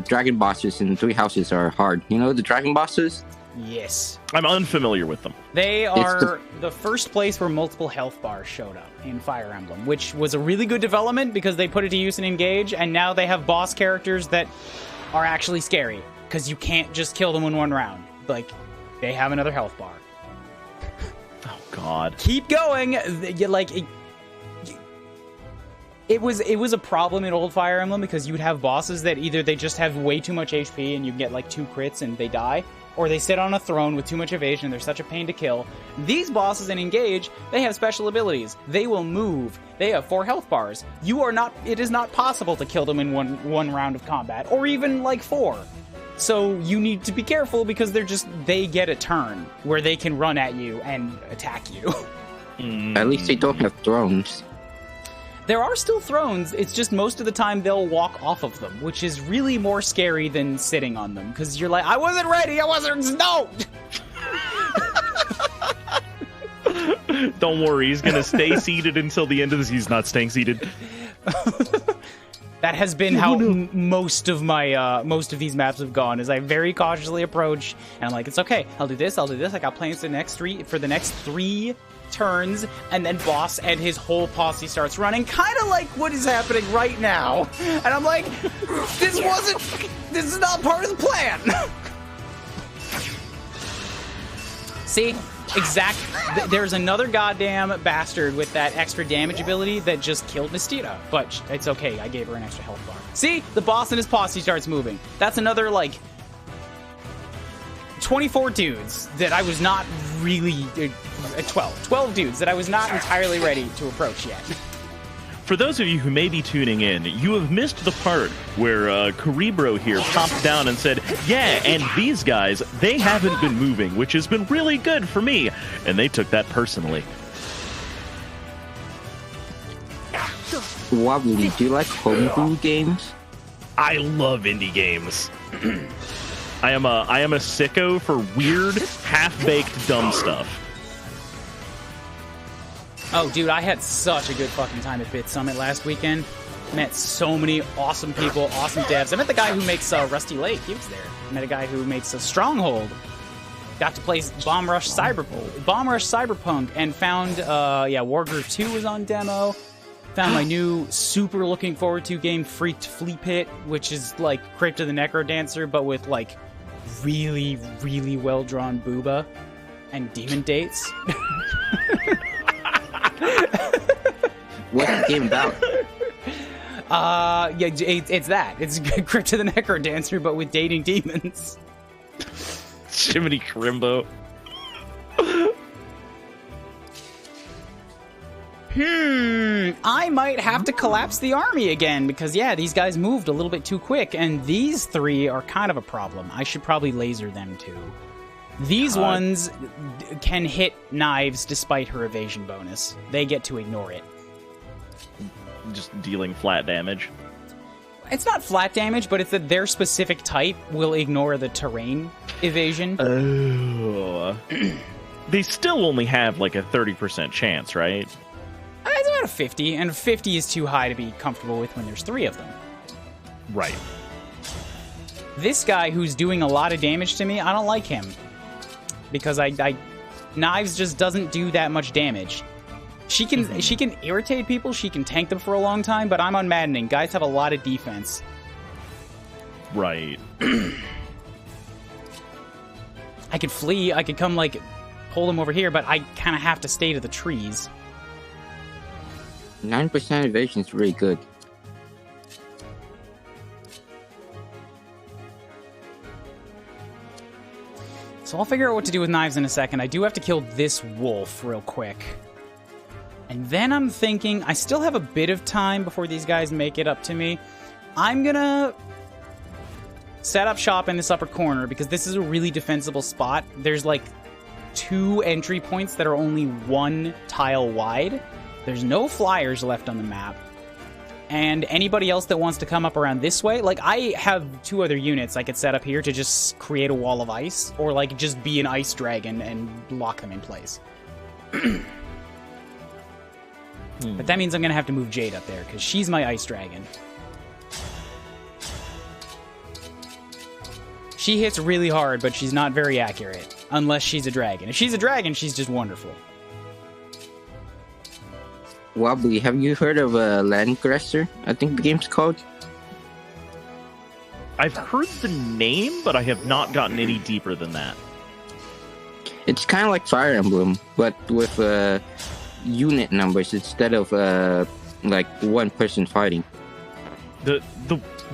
dragon bosses in 3 houses are hard. You know the dragon bosses?
Yes.
I'm unfamiliar with them.
They are the first place where multiple health bars showed up in Fire Emblem, which was a really good development because they put it to use in Engage, and now they have boss characters that are actually scary because you can't just kill them in one round. Like, they have another health bar.
Oh, God.
Keep going. It was a problem in old Fire Emblem because you would have bosses that either they just have way too much HP and you get like 2 crits and they die, or they sit on a throne with too much evasion and they're such a pain to kill. These bosses in Engage, they have special abilities. They will move. They have 4 health bars. It is not possible to kill them in one round of combat, or even like 4. So you need to be careful because they get a turn where they can run at you and attack you.
At least they don't have thrones.
There are still thrones, it's just most of the time they'll walk off of them, which is really more scary than sitting on them, because you're like, I wasn't ready, no!
Don't worry, he's gonna stay seated until the end of this. He's not staying seated.
That has been how most of these maps have gone, is I very cautiously approach, and I'm like, it's okay, I'll do this, I got plans for the next 3 turns, and then boss and his whole posse starts running, kind of like what is happening right now. And I'm like, this is not part of the plan. See? There's another goddamn bastard with that extra damage ability that just killed Mistita, but it's okay, I gave her an extra health bar. See? The boss and his posse starts moving. That's another, 24 dudes that I was not really... 12 dudes that I was not entirely ready to approach yet.
For those of you who may be tuning in, you have missed the part where Kuuribro here popped down and said, yeah, and these guys, they haven't been moving, which has been really good for me. And they took that personally.
Wobbly, do you like homebrew games?
I love indie games. I am a sicko for weird, half-baked, dumb stuff.
Oh, dude, I had such a good fucking time at Bit Summit last weekend. Met so many awesome people, awesome devs. I met the guy who makes Rusty Lake. He was there. I met a guy who makes a Stronghold. Got to play Bomb Rush Cyberpunk, and found, Wargroove 2 was on demo. Found my new, super looking forward to game, Freaked Flea Pit, which is like Crypt of the Necrodancer, but with like really, really well-drawn booba and demon dates.
What's the game about?
It's that. It's Crypt of the Necrodancer, but with dating demons.
Jiminy Crimbo.
I might have to collapse the army again, because, yeah, these guys moved a little bit too quick, and these 3 are kind of a problem. I should probably laser them, too. These ones can hit Knives despite her evasion bonus. They get to ignore it.
Just dealing flat damage.
It's not flat damage, but it's that their specific type will ignore the terrain evasion.
Oh. They still only have like a 30% chance, right?
It's about a 50, and 50 is too high to be comfortable with when there's 3 of them.
Right.
This guy who's doing a lot of damage to me, I don't like him. Because Knives just doesn't do that much damage. She can irritate people, she can tank them for a long time, but I'm on Maddening. Guys have a lot of defense.
Right.
I could flee, I could come, pull them over here, but I kind of have to stay to the trees.
9% evasion is really good.
So I'll figure out what to do with Knives in a second. I do have to kill this wolf real quick. And then I'm thinking, I still have a bit of time before these guys make it up to me. I'm gonna set up shop in this upper corner because this is a really defensible spot. There's 2 entry points that are only 1 tile wide. There's no flyers left on the map. And anybody else that wants to come up around this way, I have 2 other units I could set up here to just create a wall of ice, or just be an ice dragon and lock them in place. But that means I'm gonna have to move Jade up there, because she's my ice dragon. She hits really hard, but she's not very accurate. Unless she's a dragon. If she's a dragon, she's just wonderful.
Wobbly, have you heard of Landgresser? I think the game's called.
I've heard the name, but I have not gotten any deeper than that.
It's kind of like Fire Emblem, but with unit numbers instead of like one person fighting.
The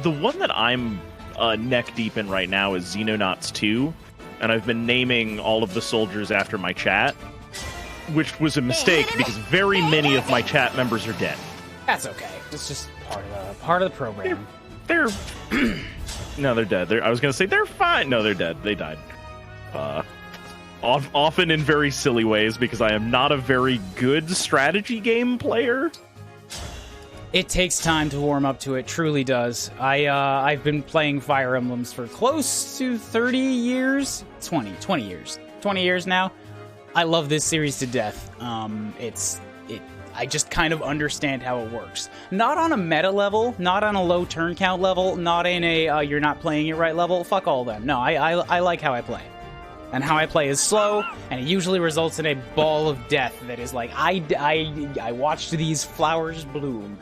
one that I'm neck deep in right now is Xenonauts 2, and I've been naming all of the soldiers after my chat, which was a mistake because very many of my chat members are dead.
That's okay. It's just part of the program.
They're no, they're dead. I was gonna say they're fine. No, they're dead. They died. Often in very silly ways because I am not a very good strategy game player.
It takes time to warm up to it, truly does. I've been playing Fire Emblems for close to 30 years. 20 years. 20 years now. I love this series to death. I just kind of understand how it works. Not on a meta level, not on a low turn count level, not in a you're not playing it right level. Fuck all of them. No, I like how I play. And how I play is slow, and it usually results in a ball of death that is like, I watched these flowers bloom.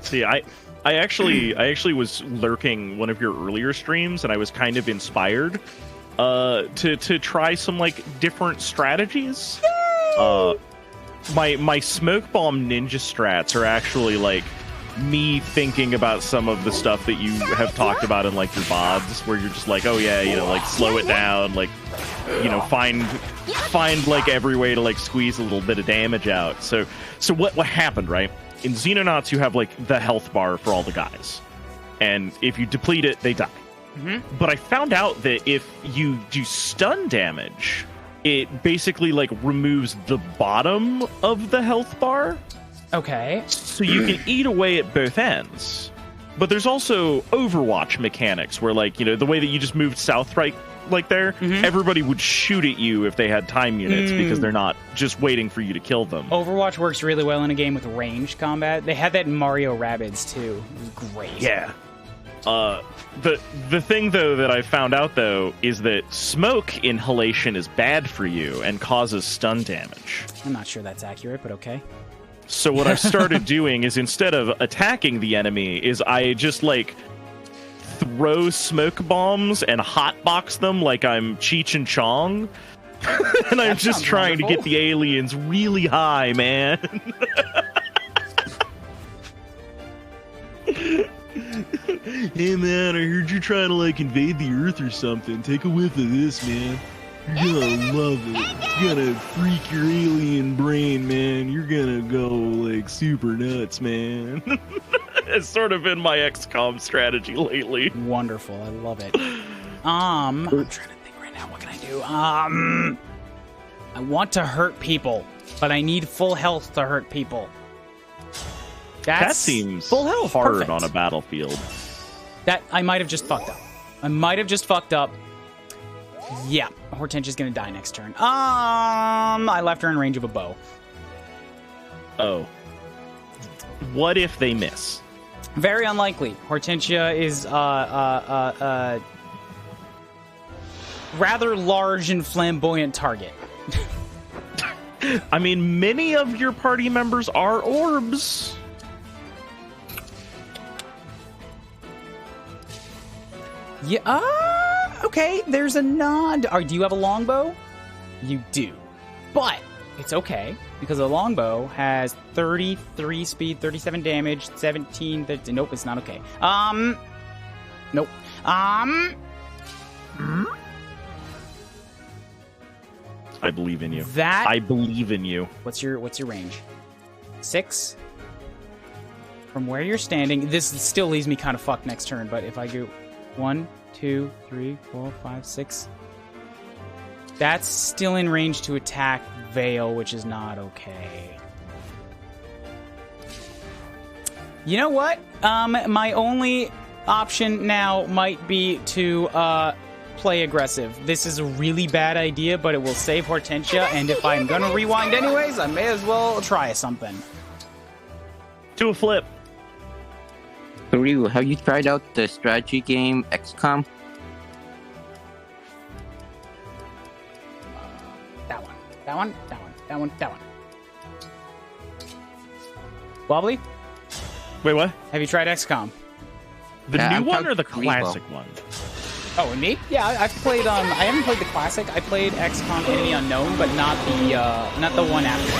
See, I actually was lurking one of your earlier streams, and I was kind of inspired to try some like different strategies. My smoke bomb ninja strats are actually like me thinking about some of the stuff that you have talked about in like your VODs, where you're just like, oh yeah, you know, like slow it down, like, you know, find like every way to like squeeze a little bit of damage out. So what happened, right? In Xenonauts, you have like the health bar for all the guys, and if you deplete it, they die. Mm-hmm. But I found out that if you do stun damage, it basically like removes the bottom of the health bar.
Okay.
So you can eat away at both ends. But there's also Overwatch mechanics where, like, you know, the way that you just moved south right like there, everybody would shoot at you if they had time units because they're not just waiting for you to kill them.
Overwatch works really well in a game with ranged combat. They had that in Mario Rabbids too. It was great.
Yeah. The thing though that I found out though is that smoke inhalation is bad for you and causes stun damage.
I'm not sure that's accurate, but okay.
So what I've started doing is instead of attacking the enemy is I just like throw smoke bombs and hotbox them like I'm Cheech and Chong. And I'm just trying to get the aliens really high, man. Hey man, I heard you're trying to like invade the Earth or something. Take a whiff of this, man. You're gonna love it. It's gonna freak your alien brain, man. You're gonna go like super nuts, man. It's sort of been my XCOM strategy lately.
Wonderful, I love it. I'm trying to think right now. What can I do? I want to hurt people, but I need full health to hurt people.
That seems
full health,
hard
perfect.
on a battlefield.
That I might have just fucked up. Yeah, Hortensia's gonna die next turn. I left her in range of a bow.
Oh. What if they miss?
Very unlikely. Hortensia is rather large and flamboyant target.
I mean, many of your party members are orbs.
Yeah, okay, there's a nod. Do you have a longbow? You do. But it's okay, because a longbow has 33 speed, 37 damage, 17... Nope, it's not okay. Nope.
I believe in you. I believe in you.
What's your range? 6? From where you're standing, this still leaves me kind of fucked next turn, but if I go 1, 2, 3, 4, 5, 6... That's still in range to attack Vale, which is not okay. You know what? My only option now might be to play aggressive. This is a really bad idea, but it will save Hortensia, and if I'm gonna rewind anyways, I may as well try something.
Do a flip.
Kuuribro, have you tried out the strategy game XCOM?
that one, that one, that one, that one, that one. Wobbly?
Wait, what?
Have you tried XCOM?
The new one or the classic one?
Oh, and me? Yeah, I've played. I haven't played the classic. I played XCOM Enemy Unknown, but not the one after.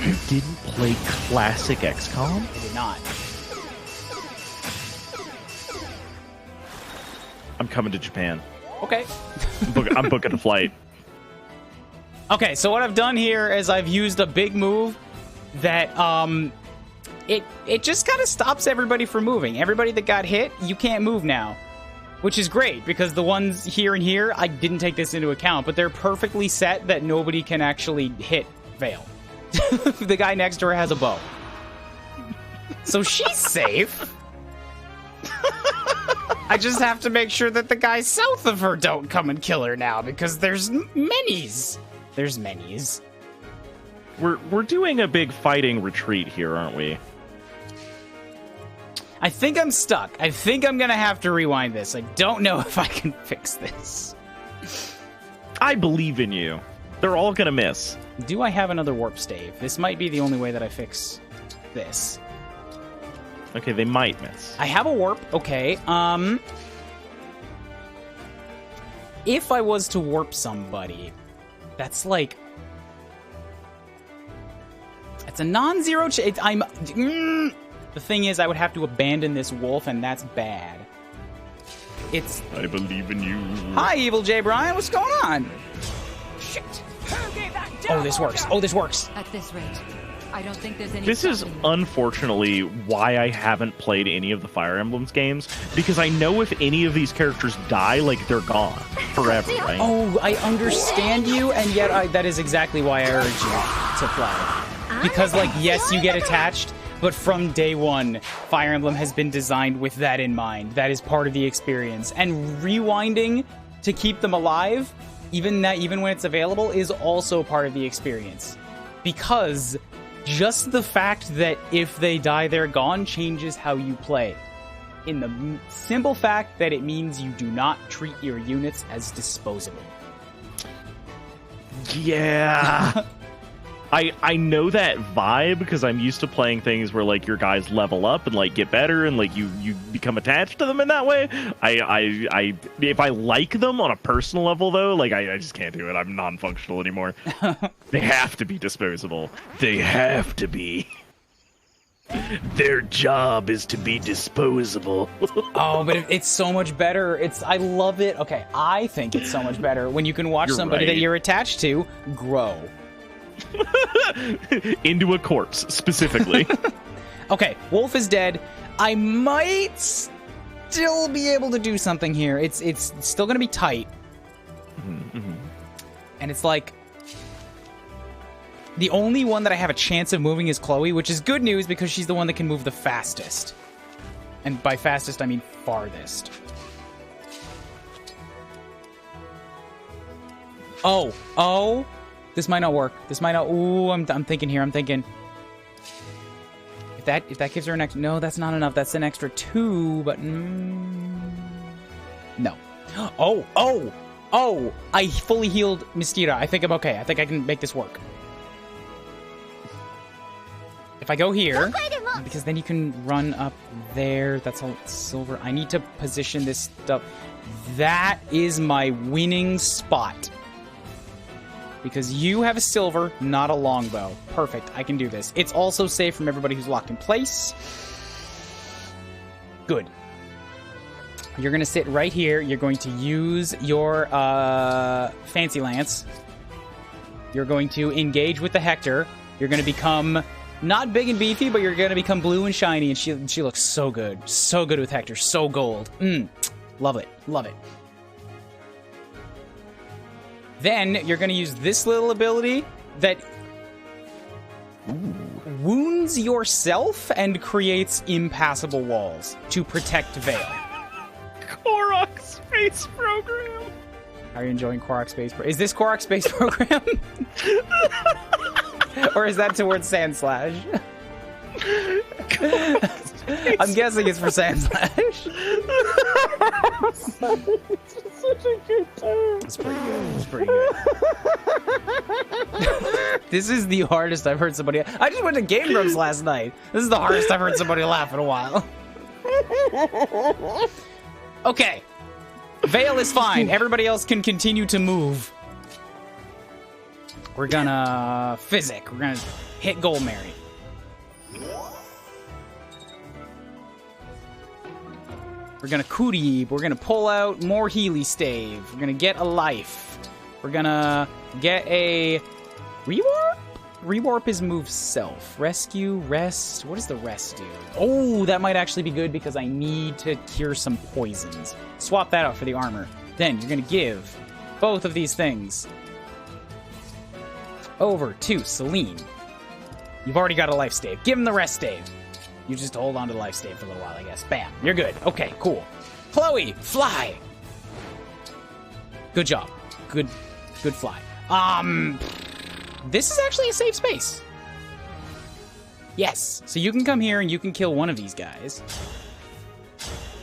You didn't play classic XCOM?
I did not.
I'm coming to Japan.
Okay.
I'm booking a flight.
Okay, so what I've done here is I've used a big move that it just kind of stops everybody from moving. Everybody that got hit, you can't move now. Which is great, because the ones here and here, I didn't take this into account, but they're perfectly set that nobody can actually hit Vale. The guy next to her has a bow. So she's safe. I just have to make sure that the guys south of her don't come and kill her now, because there's minis. There's minis.
We're doing a big fighting retreat here, aren't we?
I think I'm stuck. I think I'm gonna have to rewind this. I don't know if I can fix this.
I believe in you. They're all gonna miss.
Do I have another warp stave? This might be the only way that I fix this.
Okay, they might miss.
I have a warp. Okay. If I was to warp somebody, that's like... It's a non-zero... The thing is, I would have to abandon this wolf, and that's bad. It's...
I believe in you.
Hi, Evil J. Brian. What's going on?
Shit.
Oh, this works. Oh, this works.
At this rate, I don't think there's any.
This is unfortunately why I haven't played any of the Fire Emblems games, because I know if any of these characters die, like, they're gone forever, right?
Oh, I understand you, and yet that is exactly why I urge you to play. Because, like, yes, you get attached, but from day one, Fire Emblem has been designed with that in mind. That is part of the experience. And rewinding to keep them alive, even when it's available, is also part of the experience. Because just the fact that if they die, they're gone changes how you play. In the simple fact that it means you do not treat your units as disposable.
Yeah. I know that vibe because I'm used to playing things where, like, your guys level up and, like, get better and, like, you become attached to them in that way. I if I like them on a personal level, though, like, I just can't do it. I'm non-functional anymore. They have to be disposable. They have to be. Their job is to be disposable.
Oh, but it's so much better. I love it. Okay, I think it's so much better when you can watch somebody that you're attached to grow.
Into a corpse, specifically.
Okay, Wolf is dead. I might still be able to do something here. It's still gonna be tight.
Mm-hmm.
And it's like... The only one that I have a chance of moving is Chloe, which is good news because she's the one that can move the fastest. And by fastest, I mean farthest. Oh! This might not work. This might not... Ooh, I'm thinking here. I'm thinking... If that gives her an extra... No, that's not enough. That's an extra 2, but... No. Oh! I fully healed Mystira. I think I'm okay. I think I can make this work. If I go here... Because then you can run up there. That's all silver. I need to position this stuff. That is my winning spot. Because you have a silver, not a longbow. Perfect, I can do this. It's also safe from everybody who's locked in place. Good. You're going to sit right here. You're going to use your Fancy Lance. You're going to engage with the Hector. You're going to become not big and beefy, but you're going to become blue and shiny, and she looks so good. So good with Hector, so gold. Love it, love it. Then you're going to use this little ability that wounds yourself and creates impassable walls to protect Vale.
Korok Space Program.
Are you enjoying Korok Space Program? Is this Korok Space Program? Or is that towards Sand Slash? I'm guessing it's for Sand Slash.
Such a good term.
It's pretty good. It's pretty good. This is the hardest I've heard somebody. I just went to Game Grumps last night. This is the hardest I've heard somebody laugh in a while. Okay. Veil is fine. Everybody else can continue to move. We're gonna physic. We're gonna hit Gold Mary. We're gonna Kuuribro. We're gonna pull out more Healy Stave. We're gonna get a life. We're gonna get a rewarp. Rewarp is move self. Rescue, rest. What does the rest do? Oh, that might actually be good because I need to cure some poisons. Swap that out for the armor. Then you're gonna give both of these things over to Celine. You've already got a life stave. Give him the rest stave. You just hold on to the life stave for a little while, I guess. Bam. You're good. Okay, cool. Chloe, fly. Good job. Good fly. This is actually a safe space. Yes. So you can come here and you can kill one of these guys.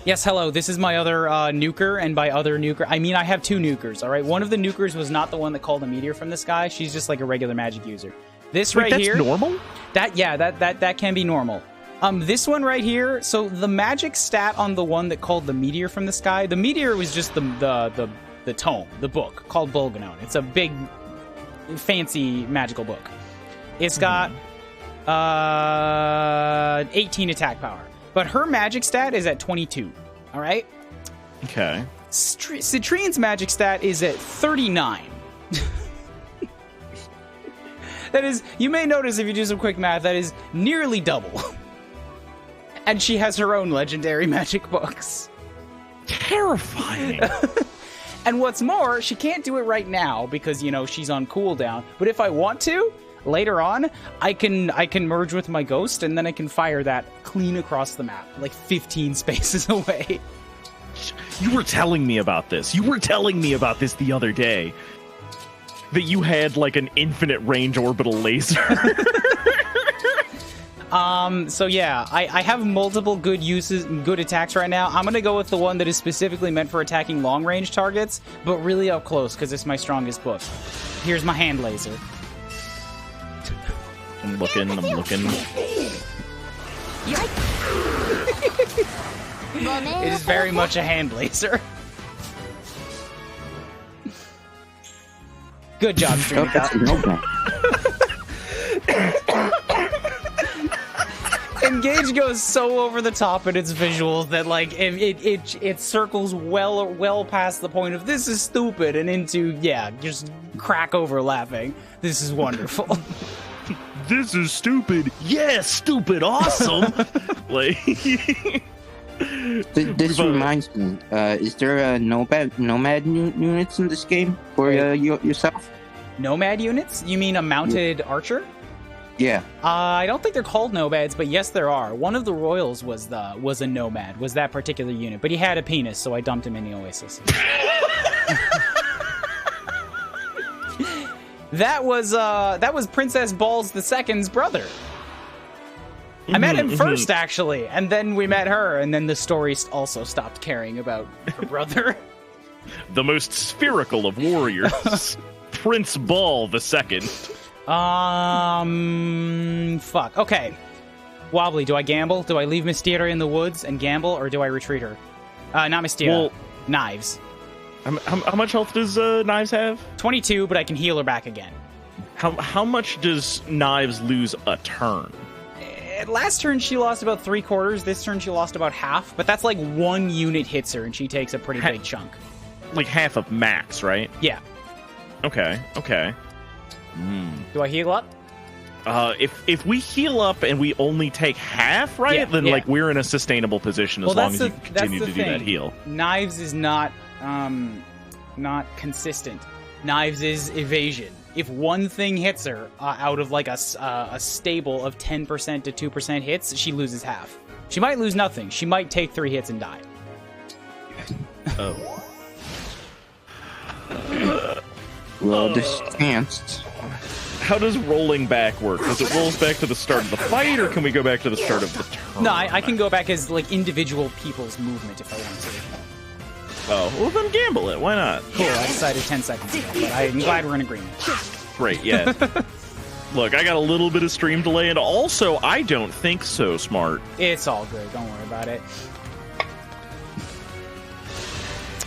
Yes, hello. This is my other nuker, and by other nuker, I mean I have two nukers, all right? One of the nukers was not the one that called a meteor from the sky. She's just like a regular magic user. This right here...
That's normal?
That can be normal. This one right here, so the magic stat on the one that called the meteor from the sky, the meteor was just the tome, the book, called Bulganon. It's a big, fancy, magical book. It's got 18 attack power. But her magic stat is at 22, all right?
Okay.
Citrine's magic stat is at 39. That is, you may notice if you do some quick math, that is nearly double. And she has her own legendary magic books.
Terrifying.
And what's more, she can't do it right now because, you know, she's on cooldown. But if I want to, later on, I can merge with my ghost and then I can fire that clean across the map, like 15 spaces away.
You were telling me about this. You were telling me about this the other day. That you had like an infinite range orbital laser.
So yeah, I have multiple good attacks right now. I'm gonna go with the one that is specifically meant for attacking long range targets, but really up close because it's my strongest book. Here's my hand laser.
I'm looking.
It is very much a hand laser. Good job, Streamcat. Engage goes so over the top in its visuals that like it circles well past the point of this is stupid and into just crack over laughing. This is wonderful.
This is stupid. Yeah, stupid. Awesome. Like.
This reminds me. Is there nomad units in this game for yourself?
Nomad units? You mean a mounted archer?
Yeah.
I don't think they're called nomads, but yes, there are. One of the royals was a nomad. Was that particular unit? But he had a penis, so I dumped him in the Oasis. That was Princess Balls II's brother. I met him first, actually, and then we met her, and then the story also stopped caring about her brother.
The most spherical of warriors, Prince Ball II.
Fuck. Okay. Wobbly, do I gamble? Do I leave Mysteria in the woods and gamble, or do I retreat her? Not Mysteria. Well, Knives.
How much health does Knives have?
22, but I can heal her back again.
How much does Knives lose a turn?
Last turn she lost about 3/4. This turn she lost about half, but that's like one unit hits her and she takes a pretty big chunk.
Like half of max, right?
Yeah.
Okay.
Do I heal up?
If we heal up and we only take half, right? Then like we're in a sustainable position as long as you continue to do that heal.
Knives is not consistent. Knives is evasion. If one thing hits her out of like a stable of 10% to 2% hits, she loses half. She might lose nothing. She might take 3 hits and die.
Oh.
Well, this chance.
How does rolling back work? Does it roll us back to the start of the fight, or can we go back to the start of the turn?
No, I can go back as like individual people's movement if I want to.
Oh, well then gamble it. Why not?
Cool, I decided 10 seconds ago, but I'm glad we're in agreement.
Great, yeah. Look, I got a little bit of stream delay, and also, I don't think so smart.
It's all good. Don't worry about it.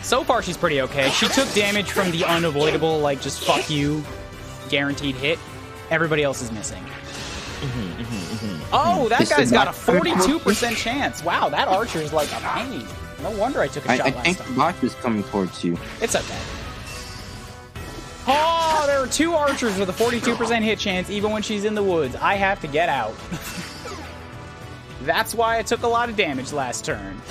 So far, she's pretty okay. She took damage from the unavoidable, like, just fuck you, guaranteed hit. Everybody else is missing. Oh, that guy's got a 42% chance. Wow, that archer's like a pain. No wonder I took a shot last time.
I think the boss is coming towards you.
It's okay. Oh, there are 2 archers with a 42% hit chance even when she's in the woods. I have to get out. That's why I took a lot of damage last turn.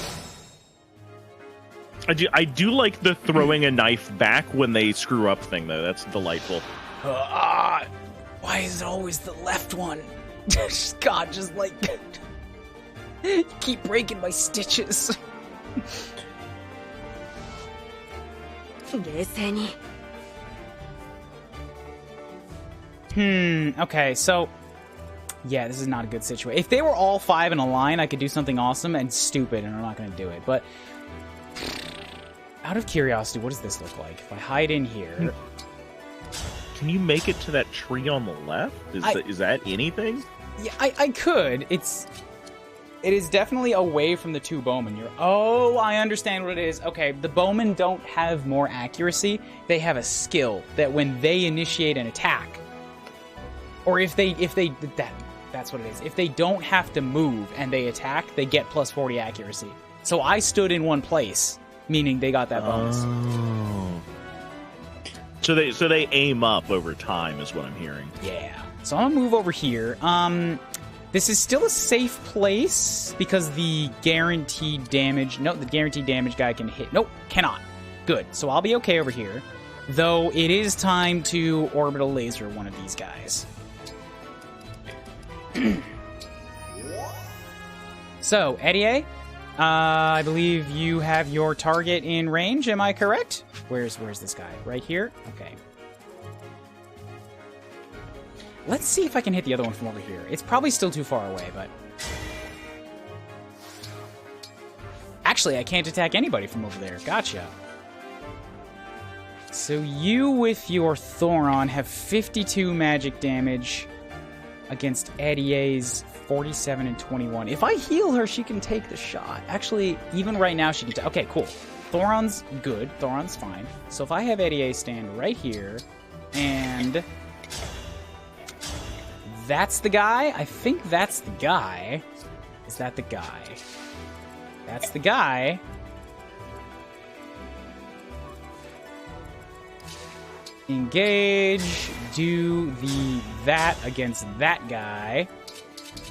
I do like the throwing a knife back when they screw up thing, though. That's delightful.
Why is it always the left one? God, just like... you keep breaking my stitches. Okay, so... yeah, this is not a good situation. If they were all 5 in a line, I could do something awesome and stupid, and I'm not going to do it. But out of curiosity, what does this look like? If I hide in here...
Can you make it to that tree on the left? Is that anything?
Yeah, I could. It is definitely away from the 2 bowmen. Oh, I understand what it is. Okay, the bowmen don't have more accuracy. They have a skill that when they initiate an attack, or if they that's what it is. If they don't have to move and they attack, they get plus 40 accuracy. So I stood in one place, meaning they got that bonus.
Oh. So they aim up over time, is what I'm hearing.
Yeah. So I'm gonna move over here. This is still a safe place because the guaranteed damage... no, the guaranteed damage guy can hit... nope, cannot. Good. So I'll be okay over here. Though it is time to orbital laser one of these guys. So, Eddie, I believe you have your target in range. Am I correct? Where's this guy? Right here? Okay. Let's see if I can hit the other one from over here. It's probably still too far away, but... actually, I can't attack anybody from over there. Gotcha. So you, with your Thoron, have 52 magic damage against Eddie's 47 and 21. If I heal her, she can take the shot. Actually, even right now, she can... okay, cool. Thoron's good. Thoron's fine. So if I have Eddie stand right here, and... that's the guy? I think that's the guy. Is that the guy? That's the guy. Engage. Do that against that guy.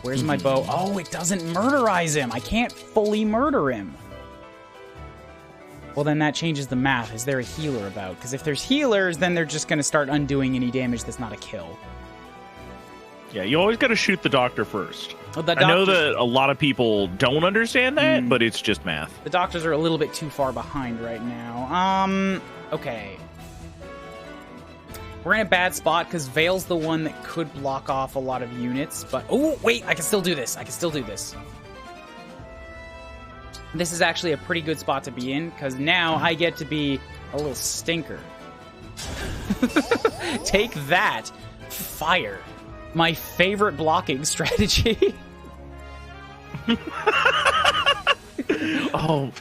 Where's my bow? Oh, it doesn't murderize him. I can't fully murder him. Well, then that changes the math. Is there a healer about? Because if there's healers, then they're just going to start undoing any damage that's not a kill.
Yeah, you always got to shoot the doctor first.
Well,
I know that a lot of people don't understand that, but it's just math.
The doctors are a little bit too far behind right now. Okay. We're in a bad spot because Vale's the one that could block off a lot of units, but... oh, wait, I can still do this. I can still do this. This is actually a pretty good spot to be in, because now I get to be a little stinker. Take that. Fire. My favorite blocking strategy.
Oh.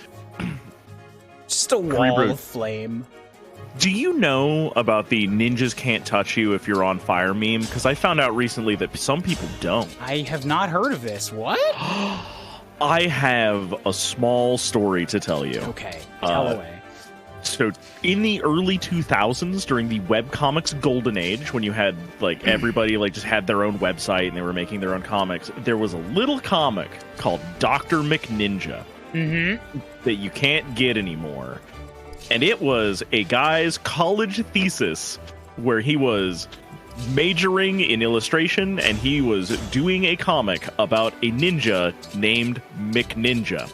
Just a wall of flame.
Do you know about the ninjas can't touch you if you're on fire meme? Because I found out recently that some people don't.
I have not heard of this. What?
I have a small story to tell you.
Okay, tell away.
So, in the early 2000s, during the webcomics golden age, when you had, like, everybody, like, just had their own website and they were making their own comics, there was a little comic called Dr. McNinja that you can't get anymore. And it was a guy's college thesis where he was majoring in illustration and he was doing a comic about a ninja named McNinja,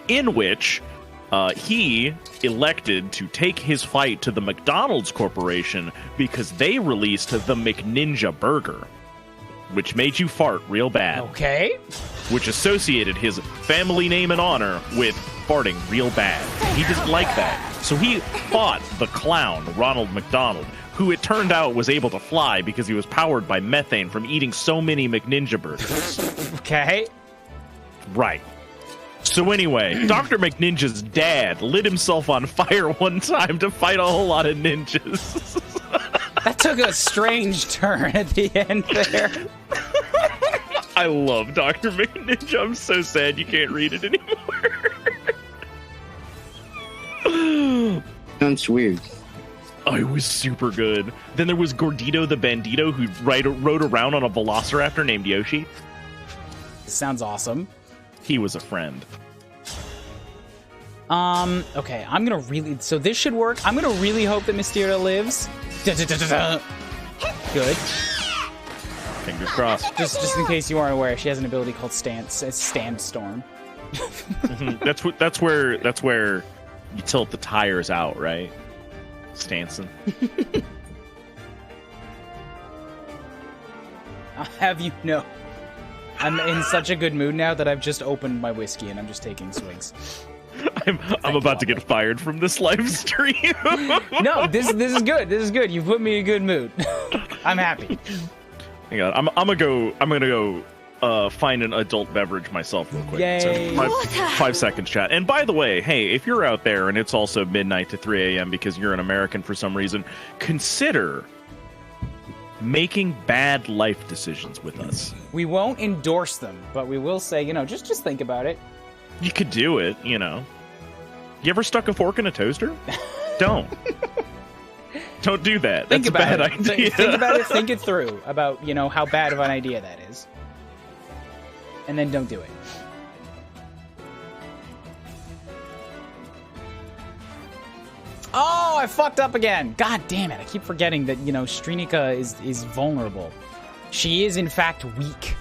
in which he elected to take his fight to the McDonald's Corporation because they released the McNinja Burger, which made you fart real bad.
Okay.
Which associated his family name and honor with farting real bad. He didn't like that. So he fought the clown, Ronald McDonald, who it turned out was able to fly because he was powered by methane from eating so many McNinja burgers.
Okay.
Right. So anyway, Dr. McNinja's dad lit himself on fire one time to fight a whole lot of ninjas.
That took a strange turn at the end there.
I love Dr. McNinja. I'm so sad you can't read it anymore.
Sounds weird.
Oh, it was super good. Then there was Gordito the Bandito, who rode around on a velociraptor named Yoshi.
Sounds awesome.
He was a friend.
Okay, I'm gonna really... So this should work. I'm gonna really hope that Mysteria lives. Good.
Fingers crossed.
Just in case you aren't aware, she has an ability called Standstorm.
That's where you tilt the tires out, right? Stanson.
I'll have you know, I'm in such a good mood now that I've just opened my whiskey and I'm just taking swigs.
I'm about to get fired from this live stream.
No, this is good. This is good. You put me in a good mood. I'm happy.
Hang on, I'm gonna go find an adult beverage myself real quick.
Yay.
So 5 seconds, chat. And by the way, hey, if you're out there and it's also midnight to 3 a.m. because you're an American for some reason, consider making bad life decisions with us.
We won't endorse them, but we will say, just think about it.
You could do it, You ever stuck a fork in a toaster? Don't. Don't do that. That's a bad idea.
Think about it. Think it through about, how bad of an idea that is. And then don't do it. Oh, I fucked up again. God damn it. I keep forgetting that, Strinika is vulnerable. She is, in fact, weak.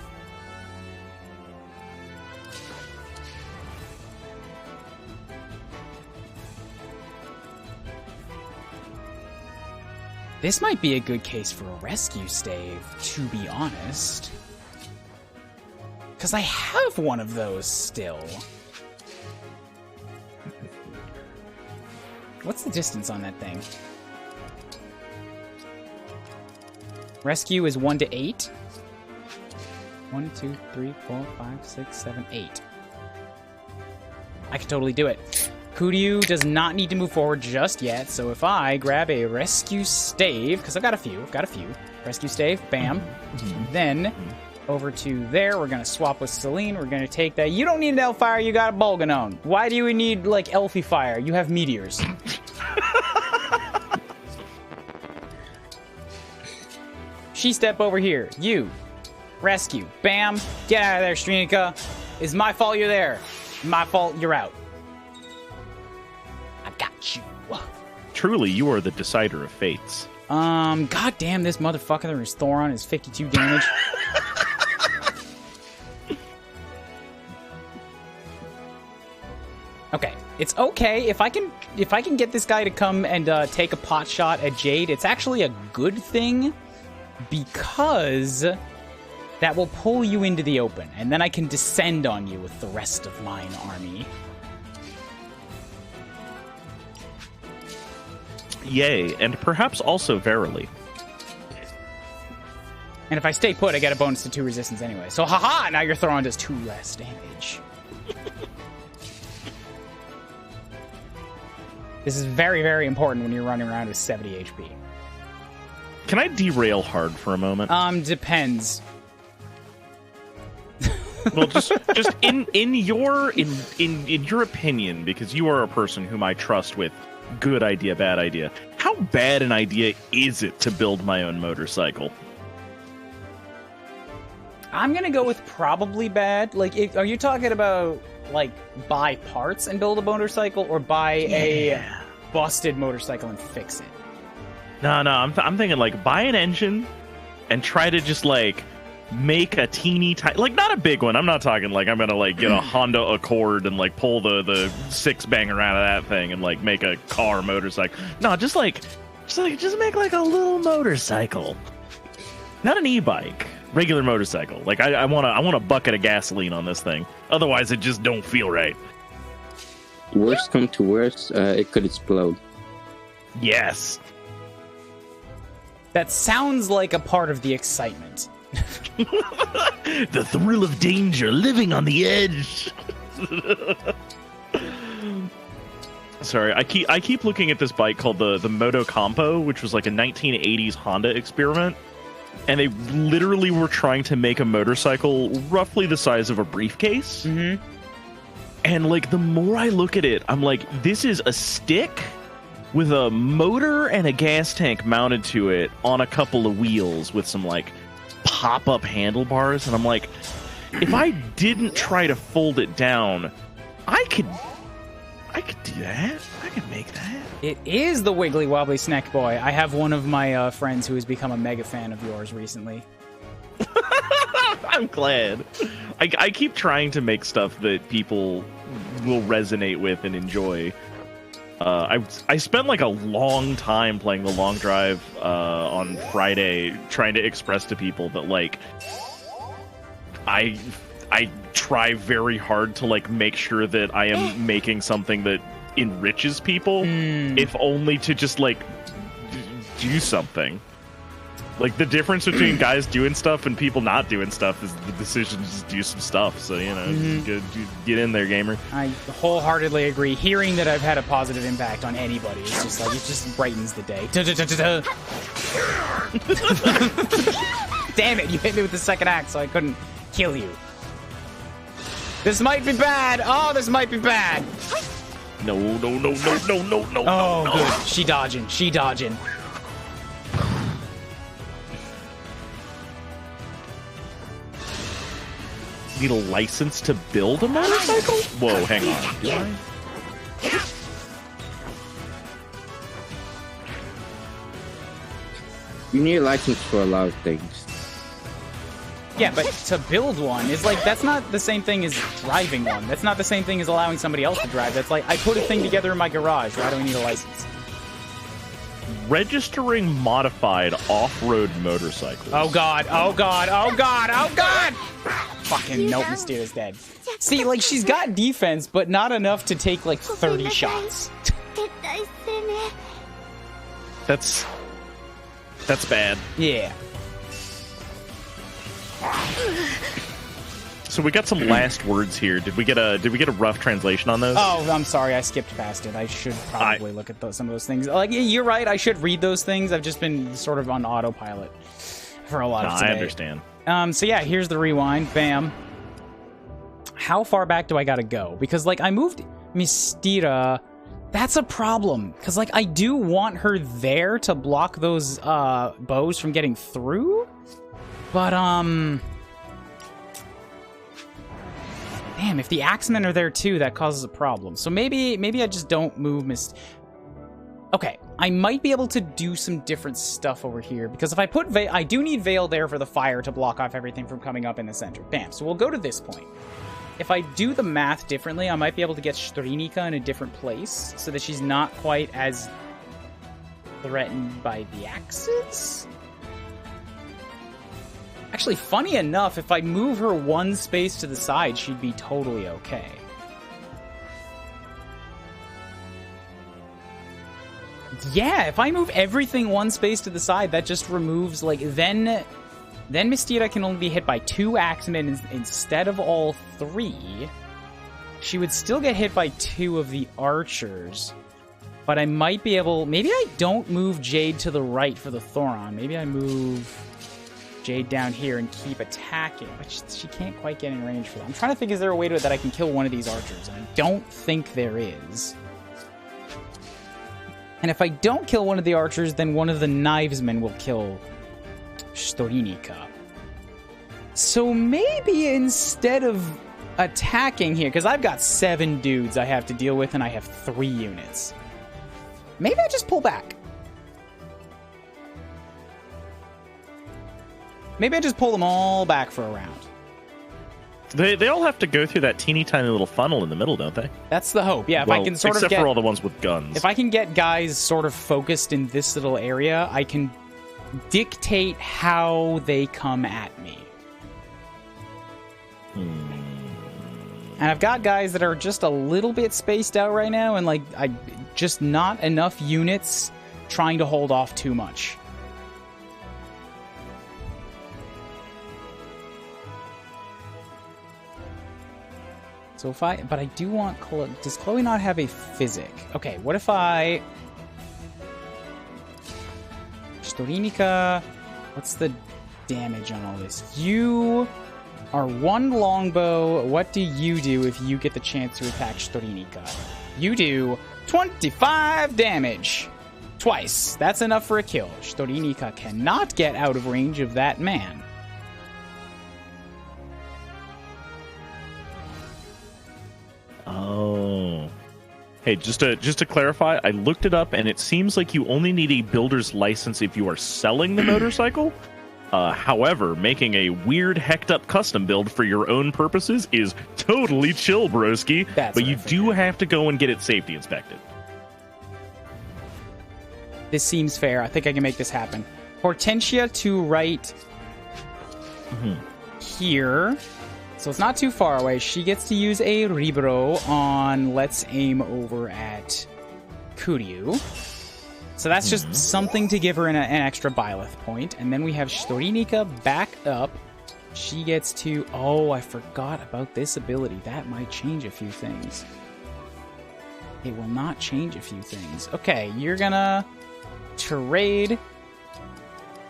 This might be a good case for a rescue stave, to be honest. Because I have one of those still. What's the distance on that thing? Rescue is 1 to 8. 1, 2, 3, 4, 5, 6, 7, 8. I could totally do it. Kuryu does not need to move forward just yet, so if I grab a rescue stave, because I've got a few. Rescue stave, bam. Then, over to there, we're going to swap with Celine. We're going to take that. You don't need an Elfire, you got a Bolganon. Why do you need, Elfie Fire? You have meteors. She step over here. You. Rescue. Bam. Get out of there, Strinika. It's my fault you're there. My fault you're out. I got you.
Truly, you are the decider of fates.
God damn, this motherfucker, there's Thoron is 52 damage. Okay, it's okay if I can get this guy to come and take a pot shot at Jade. It's actually a good thing because that will pull you into the open, and then I can descend on you with the rest of mine army.
Yay, and perhaps also verily.
And if I stay put, I get a bonus to 2 resistance anyway. So haha, now your Thoron does 2 less damage. This is very, very important when you're running around with 70 HP.
Can I derail hard for a moment?
Depends.
Well, just in your opinion, because you are a person whom I trust with good idea, bad idea. How bad an idea is it to build my own motorcycle?
I'm gonna go with probably bad. Are you talking about buy parts and build a motorcycle, or buy a busted motorcycle and fix it?
No, I'm thinking buy an engine and try to just make a teeny tiny, not a big one. I'm not talking I'm gonna get a Honda Accord and pull the 6-banger out of that thing and make a car motorcycle. No, just make a little motorcycle, not an e-bike, regular motorcycle. I want a bucket of gasoline on this thing. Otherwise, it just don't feel right.
worst come to worst, it could explode.
Yes.
That sounds like a part of the excitement.
The thrill of danger, living on the edge. Sorry, I keep looking at this bike called the Moto Campo, which was like a 1980s Honda experiment, and they literally were trying to make a motorcycle roughly the size of a briefcase.
Mm-hmm.
And like the more I look at it, I'm like, this is a stick with a motor and a gas tank mounted to it on a couple of wheels with some like pop-up handlebars, and I'm like, if I didn't try to fold it down, I could do that. I could make that.
It is the Wiggly Wobbly Snack Boy. I have one of my friends who has become a mega fan of yours recently.
I'm glad. I keep trying to make stuff that people will resonate with and enjoy. I spent like a long time playing the long drive on Friday, trying to express to people that like I try very hard to like make sure that I am making something that enriches people, if only to just like do something. Like the difference between guys doing stuff and people not doing stuff is the decision to just do some stuff. So you know, get in there, gamer. I
wholeheartedly agree. Hearing that I've had a positive impact on anybody is just like, it just brightens the day. Damn it! You hit me with the second axe, so I couldn't kill you. This might be bad. Oh, this might be bad.
No.
Oh, good. She dodging.
Need a license to build a motorcycle? Whoa, hang on. Do I?
You need a license for a lot of things.
Yeah, but to build one is like, that's not the same thing as driving one. That's not the same thing as allowing somebody else to drive. That's like, I put a thing together in my garage. Why do I need a license?
Registering modified off-road motorcycles.
Oh god. Fucking nope, Mystero's dead. See, like, she's got defense, but not enough to take like 30 shots.
That's bad.
Yeah.
So we got some last words here. Did we get a rough translation on those?
Oh, I'm sorry, I skipped past it. I should probably look at some of those things. Like, you're right, I should read those things. I've just been sort of on autopilot for a lot of today.
I understand.
So yeah, here's the rewind. Bam. How far back do I gotta go? Because like I moved Mystera. That's a problem. Because like I do want her there to block those bows from getting through. But damn, if the Axemen are there too, that causes a problem. So maybe I just don't move Okay, I might be able to do some different stuff over here, because if I put I do need Veil there for the fire to block off everything from coming up in the center. Bam, so we'll go to this point. If I do the math differently, I might be able to get Strinika in a different place, so that she's not quite as threatened by the axes? Actually, funny enough, if I move her one space to the side, she'd be totally okay. Yeah, if I move everything one space to the side, that just removes, like, then Mystera can only be hit by 2 Axemen instead of all 3. She would still get hit by 2 of the archers, but I might be able... Maybe I don't move Jade to the right for the Thoron. Maybe I move Jade down here and keep attacking, but she can't quite get in range for that. I'm trying to think, is there a way that I can kill one of these archers? And I don't think there is. And if I don't kill one of the archers, then one of the knivesmen will kill Strinika. So maybe instead of attacking here, because I've got 7 dudes I have to deal with and I have 3 units, maybe I just pull back. Maybe I just pull them all back for a round.
They all have to go through that teeny tiny little funnel in the middle, don't they?
That's the hope. Yeah, if I can sort of
except for all the ones with guns.
If I can get guys sort of focused in this little area, I can dictate how they come at me. And I've got guys that are just a little bit spaced out right now, and like just not enough units trying to hold off too much. So but I do want does Chloe not have a physic? Okay, what if I... Storinica, what's the damage on all this? You are 1 longbow. What do you do if you get the chance to attack Storinica? You do 25 damage. Twice. That's enough for a kill. Storinica cannot get out of range of that man.
Oh. Hey, just to clarify, I looked it up, and it seems like you only need a builder's license if you are selling the motorcycle. However, making a weird, hecked-up custom build for your own purposes is totally chill, broski. But you do have to go and get it safety inspected.
This seems fair. I think I can make this happen. Hortensia to right here. So it's not too far away. She gets to use a Kuuribro on, let's aim over at Kuryu. So that's just something to give her an extra Byleth point. And then we have Storinica back up. She gets to... Oh, I forgot about this ability. That might change a few things. It will not change a few things. Okay, you're gonna trade.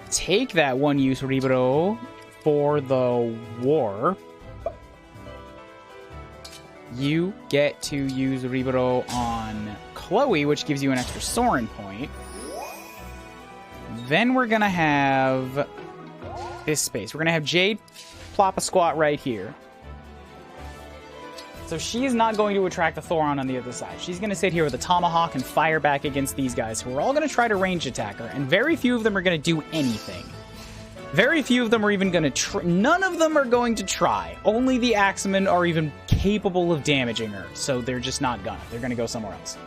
Take that one-use Kuuribro for the war. You get to use Kuuribro on Chloe, which gives you an extra Soren point. Then we're going to have this space. We're going to have Jade plop a squat right here. So she is not going to attract the Thoron on the other side. She's going to sit here with a Tomahawk and fire back against these guys, who are all going to try to range attack her, and very few of them are going to do anything. Very few of them are even going to none of them are going to try. Only the Axemen are even capable of damaging her, so they're just not gonna. They're going to go somewhere else.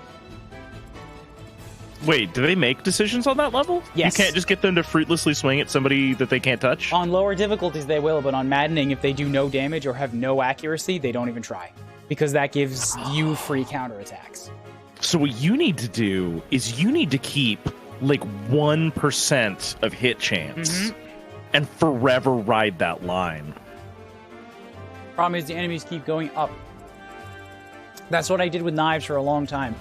Wait, do they make decisions on that level?
Yes.
You can't just get them to fruitlessly swing at somebody that they can't touch?
On lower difficulties, they will, but on Maddening, if they do no damage or have no accuracy, they don't even try. Because that gives you free counterattacks.
So what you need to do is you need to keep, like, 1% of hit chance. And forever ride that line.
Problem is the enemies keep going up. That's what I did with knives for a long time.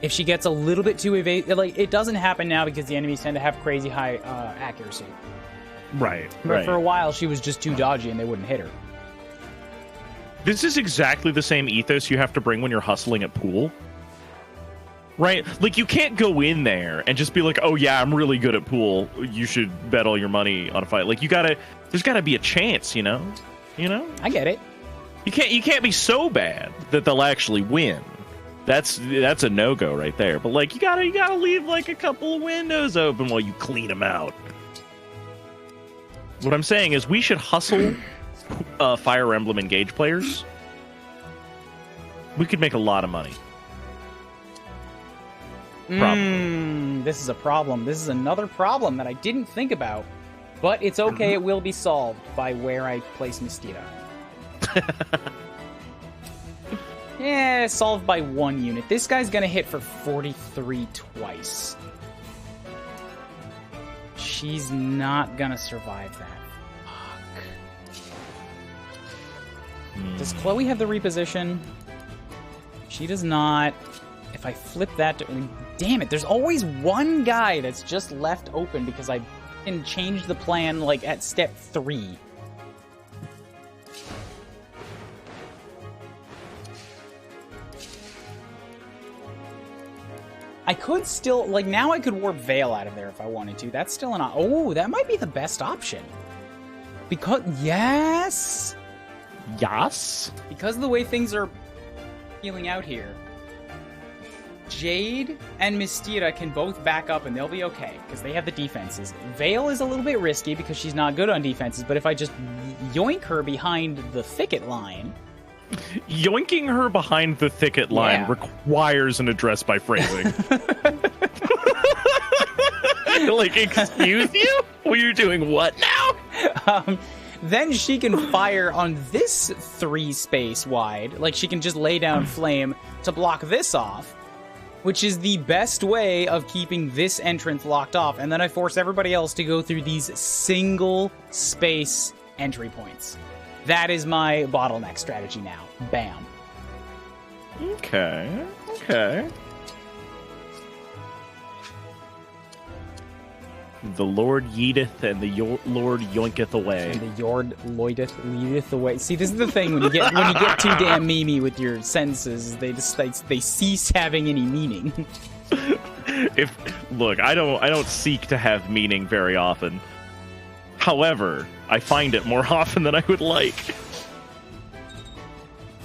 If she gets a little bit too evasive, like, it doesn't happen now because the enemies tend to have crazy high accuracy.
Right,
But for a while, she was just too dodgy and they wouldn't hit her.
This is exactly the same ethos you have to bring when you're hustling at pool. Right? Like, you can't go in there and just be like, oh yeah, I'm really good at pool. You should bet all your money on a fight. Like, there's gotta be a chance, you know? You know?
I get it.
You can't be so bad that they'll actually win. That's a no-go right there. But, like, you gotta leave, like, a couple of windows open while you clean them out. What I'm saying is we should hustle Fire Emblem Engage players. We could make a lot of money.
This is a problem. This is another problem that I didn't think about. But it's okay, it will be solved by where I place Mistira. Yeah, solved by 1 unit. This guy's gonna hit for 43 twice. She's not gonna survive that. Fuck. Does Chloe have the reposition? She does not. If I flip that to... Damn it, there's always one guy that's just left open because I can change the plan, like, at step 3. I could still... Like, now I could warp Veil out of there if I wanted to. That's still an... Oh, that might be the best option. Because... Yes!
Yes?
Because of the way things are feeling out here, Jade and Mistira can both back up and they'll be okay, because they have the defenses. Veil is a little bit risky because she's not good on defenses, but if I just yoink her behind the thicket line...
Yoinking her behind the thicket line requires an address by phrasing. Like, excuse you? Well, you're doing what now?
Then she can fire on this 3 space wide. Like, she can just lay down flame to block this off, which is the best way of keeping this entrance locked off. And then I force everybody else to go through these single space entry points. That is my bottleneck strategy now. Bam.
Okay. Okay. The Lord yeeteth and the Lord yoinketh away.
And the Lord leadeth away. See, this is the thing when you get too damn memey with your sentences, they cease having any meaning.
Look, I don't seek to have meaning very often. However, I find it more often than I would like.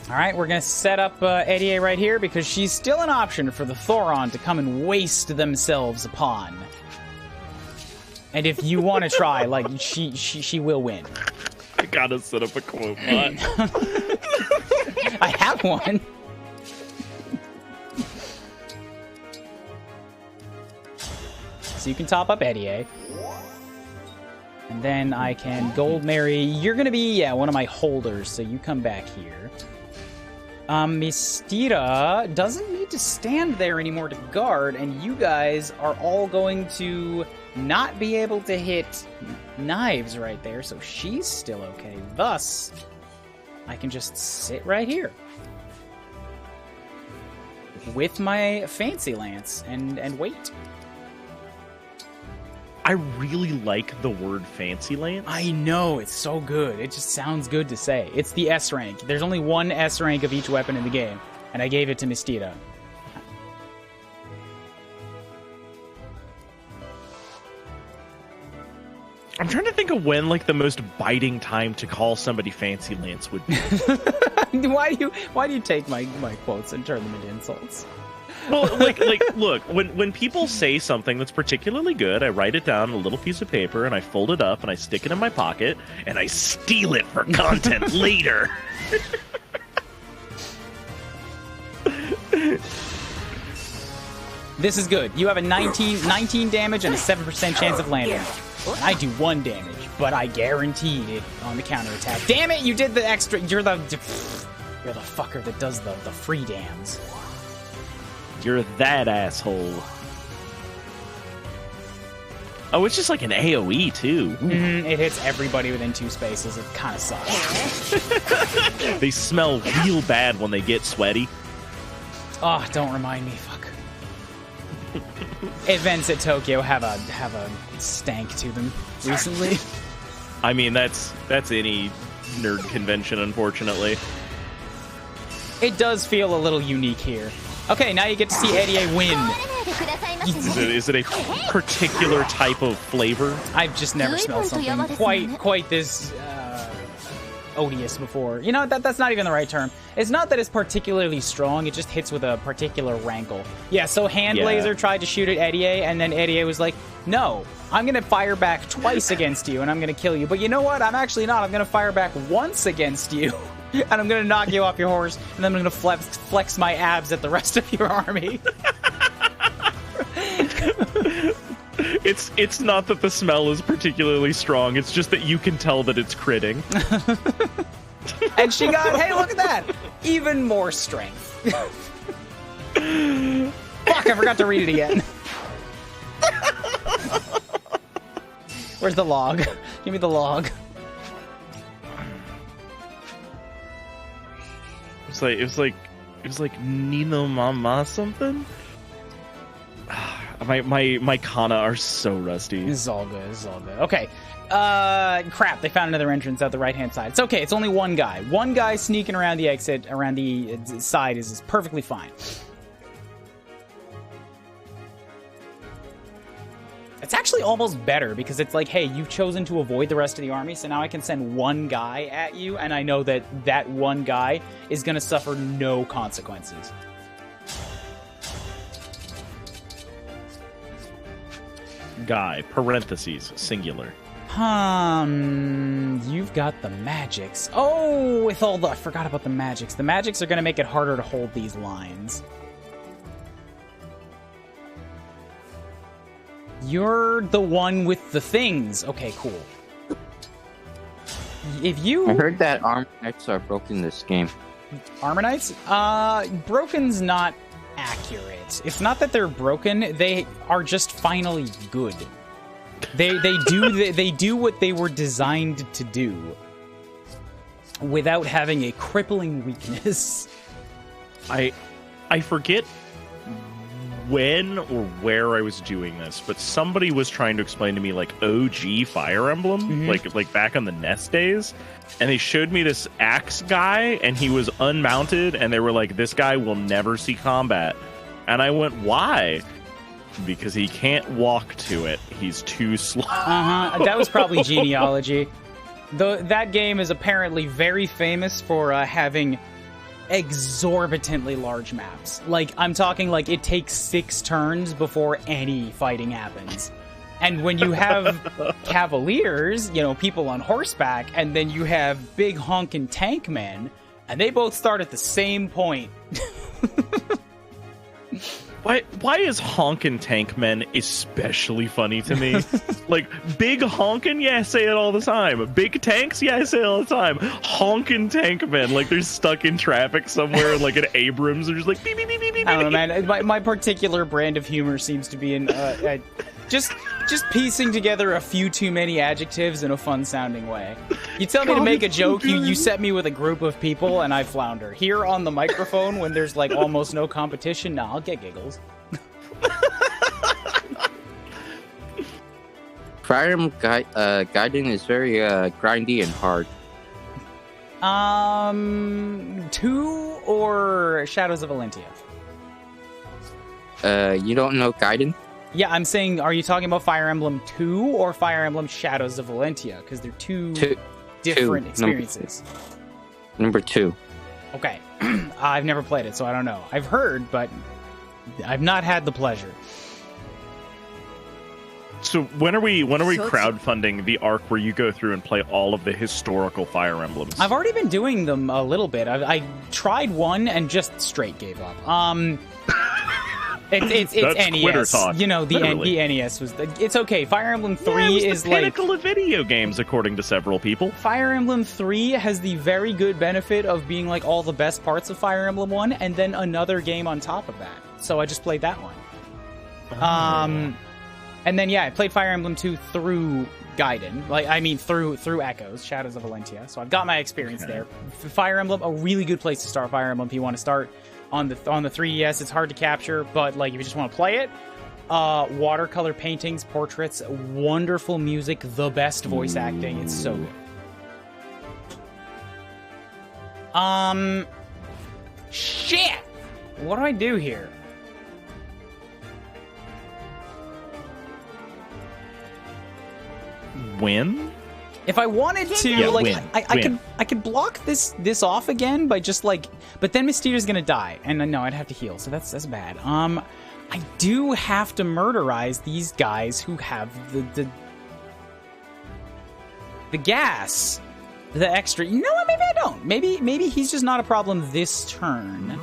All right, we're gonna set up Eddie right here because she's still an option for the Thoron to come and waste themselves upon. And if you want to try, like, she will win.
I gotta set up a quote bot.
I have one. So you can top up Eddie. And then I can gold Mary. You're going to be, one of my holders, so you come back here. Mistira doesn't need to stand there anymore to guard, and you guys are all going to not be able to hit knives right there, so she's still okay. Thus, I can just sit right here with my fancy lance and wait.
I really like the word fancy lance.
I know, it's so good. It just sounds good to say. It's the S rank. There's only one S rank of each weapon in the game, and I gave it to Mistira.
I'm trying to think of when, like, the most biting time to call somebody fancy lance would be.
Why do you take my quotes and turn them into insults?
Well, like, look, when people say something that's particularly good, I write it down on a little piece of paper, and I fold it up, and I stick it in my pocket, and I steal it for content later.
This is good. You have a 19 damage and a 7% chance of landing. I do 1 damage, but I guaranteed it on the counterattack. Damn it, you did the extra. You're the fucker that does the free dams.
You're that asshole. Oh, it's just like an AoE, too.
It hits everybody within 2 spaces. It kind of sucks.
They smell real bad when they get sweaty.
Oh, don't remind me. Fuck. Events at Tokyo have a stank to them recently.
I mean, that's any nerd convention, unfortunately.
It does feel a little unique here. Okay, now you get to see Eddie win.
Is it a particular type of flavor?
I've just never smelled something quite this odious before. You know, that's not even the right term. It's not that it's particularly strong, it just hits with a particular rankle. Yeah, so Handblazer tried to shoot at Eddie, and then Eddie was like, no, I'm going to fire back twice against you, and I'm going to kill you. But you know what? I'm actually not. I'm going to fire back once against you, and I'm going to knock you off your horse, and then I'm going to flex my abs at the rest of your army.
It's not that the smell is particularly strong, it's just that you can tell that it's critting.
And she got, hey, look at that! Even more strength. Fuck, I forgot to read it again. Where's the log? Give me the log.
It was like Nino Mama something? My kana are so rusty.
This is all good. Okay. Crap, they found another entrance out the right-hand side. It's okay, it's only one guy. One guy sneaking around the exit, around the side is perfectly fine. It's actually almost better, because it's like, hey, you've chosen to avoid the rest of the army, so now I can send one guy at you, and I know that that one guy is going to suffer no consequences.
Guy, parentheses, singular.
You've got the magics. Oh, I forgot about the magics. The magics are going to make it harder to hold these lines. You're the one with the things. Okay, cool. if you...
I heard that armor knights are broken in this game.
Armor knights? Broken's not accurate. It's not that they're broken, they are just finally good. They do what they were designed to do without having a crippling weakness.
I forget when or where I was doing this, but somebody was trying to explain to me like OG Fire Emblem, like back on the NES days, and they showed me this axe guy, and he was unmounted, and they were like, "This guy will never see combat," and I went, "Why?" Because he can't walk to it. He's too slow.
That was probably genealogy. That game is apparently very famous for having exorbitantly large maps. Like, I'm talking like it takes 6 turns before any fighting happens. And when you have cavaliers, you know, people on horseback, and then you have big honkin' tank men, and they both start at the same point.
Why is honkin' tank men especially funny to me? Like, big honkin', yeah, I say it all the time. Big tanks, yeah, I say it all the time. Honkin' tank men, like they're stuck in traffic somewhere, like an Abrams, they're just like beep, beep, beep, beep, beep.
I don't know, man. My particular brand of humor seems to be in just piecing together a few too many adjectives in a fun-sounding way. You tell me to make a joke, you set me with a group of people, and I flounder. Here on the microphone, when there's like almost no competition, nah, I'll get giggles.
Fire Emblem Gaiden is very grindy and hard.
2 or Shadows of Valentia?
You don't know Gaiden?
Yeah, I'm saying, are you talking about Fire Emblem 2 or Fire Emblem Shadows of Valentia? Because they're two different experiences.
Number 2.
Okay. I've never played it, so I don't know. I've heard, but I've not had the pleasure.
So when are we crowdfunding the arc where you go through and play all of the historical Fire Emblems?
I've already been doing them a little bit. I tried one and just straight gave up. It's NES. Talk. You know, the NES was... It's okay. Fire Emblem 3 is
the pinnacle of video games, according to several people.
Fire Emblem 3 has the very good benefit of being like all the best parts of Fire Emblem 1 and then another game on top of that. So I just played that one.
Oh.
And then, yeah, I played Fire Emblem 2 through Gaiden. Like, I mean, through Echoes, Shadows of Valentia. So I've got my experience there. Fire Emblem, a really good place to start Fire Emblem if you want to start. On the 3DS, it's hard to capture, but like if you just want to play it, watercolor paintings, portraits, wonderful music, the best voice acting. It's so good. Shit! What do I do here?
Win?
If I wanted to, I could block this off again by just like, but then Mystia's gonna die, and no, I'd have to heal, so that's bad. I do have to murderize these guys who have the gas, the extra. You know what? Maybe I don't. Maybe he's just not a problem this turn.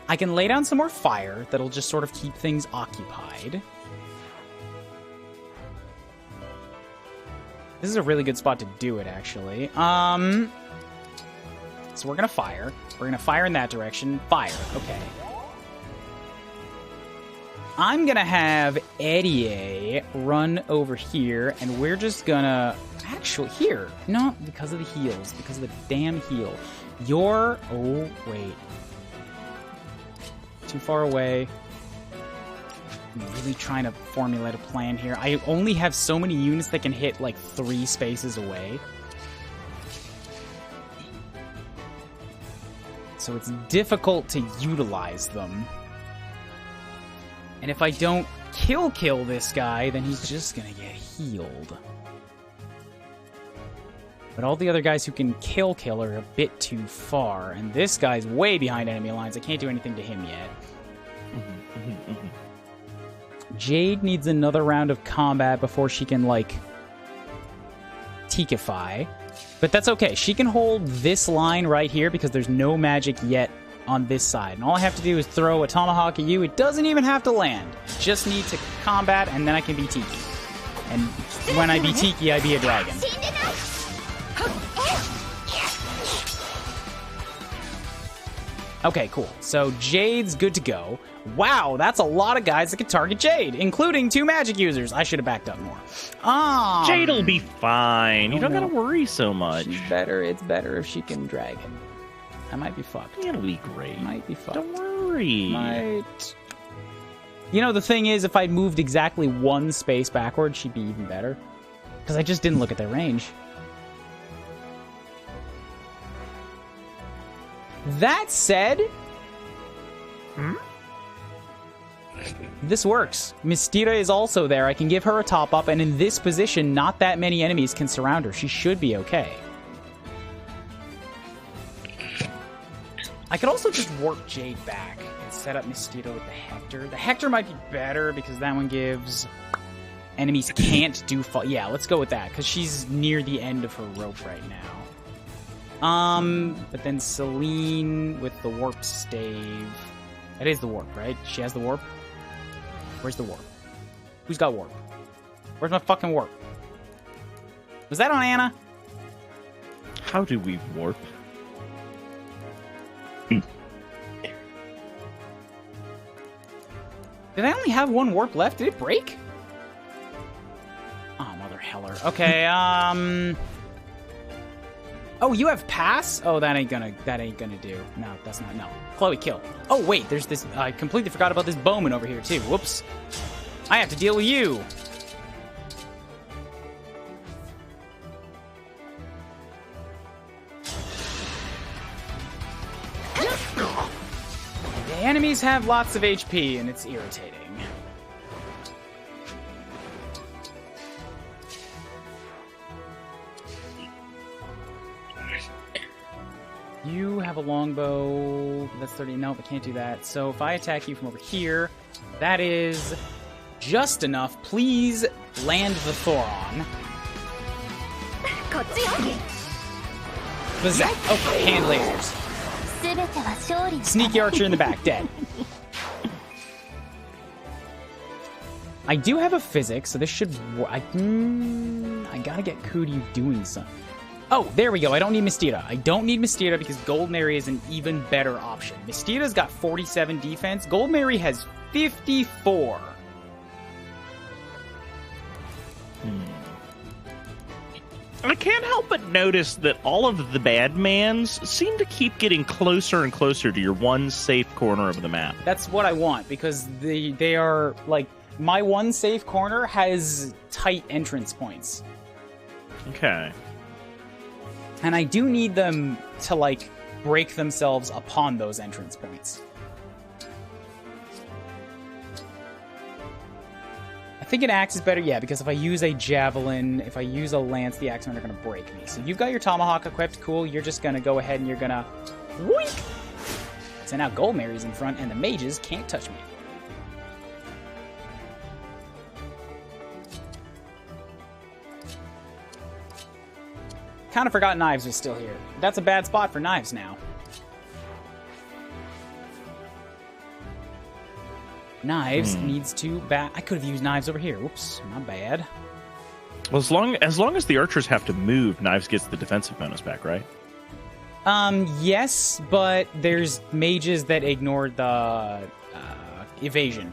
I can lay down some more fire that'll just sort of keep things occupied. This is a really good spot to do it, actually. So we're gonna fire. We're gonna fire in that direction. Fire. Okay. I'm gonna have Eddie run over here, and we're just gonna... Actually, here. No, because of the heals. Because of the damn heal. You're... Oh, wait. Too far away. I'm really trying to formulate a plan here. I only have so many units that can hit like 3 spaces away. So it's difficult to utilize them. And if I don't kill this guy, then he's just gonna get healed. But all the other guys who can kill are a bit too far. And this guy's way behind enemy lines. I can't do anything to him yet. Jade needs another round of combat before she can, like, Tikify. But that's okay. She can hold this line right here because there's no magic yet on this side. And all I have to do is throw a tomahawk at you. It doesn't even have to land. Just need to combat, and then I can be Tiki. And when I be Tiki, I be a dragon. Okay, cool. So Jade's good to go. Wow, that's a lot of guys that can target Jade, including 2 magic users. I should have backed up more.
Jade'll be fine. You don't gotta worry so much.
She's better. It's better if she can dragon. I might be fucked.
It'll be great.
Might be fucked.
Don't worry.
Might. You know, the thing is, if I'd moved exactly 1 space backwards, she'd be even better. Because I just didn't look at their range. That said, this works. Mystira is also there. I can give her a top up, and in this position, not that many enemies can surround her. She should be okay. I could also just warp Jade back and set up Mystira with the Hector. The Hector might be better because that one gives enemies can't do fall. Yeah, let's go with that because she's near the end of her rope right now. But then Celine with the warp stave. That is the warp, right? She has the warp? Where's the warp? Who's got warp? Where's my fucking warp? Was that on Anna?
How do we warp?
Did I only have 1 warp left? Did it break? Oh, mother heller. Okay, Oh, you have pass? Oh, that ain't gonna do. No, that's not. No. Chloe, kill. Oh, wait, there's this. I completely forgot about this Bowman over here, too. Whoops. I have to deal with you. The enemies have lots of HP, and it's irritating. You have a longbow. That's 30. Nope, I can't do that. So if I attack you from over here, that is just enough. Please land the Thoron. Bazak. Okay, hand lasers. Sneaky archer in the back, dead. I do have a physics, so this should. I gotta get Cootie doing something. Oh, there we go. I don't need Mystira. I don't need Mystira because Gold Mary is an even better option. Mystira's got 47 defense. Gold Mary has 54.
I can't help but notice that all of the bad mans seem to keep getting closer and closer to your one safe corner of the map.
That's what I want because they are like my one safe corner has tight entrance points.
Okay.
And I do need them to, like, break themselves upon those entrance points. I think an axe is better, yeah, because if I use a javelin, if I use a lance, the axemen are going to break me. So you've got your tomahawk equipped, cool. You're just going to go ahead and you're going to... Wink! So now Gold Mary's in front, and the mages can't touch me. Kind of forgot Knives was still here. That's a bad spot for Knives now. Knives needs to back. I could have used Knives over here. Whoops, my bad.
Well, as long as the archers have to move, Knives gets the defensive bonus back, right?
Yes, but there's mages that ignore the evasion.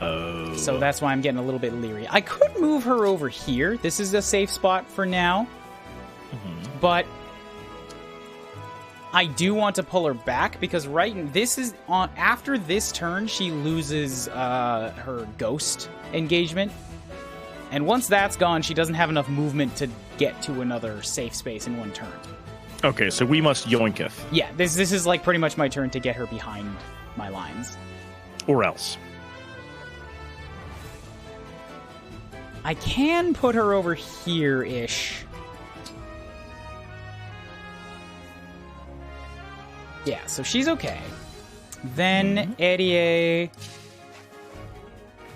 Oh.
So that's why I'm getting a little bit leery. I could move her over here. This is a safe spot for now. But I do want to pull her back because this is on after this turn she loses her ghost engagement, and once that's gone, she doesn't have enough movement to get to another safe space in 1 turn.
Okay, so we must yoinketh.
Yeah, this is like pretty much my turn to get her behind my lines,
or else.
I can put her over here-ish. Yeah, so she's okay. Then Erie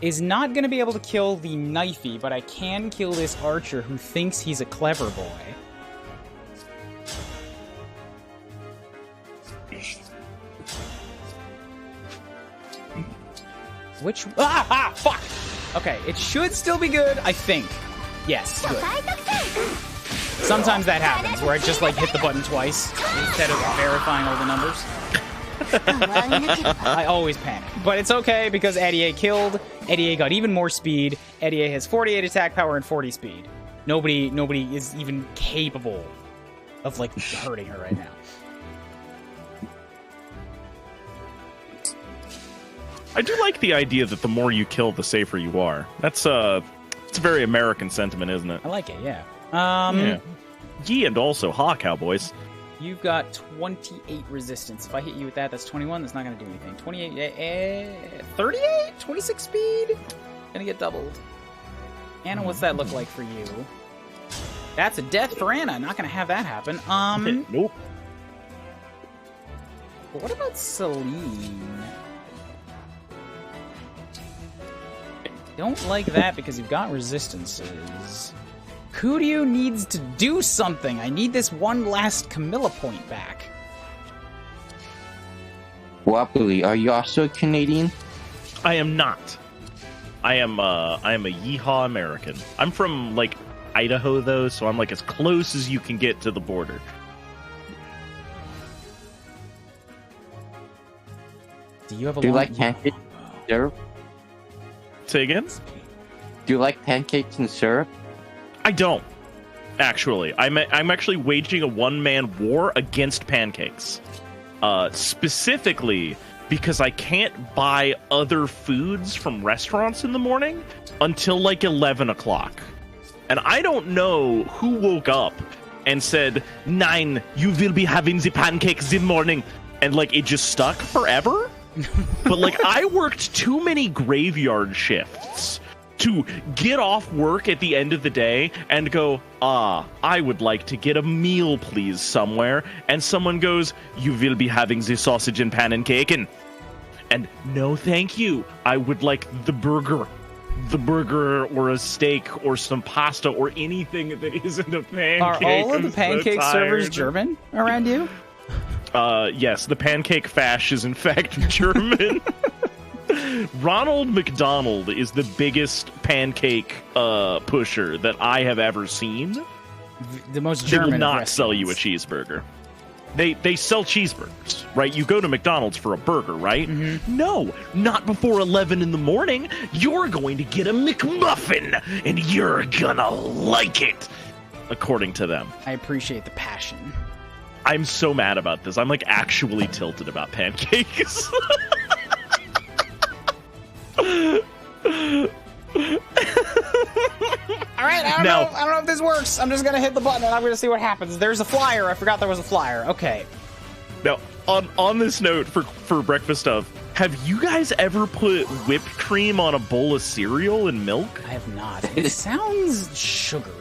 is not going to be able to kill the knifey, but I can kill this archer who thinks he's a clever boy. Which... fuck! Okay, it should still be good, I think. Yes, good. Sometimes that happens, where I just, like, hit the button twice instead of verifying all the numbers. I always panic. But it's okay because Eddie killed. Eddie got even more speed. Eddie has 48 attack power and 40 speed. Nobody is even capable of, like, hurting her right now.
I do like the idea that the more you kill, the safer you are. It's a very American sentiment, isn't it?
I like it, yeah.
Yeah. Ye and also ha, cowboys.
You've got 28 resistance. If I hit you with that, that's 21. That's not going to do anything. 28, 38? 26 speed? Gonna get doubled. Anna, what's that look like for you? That's a death for Anna. Not going to have that happen.
Nope.
But what about Celine? Don't like that because you've got resistances. Kuryu needs to do something. I need this one last Camilla point back.
Wobbly, are you also Canadian?
I am not. I am a yeehaw American. I'm from, like, Idaho, though, so I'm, like, as close as you can get to the border.
Do you have a
Do you like pancakes and syrup?
Say again?
Do you like pancakes and syrup?
I don't, actually. I'm actually waging a one-man war against pancakes. Specifically because I can't buy other foods from restaurants in the morning until like 11 o'clock. And I don't know who woke up and said, 9, you will be having the pancakes in the morning. And like it just stuck forever. But like I worked too many graveyard shifts to get off work at the end of the day and go, I would like to get a meal, please, somewhere. And someone goes, you will be having the sausage and pan and cake. And no, thank you. I would like the burger or a steak or some pasta or anything that isn't a pancake.
Are all of the pancake servers German around you?
Yes, the pancake fash is in fact German. Ronald McDonald is the biggest pancake pusher that I have ever seen.
The most German.
They will not sell you a cheeseburger. They sell cheeseburgers, right? You go to McDonald's for a burger, right? Mm-hmm. No, not before 11 in the morning. You're going to get a McMuffin, and you're gonna like it, according to them.
I appreciate the passion.
I'm so mad about this. I'm like actually tilted about pancakes.
Alright, I don't know if this works. I'm just gonna hit the button and I'm gonna see what happens. There's a flyer. I forgot there was a flyer. Okay.
Now, on this note, for breakfast stuff, have you guys ever put whipped cream on a bowl of cereal and milk?
I have not. It sounds sugary.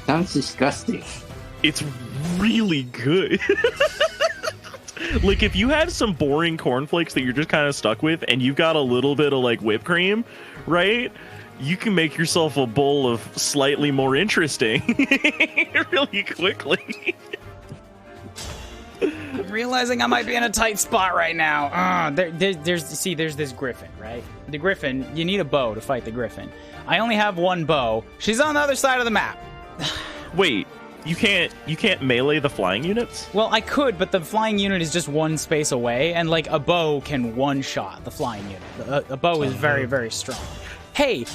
Sounds disgusting.
It's really good. Like, if you have some boring cornflakes that you're just kind of stuck with, and you've got a little bit of, like, whipped cream, right? You can make yourself a bowl of slightly more interesting really quickly.
I'm realizing I might be in a tight spot right now. There's this griffin, right? The griffin, you need a bow to fight the griffin. I only have one bow. She's on the other side of the map.
Wait. You can't melee the flying units?
Well, I could, but the flying unit is just one space away, and like a bow can one-shot the flying unit. A bow is very, very strong. Hey,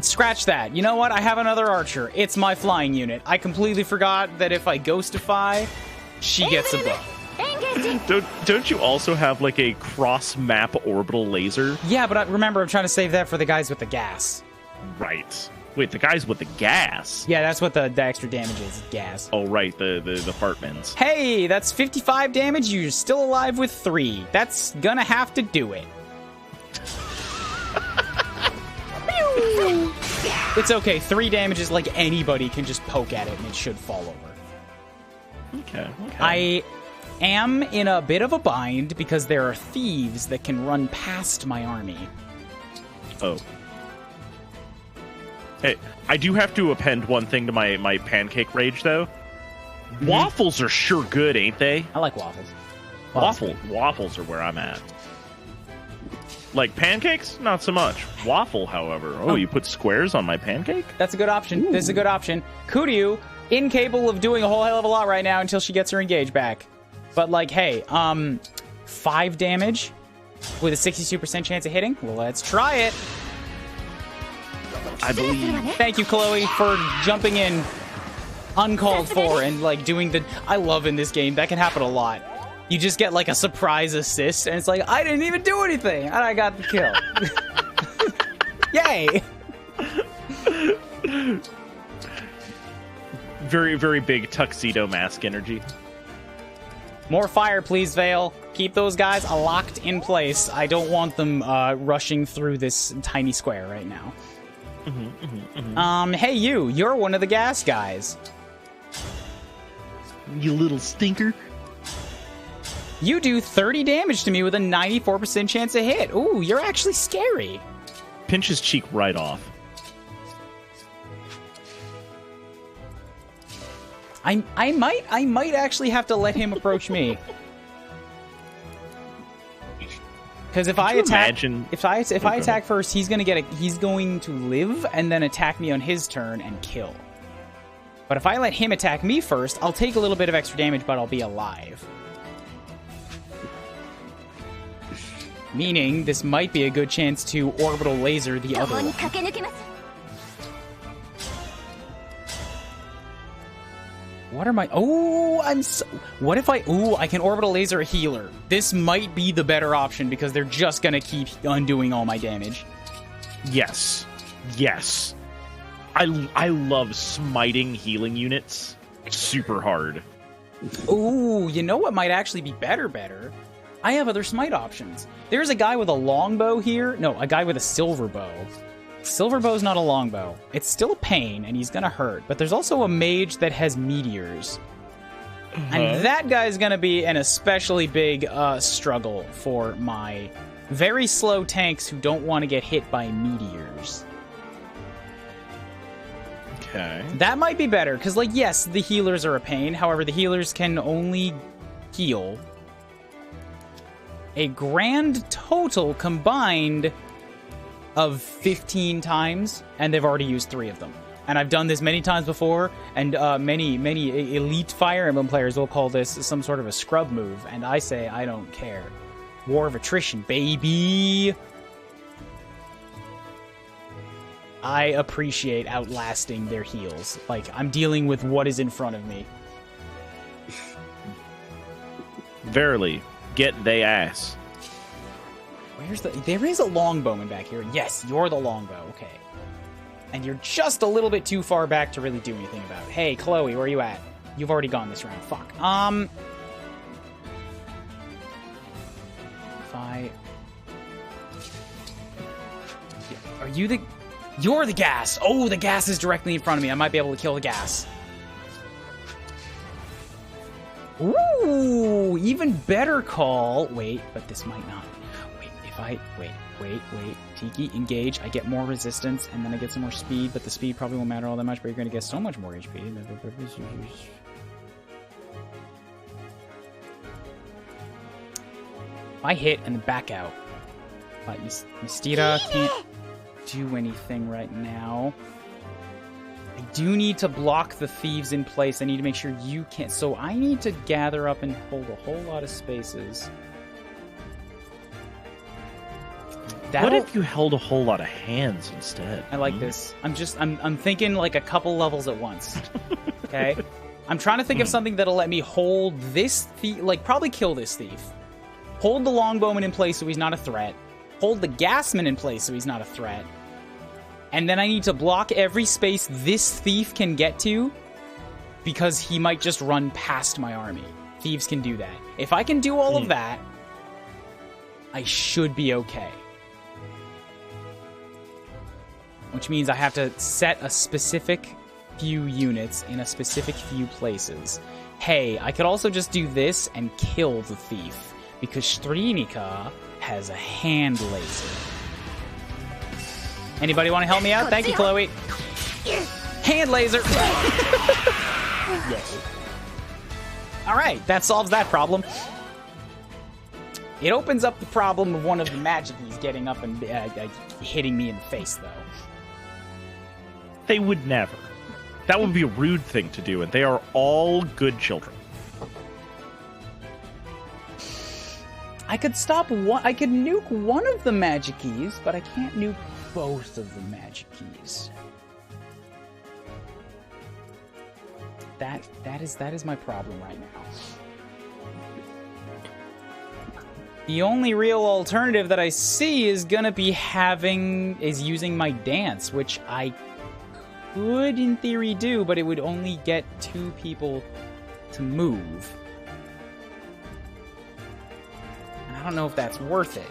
scratch that. You know what? I have another archer. It's my flying unit. I completely forgot that if I ghostify, she gets a bow.
Don't you also have like a cross-map orbital laser?
Yeah, but remember, I'm trying to save that for the guys with the gas.
Right. Wait, the guys with the gas?
Yeah, that's what the extra damage is, gas.
Oh, right, the Fartmans.
Hey, that's 55 damage. You're still alive with 3. That's gonna have to do it. It's okay. 3 damage is like anybody can just poke at it and it should fall over.
Okay.
I am in a bit of a bind because there are thieves that can run past my army.
Oh. Hey, I do have to append one thing to my pancake rage, though. Mm-hmm. Waffles are sure good, ain't they?
I like waffles.
Waffles are where I'm at. Like pancakes? Not so much. Waffle, however. Oh, you put squares on my pancake?
That's a good option. Ooh. This is a good option. Kuryu, incapable of doing a whole hell of a lot right now until she gets her engage back. But, like, hey, 5 damage with a 62% chance of hitting. Well, let's try it.
I believe.
Thank you, Chloe, for jumping in uncalled for and like doing the. I love in this game that can happen a lot. You just get like a surprise assist, and it's like I didn't even do anything, and I got the kill. Yay!
Very, very big tuxedo mask energy.
More fire, please, Vale. Keep those guys locked in place. I don't want them rushing through this tiny square right now. Hey, you're one of the gas guys.
You little stinker.
You do 30 damage to me with a 94% chance to hit. Ooh, you're actually scary.
Pinch his cheek right off.
I might actually have to let him approach me. Because if I attack first, he's going to live and then attack me on his turn and kill. But if I let him attack me first, I'll take a little bit of extra damage, but I'll be alive. Meaning, this might be a good chance to orbital laser the other one. What are my... Oh, what if I can orbital laser a healer. This might be the better option because they're just going to keep undoing all my damage.
Yes. Yes. I love smiting healing units super hard.
Ooh, you know what might actually be better? I have other smite options. There's a guy with a longbow here. No, a guy with a silver bow. Silver bow's not a longbow. It's still a pain, and he's gonna hurt. But there's also a mage that has meteors. And that guy's gonna be an especially big struggle for my very slow tanks who don't want to get hit by meteors.
Okay.
That might be better, because, like, yes, the healers are a pain. However, the healers can only heal a grand total combined of 15 times, and they've already used 3 of them. And I've done this many times before, and many elite Fire Emblem players will call this some sort of a scrub move, and I say I don't care. War of attrition, baby! I appreciate outlasting their heals. Like, I'm dealing with what is in front of me.
Verily, get they ass.
There is a longbowman back here. Yes, you're the longbow. Okay. And you're just a little bit too far back to really do anything about it. Hey, Chloe, where are you at? You've already gone this round. Fuck. Are you the... You're the gas! Oh, the gas is directly in front of me. I might be able to kill the gas. Ooh, even better call. Wait, but this might not. Wait. Tiki, engage. I get more resistance, and then I get some more speed, but the speed probably won't matter all that much, but you're going to get so much more HP. If I hit and then back out. But Mystira can't do anything right now. I do need to block the thieves in place. I need to make sure you can't. So I need to gather up and hold a whole lot of spaces.
What if you held a whole lot of hands instead?
I like this. I'm thinking like a couple levels at once. Okay? I'm trying to think of something that'll let me hold this thief, like probably kill this thief. Hold the longbowman in place so he's not a threat. Hold the gasman in place so he's not a threat. And then I need to block every space this thief can get to because he might just run past my army. Thieves can do that. If I can do all of that, I should be okay. Which means I have to set a specific few units in a specific few places. Hey, I could also just do this and kill the thief, because Strinika has a hand laser. Anybody want to help me out? Thank you, Chloe. Hand laser! Alright, that solves that problem. It opens up the problem of one of the Magickies getting up and hitting me in the face, though.
They would never. That would be a rude thing to do, and they are all good children.
I could stop one. I could nuke one of the magic keys, but I can't nuke both of the magic keys. That is my problem right now. The only real alternative that I see is gonna be using my dance, which I could in theory do, but it would only get 2 people to move. And I don't know if that's worth it.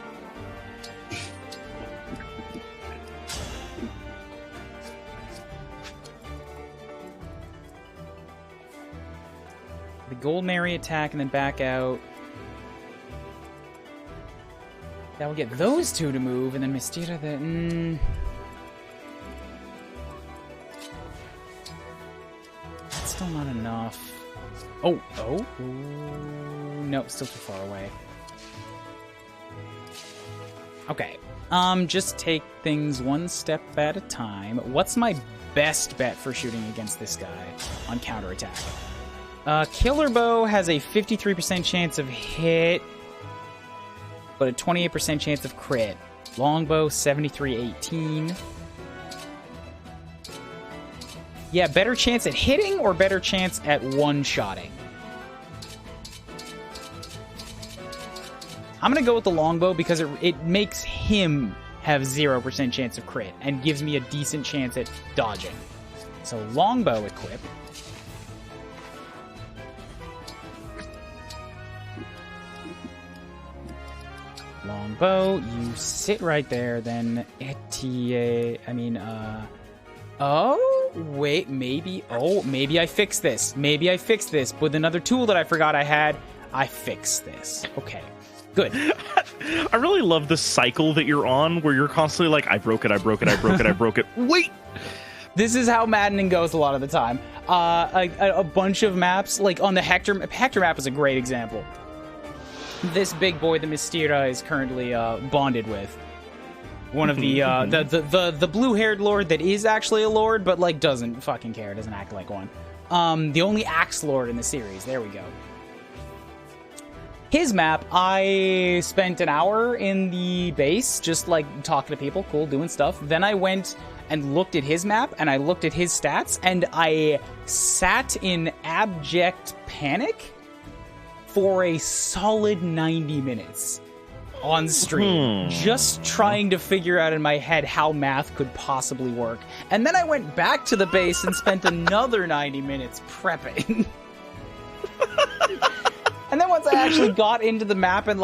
The golden area attack and then back out. That will get those 2 to move, and then Mystira That's still not enough. Oh. No, still too far away. Okay. Just take things one step at a time. What's my best bet for shooting against this guy on counterattack? Killer Bow has a 53% chance of hit, but a 28% chance of crit. Longbow, 73-18. Yeah, better chance at hitting or better chance at one-shotting? I'm gonna go with the longbow because it makes him have 0% chance of crit and gives me a decent chance at dodging. So longbow equip. Longbow, you sit right there, then oh, wait, maybe I fixed this. Maybe I fixed this. With another tool that I forgot I had, I fixed this. Okay, good.
I really love the cycle that you're on, where you're constantly like, I broke it. Wait!
This is how Maddening goes a lot of the time. A bunch of maps, like on the Hector map is a great example. This big boy, the Mystira, is currently bonded with one of the blue-haired lord that is actually a lord, but like doesn't fucking care, doesn't act like one. The only axe lord in the series. There we go. His map, I spent an hour in the base, just like talking to people, cool, doing stuff. Then I went and looked at his map, and I looked at his stats, and I sat in abject panic for a solid 90 minutes on stream, just trying to figure out in my head how math could possibly work. And then I went back to the base and spent another 90 minutes prepping. And then once I actually got into the map and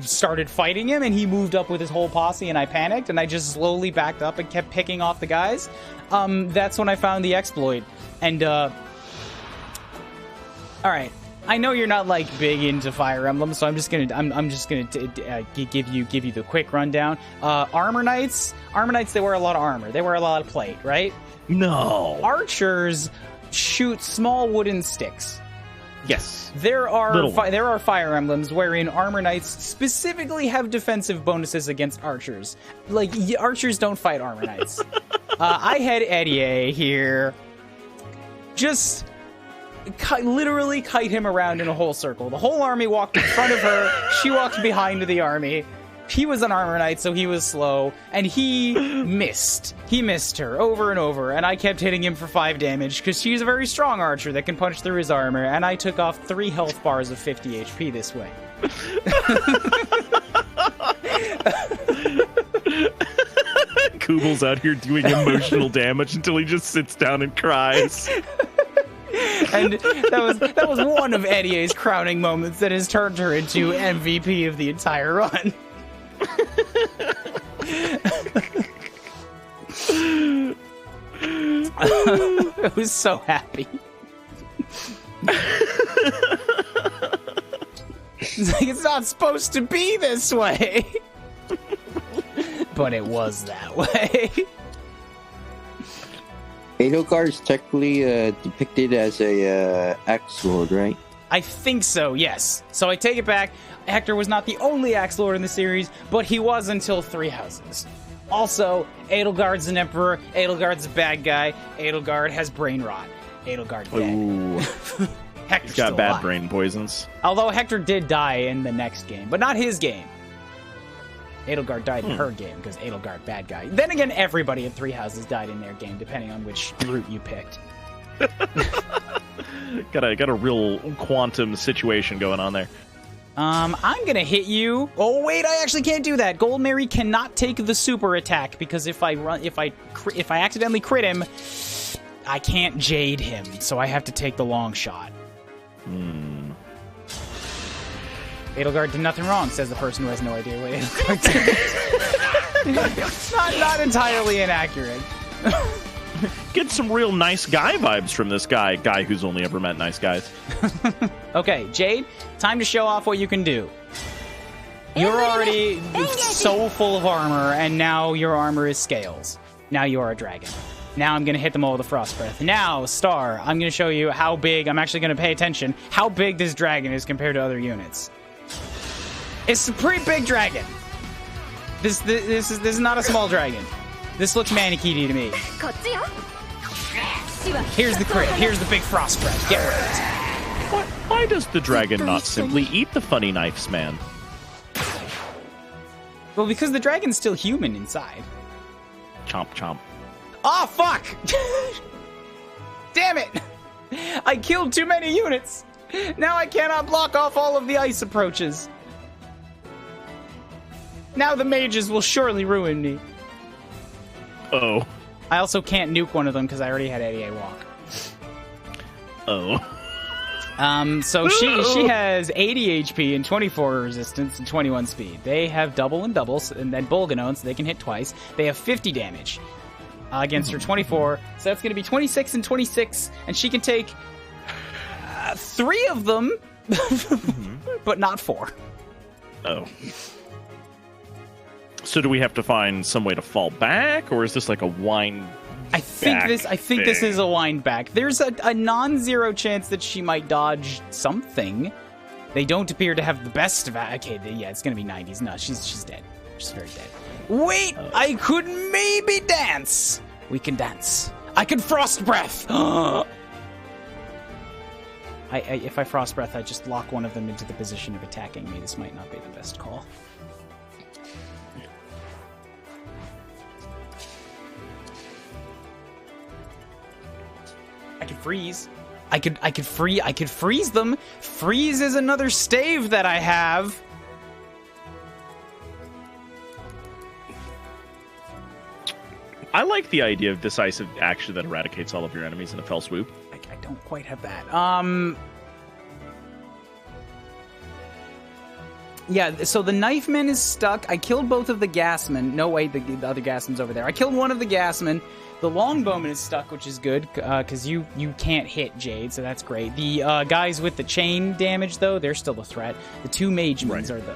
started fighting him, and he moved up with his whole posse, and I panicked, and I just slowly backed up and kept picking off the guys. That's when I found the exploit. And all right, I know you're not like big into Fire Emblem, so I'm just gonna give you the quick rundown. Armor Knights, they wear a lot of armor. They wear a lot of plate, right?
No.
Archers shoot small wooden sticks.
Yes.
There are Fire Emblems wherein Armor Knights specifically have defensive bonuses against archers. Like, archers don't fight Armor Knights. I had Eddie here. Just literally kite him around in a whole circle. The whole army walked in front of her. She walked behind the army. He was an Armor Knight, so he was slow, and he missed. He missed her over and over, and I kept hitting him for 5 damage, because she's a very strong archer that can punch through his armor, and I took off 3 health bars of 50 HP this way.
Kubl's out here doing emotional damage until he just sits down and cries.
And that was one of Eddie's crowning moments that has turned her into MVP of the entire run. I was so happy. It's like, it's not supposed to be this way. But it was that way.
Edelgard is technically depicted as a axe lord, right?
I think so, yes. So I take it back. Hector was not the only axe lord in the series, but he was until 3 houses. Also, Edelgard's an emperor. Edelgard's a bad guy. Edelgard has brain rot. Edelgard dead. Hector's
He's got
still
bad
alive.
brain poisons.
Although Hector did die in the next game, but not his game. Edelgard died in her game, because Edelgard, bad guy. Then again, everybody at Three Houses died in their game, depending on which route you picked.
got a real quantum situation going on there.
I'm gonna hit you. Oh wait, I actually can't do that. Gold Mary cannot take the super attack because if I accidentally crit him, I can't jade him. So I have to take the long shot. Edelgard did nothing wrong, says the person who has no idea what Edelgard did. not entirely inaccurate.
Get some real nice guy vibes from this guy who's only ever met nice guys.
Okay, Jade, time to show off what you can do. You're already so full of armor, and now your armor is scales. Now you are a dragon. Now I'm going to hit them all with a frost breath. Now, Star, I'm going to show you how big, I'm actually going to pay attention, how big this dragon is compared to other units. It's a pretty big dragon. This is not a small dragon. This looks manicky to me. Here's the crit. Here's the big frost breath. Get rid of it.
Why does the dragon not simply eat the funny knives, man?
Well, because the dragon's still human inside.
Chomp, chomp.
Oh, fuck! Damn it! I killed too many units! Now I cannot block off all of the ice approaches. Now the mages will surely ruin me.
Oh.
I also can't nuke one of them because I already had 88 walk.
Oh.
So she has 80 HP and 24 resistance and 21 speed. They have double and doubles, and then Bolganon, so they can hit twice. They have 50 damage against her 24, so that's going to be 26 and 26, and she can take 3 of them, but not 4.
Oh. So do we have to find some way to fall back, or is this like a wind?
I think this is a wind back. There's a non-zero chance that she might dodge something. They don't appear to have the best of. Okay, yeah, it's gonna be 90s. No, she's dead. She's very dead. Wait, I could maybe dance. We can dance. I can frost breath. If I frost breath, I just lock one of them into the position of attacking me. This might not be the best call. I could freeze. I could freeze them. Freeze is another stave that I have.
I like the idea of decisive action that eradicates all of your enemies in a fell swoop.
I don't quite have that. Yeah, so the Knifeman is stuck. I killed both of the Gasmen. No, wait, the other Gasman's over there. I killed one of the Gasmen. The Longbowman is stuck, which is good, because you can't hit Jade, so that's great. The guys with the chain damage, though, they're still a threat. The 2 Magemans are the...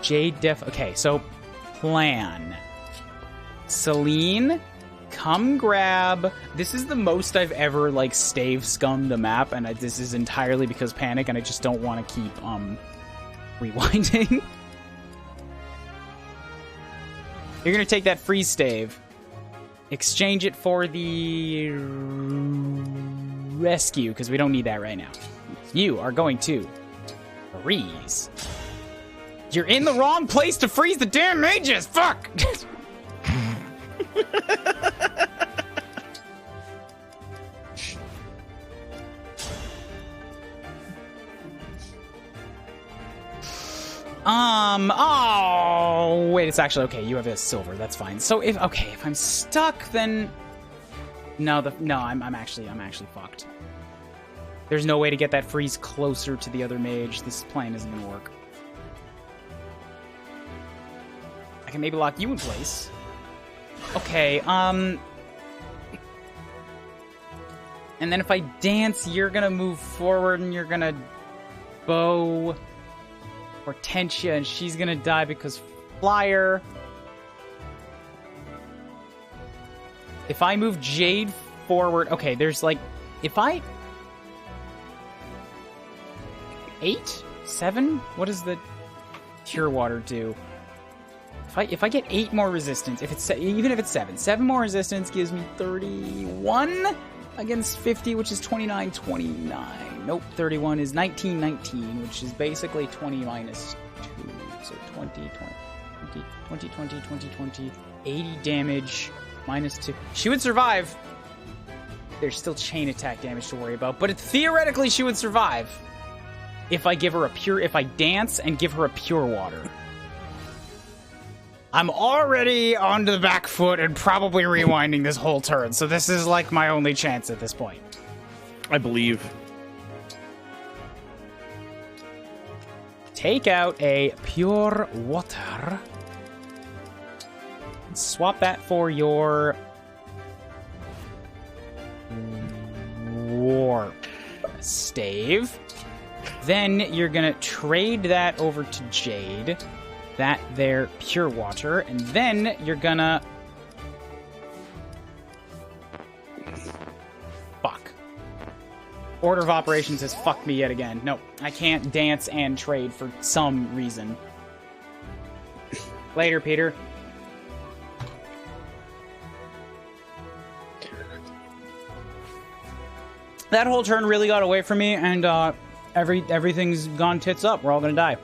Jade okay, so plan. Celine, come grab... This is the most I've ever, like, stave-scummed a map, and this is entirely because Panic, and I just don't want to keep, rewinding. You're going to take that freeze stave, exchange it for the rescue, because we don't need that right now. You are going to freeze. You're in the wrong place to freeze the damn mages! Fuck! Oh, wait, it's actually okay. You have a silver. That's fine. So if I'm stuck, then no, I'm actually fucked. There's no way to get that freeze closer to the other mage. This plan isn't gonna work. I can maybe lock you in place. Okay, and then if I dance, you're gonna move forward and you're gonna bow Hortensia, and she's gonna die because flyer. If I move Jade forward, okay, there's like, if I 8, 7, what does the Cure Water do? If I get 8 more resistance, even if it's 7 more resistance gives me 31 against 50, which is 29. Nope, 31 is 19, which is basically 20 minus 2. So 20, 80 damage minus 2. She would survive. There's still chain attack damage to worry about, but theoretically she would survive if I dance and give her a pure water. I'm already on the back foot and probably rewinding this whole turn, so this is like my only chance at this point.
I believe.
Take out a pure water. Swap that for your warp stave. Then you're gonna trade that over to Jade. That there pure water, and then you're gonna fuck. Order of operations has fucked me yet again. No, I can't dance and trade for some reason. Later, Peter. That whole turn really got away from me, and everything's gone tits up. We're all gonna die.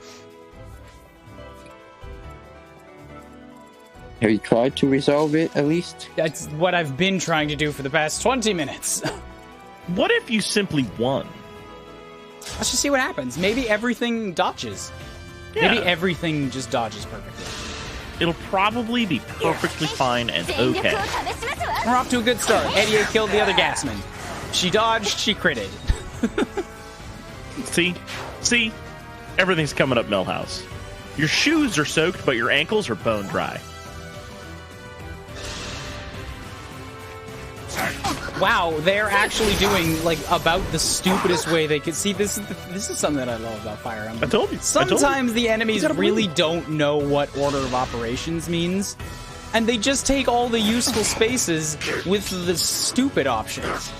Have you tried to resolve it, at least?
That's what I've been trying to do for the past 20 minutes.
What if you simply won?
Let's just see what happens. Maybe everything dodges.
Yeah.
Maybe everything just dodges perfectly.
It'll probably be perfectly fine and okay.
We're off to a good start. Eddie killed the other Gasman. She dodged, she critted.
See? Everything's coming up Millhouse. Your shoes are soaked, but your ankles are bone dry.
Wow, they're actually doing like about the stupidest way they could. See, this is something that I love about Fire Emblem.
I told you.
Sometimes the enemies really don't know what order of operations means, and they just take all the useful spaces with the stupid options.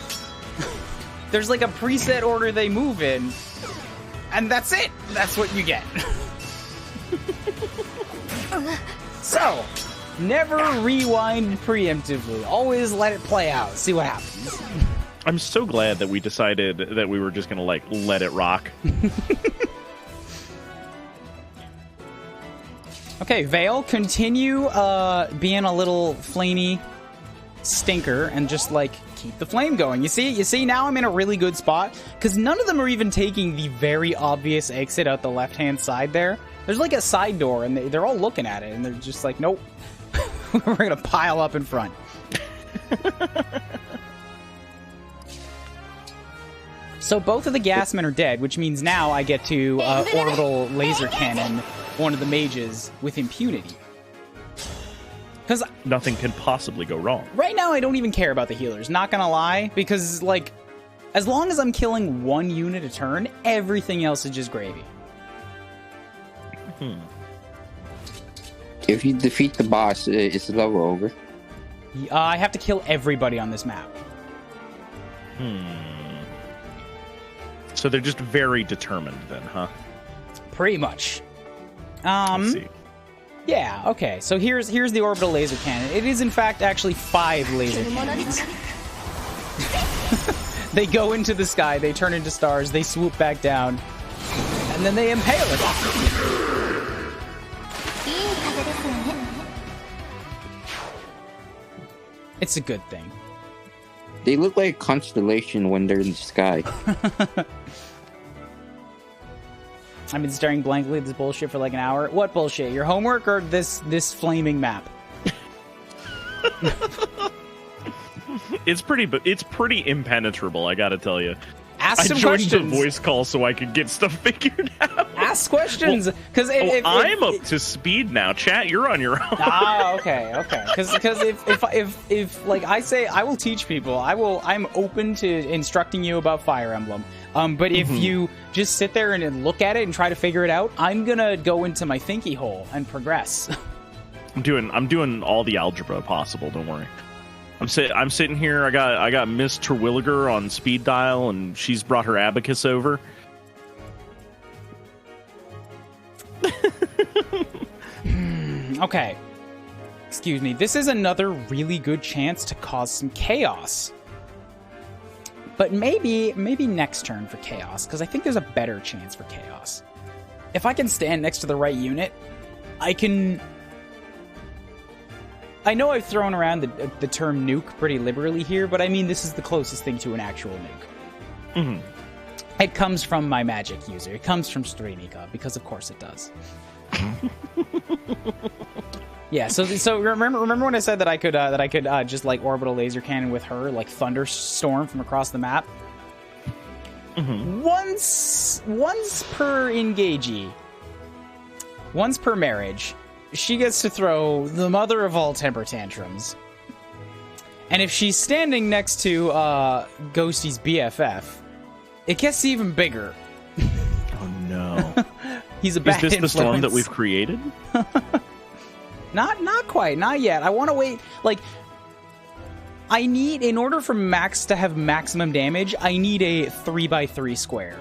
There's like a preset order they move in, and that's it. That's what you get. So, never rewind preemptively. Always let it play out. See what happens.
I'm so glad that we decided that we were just gonna like let it rock.
Okay, Vale, continue being a little flamey stinker and just like keep the flame going. You see now I'm in a really good spot because none of them are even taking the very obvious exit out the left-hand side there. There's like a side door and they're all looking at it and they're just like, nope. We're gonna pile up in front. So both of the gasmen are dead, which means now I get to orbital laser cannon one of the mages with impunity. Because
nothing can possibly go wrong.
Right now I don't even care about the healers, not gonna lie, because like as long as I'm killing one unit a turn, everything else is just gravy.
If you defeat the boss, is the level over?
I have to kill everybody on this map.
So they're just very determined then, huh?
Pretty much.
Let's see.
Yeah, okay. So here's the orbital laser cannon. It is in fact actually 5 laser cannons. They go into the sky, they turn into stars, they swoop back down, and then they impale it. It's a good thing.
They look like a constellation when they're in the sky.
I've been staring blankly at this bullshit for like an hour. What bullshit? Your homework or this flaming map?
It's pretty impenetrable, I gotta tell you.
Ask some
I joined
questions.
the voice call so I could get stuff figured out.
Ask questions, because
I'm up to speed now. Chat, you're on your own.
Ah, okay. Because if like I say, I will teach people. I'm open to instructing you about Fire Emblem. But if you just sit there and look at it and try to figure it out, I'm gonna go into my thinky hole and progress.
I'm doing all the algebra possible. Don't worry. I'm sitting here. I got Miss Terwilliger on speed dial, and she's brought her abacus over.
Okay. Excuse me. This is another really good chance to cause some chaos. But maybe next turn for chaos, because I think there's a better chance for chaos. If I can stand next to the right unit, I can... I know I've thrown around the term nuke pretty liberally here, but I mean this is the closest thing to an actual nuke.
Mm-hmm.
It comes from my magic user. It comes from Streamika, because of course it does. Yeah, so remember when I said that I could just like orbital laser cannon with her, like thunderstorm from across the map?
Mm-hmm.
Once per engagee, once per marriage, she gets to throw the mother of all temper tantrums. And if she's standing next to Ghosty's BFF, it gets even bigger.
Oh no.
He's a bad
Is this
influence.
the storm that we've created?
Not quite, not yet. I want to wait. Like, I need, in order for Max to have maximum damage, I need a 3x3 square.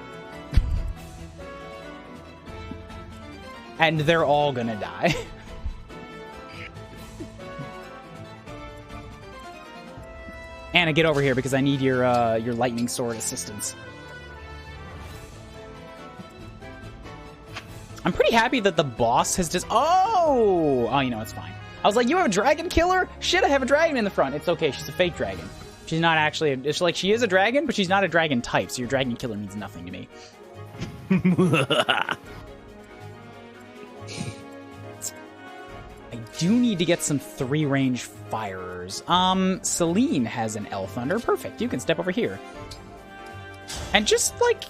And they're all gonna die. Anna, get over here because I need your lightning sword assistance. I'm pretty happy that the boss has just... Oh, you know, it's fine. I was like, you have a dragon killer? Shit, I have a dragon in the front. It's okay, she's a fake dragon. She's not actually... It's like, she is a dragon, but she's not a dragon type, so your dragon killer means nothing to me. I do need to get some 3-range firers. Celine has an L Thunder. Perfect, you can step over here. And just, like,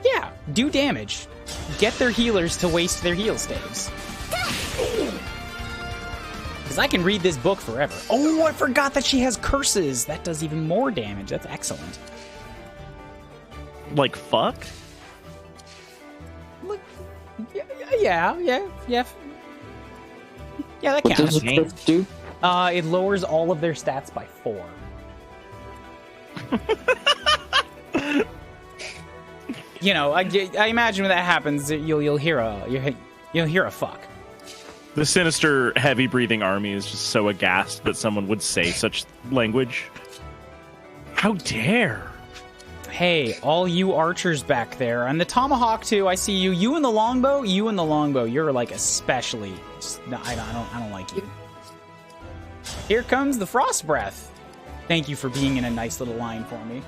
yeah, do damage. Get their healers to waste their heal staves. Because I can read this book forever. Oh, I forgot that she has curses. That does even more damage. That's excellent.
Like fuck?
Look, yeah. Yeah, that
What
counts.
does the curse do?
It lowers all of their stats by 4. You know, I imagine when that happens, you'll hear a fuck.
The sinister, heavy-breathing army is just so aghast that someone would say such language. How dare!
Hey, all you archers back there, and the tomahawk too. I see you. You and the longbow. You're like especially. No, I don't like you. Here comes the frost breath. Thank you for being in a nice little line for me.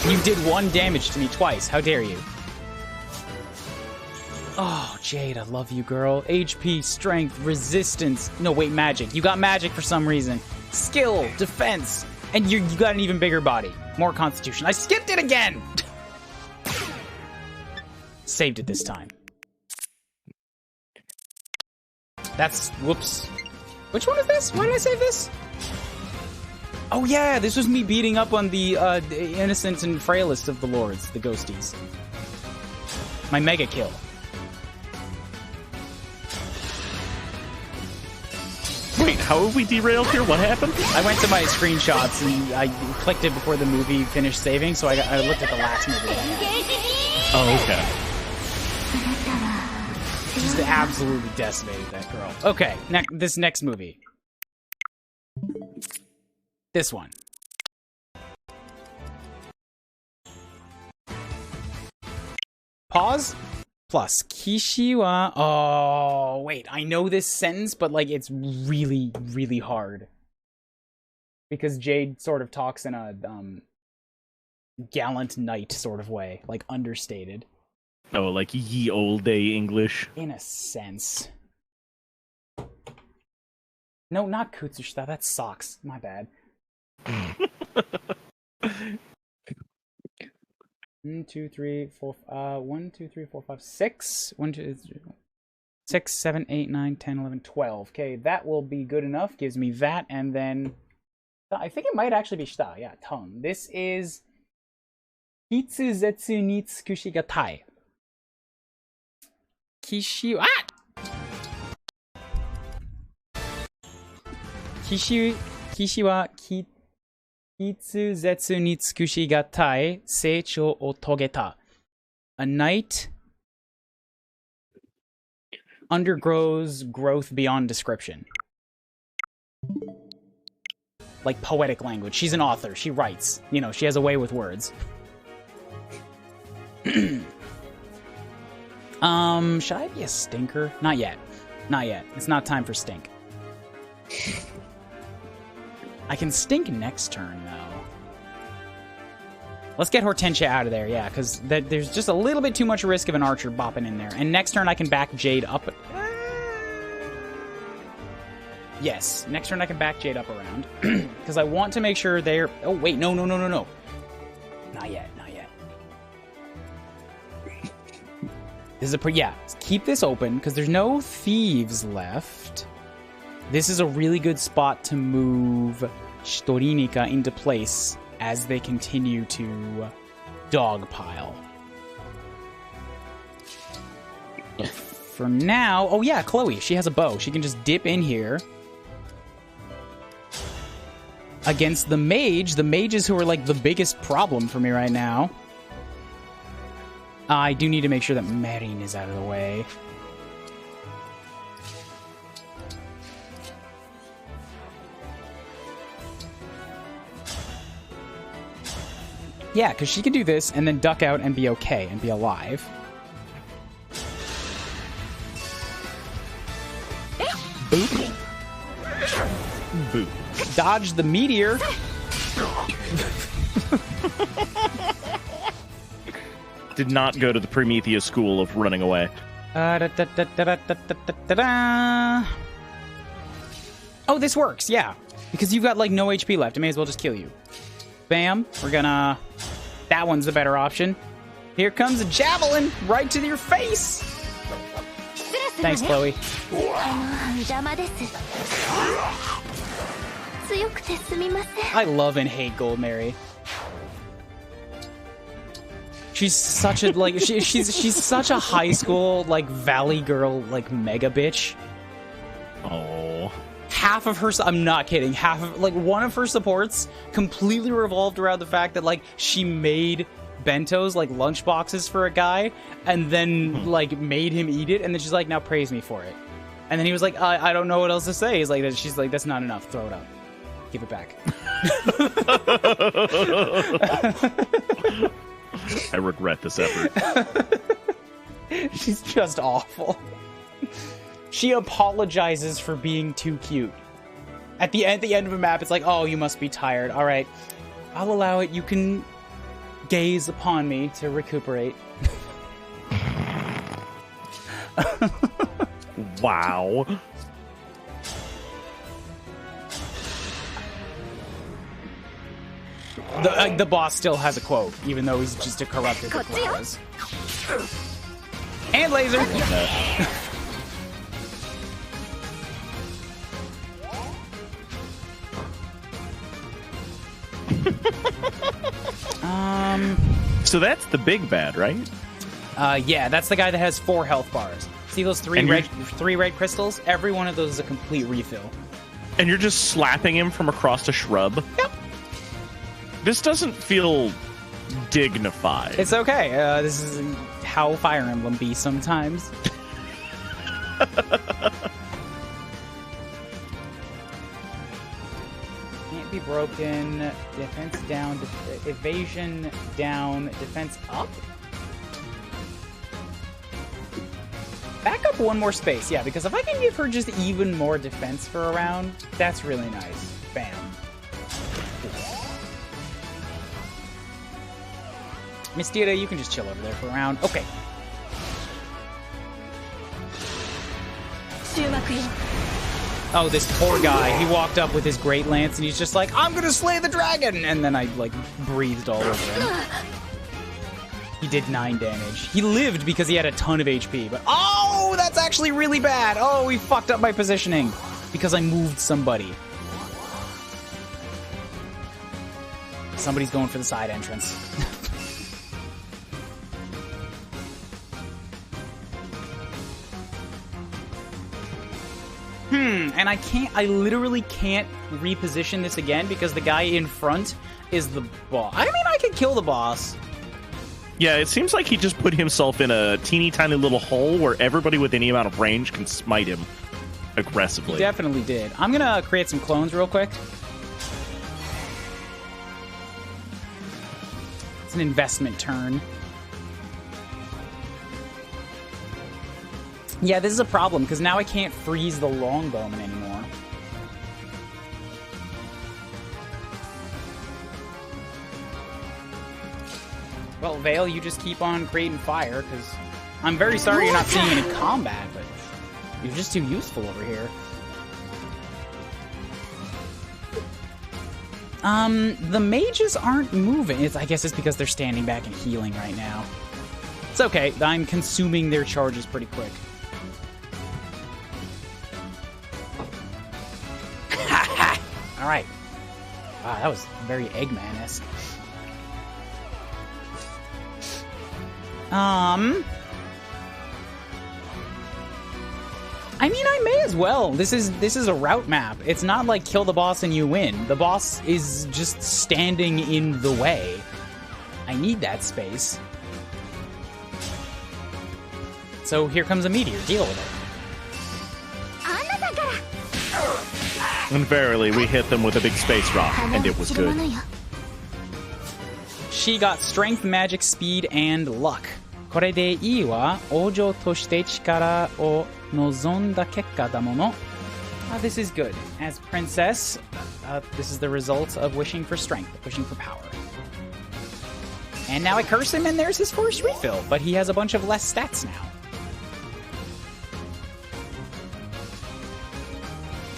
You did 1 damage to me twice. How dare you? Oh, Jade, I love you, girl. HP, strength, resistance. No, wait, magic. You got magic for some reason. Skill, defense, and you got an even bigger body. More constitution. I skipped it again! Saved it this time. That's... Whoops. Which one is this? Why did I save this? Oh yeah, this was me beating up on the innocent and frailest of the lords, the ghosties. My mega kill.
Wait, how have we derailed here? What happened?
I went to my screenshots and I clicked it before the movie finished saving, so I looked at the last movie.
Oh, okay.
Just absolutely decimated that girl. Okay, this next movie. This one. Pause. Plus, Kishi wa... Oh, wait. I know this sentence, but, like, it's really, really hard. Because Jade sort of talks in a, gallant knight sort of way. Like, understated.
Oh, like ye old day English?
In a sense. No, not Kutsushita. That's socks. My bad. 1, 2, 3, 4, 1, 2, 3, 4, 5, 6. 1, 2, 3, 6, 7, 8, 9, 10, 11, 12. Okay, that will be good enough. Gives me that, and then I think it might actually be shita. Yeah, tongue. This is Kitsu Zetsu ni Tsukushi ga Tai. Kishi wa Itsu zetsu ni tsukushigatai seichou o togeta. A knight undergoes growth beyond description. Like poetic language. She's an author. She writes. You know, she has a way with words. Should I be a stinker? Not yet. Not yet. It's not time for stink. I can stink next turn, though. Let's get Hortensia out of there, yeah, because there's just a little bit too much risk of an archer bopping in there. And next turn I can back Jade up. Yes, next turn I can back Jade up around. Because I want to make sure they're... Oh, wait, no. Not yet, not yet. This is a yeah, keep this open, because there's no thieves left. This is a really good spot to move Shtorinika into place as they continue to dogpile. For now... Oh yeah, Chloe, she has a bow. She can just dip in here. Against the mage, the mages who are like the biggest problem for me right now. I do need to make sure that Maddening is out of the way. Yeah, because she can do this and then duck out and be okay and be alive. Boop. Boop. Dodge the meteor.
Did not go to the Prometheus school of running away.
Oh, this works, yeah. Because you've got, like, no HP left. I may as well just kill you. Bam. We're gonna... That one's the better option. Here comes a javelin right to your face. Thanks, Chloe. I love and hate Gold Mary. She's such a like she's such a high school like valley girl like mega bitch.
Oh.
Half of her I'm not kidding. Half of like one of her supports completely revolved around the fact that like she made bentos like lunch boxes for a guy and then like made him eat it and then she's like now praise me for it. And then he was like I don't know what else to say. He's like she's like that's not enough. Throw it up. Give it back.
I regret this effort.
She's just awful. She apologizes for being too cute. At the end of a map, it's like, oh, you must be tired. All right, I'll allow it. You can gaze upon me to recuperate.
Wow.
The boss still has a quote, even though he's just a corrupted Flowers. And laser!
So that's the big bad, right?
Yeah, that's the guy that has 4 health bars. See those three red crystals? Every one of those is a complete refill.
And you're just slapping him from across a shrub?
Yep.
This doesn't feel dignified.
It's okay. This is how Fire Emblem be sometimes. Can't be broken. Defense down. Evasion down. Defense up? Back up one more space. Yeah, because if I can give her just even more defense for a round, that's really nice. Bam. Mystira, you can just chill over there for a round. Okay. Oh, this poor guy. He walked up with his great lance and he's just like, I'm gonna slay the dragon! And then I, like, breathed all over him. He did 9 damage. He lived because he had a ton of HP, but oh, that's actually really bad. Oh, he fucked up my positioning because I moved somebody. Somebody's going for the side entrance. And I literally can't reposition this again because the guy in front is the boss. I mean, I could kill the boss.
Yeah, it seems like he just put himself in a teeny tiny little hole where everybody with any amount of range can smite him aggressively.
He definitely did. I'm gonna create some clones real quick. It's an investment turn. Yeah, this is a problem, because now I can't freeze the longbowman anymore. Well, Vale, you just keep on creating fire, because I'm very sorry you're not seeing any combat, but you're just too useful over here. The mages aren't moving. I guess it's because they're standing back and healing right now. It's okay. I'm consuming their charges pretty quick. Alright. Wow, that was very Eggman-esque. I mean, I may as well. This is a route map. It's not like kill the boss and you win. The boss is just standing in the way. I need that space. So here comes a meteor. Deal with it.
And verily, we hit them with a big space rock, and it was good.
She got strength, magic, speed, and luck. これでいいは王女として力を望んだ結果だもの. This is good. As princess, this is the result of wishing for strength, wishing for power. And now I curse him, and there's his first refill, but he has a bunch of less stats now.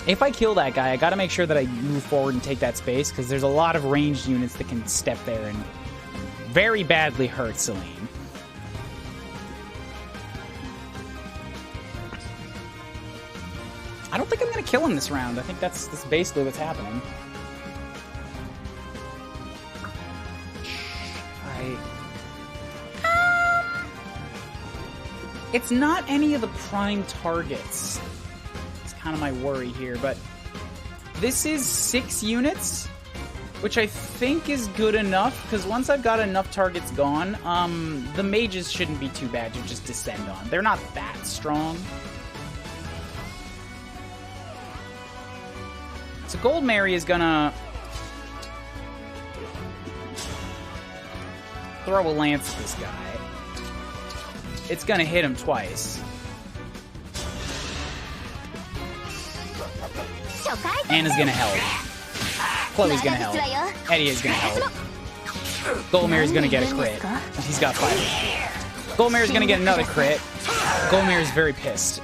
If I kill that guy, I gotta make sure that I move forward and take that space, because there's a lot of ranged units that can step there and very badly hurt Celine. I don't think I'm gonna kill him this round. I think that's basically what's happening. It's not any of the prime targets. It's kind of my worry here, but this is 6 units, which I think is good enough, because once I've got enough targets gone, the mages shouldn't be too bad to just descend on. They're not that strong. So Gold Mary is gonna throw a lance at this guy. It's gonna hit him twice. Anna's gonna help. Chloe's gonna help. Eddie is gonna help. Gold Mary's gonna get a crit. He's got 5. Gold Mary's gonna get another crit. Gold Mary's very pissed.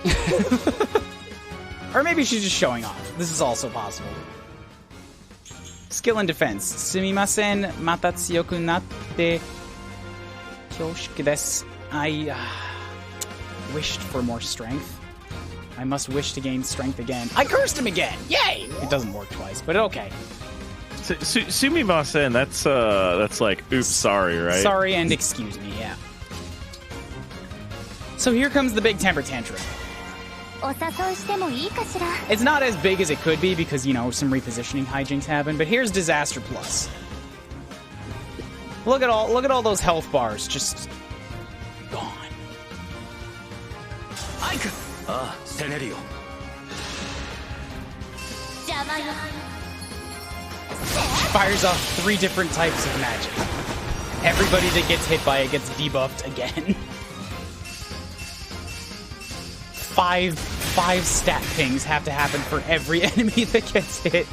Or maybe she's just showing off. This is also possible. Skill and defense. Sumimasen, mata tsuyoku natte kyoshiku desu. I wished for more strength. I must wish to gain strength again. I cursed him again! Yay! It doesn't work twice, but okay.
Sumimasen, that's like, oops, sorry, right?
Sorry and excuse me, yeah. So here comes the big temper tantrum. It's not as big as it could be because, you know, some repositioning hijinks happen, but here's Disaster Plus. Look at all those health bars just gone. She fires off 3 different types of magic. Everybody that gets hit by it gets debuffed again. 5 stat pings have to happen for every enemy that gets hit.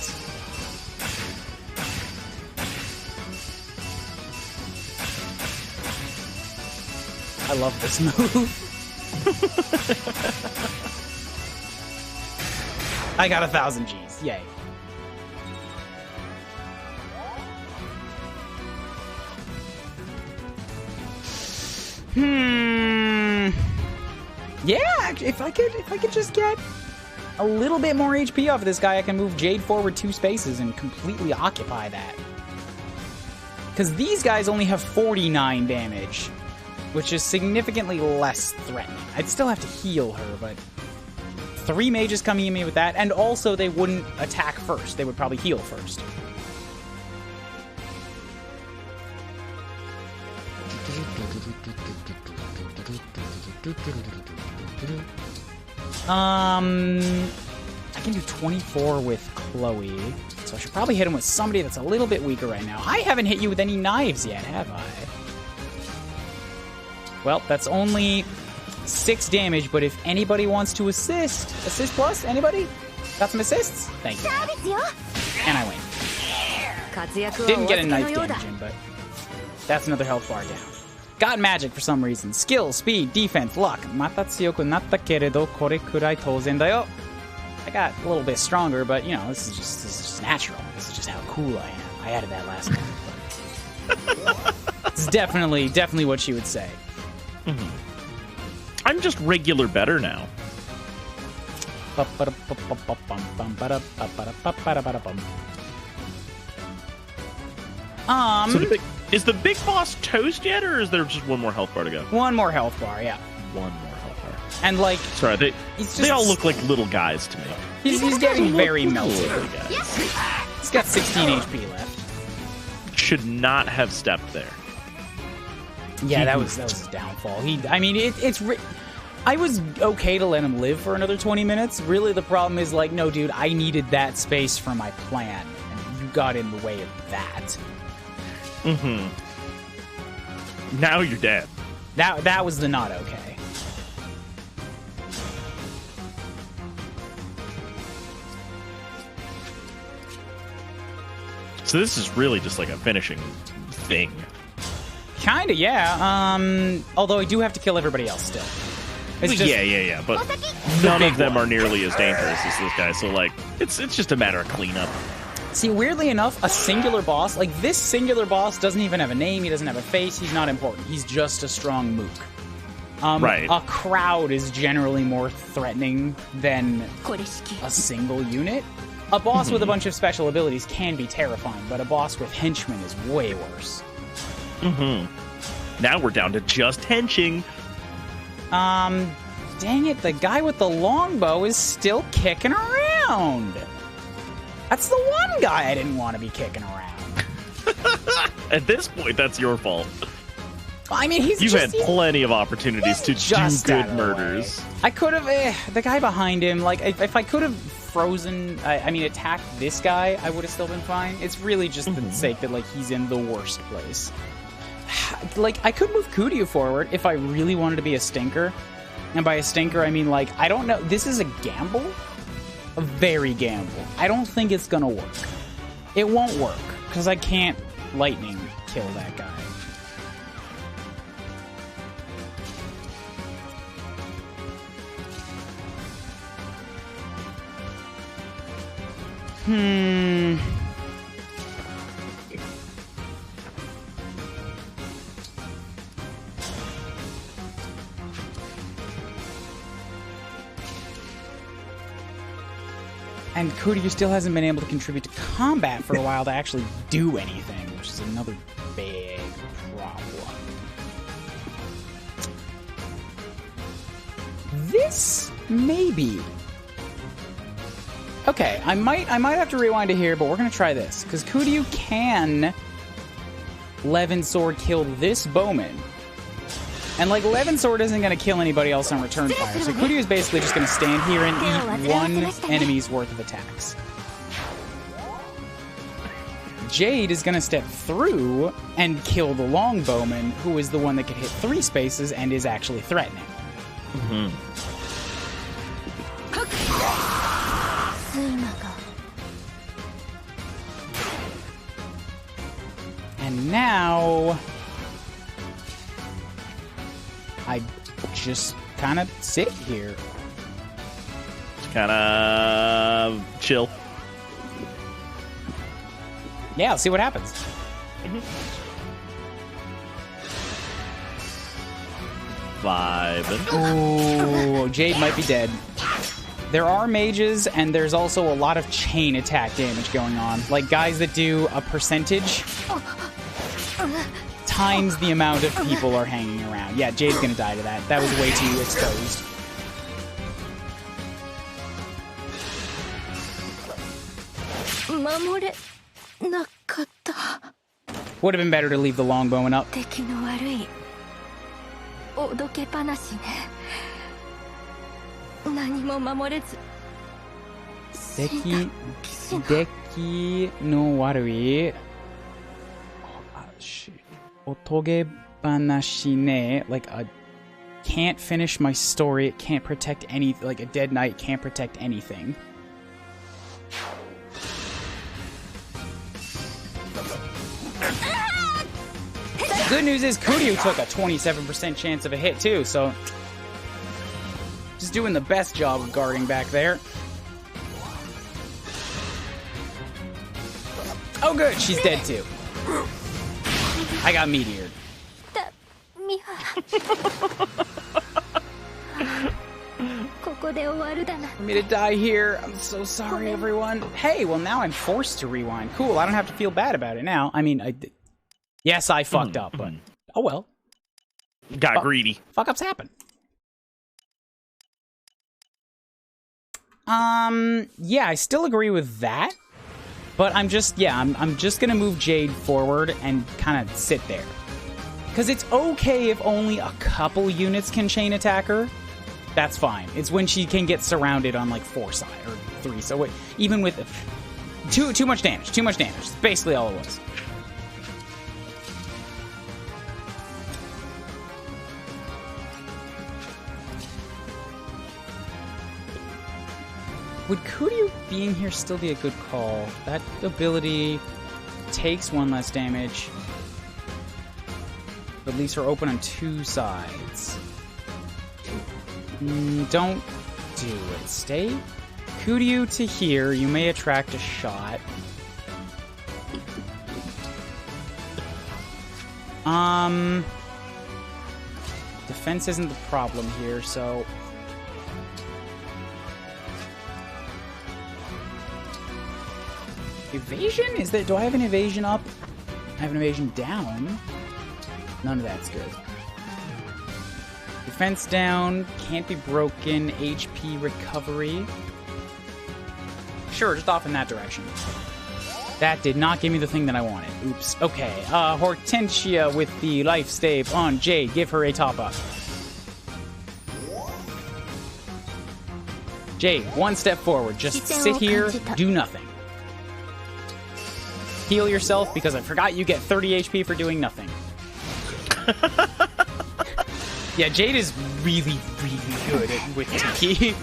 I love this move. I got 1,000 Gs. Yay. Yeah, if I could just get a little bit more HP off of this guy, I can move Jade forward 2 spaces and completely occupy that. Because these guys only have 49 damage, which is significantly less threatening. I'd still have to heal her, but 3 mages coming at me with that, and also they wouldn't attack first. They would probably heal first. I can do 24 with Chloe, so I should probably hit him with somebody that's a little bit weaker right now. I haven't hit you with any knives yet, have I? Well, that's only 6 damage, but if anybody wants to assist plus, anybody? Got some assists? Thank you. And I win. Didn't get a knife damage in, but that's another health bar down. Got magic for some reason. Skill, speed, defense, luck. Mata tsuyoku natta keredo kore kurai touzen da yo. I got a little bit stronger, but you know, this is just natural. This is just how cool I am. I added that last time. It's definitely what she would say.
Mm-hmm. I'm just regular better now.
So
is the big boss toast yet, or is there just one more health bar to go?
One more health bar, yeah.
One more health bar.
And like,
sorry, they all look like little guys to me.
He's getting very melted. He's got 16 HP left.
Should not have stepped there.
Yeah, that was his downfall. I was okay to let him live for another 20 minutes. Really, the problem is like, no, dude, I needed that space for my plan, and you got in the way of that.
Mm-hmm. Now you're dead.
That was the not okay.
So this is really just like a finishing thing.
Kinda, yeah. Although I do have to kill everybody else still. It's just,
yeah. But none of them are nearly as dangerous as this guy. So like, it's just a matter of cleanup.
See, weirdly enough, a singular boss, like this singular boss doesn't even have a name, he doesn't have a face, he's not important. He's just a strong mook.
Right.
A crowd is generally more threatening than a single unit. A boss with a bunch of special abilities can be terrifying, but a boss with henchmen is way worse.
Mm-hmm. Now we're down to just henching.
Dang it, the guy with the longbow is still kicking around. That's the one guy I didn't want to be kicking around.
At this point, that's your fault.
I mean,
You've had plenty of opportunities to do good murders.
I could have, the guy behind him, like, if I could have frozen, attacked this guy, I would have still been fine. It's really just the sake that, like, he's in the worst place. Like, I could move Kuuribro forward if I really wanted to be a stinker. And by a stinker, I mean, like, I don't know, this is a gamble? A very gamble. I don't think it's gonna work. It won't work, because I can't lightning kill that guy. And Kuuribro still hasn't been able to contribute to combat for a while to actually do anything, which is another big problem. This maybe. Okay, I might have to rewind to here, but we're gonna try this because Kuuribro can Levin Sword kill this bowman. And, like, Levin Sword isn't going to kill anybody else on return fire, so Kuuribro is basically just going to stand here and eat one enemy's worth of attacks. Jade is going to step through and kill the longbowman, who is the one that can hit 3 spaces and is actually threatening.
Mm-hmm.
And now I just kind of sit here.
Kind of chill.
Yeah, I'll see what happens.
Mm-hmm. 5.
Ooh, Jade might be dead. There are mages, and there's also a lot of chain attack damage going on. Like guys that do a percentage times the amount of people are hanging around. Yeah, Jade's gonna die to that. That was way too exposed. Would have been better to leave the longbowman up.
おどけ話ね。何も守れず。
Deki no warui. Otoge banashi ne. Like a can't finish my story. It can't protect any. Like a dead knight can't protect anything. Good news is Kuuribro took a 27% chance of a hit too, so just doing the best job of guarding back there. Oh good, she's dead too. I got meteored. For me to die here, I'm so sorry everyone. Hey, well now I'm forced to rewind. Cool, I don't have to feel bad about it now. I mean, yes, I fucked up, but oh well.
Got greedy.
Fuck ups happen. Yeah, I still agree with that. But I'm just gonna move Jade forward and kind of sit there. Because it's okay if only a couple units can chain attack her. That's fine. It's when she can get surrounded on like 4 sides or 3. So even with too much damage. Too much damage. That's basically all it was. Would Kuuribro being here still be a good call? That ability takes 1 less damage, but leaves her open on 2 sides. Don't do it. Stay Kuuribro to here. You may attract a shot. Defense isn't the problem here, so evasion? Is there? Do I have an evasion up? I have an evasion down. None of that's good. Defense down. Can't be broken. HP recovery. Sure, just off in that direction. That did not give me the thing that I wanted. Oops. Okay. Hortensia with the life stave on Jade. Give her a top up. Jade, 1 step forward. Just sit here. Do nothing. Heal yourself because I forgot you get 30 HP for doing nothing. Yeah, Jade is really, really good with Tiki.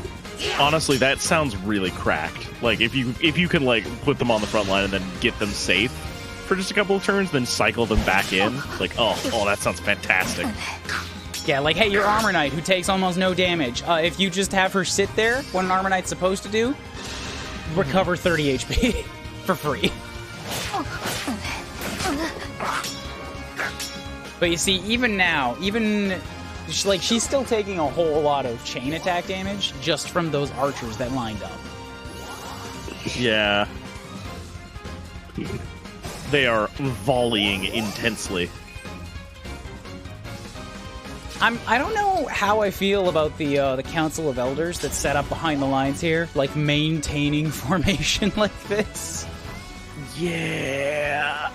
Honestly, that sounds really cracked. Like if you can like put them on the front line and then get them safe for just a couple of turns, then cycle them back in. Like oh, that sounds fantastic.
Yeah, like hey, your Armor Knight who takes almost no damage. If you just have her sit there, what an Armor Knight's supposed to do, recover 30 HP for free. But you see, even now, like she's still taking a whole lot of chain attack damage just from those archers that lined up.
Yeah. They are volleying intensely.
I don't know how I feel about the Council of Elders that's set up behind the lines here, like maintaining formation like this.
Yeah.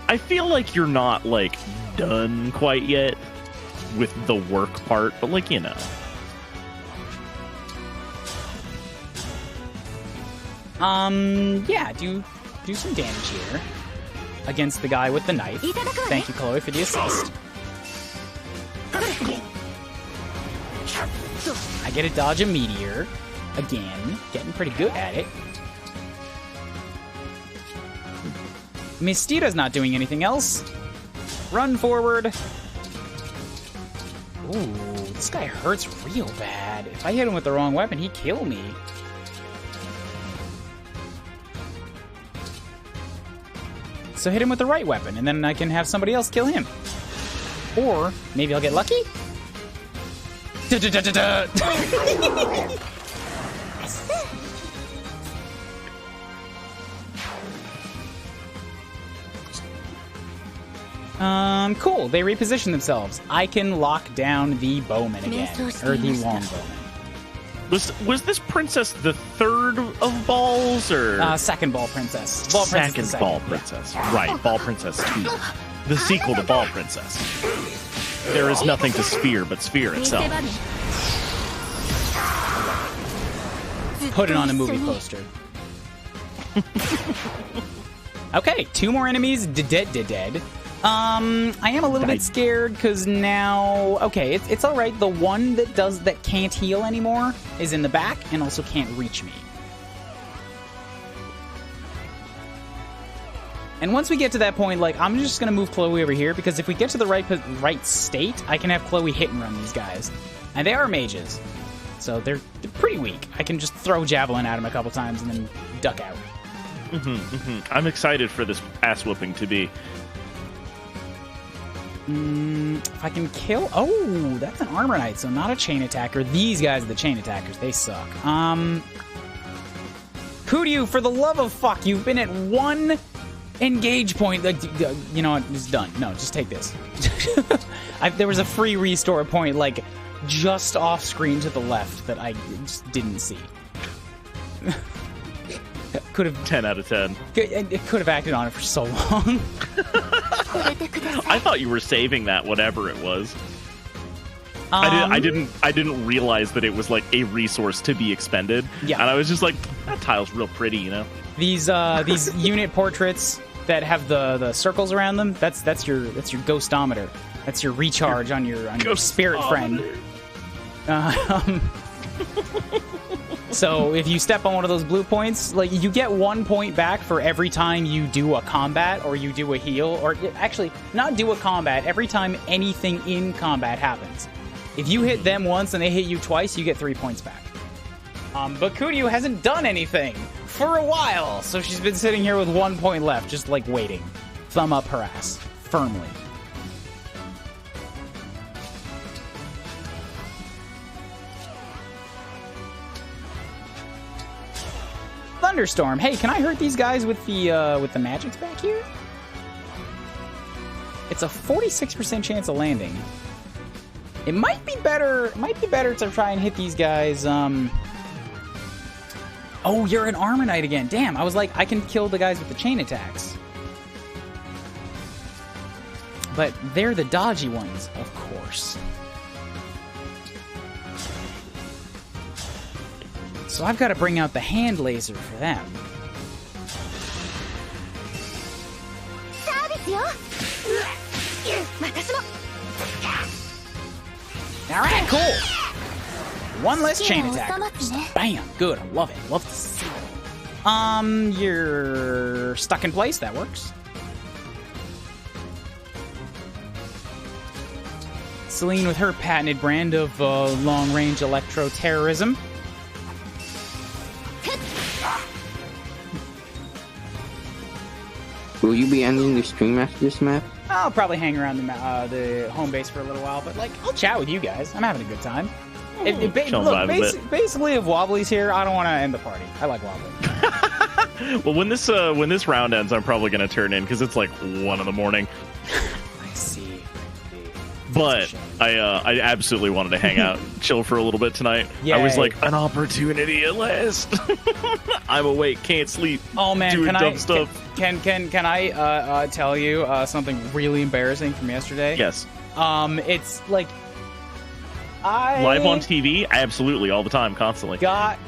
I feel like you're not like done quite yet with the work part, but like, you know.
Yeah, do some damage here against the guy with the knife. Thank you, Chloe, for the assist. I get to dodge a meteor. Again, getting pretty good at it. Mistira's not doing anything else. Run forward. Ooh, this guy hurts real bad. If I hit him with the wrong weapon, he'd kill me. So hit him with the right weapon, and then I can have somebody else kill him. Or maybe I'll get lucky? Cool. They reposition themselves. I can lock down the bowman again. Or the long bowman.
Was this princess the third of balls, or?
Second ball princess.
Second ball princess. Yeah. Right, Ball Princess 2. The sequel to Ball Princess. There is nothing to Sphere but Sphere itself.
Put it on a movie poster. Okay, 2 more enemies dead. I am a little bit scared because now, okay, it's all right. The one that can't heal anymore is in the back and also can't reach me. And once we get to that point, like, I'm just gonna move Chloe over here because if we get to the right state, I can have Chloe hit and run these guys, and they are mages, so they're pretty weak. I can just throw javelin at them a couple times and then duck out.
I'm excited for this ass whooping to be.
If I can kill... Oh, that's an armor knight, so not a chain attacker. These guys are the chain attackers. They suck. Kuryu, for the love of fuck, you've been at 1 engage point. Like, you know what? It's done. No, just take this. There was a free restore point, like, just off screen to the left that I just didn't see. Could have
10 out of 10.
It could have acted on it for so long.
I thought you were saving that, whatever it was. I didn't realize that it was like a resource to be expended.
Yeah,
and I was just like, that tile's real pretty, you know.
These unit portraits that have the circles around them. That's your ghostometer. That's your recharge on your spirit friend. So if you step on one of those blue points, like, you get 1 point back for every time you do a combat or you do a heal, or actually not do a combat, every time anything in combat happens. If you hit them once and they hit you twice, you get 3 points back. But Kuryu hasn't done anything for a while, so she's been sitting here with 1 point left, just like waiting. Thumb up her ass, firmly. Thunderstorm. Hey, can I hurt these guys with the magics back here? It's a 46% chance of landing. It might be better. To try and hit these guys. Oh, you're an armor knight again. Damn, I was like, I can kill the guys with the chain attacks. But they're the dodgy ones, of course. So I've got to bring out the hand laser for them. Alright, cool. 1 less chain attack. Bam, good, I love it. Love to see it. You're stuck in place, that works. Celine with her patented brand of long-range electro-terrorism.
Will you be ending the stream after this map?
I'll probably hang around the home base for a little while, but, like, I'll chat with you guys. I'm having a good time. Basically, if Wobbly's here, I don't want to end the party. I like Wobbly.
Well, when this round ends, I'm probably going to turn in because it's like 1 in the morning.
I see.
But I absolutely wanted to hang out, chill for a little bit tonight.
Yay.
I was like, an opportunity at last. I'm awake, can't sleep.
Oh man,
doing dumb stuff.
Can I tell you something really embarrassing from yesterday?
Yes.
It's like
live on TV, absolutely, all the time, constantly.
I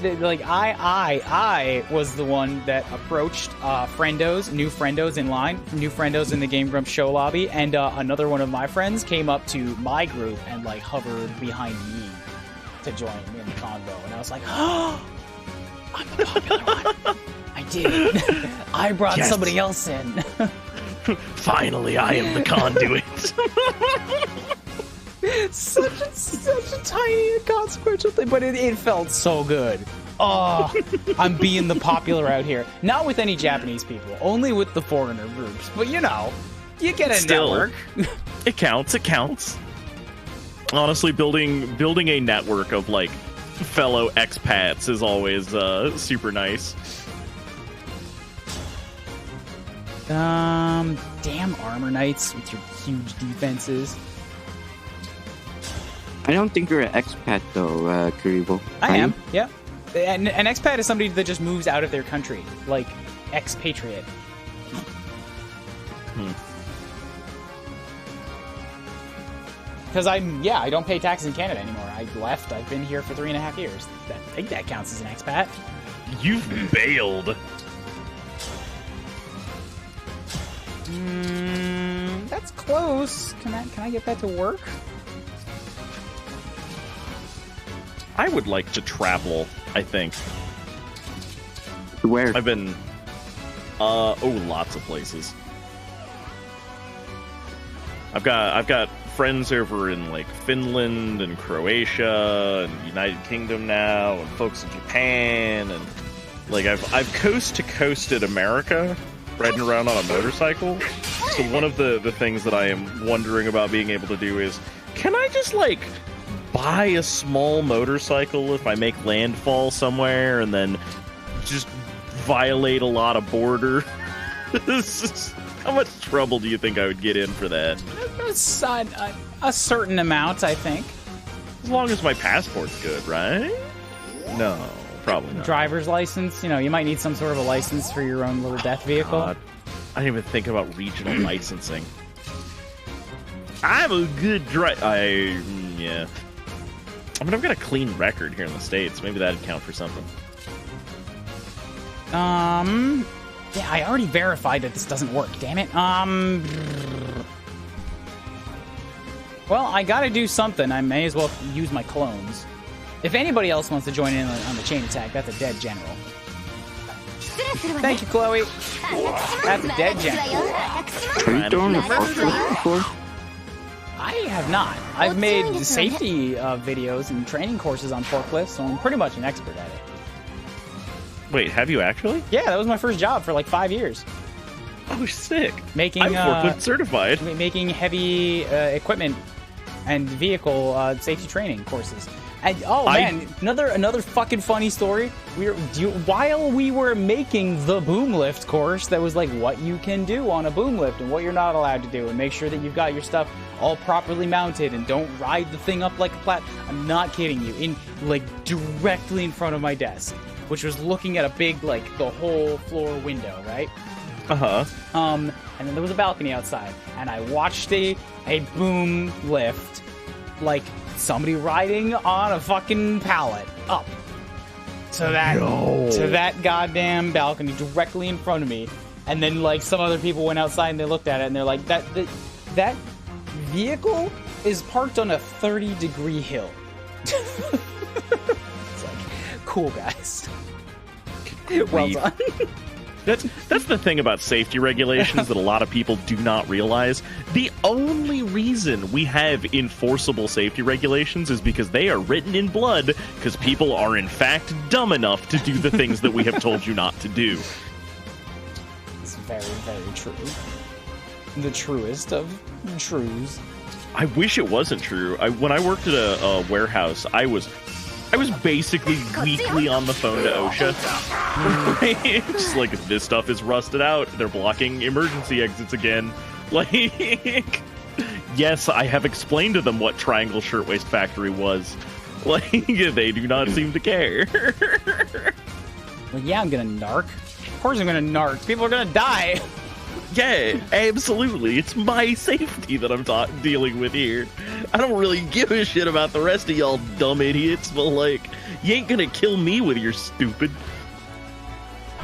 was the one that approached new friendos in line, new friendos in the Game Grumps show lobby, and another one of my friends came up to my group and like hovered behind me to join in the convo, and I was like, oh, I'm the popular one. I did. I brought somebody else in.
Finally, I am the conduit.
Such a tiny inconsequential thing, but it felt so good. Oh, I'm being the popular out here. Not with any Japanese people, only with the foreigner groups. But you know, you get a network.
It counts. Honestly, building a network of like fellow expats is always super nice.
Damn armor knights with your huge defenses.
I don't think you're an expat though, Kuuribro.
I am. Yeah. An expat is somebody that just moves out of their country, like expatriate. Because I don't pay taxes in Canada anymore. I left. I've been here for 3.5 years. I think that counts as an expat.
You've bailed.
That's close. Can I get that to work?
I would like to travel, I think.
Where?
I've been lots of places. I've got friends over in like Finland and Croatia and United Kingdom now, and folks in Japan, and like I've coast to coasted America, riding around on a motorcycle. So one of the things that I am wondering about being able to do is, can I just like buy a small motorcycle if I make landfall somewhere and then just violate a lot of border? How much trouble do you think I would get in for that?
A certain amount, I think.
As long as my passport's good, right? No, probably not.
Driver's license, you might need some sort of a license for your own little death vehicle.
God. I didn't even think about regional licensing. I'm a good yeah. I mean, I've got a clean record here in the States. Maybe that'd count for something.
Yeah, I already verified that this doesn't work, damn it. Well, I gotta do something. I may as well use my clones. If anybody else wants to join in on the chain attack, that's a dead general. Thank you, Chloe. That's a dead general.
Have you thrown a forklift before?
I have not. I've made safety videos and training courses on forklifts, so I'm pretty much an expert at it.
Wait, have you actually?
Yeah, that was my first job for like 5 years.
Oh, sick.
I'm
forklift certified.
Making heavy equipment and vehicle safety training courses. And man, another fucking funny story. While we were making the boom lift course, that was like what you can do on a boom lift and what you're not allowed to do, and make sure that you've got your stuff all properly mounted and don't ride the thing up like a plat. I'm not kidding you. In like directly in front of my desk, which was looking at a big like the whole floor window, right? And then there was a balcony outside, and I watched a boom lift, like somebody riding on a fucking pallet up to that goddamn balcony directly in front of me. And then like some other people went outside and they looked at it and they're like, that vehicle is parked on a 30-degree hill. It's like, cool, guys. Well done.
That's the thing about safety regulations that a lot of people do not realize. The only reason we have enforceable safety regulations is because they are written in blood, because people are in fact dumb enough to do the things that we have told you not to do.
It's very, very true. The truest of truths.
I wish it wasn't true. When I worked at a warehouse, I was basically weekly on the phone to OSHA. Just like, this stuff is rusted out. They're blocking emergency exits again. Like, yes, I have explained to them what Triangle Shirtwaist Factory was. Like, they do not seem to care.
Well, yeah, I'm gonna narc. Of course I'm gonna narc. People are gonna die.
Yeah, absolutely. It's my safety that I'm dealing with here. I don't really give a shit about the rest of y'all dumb idiots, but like, you ain't gonna kill me with your stupid.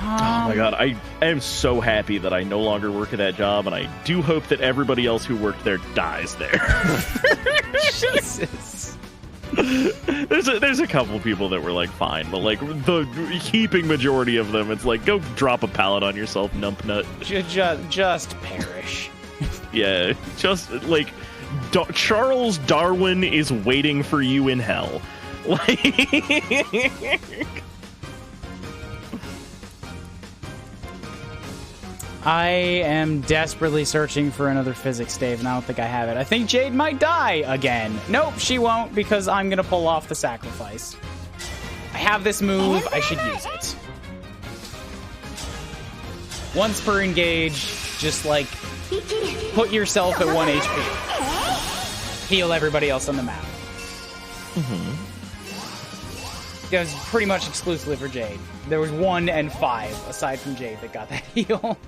Oh my god, I am so happy that I no longer work at that job, and I do hope that everybody else who worked there dies there.
Jesus.
There's a couple people that were like fine, but like the heaping majority of them, it's like, go drop a pallet on yourself, numpnut.
Just perish.
Yeah, just like Charles Darwin is waiting for you in hell. Like,
I am desperately searching for another physics stave, and I don't think I have it. I think Jade might die again. Nope, she won't, because I'm gonna pull off the sacrifice. I have this move, I should use it. Once per engage, just like, put yourself at 1 HP. Heal everybody else on the map. It was pretty much exclusively for Jade. There was 1 and 5, aside from Jade, that got that heal.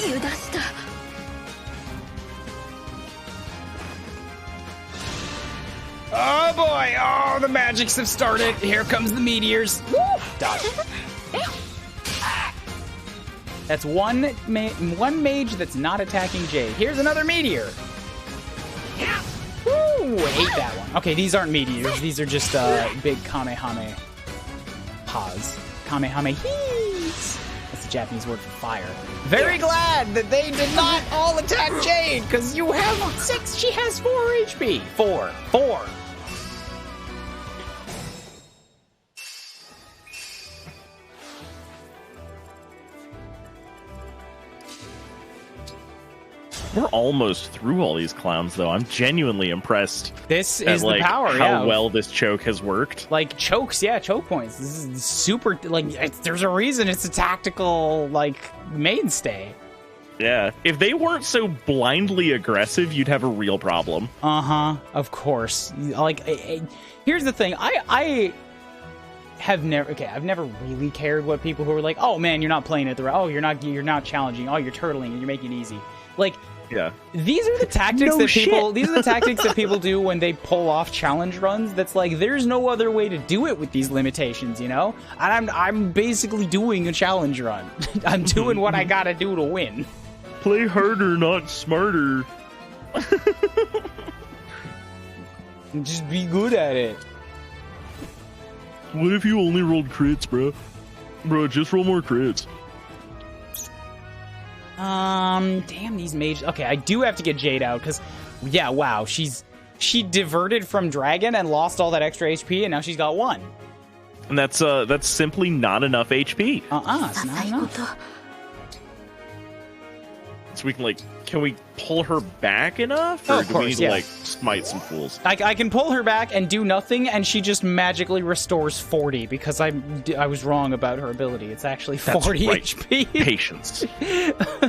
油断した。
Oh boy! Oh, the magics have started. Here comes the meteors. Woo! Dodge. That's one mage that's not attacking Jade. Here's another meteor. Woo! Hate that one. Okay, these aren't meteors. These are just big Kamehameha. Kamehamehas. That's the Japanese word for fire. Very glad that they did not all attack Jade, because you have 6, she has 4 HP. 4.
We're almost through all these clowns, though. I'm genuinely impressed.
This is the power,
how well this choke has worked.
Like, chokes, yeah, choke points. This is super, like, there's a reason it's a tactical, like, mainstay.
Yeah. If they weren't so blindly aggressive, you'd have a real problem.
Uh-huh. Of course. Like, here's the thing. I've never really cared what people who are like, oh, man, you're not playing it the right. Oh, you're not challenging. Oh, you're turtling and you're making it easy. Like,
yeah,
these are the tactics These are the tactics that people do when they pull off challenge runs. That's like, there's no other way to do it with these limitations, you know. And I'm basically doing a challenge run. I'm doing what I gotta do to win.
Play harder, not smarter.
Just be good at it.
What if you only rolled crits, bro? Bro, just roll more crits.
Damn these mages. Okay, I do have to get Jade out, because, yeah, wow, she diverted from Dragon and lost all that extra HP, and now she's got 1.
And that's simply not enough HP.
It's not enough.
So we can we pull her back enough? Or do we need to, like, smite some fools?
I can pull her back and do nothing, and she just magically restores 40, because I was wrong about her ability. It's actually 40 HP.
Patience.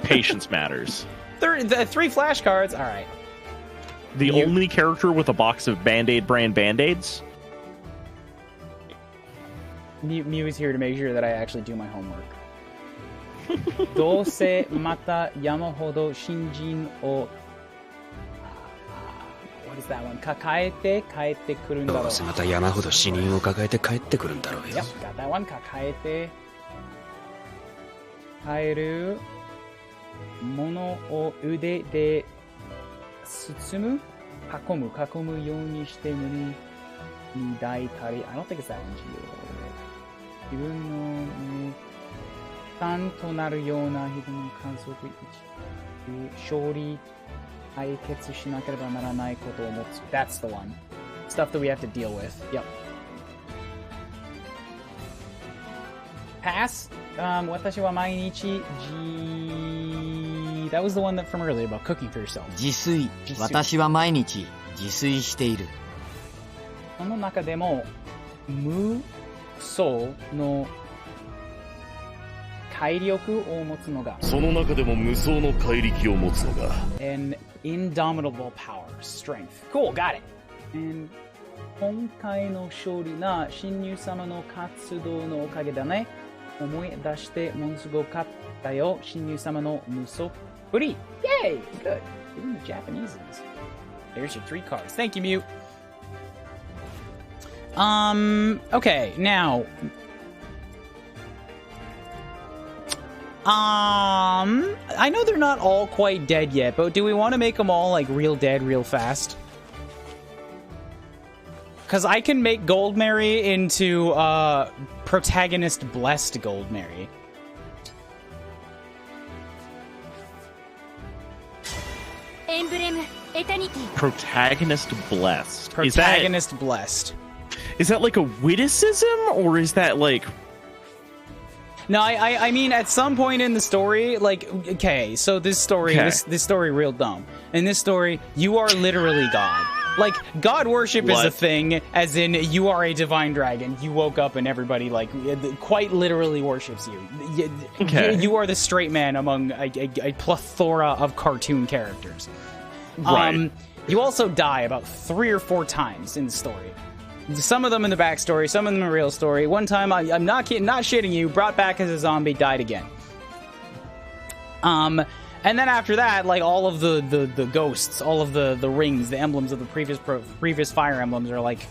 Patience matters.
3 flashcards. All right.
The only character with a box of Band-Aid brand Band-Aids?
Mew is here to make sure that I actually do my homework. どうせまた山ほど新人を What is that one? 抱えて帰ってくるんだろう。どうせまた山ほど死人を抱えて帰ってくるんだろうよ。Yep, got that one. 抱えて帰るものを腕で包む囲むようにして胸に抱いたり I don't think it's that one. 自分の単となるような人の観測勝利解決しなければならないことを持つ That's the one. Stuff that we have to deal with. Yep. Pass. 私は毎日That was the one that from earlier about cooking for yourself.
自炊。私は毎日自炊している。
その中でも無双の怪力を持つのが
その中でも無双の怪力を持つのが
An indomitable power, strength. Cool, got it. And 今回の勝利な新入様の活動のおかげだね。思い出してものすごかったよ。新入様の無双ぶり。Yay! Good. Even the Japanese. There's your 3 cards. Thank you, Mew. Okay, now I know they're not all quite dead yet, but do we want to make them all, like, real dead real fast? Because I can make Gold Mary into, Protagonist Blessed Gold Mary.
Protagonist Blessed.
Protagonist Blessed.
Is that like a witticism, or is that like...
No, I mean, at some point in the story, like, okay, so this story, this story real dumb. In this story, you are literally God. Like, God worship is a thing, as in, you are a divine dragon. You woke up and everybody, like, quite literally worships you. You are the straight man among a plethora of cartoon characters.
Right.
You also die about 3 or 4 times in the story. Some of them in the backstory, some of them in the real story. One time, I'm not kidding, not shitting you, brought back as a zombie, died again. And then after that, like, all of the ghosts, all of the rings, the emblems of the previous Fire Emblems are like,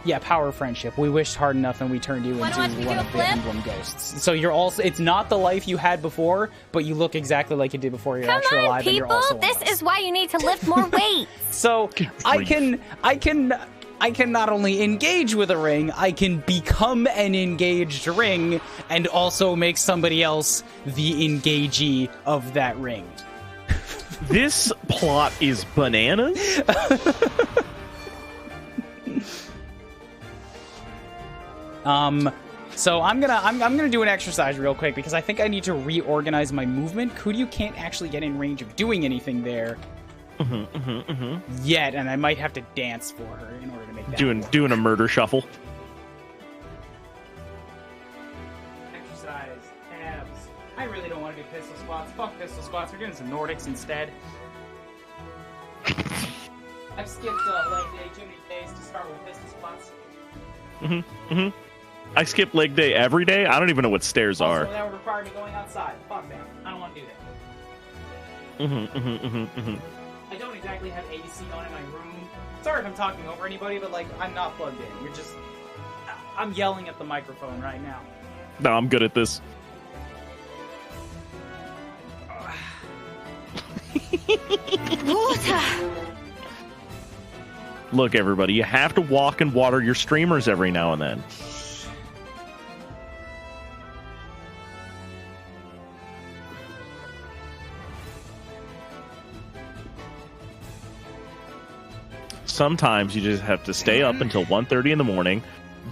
yeah, power friendship. We wished hard enough and we turned you into one of the emblem ghosts. So you're also, it's not the life you had before, but you look exactly like you did before you're actually alive, and you're also
This is why you need to lift more weight.
So I can not only engage with a ring, I can become an engaged ring and also make somebody else the engagee of that ring.
This plot is bananas.
So I'm gonna do an exercise real quick because I think I need to reorganize my movement. Kuryu can't actually get in range of doing anything there yet, and I might have to dance for her in order to make that
doing a murder shuffle.
Exercise, abs. I really don't want to do pistol squats. Fuck pistol squats. We're doing some Nordics instead. I've skipped leg day too many days to start with pistol squats.
I skip leg day every day. I don't even know what stairs are.
That would require me going outside. Fuck that. I don't want to do that. I don't exactly have AC on in my room. Sorry if I'm talking over anybody, but like, I'm not plugged in. You're just... I'm yelling at the microphone right now.
No, I'm good at this.
Water!
Look, everybody, you have to walk and water your streamers every now and then. Sometimes you just have to stay up until 1:30 in the morning,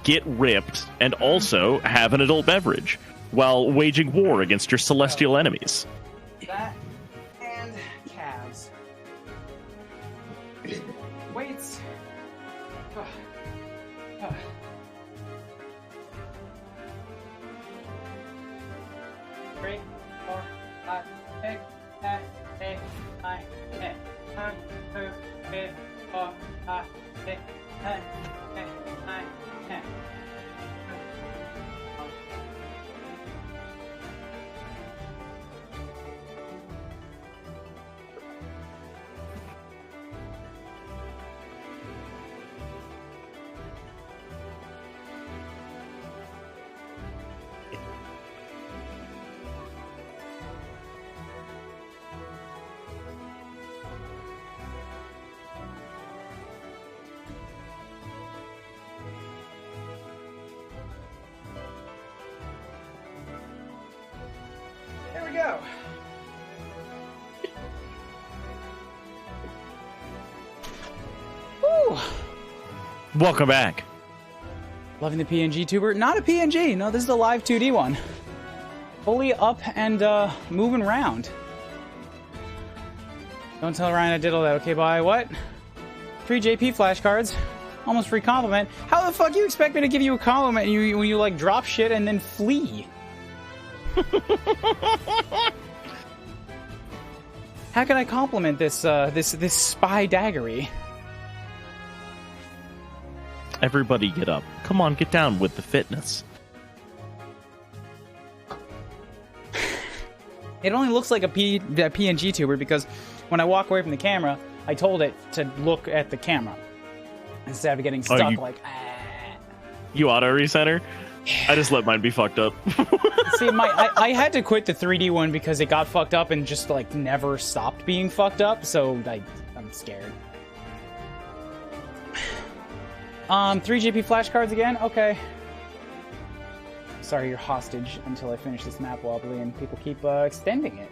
get ripped, and also have an adult beverage while waging war against your celestial enemies.
That and calves. Weights. 3, 4, 5, 6, 7, 8, 9, 10. 1, 2, 3, 4, 5, 6, 7, 8, 9, 10. There we go. Woo!
Welcome back.
Loving the PNG tuber. Not a PNG. No, this is a live 2D one. Fully up and moving around. Don't tell Ryan I did all that. Okay, bye. What? 3 JP flashcards. Almost free compliment. How the fuck you expect me to give you a compliment when you like drop shit and then flee? How can I compliment this this spy daggery?
Everybody get up. Come on, get down with the fitness.
It only looks like a PNG tuber because when I walk away from the camera, I told it to look at the camera instead of getting stuck
You auto recenter? I just let mine be fucked up.
See, I had to quit the 3D one because it got fucked up and just like never stopped being fucked up, so I'm scared. 3 JP flashcards again? Okay. Sorry, you're hostage until I finish this map wobbly and people keep extending it.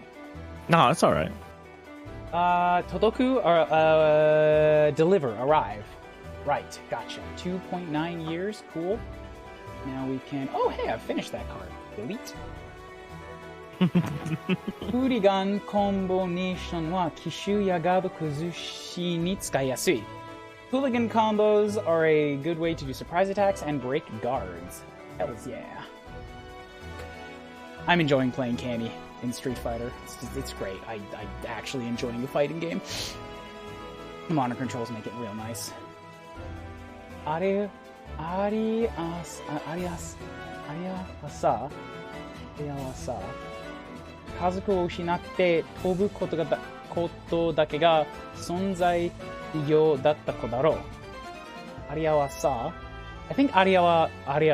No, that's alright.
Todoku, or deliver, arrive. Right, gotcha. 2.9 years, cool. Now we can... Oh, hey, I've finished that card. Delete. Kurigan combination wa kishu ya ga kuzushi ni tsukayasui. Hooligan combos are a good way to do surprise attacks and break guards. Hells yeah. I'm enjoying playing Cammy in Street Fighter. It's great. I'm actually enjoying the fighting game. The modern controls make it real nice. Ariasa. 家族を失って飛ぶことだけが存在意義だった子だろう。Aryaはさ、I think Arya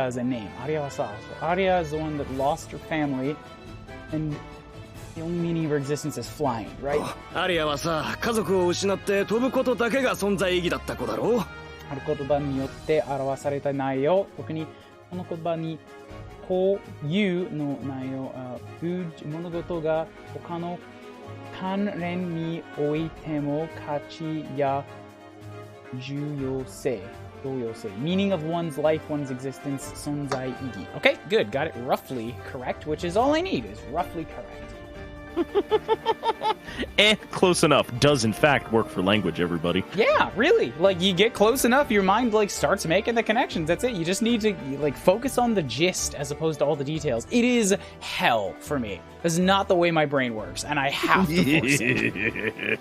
is a name. Arya was so Arya is the one that lost her family, and the only meaning of her existence is flying, right?
アリアはさ、家族を失って飛ぶことだけが存在意義だった子だろう。
ある言葉によって表された内容、特にこの言葉にこういうの内容、物事が他の関連においても価値や重要性。Meaning of one's life, one's existence, 存在意義. Okay, good. Got it roughly correct, which is all I need, is roughly correct.
Close enough does in fact work for language, everybody.
Yeah, really. Like, you get close enough, your mind, like, starts making the connections. That's it. You just need to, like, focus on the gist as opposed to all the details. It is hell for me. That's not the way my brain works, and I have to force it.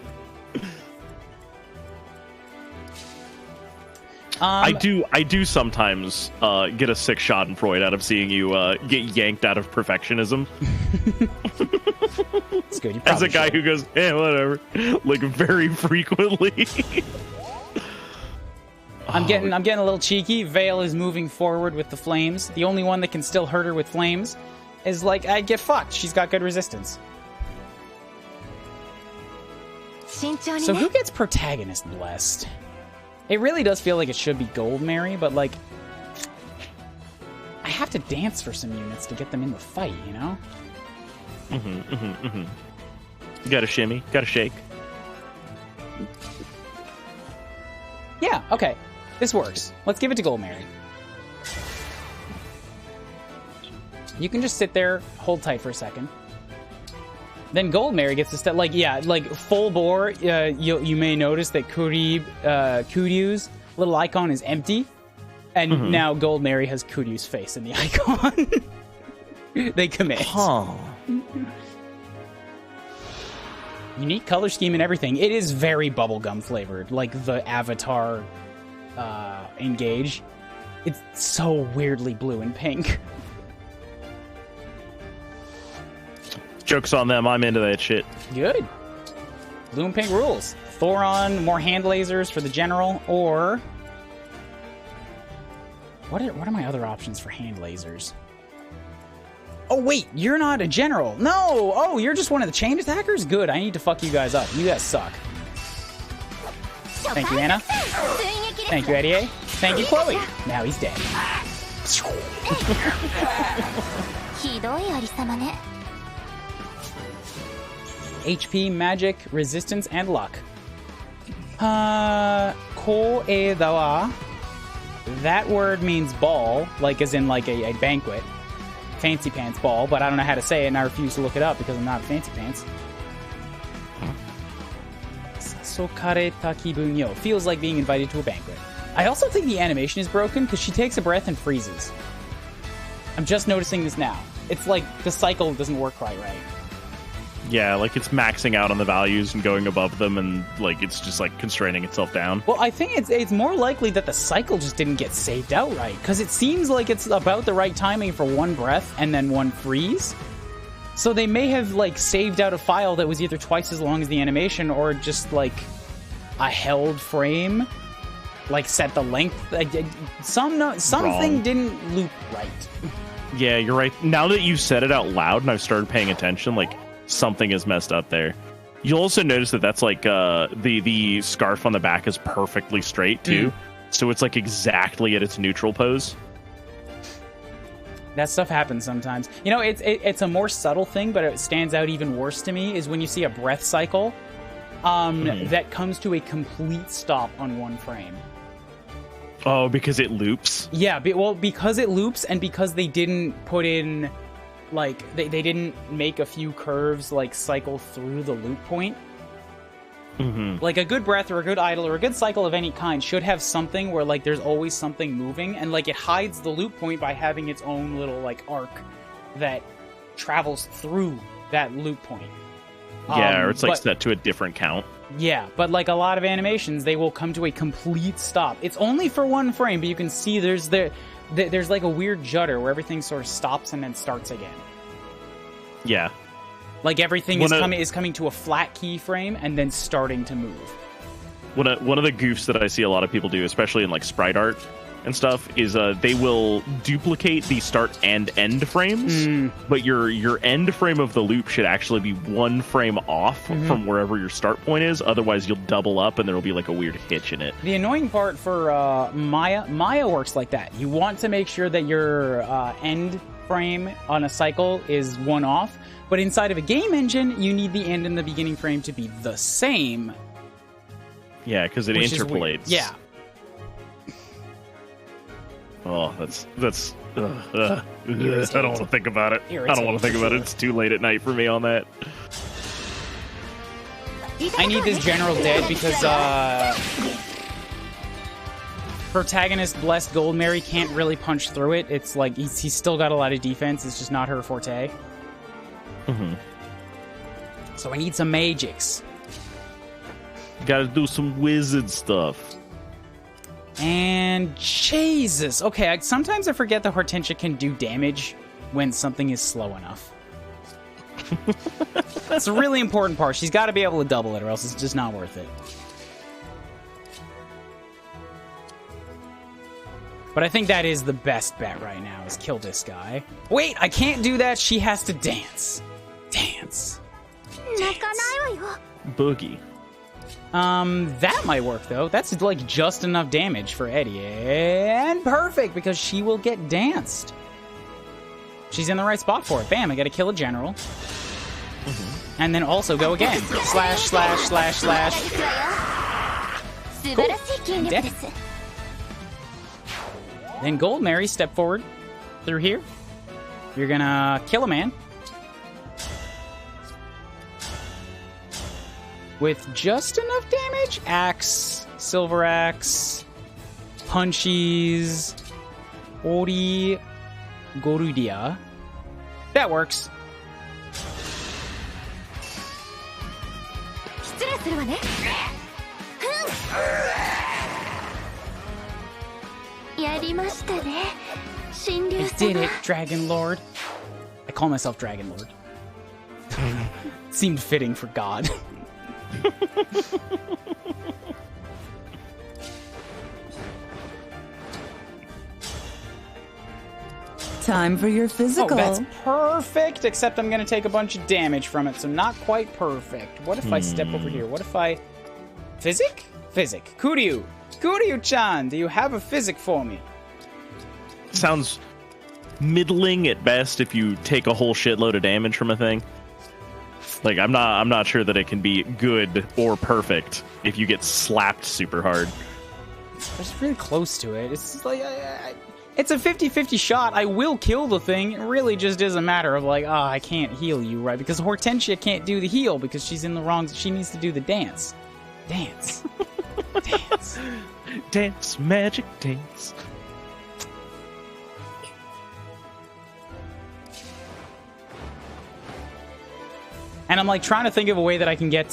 I do sometimes get a sick schadenfreude out of seeing you get yanked out of perfectionism.
It's good.
As a guy who goes, whatever, like very frequently.
I'm getting a little cheeky. Vale is moving forward with the flames. The only one that can still hurt her with flames is like, I get fucked. She's got good resistance. So who gets protagonist blessed? It really does feel like it should be Gold Mary, but like, I have to dance for some units to get them in the fight, you know?
You gotta shimmy, gotta shake.
Yeah, okay. This works. Let's give it to Gold Mary. You can just sit there, hold tight for a second. Then Gold Mary gets to step, like, yeah, like, full bore, you may notice that Kuryu's little icon is empty, and now Gold Mary has Kuryu's face in the icon. They commit.
Huh.
Unique color scheme and everything. It is very bubblegum flavored, like the Avatar Engage. It's so weirdly blue and pink.
Joke's on them, I'm into that shit.
Good. Blue and pink rules. Thoron, more hand lasers for the general, or... What are my other options for hand lasers? Oh, wait, you're not a general. No! Oh, you're just one of the chain attackers? Good, I need to fuck you guys up. You guys suck. Thank you, Anna. Thank you, Eddie. Thank you, Chloe. Now he's dead. HP, magic, resistance, and luck. Koedawa. That word means ball, like as in like a banquet. Fancy pants ball, but I don't know how to say it, and I refuse to look it up because I'm not a fancy pants. Sasokareta kibun yo. Feels like being invited to a banquet. I also think the animation is broken because she takes a breath and freezes. I'm just noticing this now. It's like the cycle doesn't work quite right.
Yeah, like it's maxing out on the values and going above them, and like it's just like constraining itself down.
Well, I think it's more likely that the cycle just didn't get saved out right, because it seems like it's about the right timing for one breath and then one freeze. So they may have like saved out a file that was either twice as long as the animation, or just like a held frame, like set the length. Something didn't loop right.
Yeah, you're right. Now that you said it out loud and I've started paying attention, like something is messed up there. You'll also notice that that's like the scarf on the back is perfectly straight too. So it's like exactly at its neutral pose.
That stuff happens sometimes. You know, it's a more subtle thing, but it stands out even worse to me is when you see a breath cycle that comes to a complete stop on one frame.
Oh, because it loops?
Yeah, well, because it loops, and because they didn't put in, like, they didn't make a few curves, like, cycle through the loop point. Like, a good breath or a good idle or a good cycle of any kind should have something where, like, there's always something moving, and, like, it hides the loop point by having its own little, like, arc that travels through that loop point.
Yeah, or it's, like, set to a different count.
Yeah, but like a lot of animations, they will come to a complete stop. It's only for one frame, but you can see there's like a weird judder where everything sort of stops and then starts again.
Yeah.
Like everything is coming to a flat keyframe and then starting to move.
One of the goofs that I see a lot of people do, especially in like sprite art and stuff, is they will duplicate the start and end frames, but your end frame of the loop should actually be one frame off from wherever your start point is. Otherwise, you'll double up and there will be like a weird hitch in it.
The annoying part for Maya works like that. You want to make sure that your end frame on a cycle is one off, but inside of a game engine, you need the end and the beginning frame to be the same.
Yeah, because it interpolates.
Yeah.
Oh, that's. I don't want to think about it. I don't want to think about it. It's too late at night for me on that.
I need this general dead because protagonist Blessed Gold Mary can't really punch through it. It's like he's still got a lot of defense. It's just not her forte. So I need some magics.
Gotta do some wizard stuff.
And Jesus. Okay, sometimes I forget that Hortensia can do damage when something is slow enough. That's a really important part. She's got to be able to double it or else it's just not worth it. But I think that is the best bet right now, is kill this guy. Wait, I can't do that. She has to dance. Dance.
Boogie.
That might work, though. That's, like, just enough damage for Eddie. And perfect, because she will get danced. She's in the right spot for it. Bam, I gotta kill a general. And then also go again. Slash, slash, slash, slash. Cool. Dead. Then Gold Mary, step forward through here. You're gonna kill a man. With just enough damage. Axe, silver axe, punchies, Ori Gorudia. That works. I did it, Dragon Lord. I call myself Dragon Lord. Seemed fitting for God.
Time for your physical.
Oh, that's perfect, except I'm going to take a bunch of damage from it, so not quite perfect. What if I step over here? What if I... Physic? Physic. Kuryu! Kuryu-chan, do you have a physic for me?
Sounds middling at best if you take a whole shitload of damage from a thing. Like, I'm not sure that it can be good or perfect if you get slapped super hard.
It's really close to it. It's like... It's a 50-50 shot. I will kill the thing. It really just is a matter of like, I can't heal you, right? Because Hortensia can't do the heal because she's in the wrong... She needs to do the dance. Dance. Dance.
Dance, magic dance.
And I'm like trying to think of a way that I can get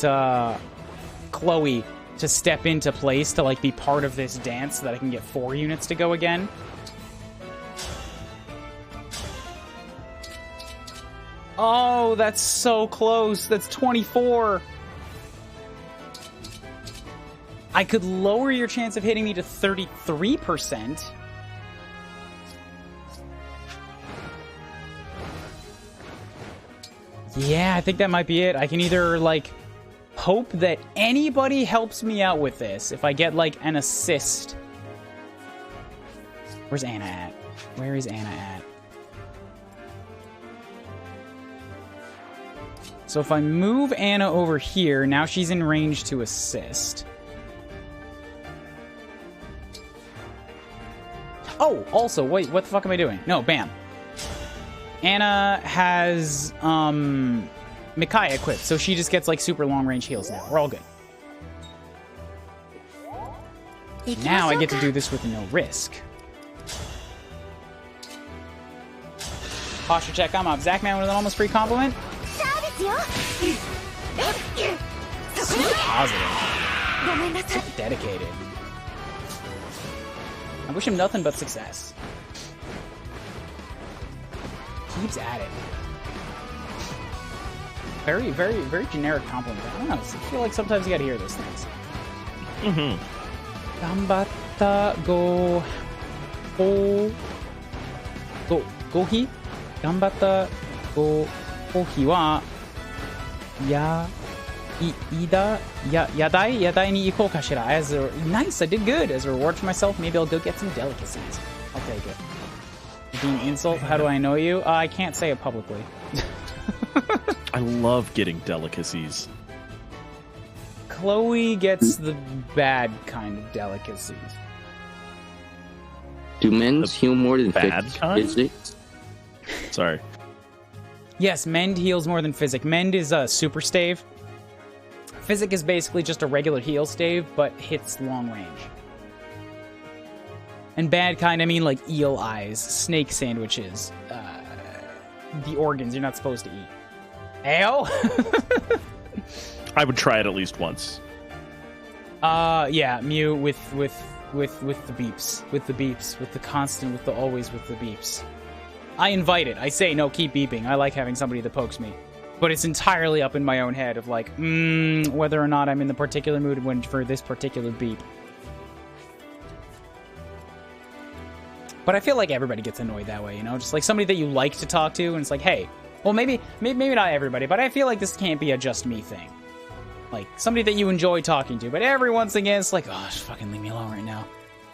Chloe to step into place to like be part of this dance so that I can get 4 units to go again. Oh, that's so close. That's 24. I could lower your chance of hitting me to 33%. Yeah, I think that might be it. I can either, like, hope that anybody helps me out with this. If I get, like, an assist. Where's Anna at? Where is Anna at? So if I move Anna over here, now she's in range to assist. Oh, also, wait, what the fuck am I doing? No, bam. Anna has, Micaiah equipped, so she just gets, like, super long-range heals now. We're all good. Now I get to do this with no risk. Posture check, I'm up. Zachman with an almost free compliment. So positive. So dedicated. I wish him nothing but success. Keeps at it. Very, very, very generic compliment. I don't know. I feel like sometimes you gotta hear those things. Gambatta go hi? Gambatta go hi wa yadai ni ikou kashira. Nice, I did good. As a reward for myself, maybe I'll go get some delicacies. I'll take it. Being insult, how do I know you? I can't say it publicly.
I love getting delicacies.
Chloe gets the bad kind of delicacies.
Do men's heal more than
bad kind?
physics?
Sorry.
Yes, Mend heals more than Physic. Mend is a super stave. Physic is basically just a regular heal stave, but hits long range. And bad kind, I mean like eel eyes, snake sandwiches, the organs you're not supposed to eat. Ayo?
I would try it at least once.
Yeah, Mew with the beeps, with the constant, with the always, with the beeps. I invite it. I say, no, keep beeping. I like having somebody that pokes me. But it's entirely up in my own head of like, whether or not I'm in the particular mood for this particular beep. But I feel like everybody gets annoyed that way, you know? Just like somebody that you like to talk to, and it's like, hey, well, maybe not everybody, but I feel like this can't be a just me thing. Like, somebody that you enjoy talking to, but every once again, it's like, oh, just fucking leave me alone right now.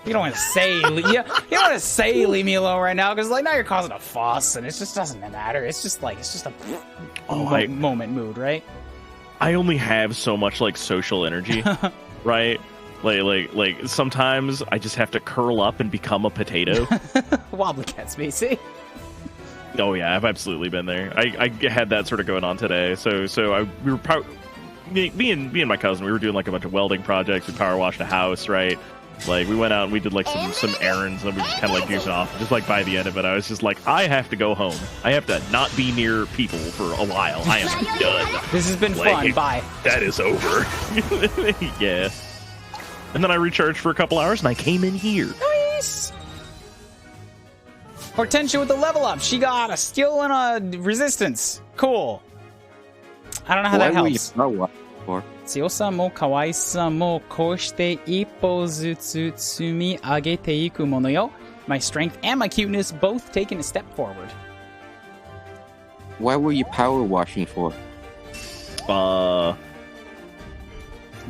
You don't want to say, you don't want to say leave me alone right now, because like now you're causing a fuss, and it just doesn't matter. It's just a moment mood, right?
I only have so much like social energy, right? Like sometimes I just have to curl up and become a potato.
Wobbly cat spacey.
Oh yeah, I've absolutely been there. I had that sort of going on today. Me and my cousin, we were doing like a bunch of welding projects. We power washed a house, right? Like we went out and we did like some errands, and we just kind of like goofing off. Just like by the end of it, I was just like, I have to go home. I have to not be near people for a while. I am done.
This has been fun. Bye.
That is over. Yeah. And then I recharged for a couple hours, and I came in here.
Nice. Hortensia with the level up. She got a skill and a resistance. Cool. I don't know how that helps. Tsuyosa mo kawaisa mo koshite ippo zutsu tsumi agete iku mono yo. My strength and my cuteness both taking a step forward.
Why were you power washing for?
The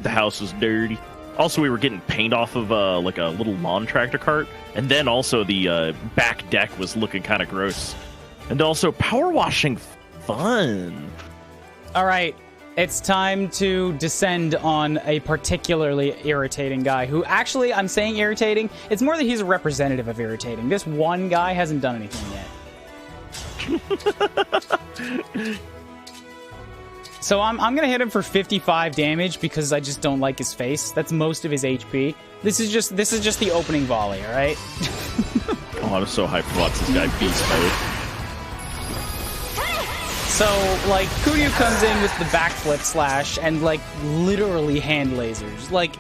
house was dirty. Also, we were getting paint off of like a little lawn tractor cart, and then also the back deck was looking kind of gross. And also, power washing fun.
All right, it's time to descend on a particularly irritating guy who actually, I'm saying irritating, it's more that he's a representative of irritating. This one guy hasn't done anything yet. So I'm gonna hit him for 55 damage because I just don't like his face. That's most of his HP. This is just the opening volley, all right?
Oh, I'm so hyped to watch this guy beast mode.
So, like, Kuryu comes in with the backflip slash and, like, literally hand lasers. Like,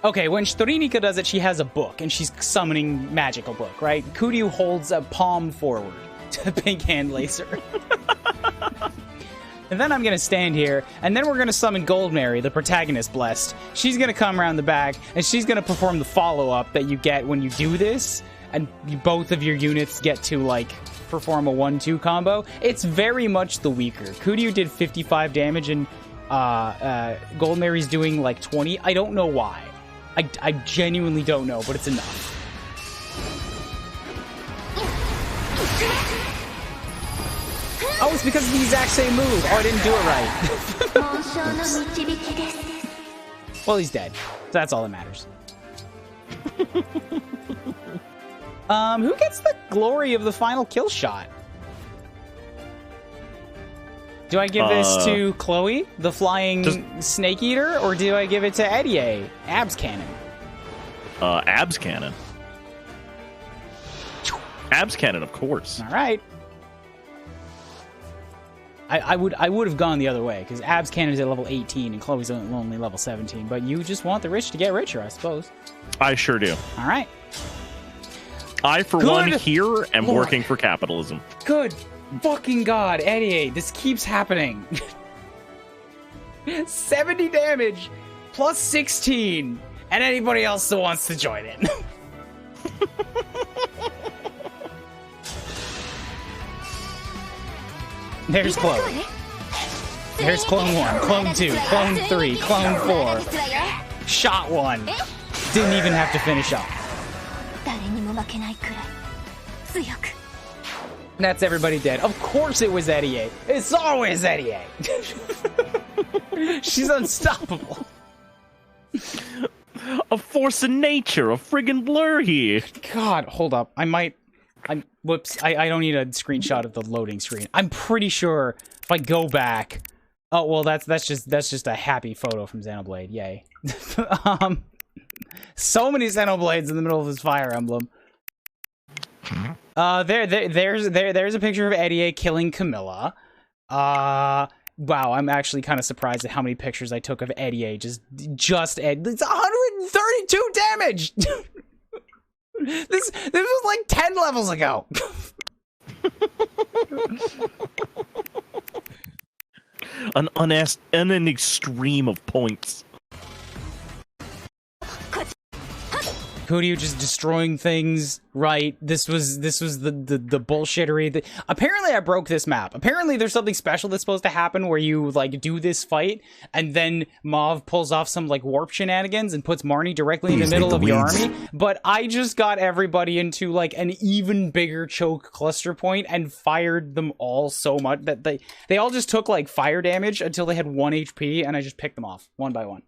okay, when Shtorinika does it, she has a book, and she's summoning magical book, right? Kuryu holds a palm forward to big hand laser. And then I'm going to stand here, and then we're going to summon Gold Mary, the protagonist blessed. She's going to come around the back, and she's going to perform the follow-up that you get when you do this, and both of your units get to, like, perform a 1-2 combo. It's very much the weaker. Kuryu did 55 damage, and Gold Mary's doing, like, 20. I don't know why. I genuinely don't know, but it's enough. Oh, it's because of the exact same move. Oh, I didn't do it right. Well, he's dead. So that's all that matters. Who gets the glory of the final kill shot? Do I give this to Chloe, the flying snake eater, or do I give it to Eddie, Abs Cannon?
Abs Cannon. Abs Cannon, of course.
All right. I would have gone the other way, because Abs Cannon is at level 18 and Chloe's only level 17, but you just want the rich to get richer, I suppose.
I sure do.
All right.
I, for one, here am working for capitalism.
Good fucking God, Eddie, this keeps happening. 70 damage plus 16. And anybody else that wants to join in. There's Chloe. There's Clone 1, Clone 2, Clone 3, Clone 4. Shot 1. Didn't even have to finish up. That's everybody dead. Of course it was Eddie. It's always Eddie. She's unstoppable.
A force of nature, a friggin' blur here.
God, hold up. Whoops. I don't need a screenshot of the loading screen. I'm pretty sure if I go back. Oh well, that's just a happy photo from Xenoblade. Yay. So many Xenoblades in the middle of this Fire Emblem. There's a picture of Eddie killing Camilla. Wow, I'm actually kind of surprised at how many pictures I took of Eddie. Just Ed. It's 132 damage. This was like 10 levels ago.
an extreme of points.
Kuuribro just destroying things, right? This was the bullshittery. Apparently I broke this map. Apparently there's something special that's supposed to happen where you like do this fight and then Mauve pulls off some like warp shenanigans and puts Marnie directly in the middle of your army. But I just got everybody into like an even bigger choke cluster point and fired them all so much that they all just took like fire damage until they had 1 HP and I just picked them off one by one.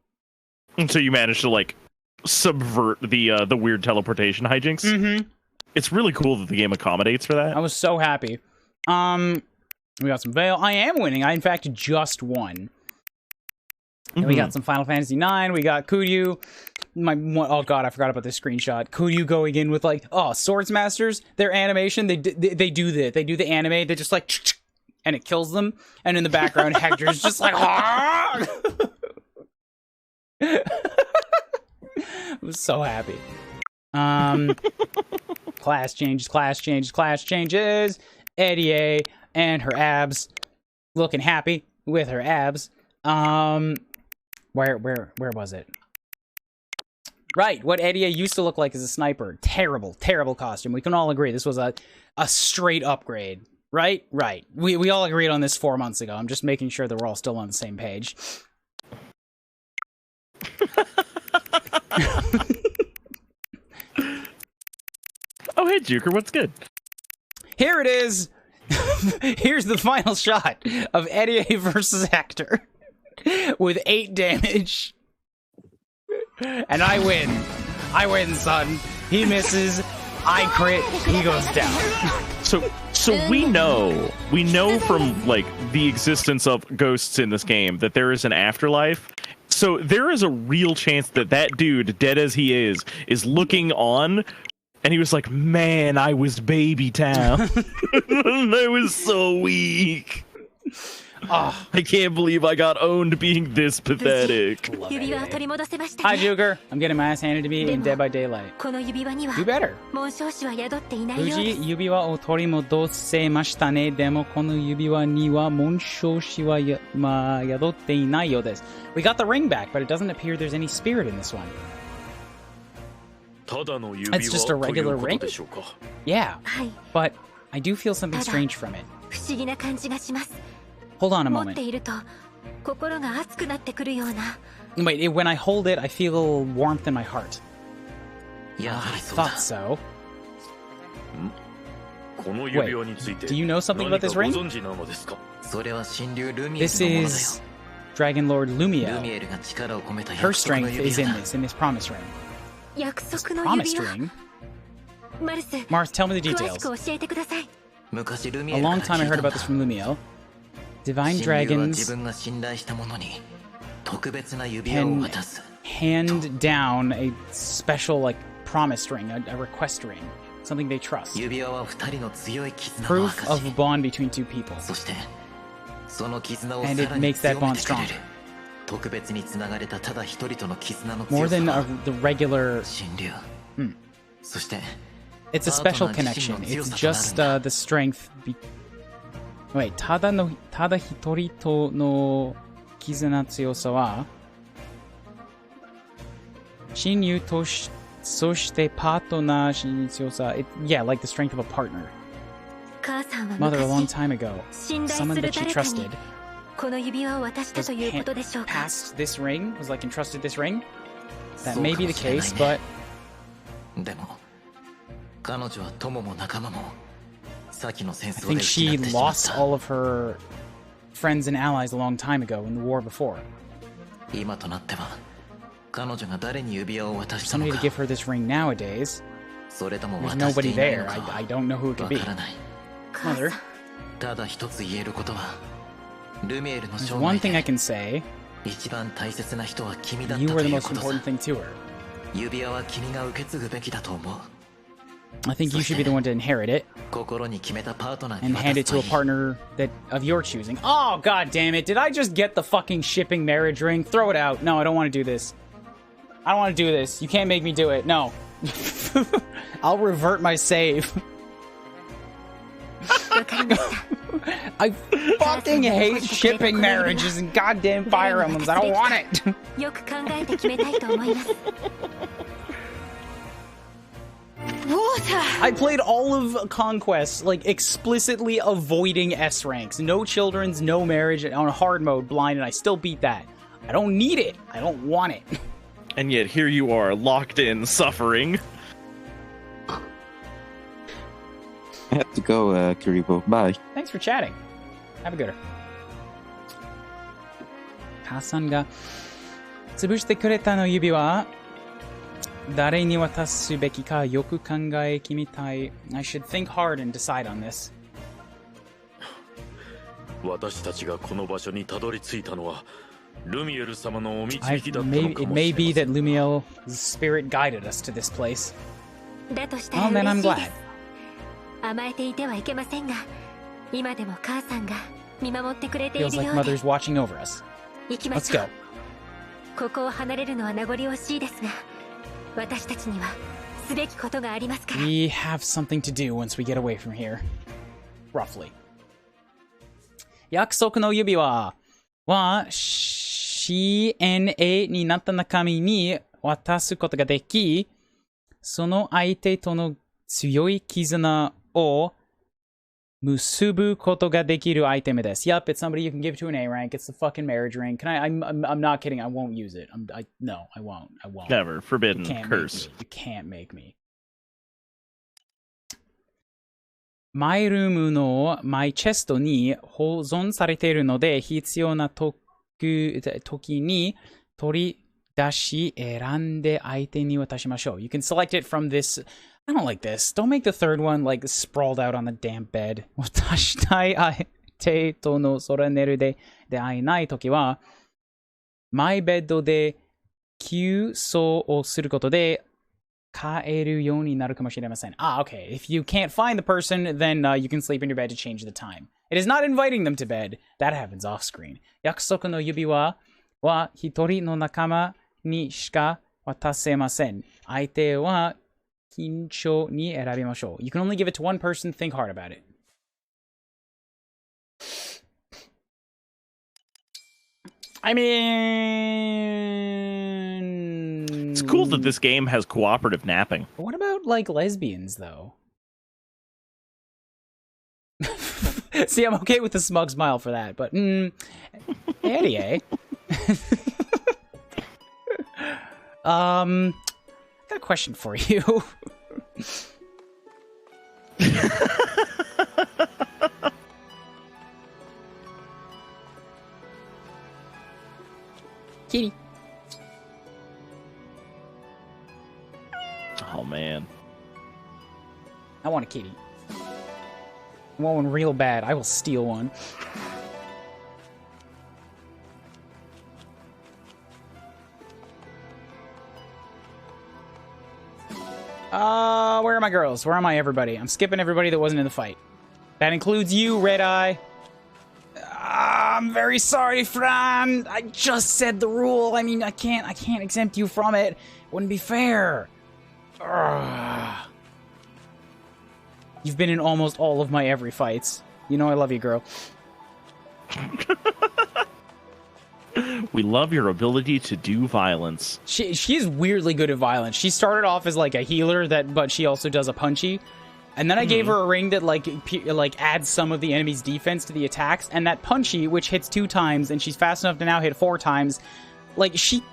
And so you managed to like subvert the weird teleportation hijinks.
Mm-hmm.
It's really cool that the game accommodates for that.
I was so happy. We got some Veil. I am winning. I in fact just won. And we got some Final Fantasy 9. We got Kuuribro. Oh god, I forgot about this screenshot. Kuuribro going in with like, oh, Swords Masters. Their animation, they do the anime. They just like, and it kills them. And in the background, Hector's just like, ah! I was so happy. Class changes. Eddie and her abs looking happy with her abs. Where was it? Right, what Eddie used to look like as a sniper. Terrible costume. We can all agree this was a straight upgrade. Right? Right. We all agreed on this 4 months ago. I'm just making sure that we're all still on the same page.
Oh, hey, Juker, what's good?
Here it is. Here's the final shot of Eddie versus Hector with 8 damage. And I win. I win, son. He misses. I crit. He goes down.
So we know from like the existence of ghosts in this game that there is an afterlife. So there is a real chance that that dude, dead as he is looking on, and he was like, man, I was Baby Town. I was so weak. Oh, I can't believe I got owned being this pathetic.
Hi, Juker. I'm getting my ass handed to me in Dead by Daylight. Do better. Fuji, 指輪を取り戻せましたね。でもこの指輪には紋章師は宿っていないようです。We got the ring back, but it doesn't appear there's any spirit in this one. It's just a regular ring? Yeah, but I do feel something strange from it. Hold on a moment. Wait, when I hold it, I feel warmth in my heart. I thought so. Wait, do you know something about this ring? This is Dragon Lord Lumio. Her strength is in this promise ring. This promise ring? Marth, tell me the details. A long time I heard about this from Lumio. Divine dragons can hand down a special, like, promise ring, a request ring, something they trust. Proof of a bond between two people. And it makes that bond stronger. More than the regular... It's a special connection. It's just the strength... Wait, ただ一人との kizuna tsuyosa wa shinyu soshite partner shinyu tsuyosa. Yeah, like the strength of a partner. Mother, a long time ago, someone that she trusted passed this ring, was like entrusted this ring. That may be the case, but I think she lost all of her friends and allies a long time ago in the war before. Somebody to give her this ring nowadays. There's nobody there. I don't know who it could be. Mother, there's one thing I can say. You were the most important thing to her. I think you should be the one to inherit it and hand it to a partner of your choosing. Oh, god damn it. Did I just get the fucking shipping marriage ring? Throw it out. No, I don't want to do this. I don't want to do this. You can't make me do it. No. I'll revert my save. I fucking hate shipping marriages and goddamn Fire Emblems. I don't want it. I played all of Conquest, like, explicitly avoiding S ranks. No children's, no marriage, on hard mode, blind, and I still beat that. I don't need it. I don't want it.
And yet here you are, locked in, suffering.
I have to go, Kuuribro. Bye.
Thanks for chatting. Have a gooder. 母さんが潰してくれたの指は誰に渡すべきかよく考え決めたい。I should think hard and decide on this.
私たちがこの場所にたどり着いたのはルミエル様のお導きだったのかもしれません。
It may be that Lumiel's spirit guided us to this place.
だとしたら嬉しいです。甘えていてはいけませんが、今でも母さんが見守ってくれているようで。
Feels like mother's watching over us.
行きましょう。ここを離れるのは名残惜しいですが、私たちにはすべきことがありますから。
We have something to do once we get away from here. Roughly. 約束の指輪は CNA になった中身に渡すことができ、その相手との強い絆を結ぶことができるアイテムです。Yup, it's somebody you can give to an A rank. It's the fucking marriage ring. I'm not kidding. I won't use it. No, I won't. I won't.
Never. Forbidden. Curse.
You can't make me. マイルームのマイチェストに保存されているので、必要な時に取り出し選んで相手に渡しましょう。You can select it from this. I don't like this. Don't make the third one like sprawled out on the damp bed. 渡したい相手とのそれ寝るで会えないときは、マイベッドで急走をすることで帰るようになるかもしれません。Ah, okay. If you can't find the person, then you can sleep in your bed to change the time. It is not inviting them to bed. That happens off screen. 約束の指輪は一人の仲間にしか渡せません。相手は緊張に選びましょう。You can only give it to one person. Think hard about it. I mean...
It's cool that this game has cooperative napping.
What about, like, lesbians, though? See, I'm okay with the smug smile for that, but, anyway. I got a question for you. Kitty.
Oh, man.
I want a kitty. I want one real bad. I will steal one. Where are my girls? Where am I, everybody? I'm skipping everybody that wasn't in the fight. That includes you, Red Eye. I'm very sorry, Fran. I just said the rule. I mean, I can't exempt you from it. Wouldn't be fair. Ugh. You've been in almost all of my every fights. You know I love you, girl.
We love your ability to do violence.
She's weirdly good at violence. She started off as like a healer but she also does a punchy. And then I gave her a ring that like adds some of the enemy's defense to the attacks, and that punchy, which hits 2 times, and she's fast enough to now hit 4 times. Like she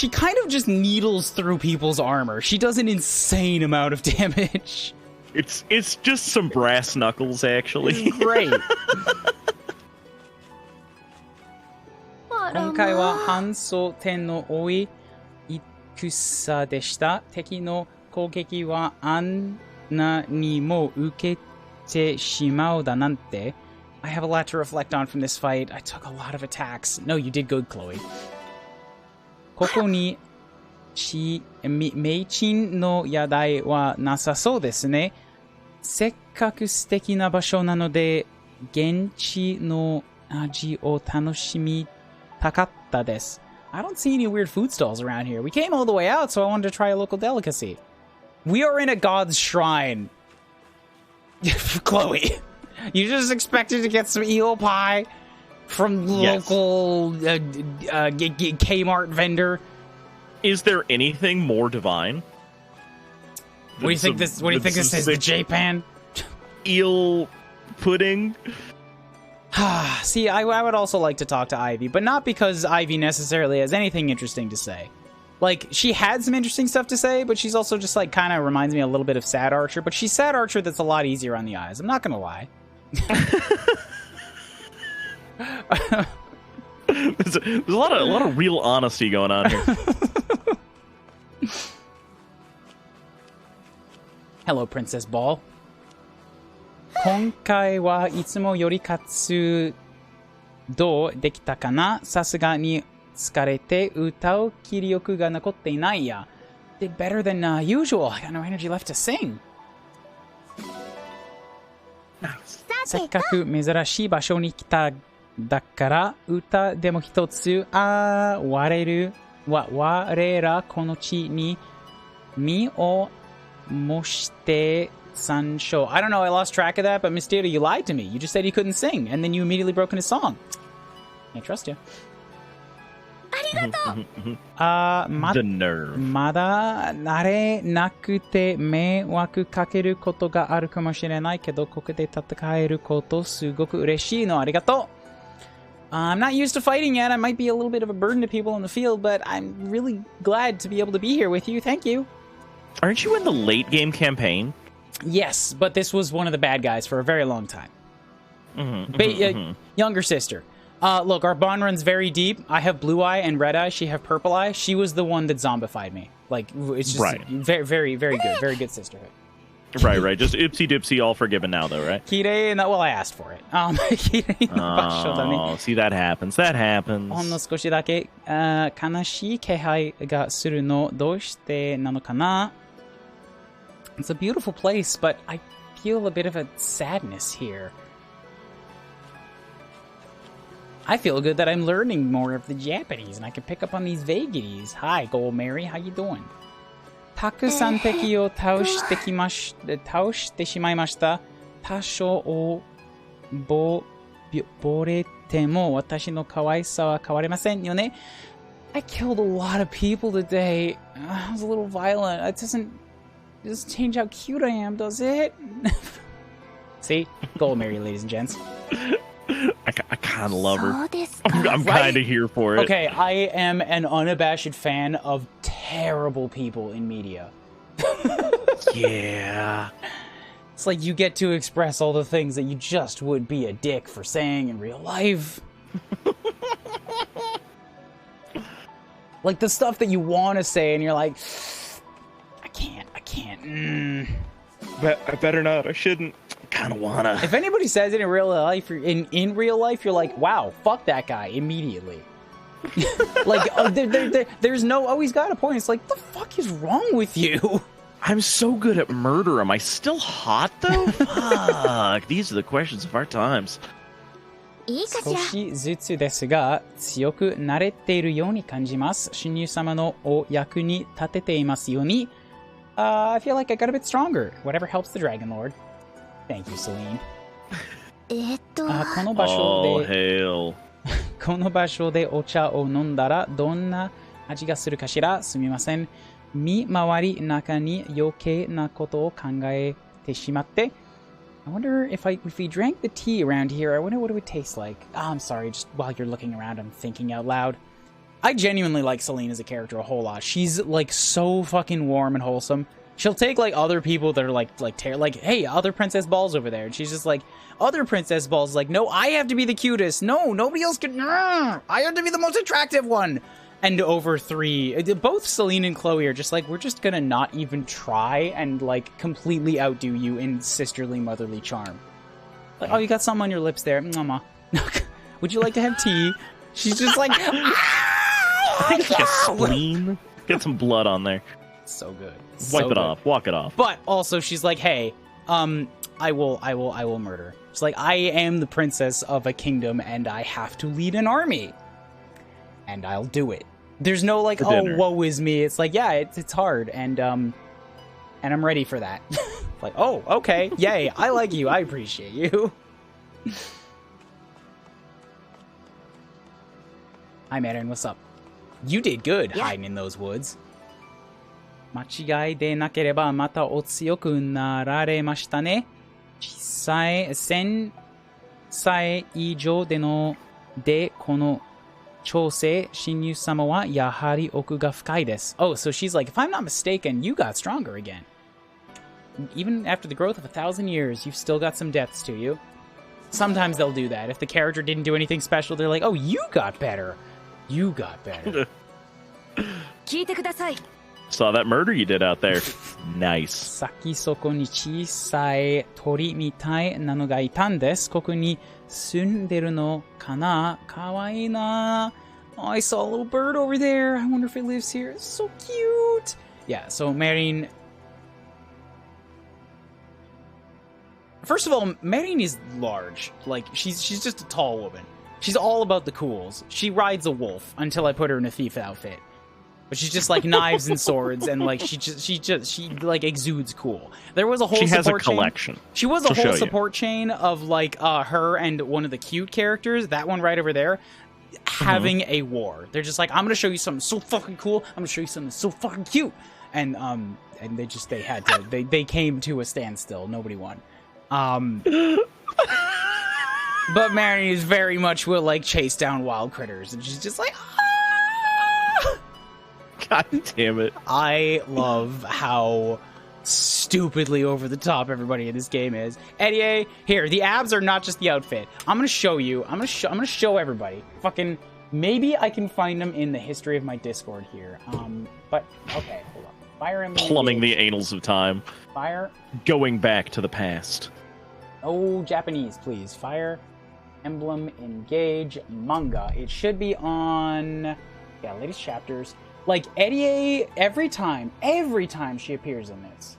kind of just needles through people's armor. She does an insane amount of damage.
It's just some brass knuckles, actually.
It's great. 今回は半装点の多い戦でした。敵の攻撃はあんなにも受けてしまうだなんて。I have a lot to reflect on from this fight. I took a lot of attacks. No, you did good, Chloe. ここに命賃の宿題はなさそうですね。せっかく素敵な場所なので、現地の味を楽しみたかったです。I don't see any weird food stalls around here. We came all the way out, so I wanted to try a local delicacy. We are in a god's shrine. Chloe, you just expected to get some eel pie from local Kmart vendor.
Is there anything more divine?
What do you think this? What do you think this is? The J-Pan?
Eel pudding?
See, I would also like to talk to Ivy, but not because Ivy necessarily has anything interesting to say. Like, she had some interesting stuff to say, but she's also just, like, kind of reminds me a little bit of Sad Archer, but she's Sad Archer that's a lot easier on the eyes. I'm not gonna lie.
There's a lot of real honesty going on here.
Hello, Princess Ball. 今回はいつもより活動できたかな。さすがに疲れて歌う気力が残っていないや。Did better than usual. I got no energy left to sing. せっかく珍しい場所に来ただから歌でも一つ我らこの地に身をもして参照. I don't know, I lost track of that, but Mysteria, you lied to me. You just said you couldn't sing, and then you immediately broke into song. Can't trust you.
ありがとう
The nerve.
まだ慣れなくて迷惑かけることがあるかもしれないけど、ここで戦えることすごく嬉しいの。ありがとう。I'm not used to fighting yet. I might be a little bit of a burden to people in the field, but I'm really glad to be able to be here with you. Thank you.
Aren't you in the late game campaign?
Yes, but this was one of the bad guys for a very long time. Younger sister. Look, our bond runs very deep. I have blue eye and red eye. She have purple eye. She was the one that zombified me. Like, it's just very, very, very good. Very good sisterhood.
Right. Just ipsy dipsy, all forgiven now, though, right?
Well, I asked for it. Oh,
see, that happens. That happens.
ほんの少しだけ悲しい気配がするの。どうしてなのかな? It's a beautiful place, but I feel a bit of a sadness here. I feel good that I'm learning more of the Japanese, and I can pick up on these vagaries. Hi, Gold Mary, how you doing? たくさん敵を倒してしまいました。多少ぼれても私の可愛さは変わりませんよね。I killed a lot of people today. I was a little violent. It doesn't change how cute I am, does it? See? Gold Mary, ladies and gents.
I kind of love her. I'm kind of here for it.
Okay, I am an unabashed fan of terrible people in media.
Yeah.
It's like you get to express all the things that you just would be a dick for saying in real life. Like the stuff that you want to say and you're like, I can't.
I better not. I shouldn't. Kind of wanna.
If anybody says it in real life, in real life, you're like, wow, fuck that guy immediately. Like, there's no, oh, he's got a point. It's like, the fuck is wrong with you?
I'm so good at murder. Am I still hot, though? Fuck. These are the questions of our times.
少しずつですが、強くなれているように感じます。主入様のお役に立てていますように。I feel like I got a bit stronger. Whatever helps the Dragon Lord. Thank you, Celine. この場所で、この場所でお茶を飲んだらどんな味がするかしら。すみません。見回り中に余計なことを考えてしまって。I wonder if we drank the tea around here, I wonder what it would taste like. Oh, I'm sorry, just while you're looking around, I'm thinking out loud. I genuinely like Celine as a character a whole lot. She's, like, so fucking warm and wholesome. She'll take, like, other people that are, like, hey, other princess balls over there. And she's just like, other princess balls, like, no, I have to be the cutest. No, nobody else can. I have to be the most attractive one. And over 3, both Celine and Chloe are just like, we're just gonna not even try and, like, completely outdo you in sisterly motherly charm. Like, oh, you got something on your lips there. Mama. Would you like to have tea? She's just like,
like a spleen. Get some blood on there.
So good.
Wipe it off. Walk it off.
But also, she's like, hey, I will murder. She's like, I am the princess of a kingdom, and I have to lead an army. And I'll do it. There's no like, oh, woe is me. It's like, yeah, it's hard, and I'm ready for that. Like, oh, okay, yay, I like you, I appreciate you. Hi, Maddening, what's up? You did good hiding in those woods. 間違いでなければまたお強くなられましたね。小さい1000歳以上でこの調整新入様はやはり奥が深いです。Oh, so she's like, if I'm not mistaken, you got stronger again. Even after the growth of 1,000 years, you've still got some depths to you. Sometimes they'll do that. If the character didn't do anything special, they're like, oh, you got better. You got better.
聞いてください。
Saw that murder you did out there. Nice.
先そこに小さい鳥みたいなのがいたんです。ここに住んでるのかな？かわいいな。Oh, I saw a little bird over there. I wonder if it lives here. It's so cute. Yeah, so Maddening. First of all, Maddening is large. Like, she's just a tall woman. She's all about the cools. She rides a wolf until I put her in a thief outfit. But she's just like knives and swords, and like she like exudes cool. There was a whole support
collection.
Chain. She was a whole support chain of like her and one of the cute characters, that one right over there, having a war. They're just like, I'm gonna show you something so fucking cool. I'm gonna show you something so fucking cute. And they had to they came to a standstill. Nobody won. But Mary is very much will like chase down wild critters, and she's just like,
God damn it.
I love how stupidly over the top everybody in this game is. Eddie, here, the abs are not just the outfit. I'm gonna show you. I'm gonna show everybody. Fucking, maybe I can find them in the history of my Discord here. But, okay, hold on. Fire Emblem
Plumbing the annals of time.
Fire.
Going back to the past.
Oh, Japanese, please. Fire Emblem Engage manga. It should be on, yeah, latest chapters. Like, Eddie, every time she appears in this,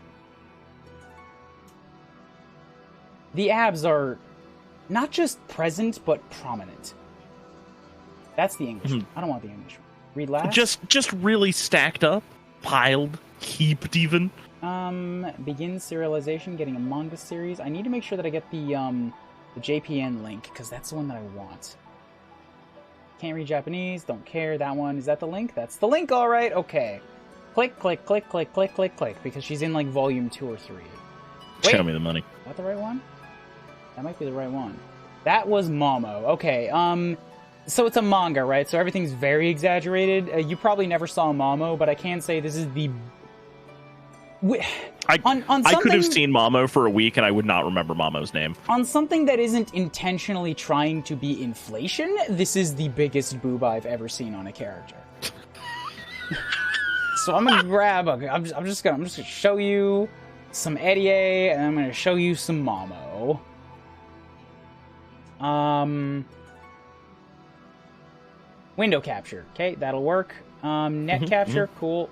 the abs are not just present, but prominent. That's the English. I don't want the English. Read last.
Just really stacked up, piled, heaped even.
Begin serialization, getting a manga series. I need to make sure that I get the JPN link, because that's the one that I want. Can't read Japanese, don't care, that one. Is that the link? That's the link, alright, okay. Click, click, click, click, click, click, click, because she's in, like, volume 2 or 3. Wait,
show me the money.
Is that the right one? That might be the right one. That was Momo. Okay, so it's a manga, right? So everything's very exaggerated. You probably never saw Momo, but I can say this is the...
I could have seen Mamo for a week and I would not remember Mamo's name.
On something that isn't intentionally trying to be inflation, this is the biggest boob I've ever seen on a character. So I'm gonna grab I'm just gonna show you some Eddie, and I'm gonna show you some Mamo. Window capture, okay, that'll work. Net capture, cool.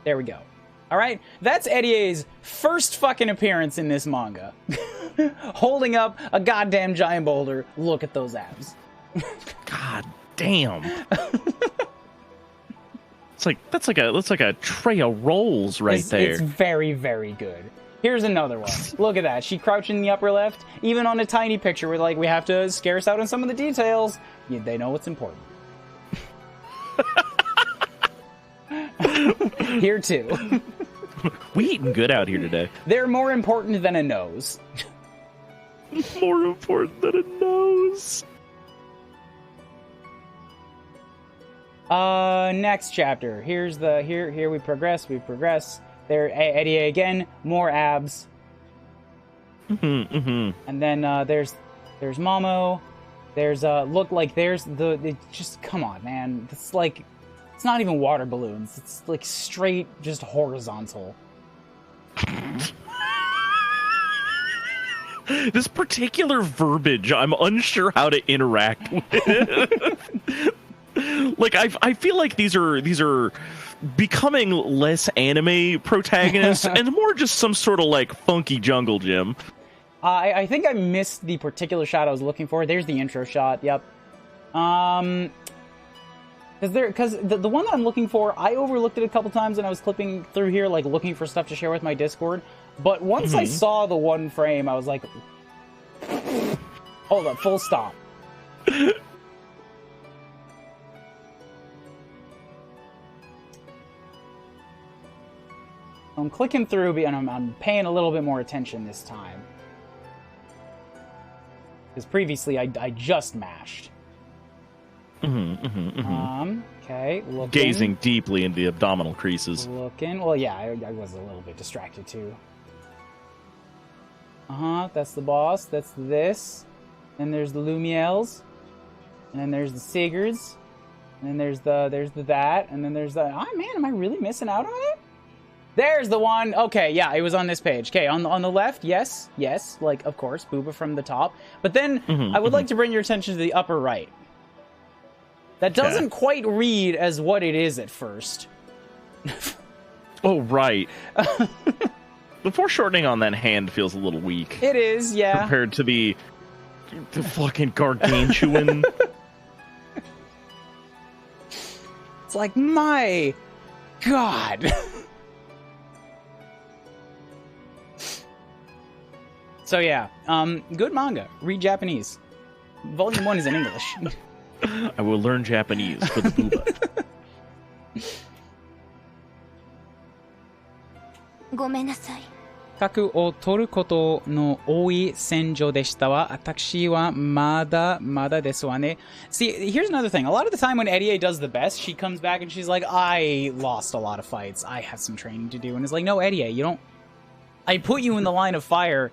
There we go. Alright, that's Eddie's first fucking appearance in this manga. Holding up a goddamn giant boulder. Look at those abs.
God damn. That's like a tray of rolls right there.
It's very, very good. Here's another one. Look at that. She crouched in the upper left. Even on a tiny picture, we're like, we have to scarce out on some of the details. Yeah, they know what's important. Here too.
We eating good out here today.
They're more important than a nose.
More important than a nose.
Next chapter. Here's the here we progress. There, Eddie again, more abs. And then there's Mamo. There's look like there's just come on, man. It's like it's not even water balloons. It's like straight just horizontal.
This particular verbiage, I'm unsure how to interact with. Like I feel like these are becoming less anime protagonists and more just some sort of like funky jungle gym.
I think I missed the particular shot I was looking for. There's the intro shot. Yep. Because the one that I'm looking for, I overlooked it a couple times and I was clipping through here, like looking for stuff to share with my Discord. But once I saw the one frame, I was like, hold up, full stop. I'm clicking through and I'm paying a little bit more attention this time. Because previously I just mashed. Okay, looking.
Gazing deeply into the abdominal creases.
Looking. Well, yeah, I was a little bit distracted too. That's the boss. That's this. Then there's the Lumiels. And then there's the Sigurds. And then there's the that. And then there's the... Oh, man, am I really missing out on it? There's the one. Okay, yeah, it was on this page. Okay, on the left, yes, like, of course, Booba from the top. But then I would like to bring your attention to the upper right. That doesn't quite read as what it is at first.
Oh, right. The foreshortening on that hand feels a little weak.
It is, yeah.
Compared to the fucking gargantuan.
It's like, my God. So yeah, good manga. Read Japanese. Volume 1 is in English.
I will learn Japanese for the booba.
ごめんなさい。
核を取ることの多い戦場でしたわ。私はまだですわね。See, here's another thing. A lot of the time when Eddie does the best, she comes back and she's like, I lost a lot of fights. I have some training to do. And it's like, no, Eddie, you don't... I put you in the line of fire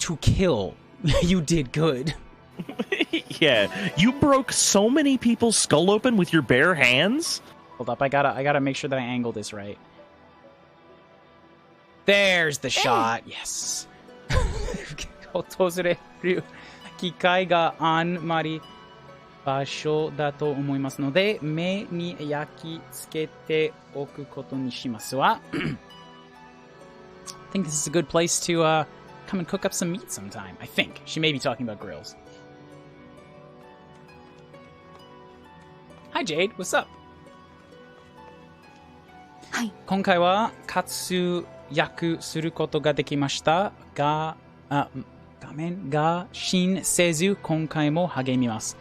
to kill. You did good.
Yeah, you broke so many people's skull open with your bare hands.
Hold up, I gotta make sure that I angle this right. There's the shot. Yes. 訪れる機会があんまり場所だと思いますので、目に焼き付けておくことにしますわ。I think this is a good place to come and cook up some meat sometime. I think. She may be talking about grills. Hi Jade, what's up?
はい。
今回は活躍することができましたが、画面が進せず今回も励みます。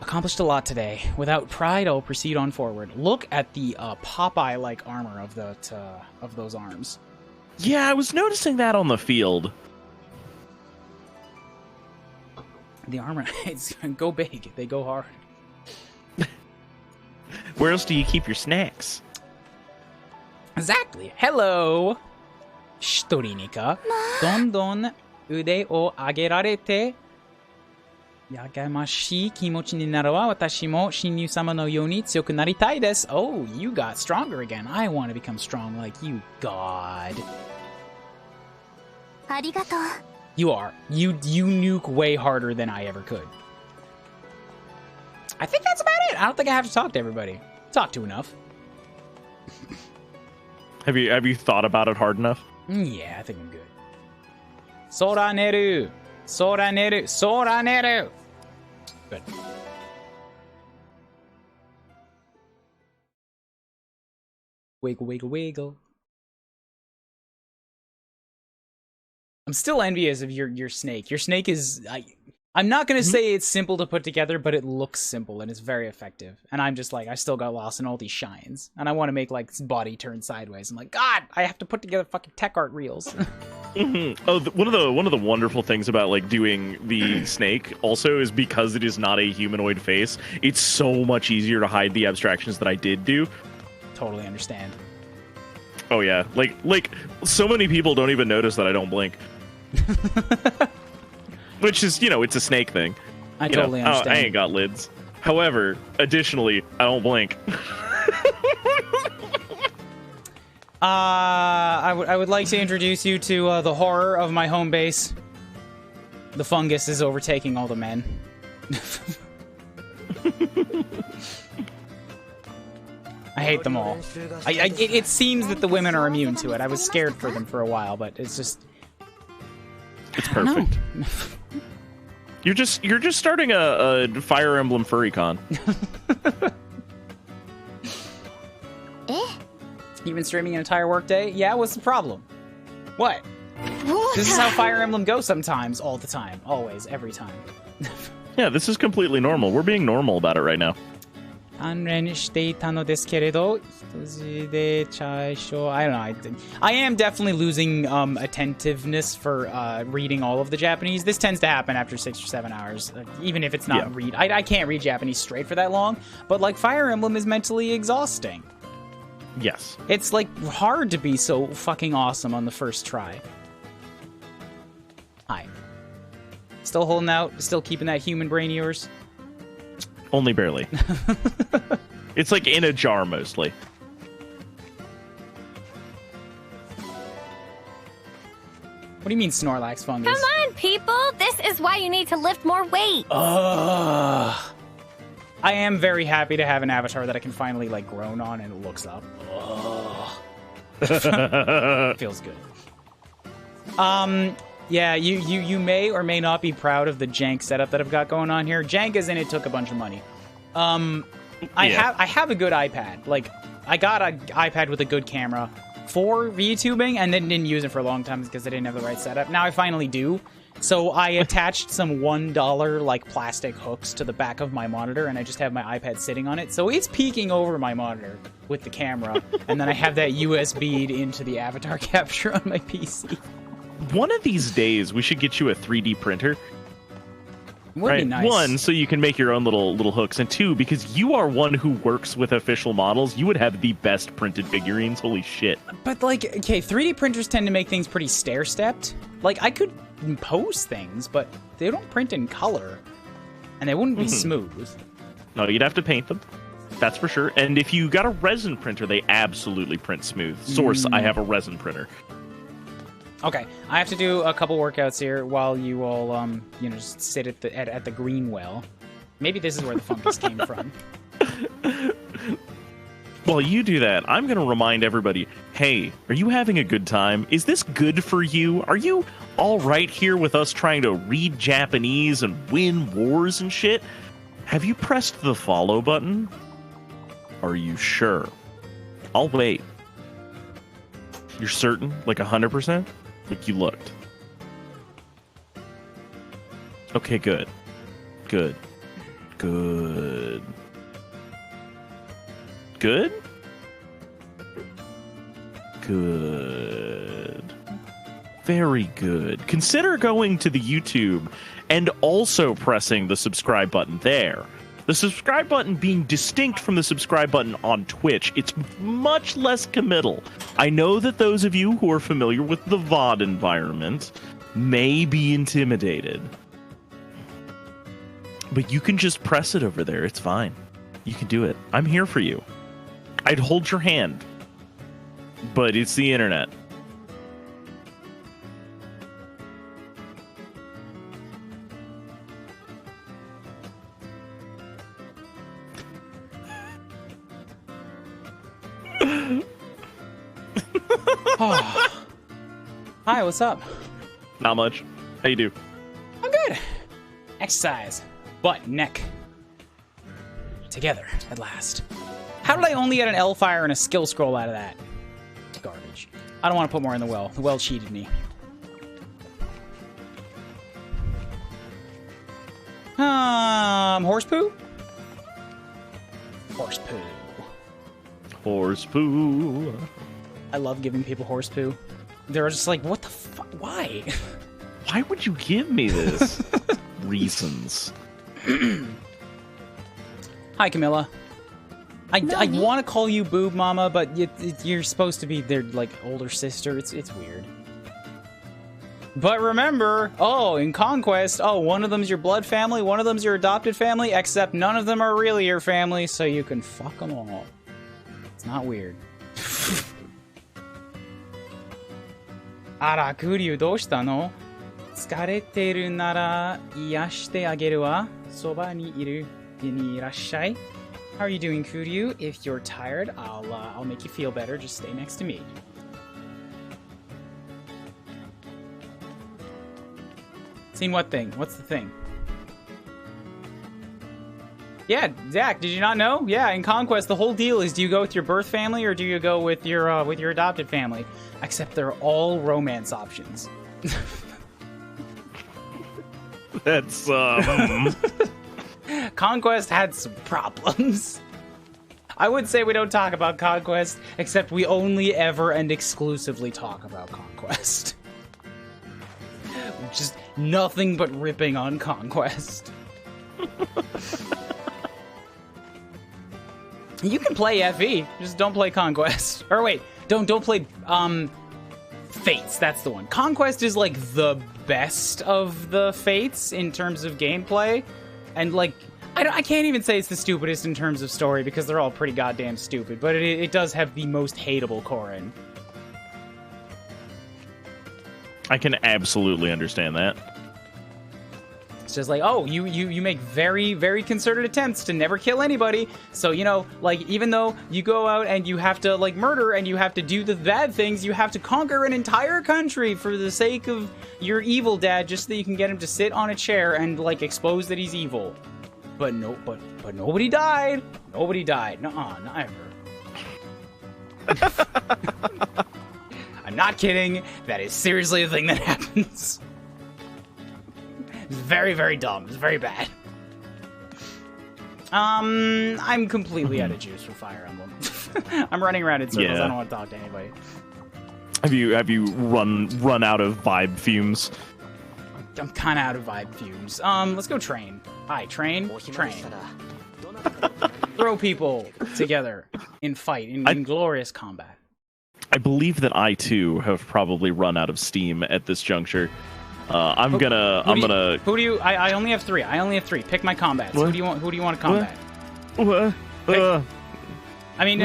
Accomplished a lot today. Without pride, I'll proceed on forward. Look at the Popeye-like armor of those arms.
Yeah, I was noticing that on the field.
The armor, it's go big. They go hard.
Where else do you keep your snacks?
Exactly. Hello. 一人にかどんどん腕を上げられてやがましい気持ちになるわ。私も親友様のように強くなりたいです。Oh, you got stronger again. I want to become strong like you, God.
ありがとう。
You are. You nuke way harder than I ever could. I think that's about it. I don't think I have to talk to everybody. Talk to enough.
Have you thought about it hard enough?
Yeah, I think I'm good. Sora neru. Sora neru. Sora neru. Good. Wiggle, wiggle, wiggle. I'm still envious of your snake. Your snake is... I'm not going to say it's simple to put together, but it looks simple and it's very effective. And I'm just like, I still got lost in all these shines. And I want to make, like, its body turn sideways. I'm like, God, I have to put together fucking tech art reels.
Oh, one of the wonderful things about, like, doing the snake also is because it is not a humanoid face, it's so much easier to hide the abstractions that I did do.
Totally understand.
Oh, yeah. Like, so many people don't even notice that I don't blink. Which is, it's a snake thing.
I totally understand.
I ain't got lids. However, additionally, I don't blink.
I would like to introduce you to the horror of my home base. The fungus is overtaking all the men. I hate them all. It seems that the women are immune to it. I was scared for them for a while, but it's just...
It's perfect. You're just starting a Fire Emblem Furrycon.
You've been streaming an entire workday? Yeah, what's the problem? What? This is how Fire Emblem goes sometimes, all the time, always, every time.
Yeah, this is completely normal. We're being normal about it right now.
I don't know. I am definitely losing attentiveness for reading all of the Japanese. This tends to happen after 6 or 7 hours, even if it's not read. I can't read Japanese straight for that long, but like Fire Emblem is mentally exhausting.
Yes.
It's like hard to be so fucking awesome on the first try. Hi. Still holding out, still keeping that human brain of yours?
Only barely. It's like in a jar mostly.
What do you mean Snorlax fungus?
Come on, people! This is why you need to lift more weight!
Ugh. I am very happy to have an avatar that I can finally, like, groan on and it looks up. Feels good. Yeah, you may or may not be proud of the jank setup that I've got going on here. Jank as in it took a bunch of money. I have a good iPad. Like, I got an iPad with a good camera for VTubing and then didn't use it for a long time because I didn't have the right setup. Now I finally do. So I attached some $1 like plastic hooks to the back of my monitor and I just have my iPad sitting on it. So it's peeking over my monitor with the camera. And then I have that USB'd into the avatar capture on my PC.
One of these days, we should get you a 3D printer.
Would be nice.
One, so you can make your own little hooks, and two, because you are one who works with official models, you would have the best printed figurines. Holy shit!
But like, okay, 3D printers tend to make things pretty stair-stepped. Like, I could pose things, but they don't print in color, and they wouldn't be smooth.
No, you'd have to paint them. That's for sure. And if you got a resin printer, they absolutely print smooth. Source: I have a resin printer.
Okay, I have to do a couple workouts here while you all, just sit at the green well. Maybe this is where the fungus came from.
While you do that, I'm going to remind everybody, hey, are you having a good time? Is this good for you? Are you all right here with us trying to read Japanese and win wars and shit? Have you pressed the follow button? Are you sure? I'll wait. You're certain? Like 100%? Like you looked. Okay, good. Good. Good. Good? Good. Very good. Consider going to the YouTube and also pressing the subscribe button there. The subscribe button being distinct from the subscribe button on Twitch. It's much less committal. I know that those of you who are familiar with the VOD environment may be intimidated. But you can just press it over there. It's fine. You can do it. I'm here for you. I'd hold your hand. But it's the internet.
Hi, what's up?
Not much. How you do?
I'm good. Exercise. Butt, neck. Together, at last. How did I only get an L fire and a skill scroll out of that? Garbage. I don't want to put more in the well. The well cheated me. Horse poo? Horse poo.
Horse poo.
I love giving people horse poo. They're just like, what the fuck? Why?
Why would you give me this? Reasons.
Hi, Camilla. I want to call you Boob Mama, but you're supposed to be their, like, older sister. It's weird. But remember, in Conquest, one of them's your blood family, one of them's your adopted family, except none of them are really your family, so you can fuck them all. It's not weird. Ara, Kuryu, doushita no? Tsukareteru nara iyashite ageru wa. Soba ni iru ni irashai. How are you doing, Kuryu? If you're tired, I'll make you feel better. Just stay next to me. Seen what thing? What's the thing? Yeah, Zach, did you not know? Yeah, in Conquest, the whole deal is, do you go with your birth family or do you go with your adopted family? Except they're all romance options.
That's,
Conquest had some problems. I would say we don't talk about Conquest, except we only ever and exclusively talk about Conquest. Just nothing but ripping on Conquest. You can play FE, just don't play Conquest. Or wait, don't play Fates, that's the one. Conquest is like the best of the Fates in terms of gameplay. And like, I can't even say it's the stupidest in terms of story because they're all pretty goddamn stupid, but it does have the most hateable Corrin.
I can absolutely understand that.
It's just like, you make very, very concerted attempts to never kill anybody. So, you know, like, even though you go out and you have to, like, murder and you have to do the bad things, you have to conquer an entire country for the sake of your evil dad just so that you can get him to sit on a chair and, like, expose that he's evil. But nobody died. Nobody died. Nuh-uh, not ever. I'm not kidding. That is seriously a thing that happens. It's very, very dumb. It's very bad. I'm completely out of juice for Fire Emblem. I'm running around in circles.
Yeah.
I don't want to talk to anybody.
Have you run out of vibe fumes?
I'm kind of out of vibe fumes. Let's go train. Hi, train. Throw people together in fight, in glorious combat.
I believe that I too have probably run out of steam at this juncture. Who do you?
I only have three. Pick my combats.
What?
Who do you want to combat?
What?
I mean,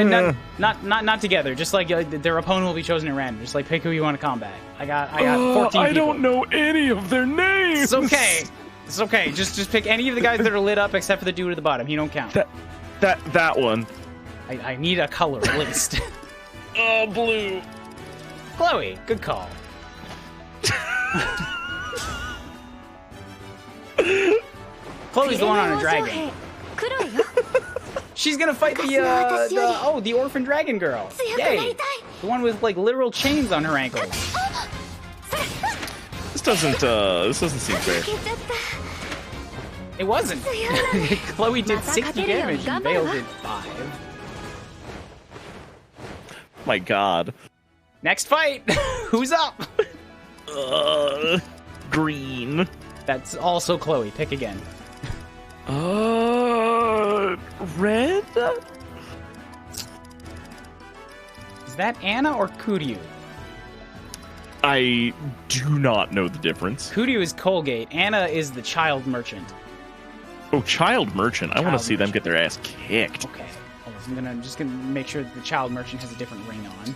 not together. Just like their opponent will be chosen at random. Just like pick who you want to combat. I got 14 people.
I don't know any of their names.
It's okay. It's okay. Just pick any of the guys that are lit up except for the dude at the bottom. He don't count.
That one.
I need a color at least.
Blue.
Chloe, good call. Chloe's the one on a dragon. She's gonna fight the orphan dragon girl. Yay! The one with like literal chains on her ankles.
This doesn't seem fair.
It wasn't. Chloe did 60 damage and Vale did 5.
My God.
Next fight. Who's up?
Green.
That's also Chloe. Pick again.
Red?
Is that Anna or Kuryu?
I do not know the difference.
Kuryu is Colgate. Anna is the child merchant.
Oh, child merchant. I want to see them get their ass kicked.
Okay. I'm just gonna make sure that the child merchant has a different ring on.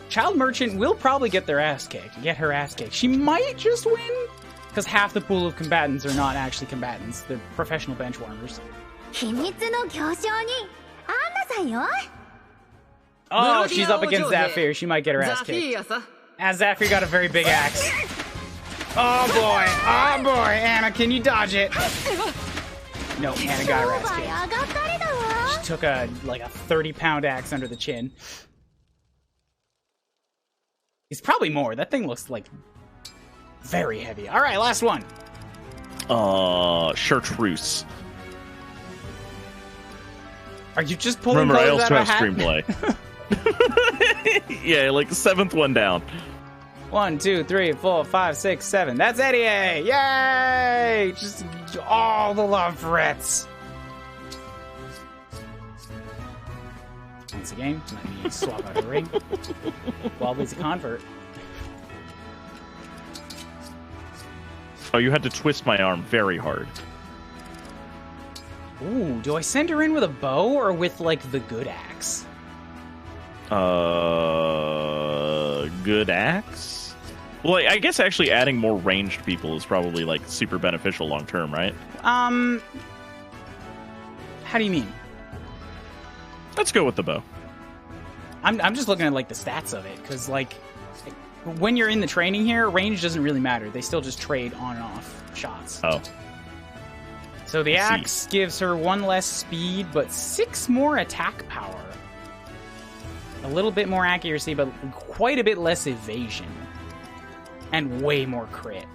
Child merchant will probably get her ass kicked. She might just win, because half the pool of combatants are not actually combatants. They're professional benchwarmers. Oh, she's up against Zafir. She might get her ass kicked. As Zafir got a very big axe. Oh boy, Anna, can you dodge it? No, Anna got her ass kicked. She took a 30-pound axe under the chin. He's probably more. That thing looks like very heavy. All right, last one.
Chartreuse.
Are you just pulling
Remember, I
those
also
out
have
of a hat?
screenplay. Yeah, like the 7th one down.
1, 2, 3, 4, 5, 6, 7. That's Eddie! Yay! Just all the love for it. Once again, let me swap out a ring. Wobbly's a convert.
Oh, you had to twist my arm very hard.
Ooh, do I send her in with a bow or with, like, the good axe?
Good axe? Well, I guess actually adding more ranged people is probably, like, super beneficial long term, right?
How do you mean?
Let's go with the bow.
I'm just looking at, like, the stats of it, because, like, when you're in the training here, range doesn't really matter. They still just trade on and off shots.
Oh.
So the axe gives her 1 less speed, but 6 more attack power. A little bit more accuracy, but quite a bit less evasion. And way more crit.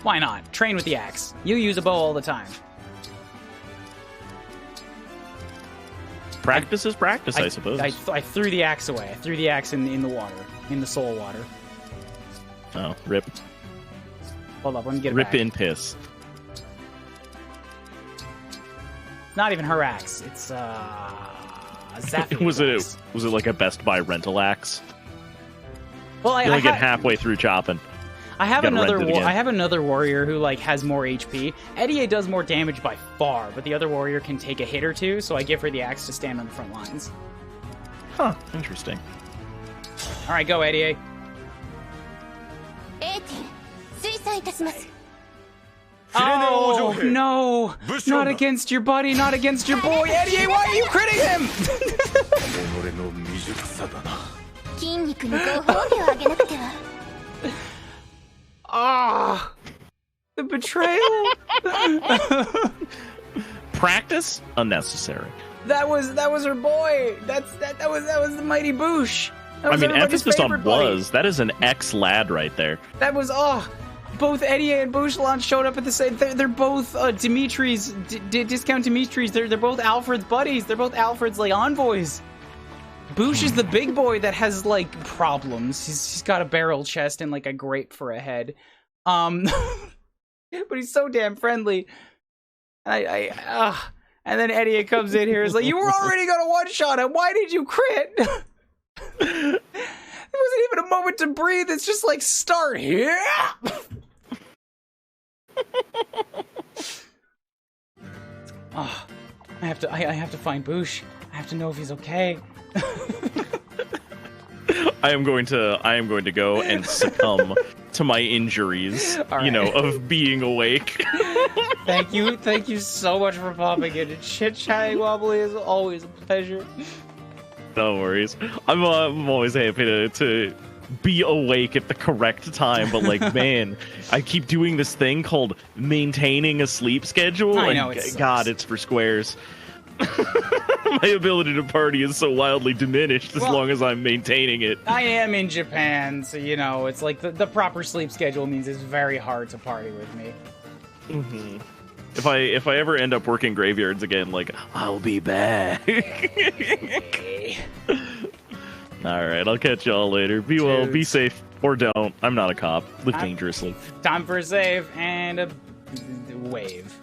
Why not? Train with the axe. You use a bow all the time.
Practice is practice, I suppose.
I threw the axe away. I threw the axe in the water. In the soul water.
Oh, rip.
Hold up, let me get it
Rip
back.
in piss.
It's not even her axe. It's Zappy's
was
axe.
it like a Best Buy rental axe?
Well,
you only get halfway through chopping.
I have
Gotta
another
rent it again.
I have another warrior who like has more HP. Eddie does more damage by far, but the other warrior can take a hit or two, so I give her the axe to stand on the front lines.
Huh, interesting.
All right, go Eddie. Oh no! Not against your buddy, not against your boy, Eddie! Why are you critting him? Ah, the betrayal.
Practice unnecessary.
That was her boy. That was the mighty Boosh.
I mean, emphasis on
buddy.
was. That is an ex-lad right there.
That was both Eddie and Bouchlan showed up at the same. They're both Dimitri's discount Dimitri's. They're both Alfred's buddies. They're both Alfred's like envoys. Boosh is the big boy that has like problems. He's got a barrel chest and like a grape for a head. But he's so damn friendly. And then Eddie comes in here. Is like, you were already gonna one shot him. Why did you crit? It wasn't even a moment to breathe. It's just like start here. Oh, I have to find Boosh. I have to know if he's okay.
I am going to go and succumb to my injuries,
right.
Of being awake.
Thank you so much for popping in and chit-chatting, Wobbly. Is always a pleasure.
No worries. I'm always happy to be awake at the correct time, but like, man, I keep doing this thing called maintaining a sleep schedule.
I know,
and
it sucks.
God, it's for squares. My ability to party is so wildly diminished as long as I'm maintaining it.
I am in Japan, so it's like the proper sleep schedule means it's very hard to party with me.
Mm-hmm. If I ever end up working graveyards again, like, I'll be back. All right, I'll catch y'all later. Be well, be safe, or don't. I'm not a cop. Live dangerously.
Time for a save and a wave.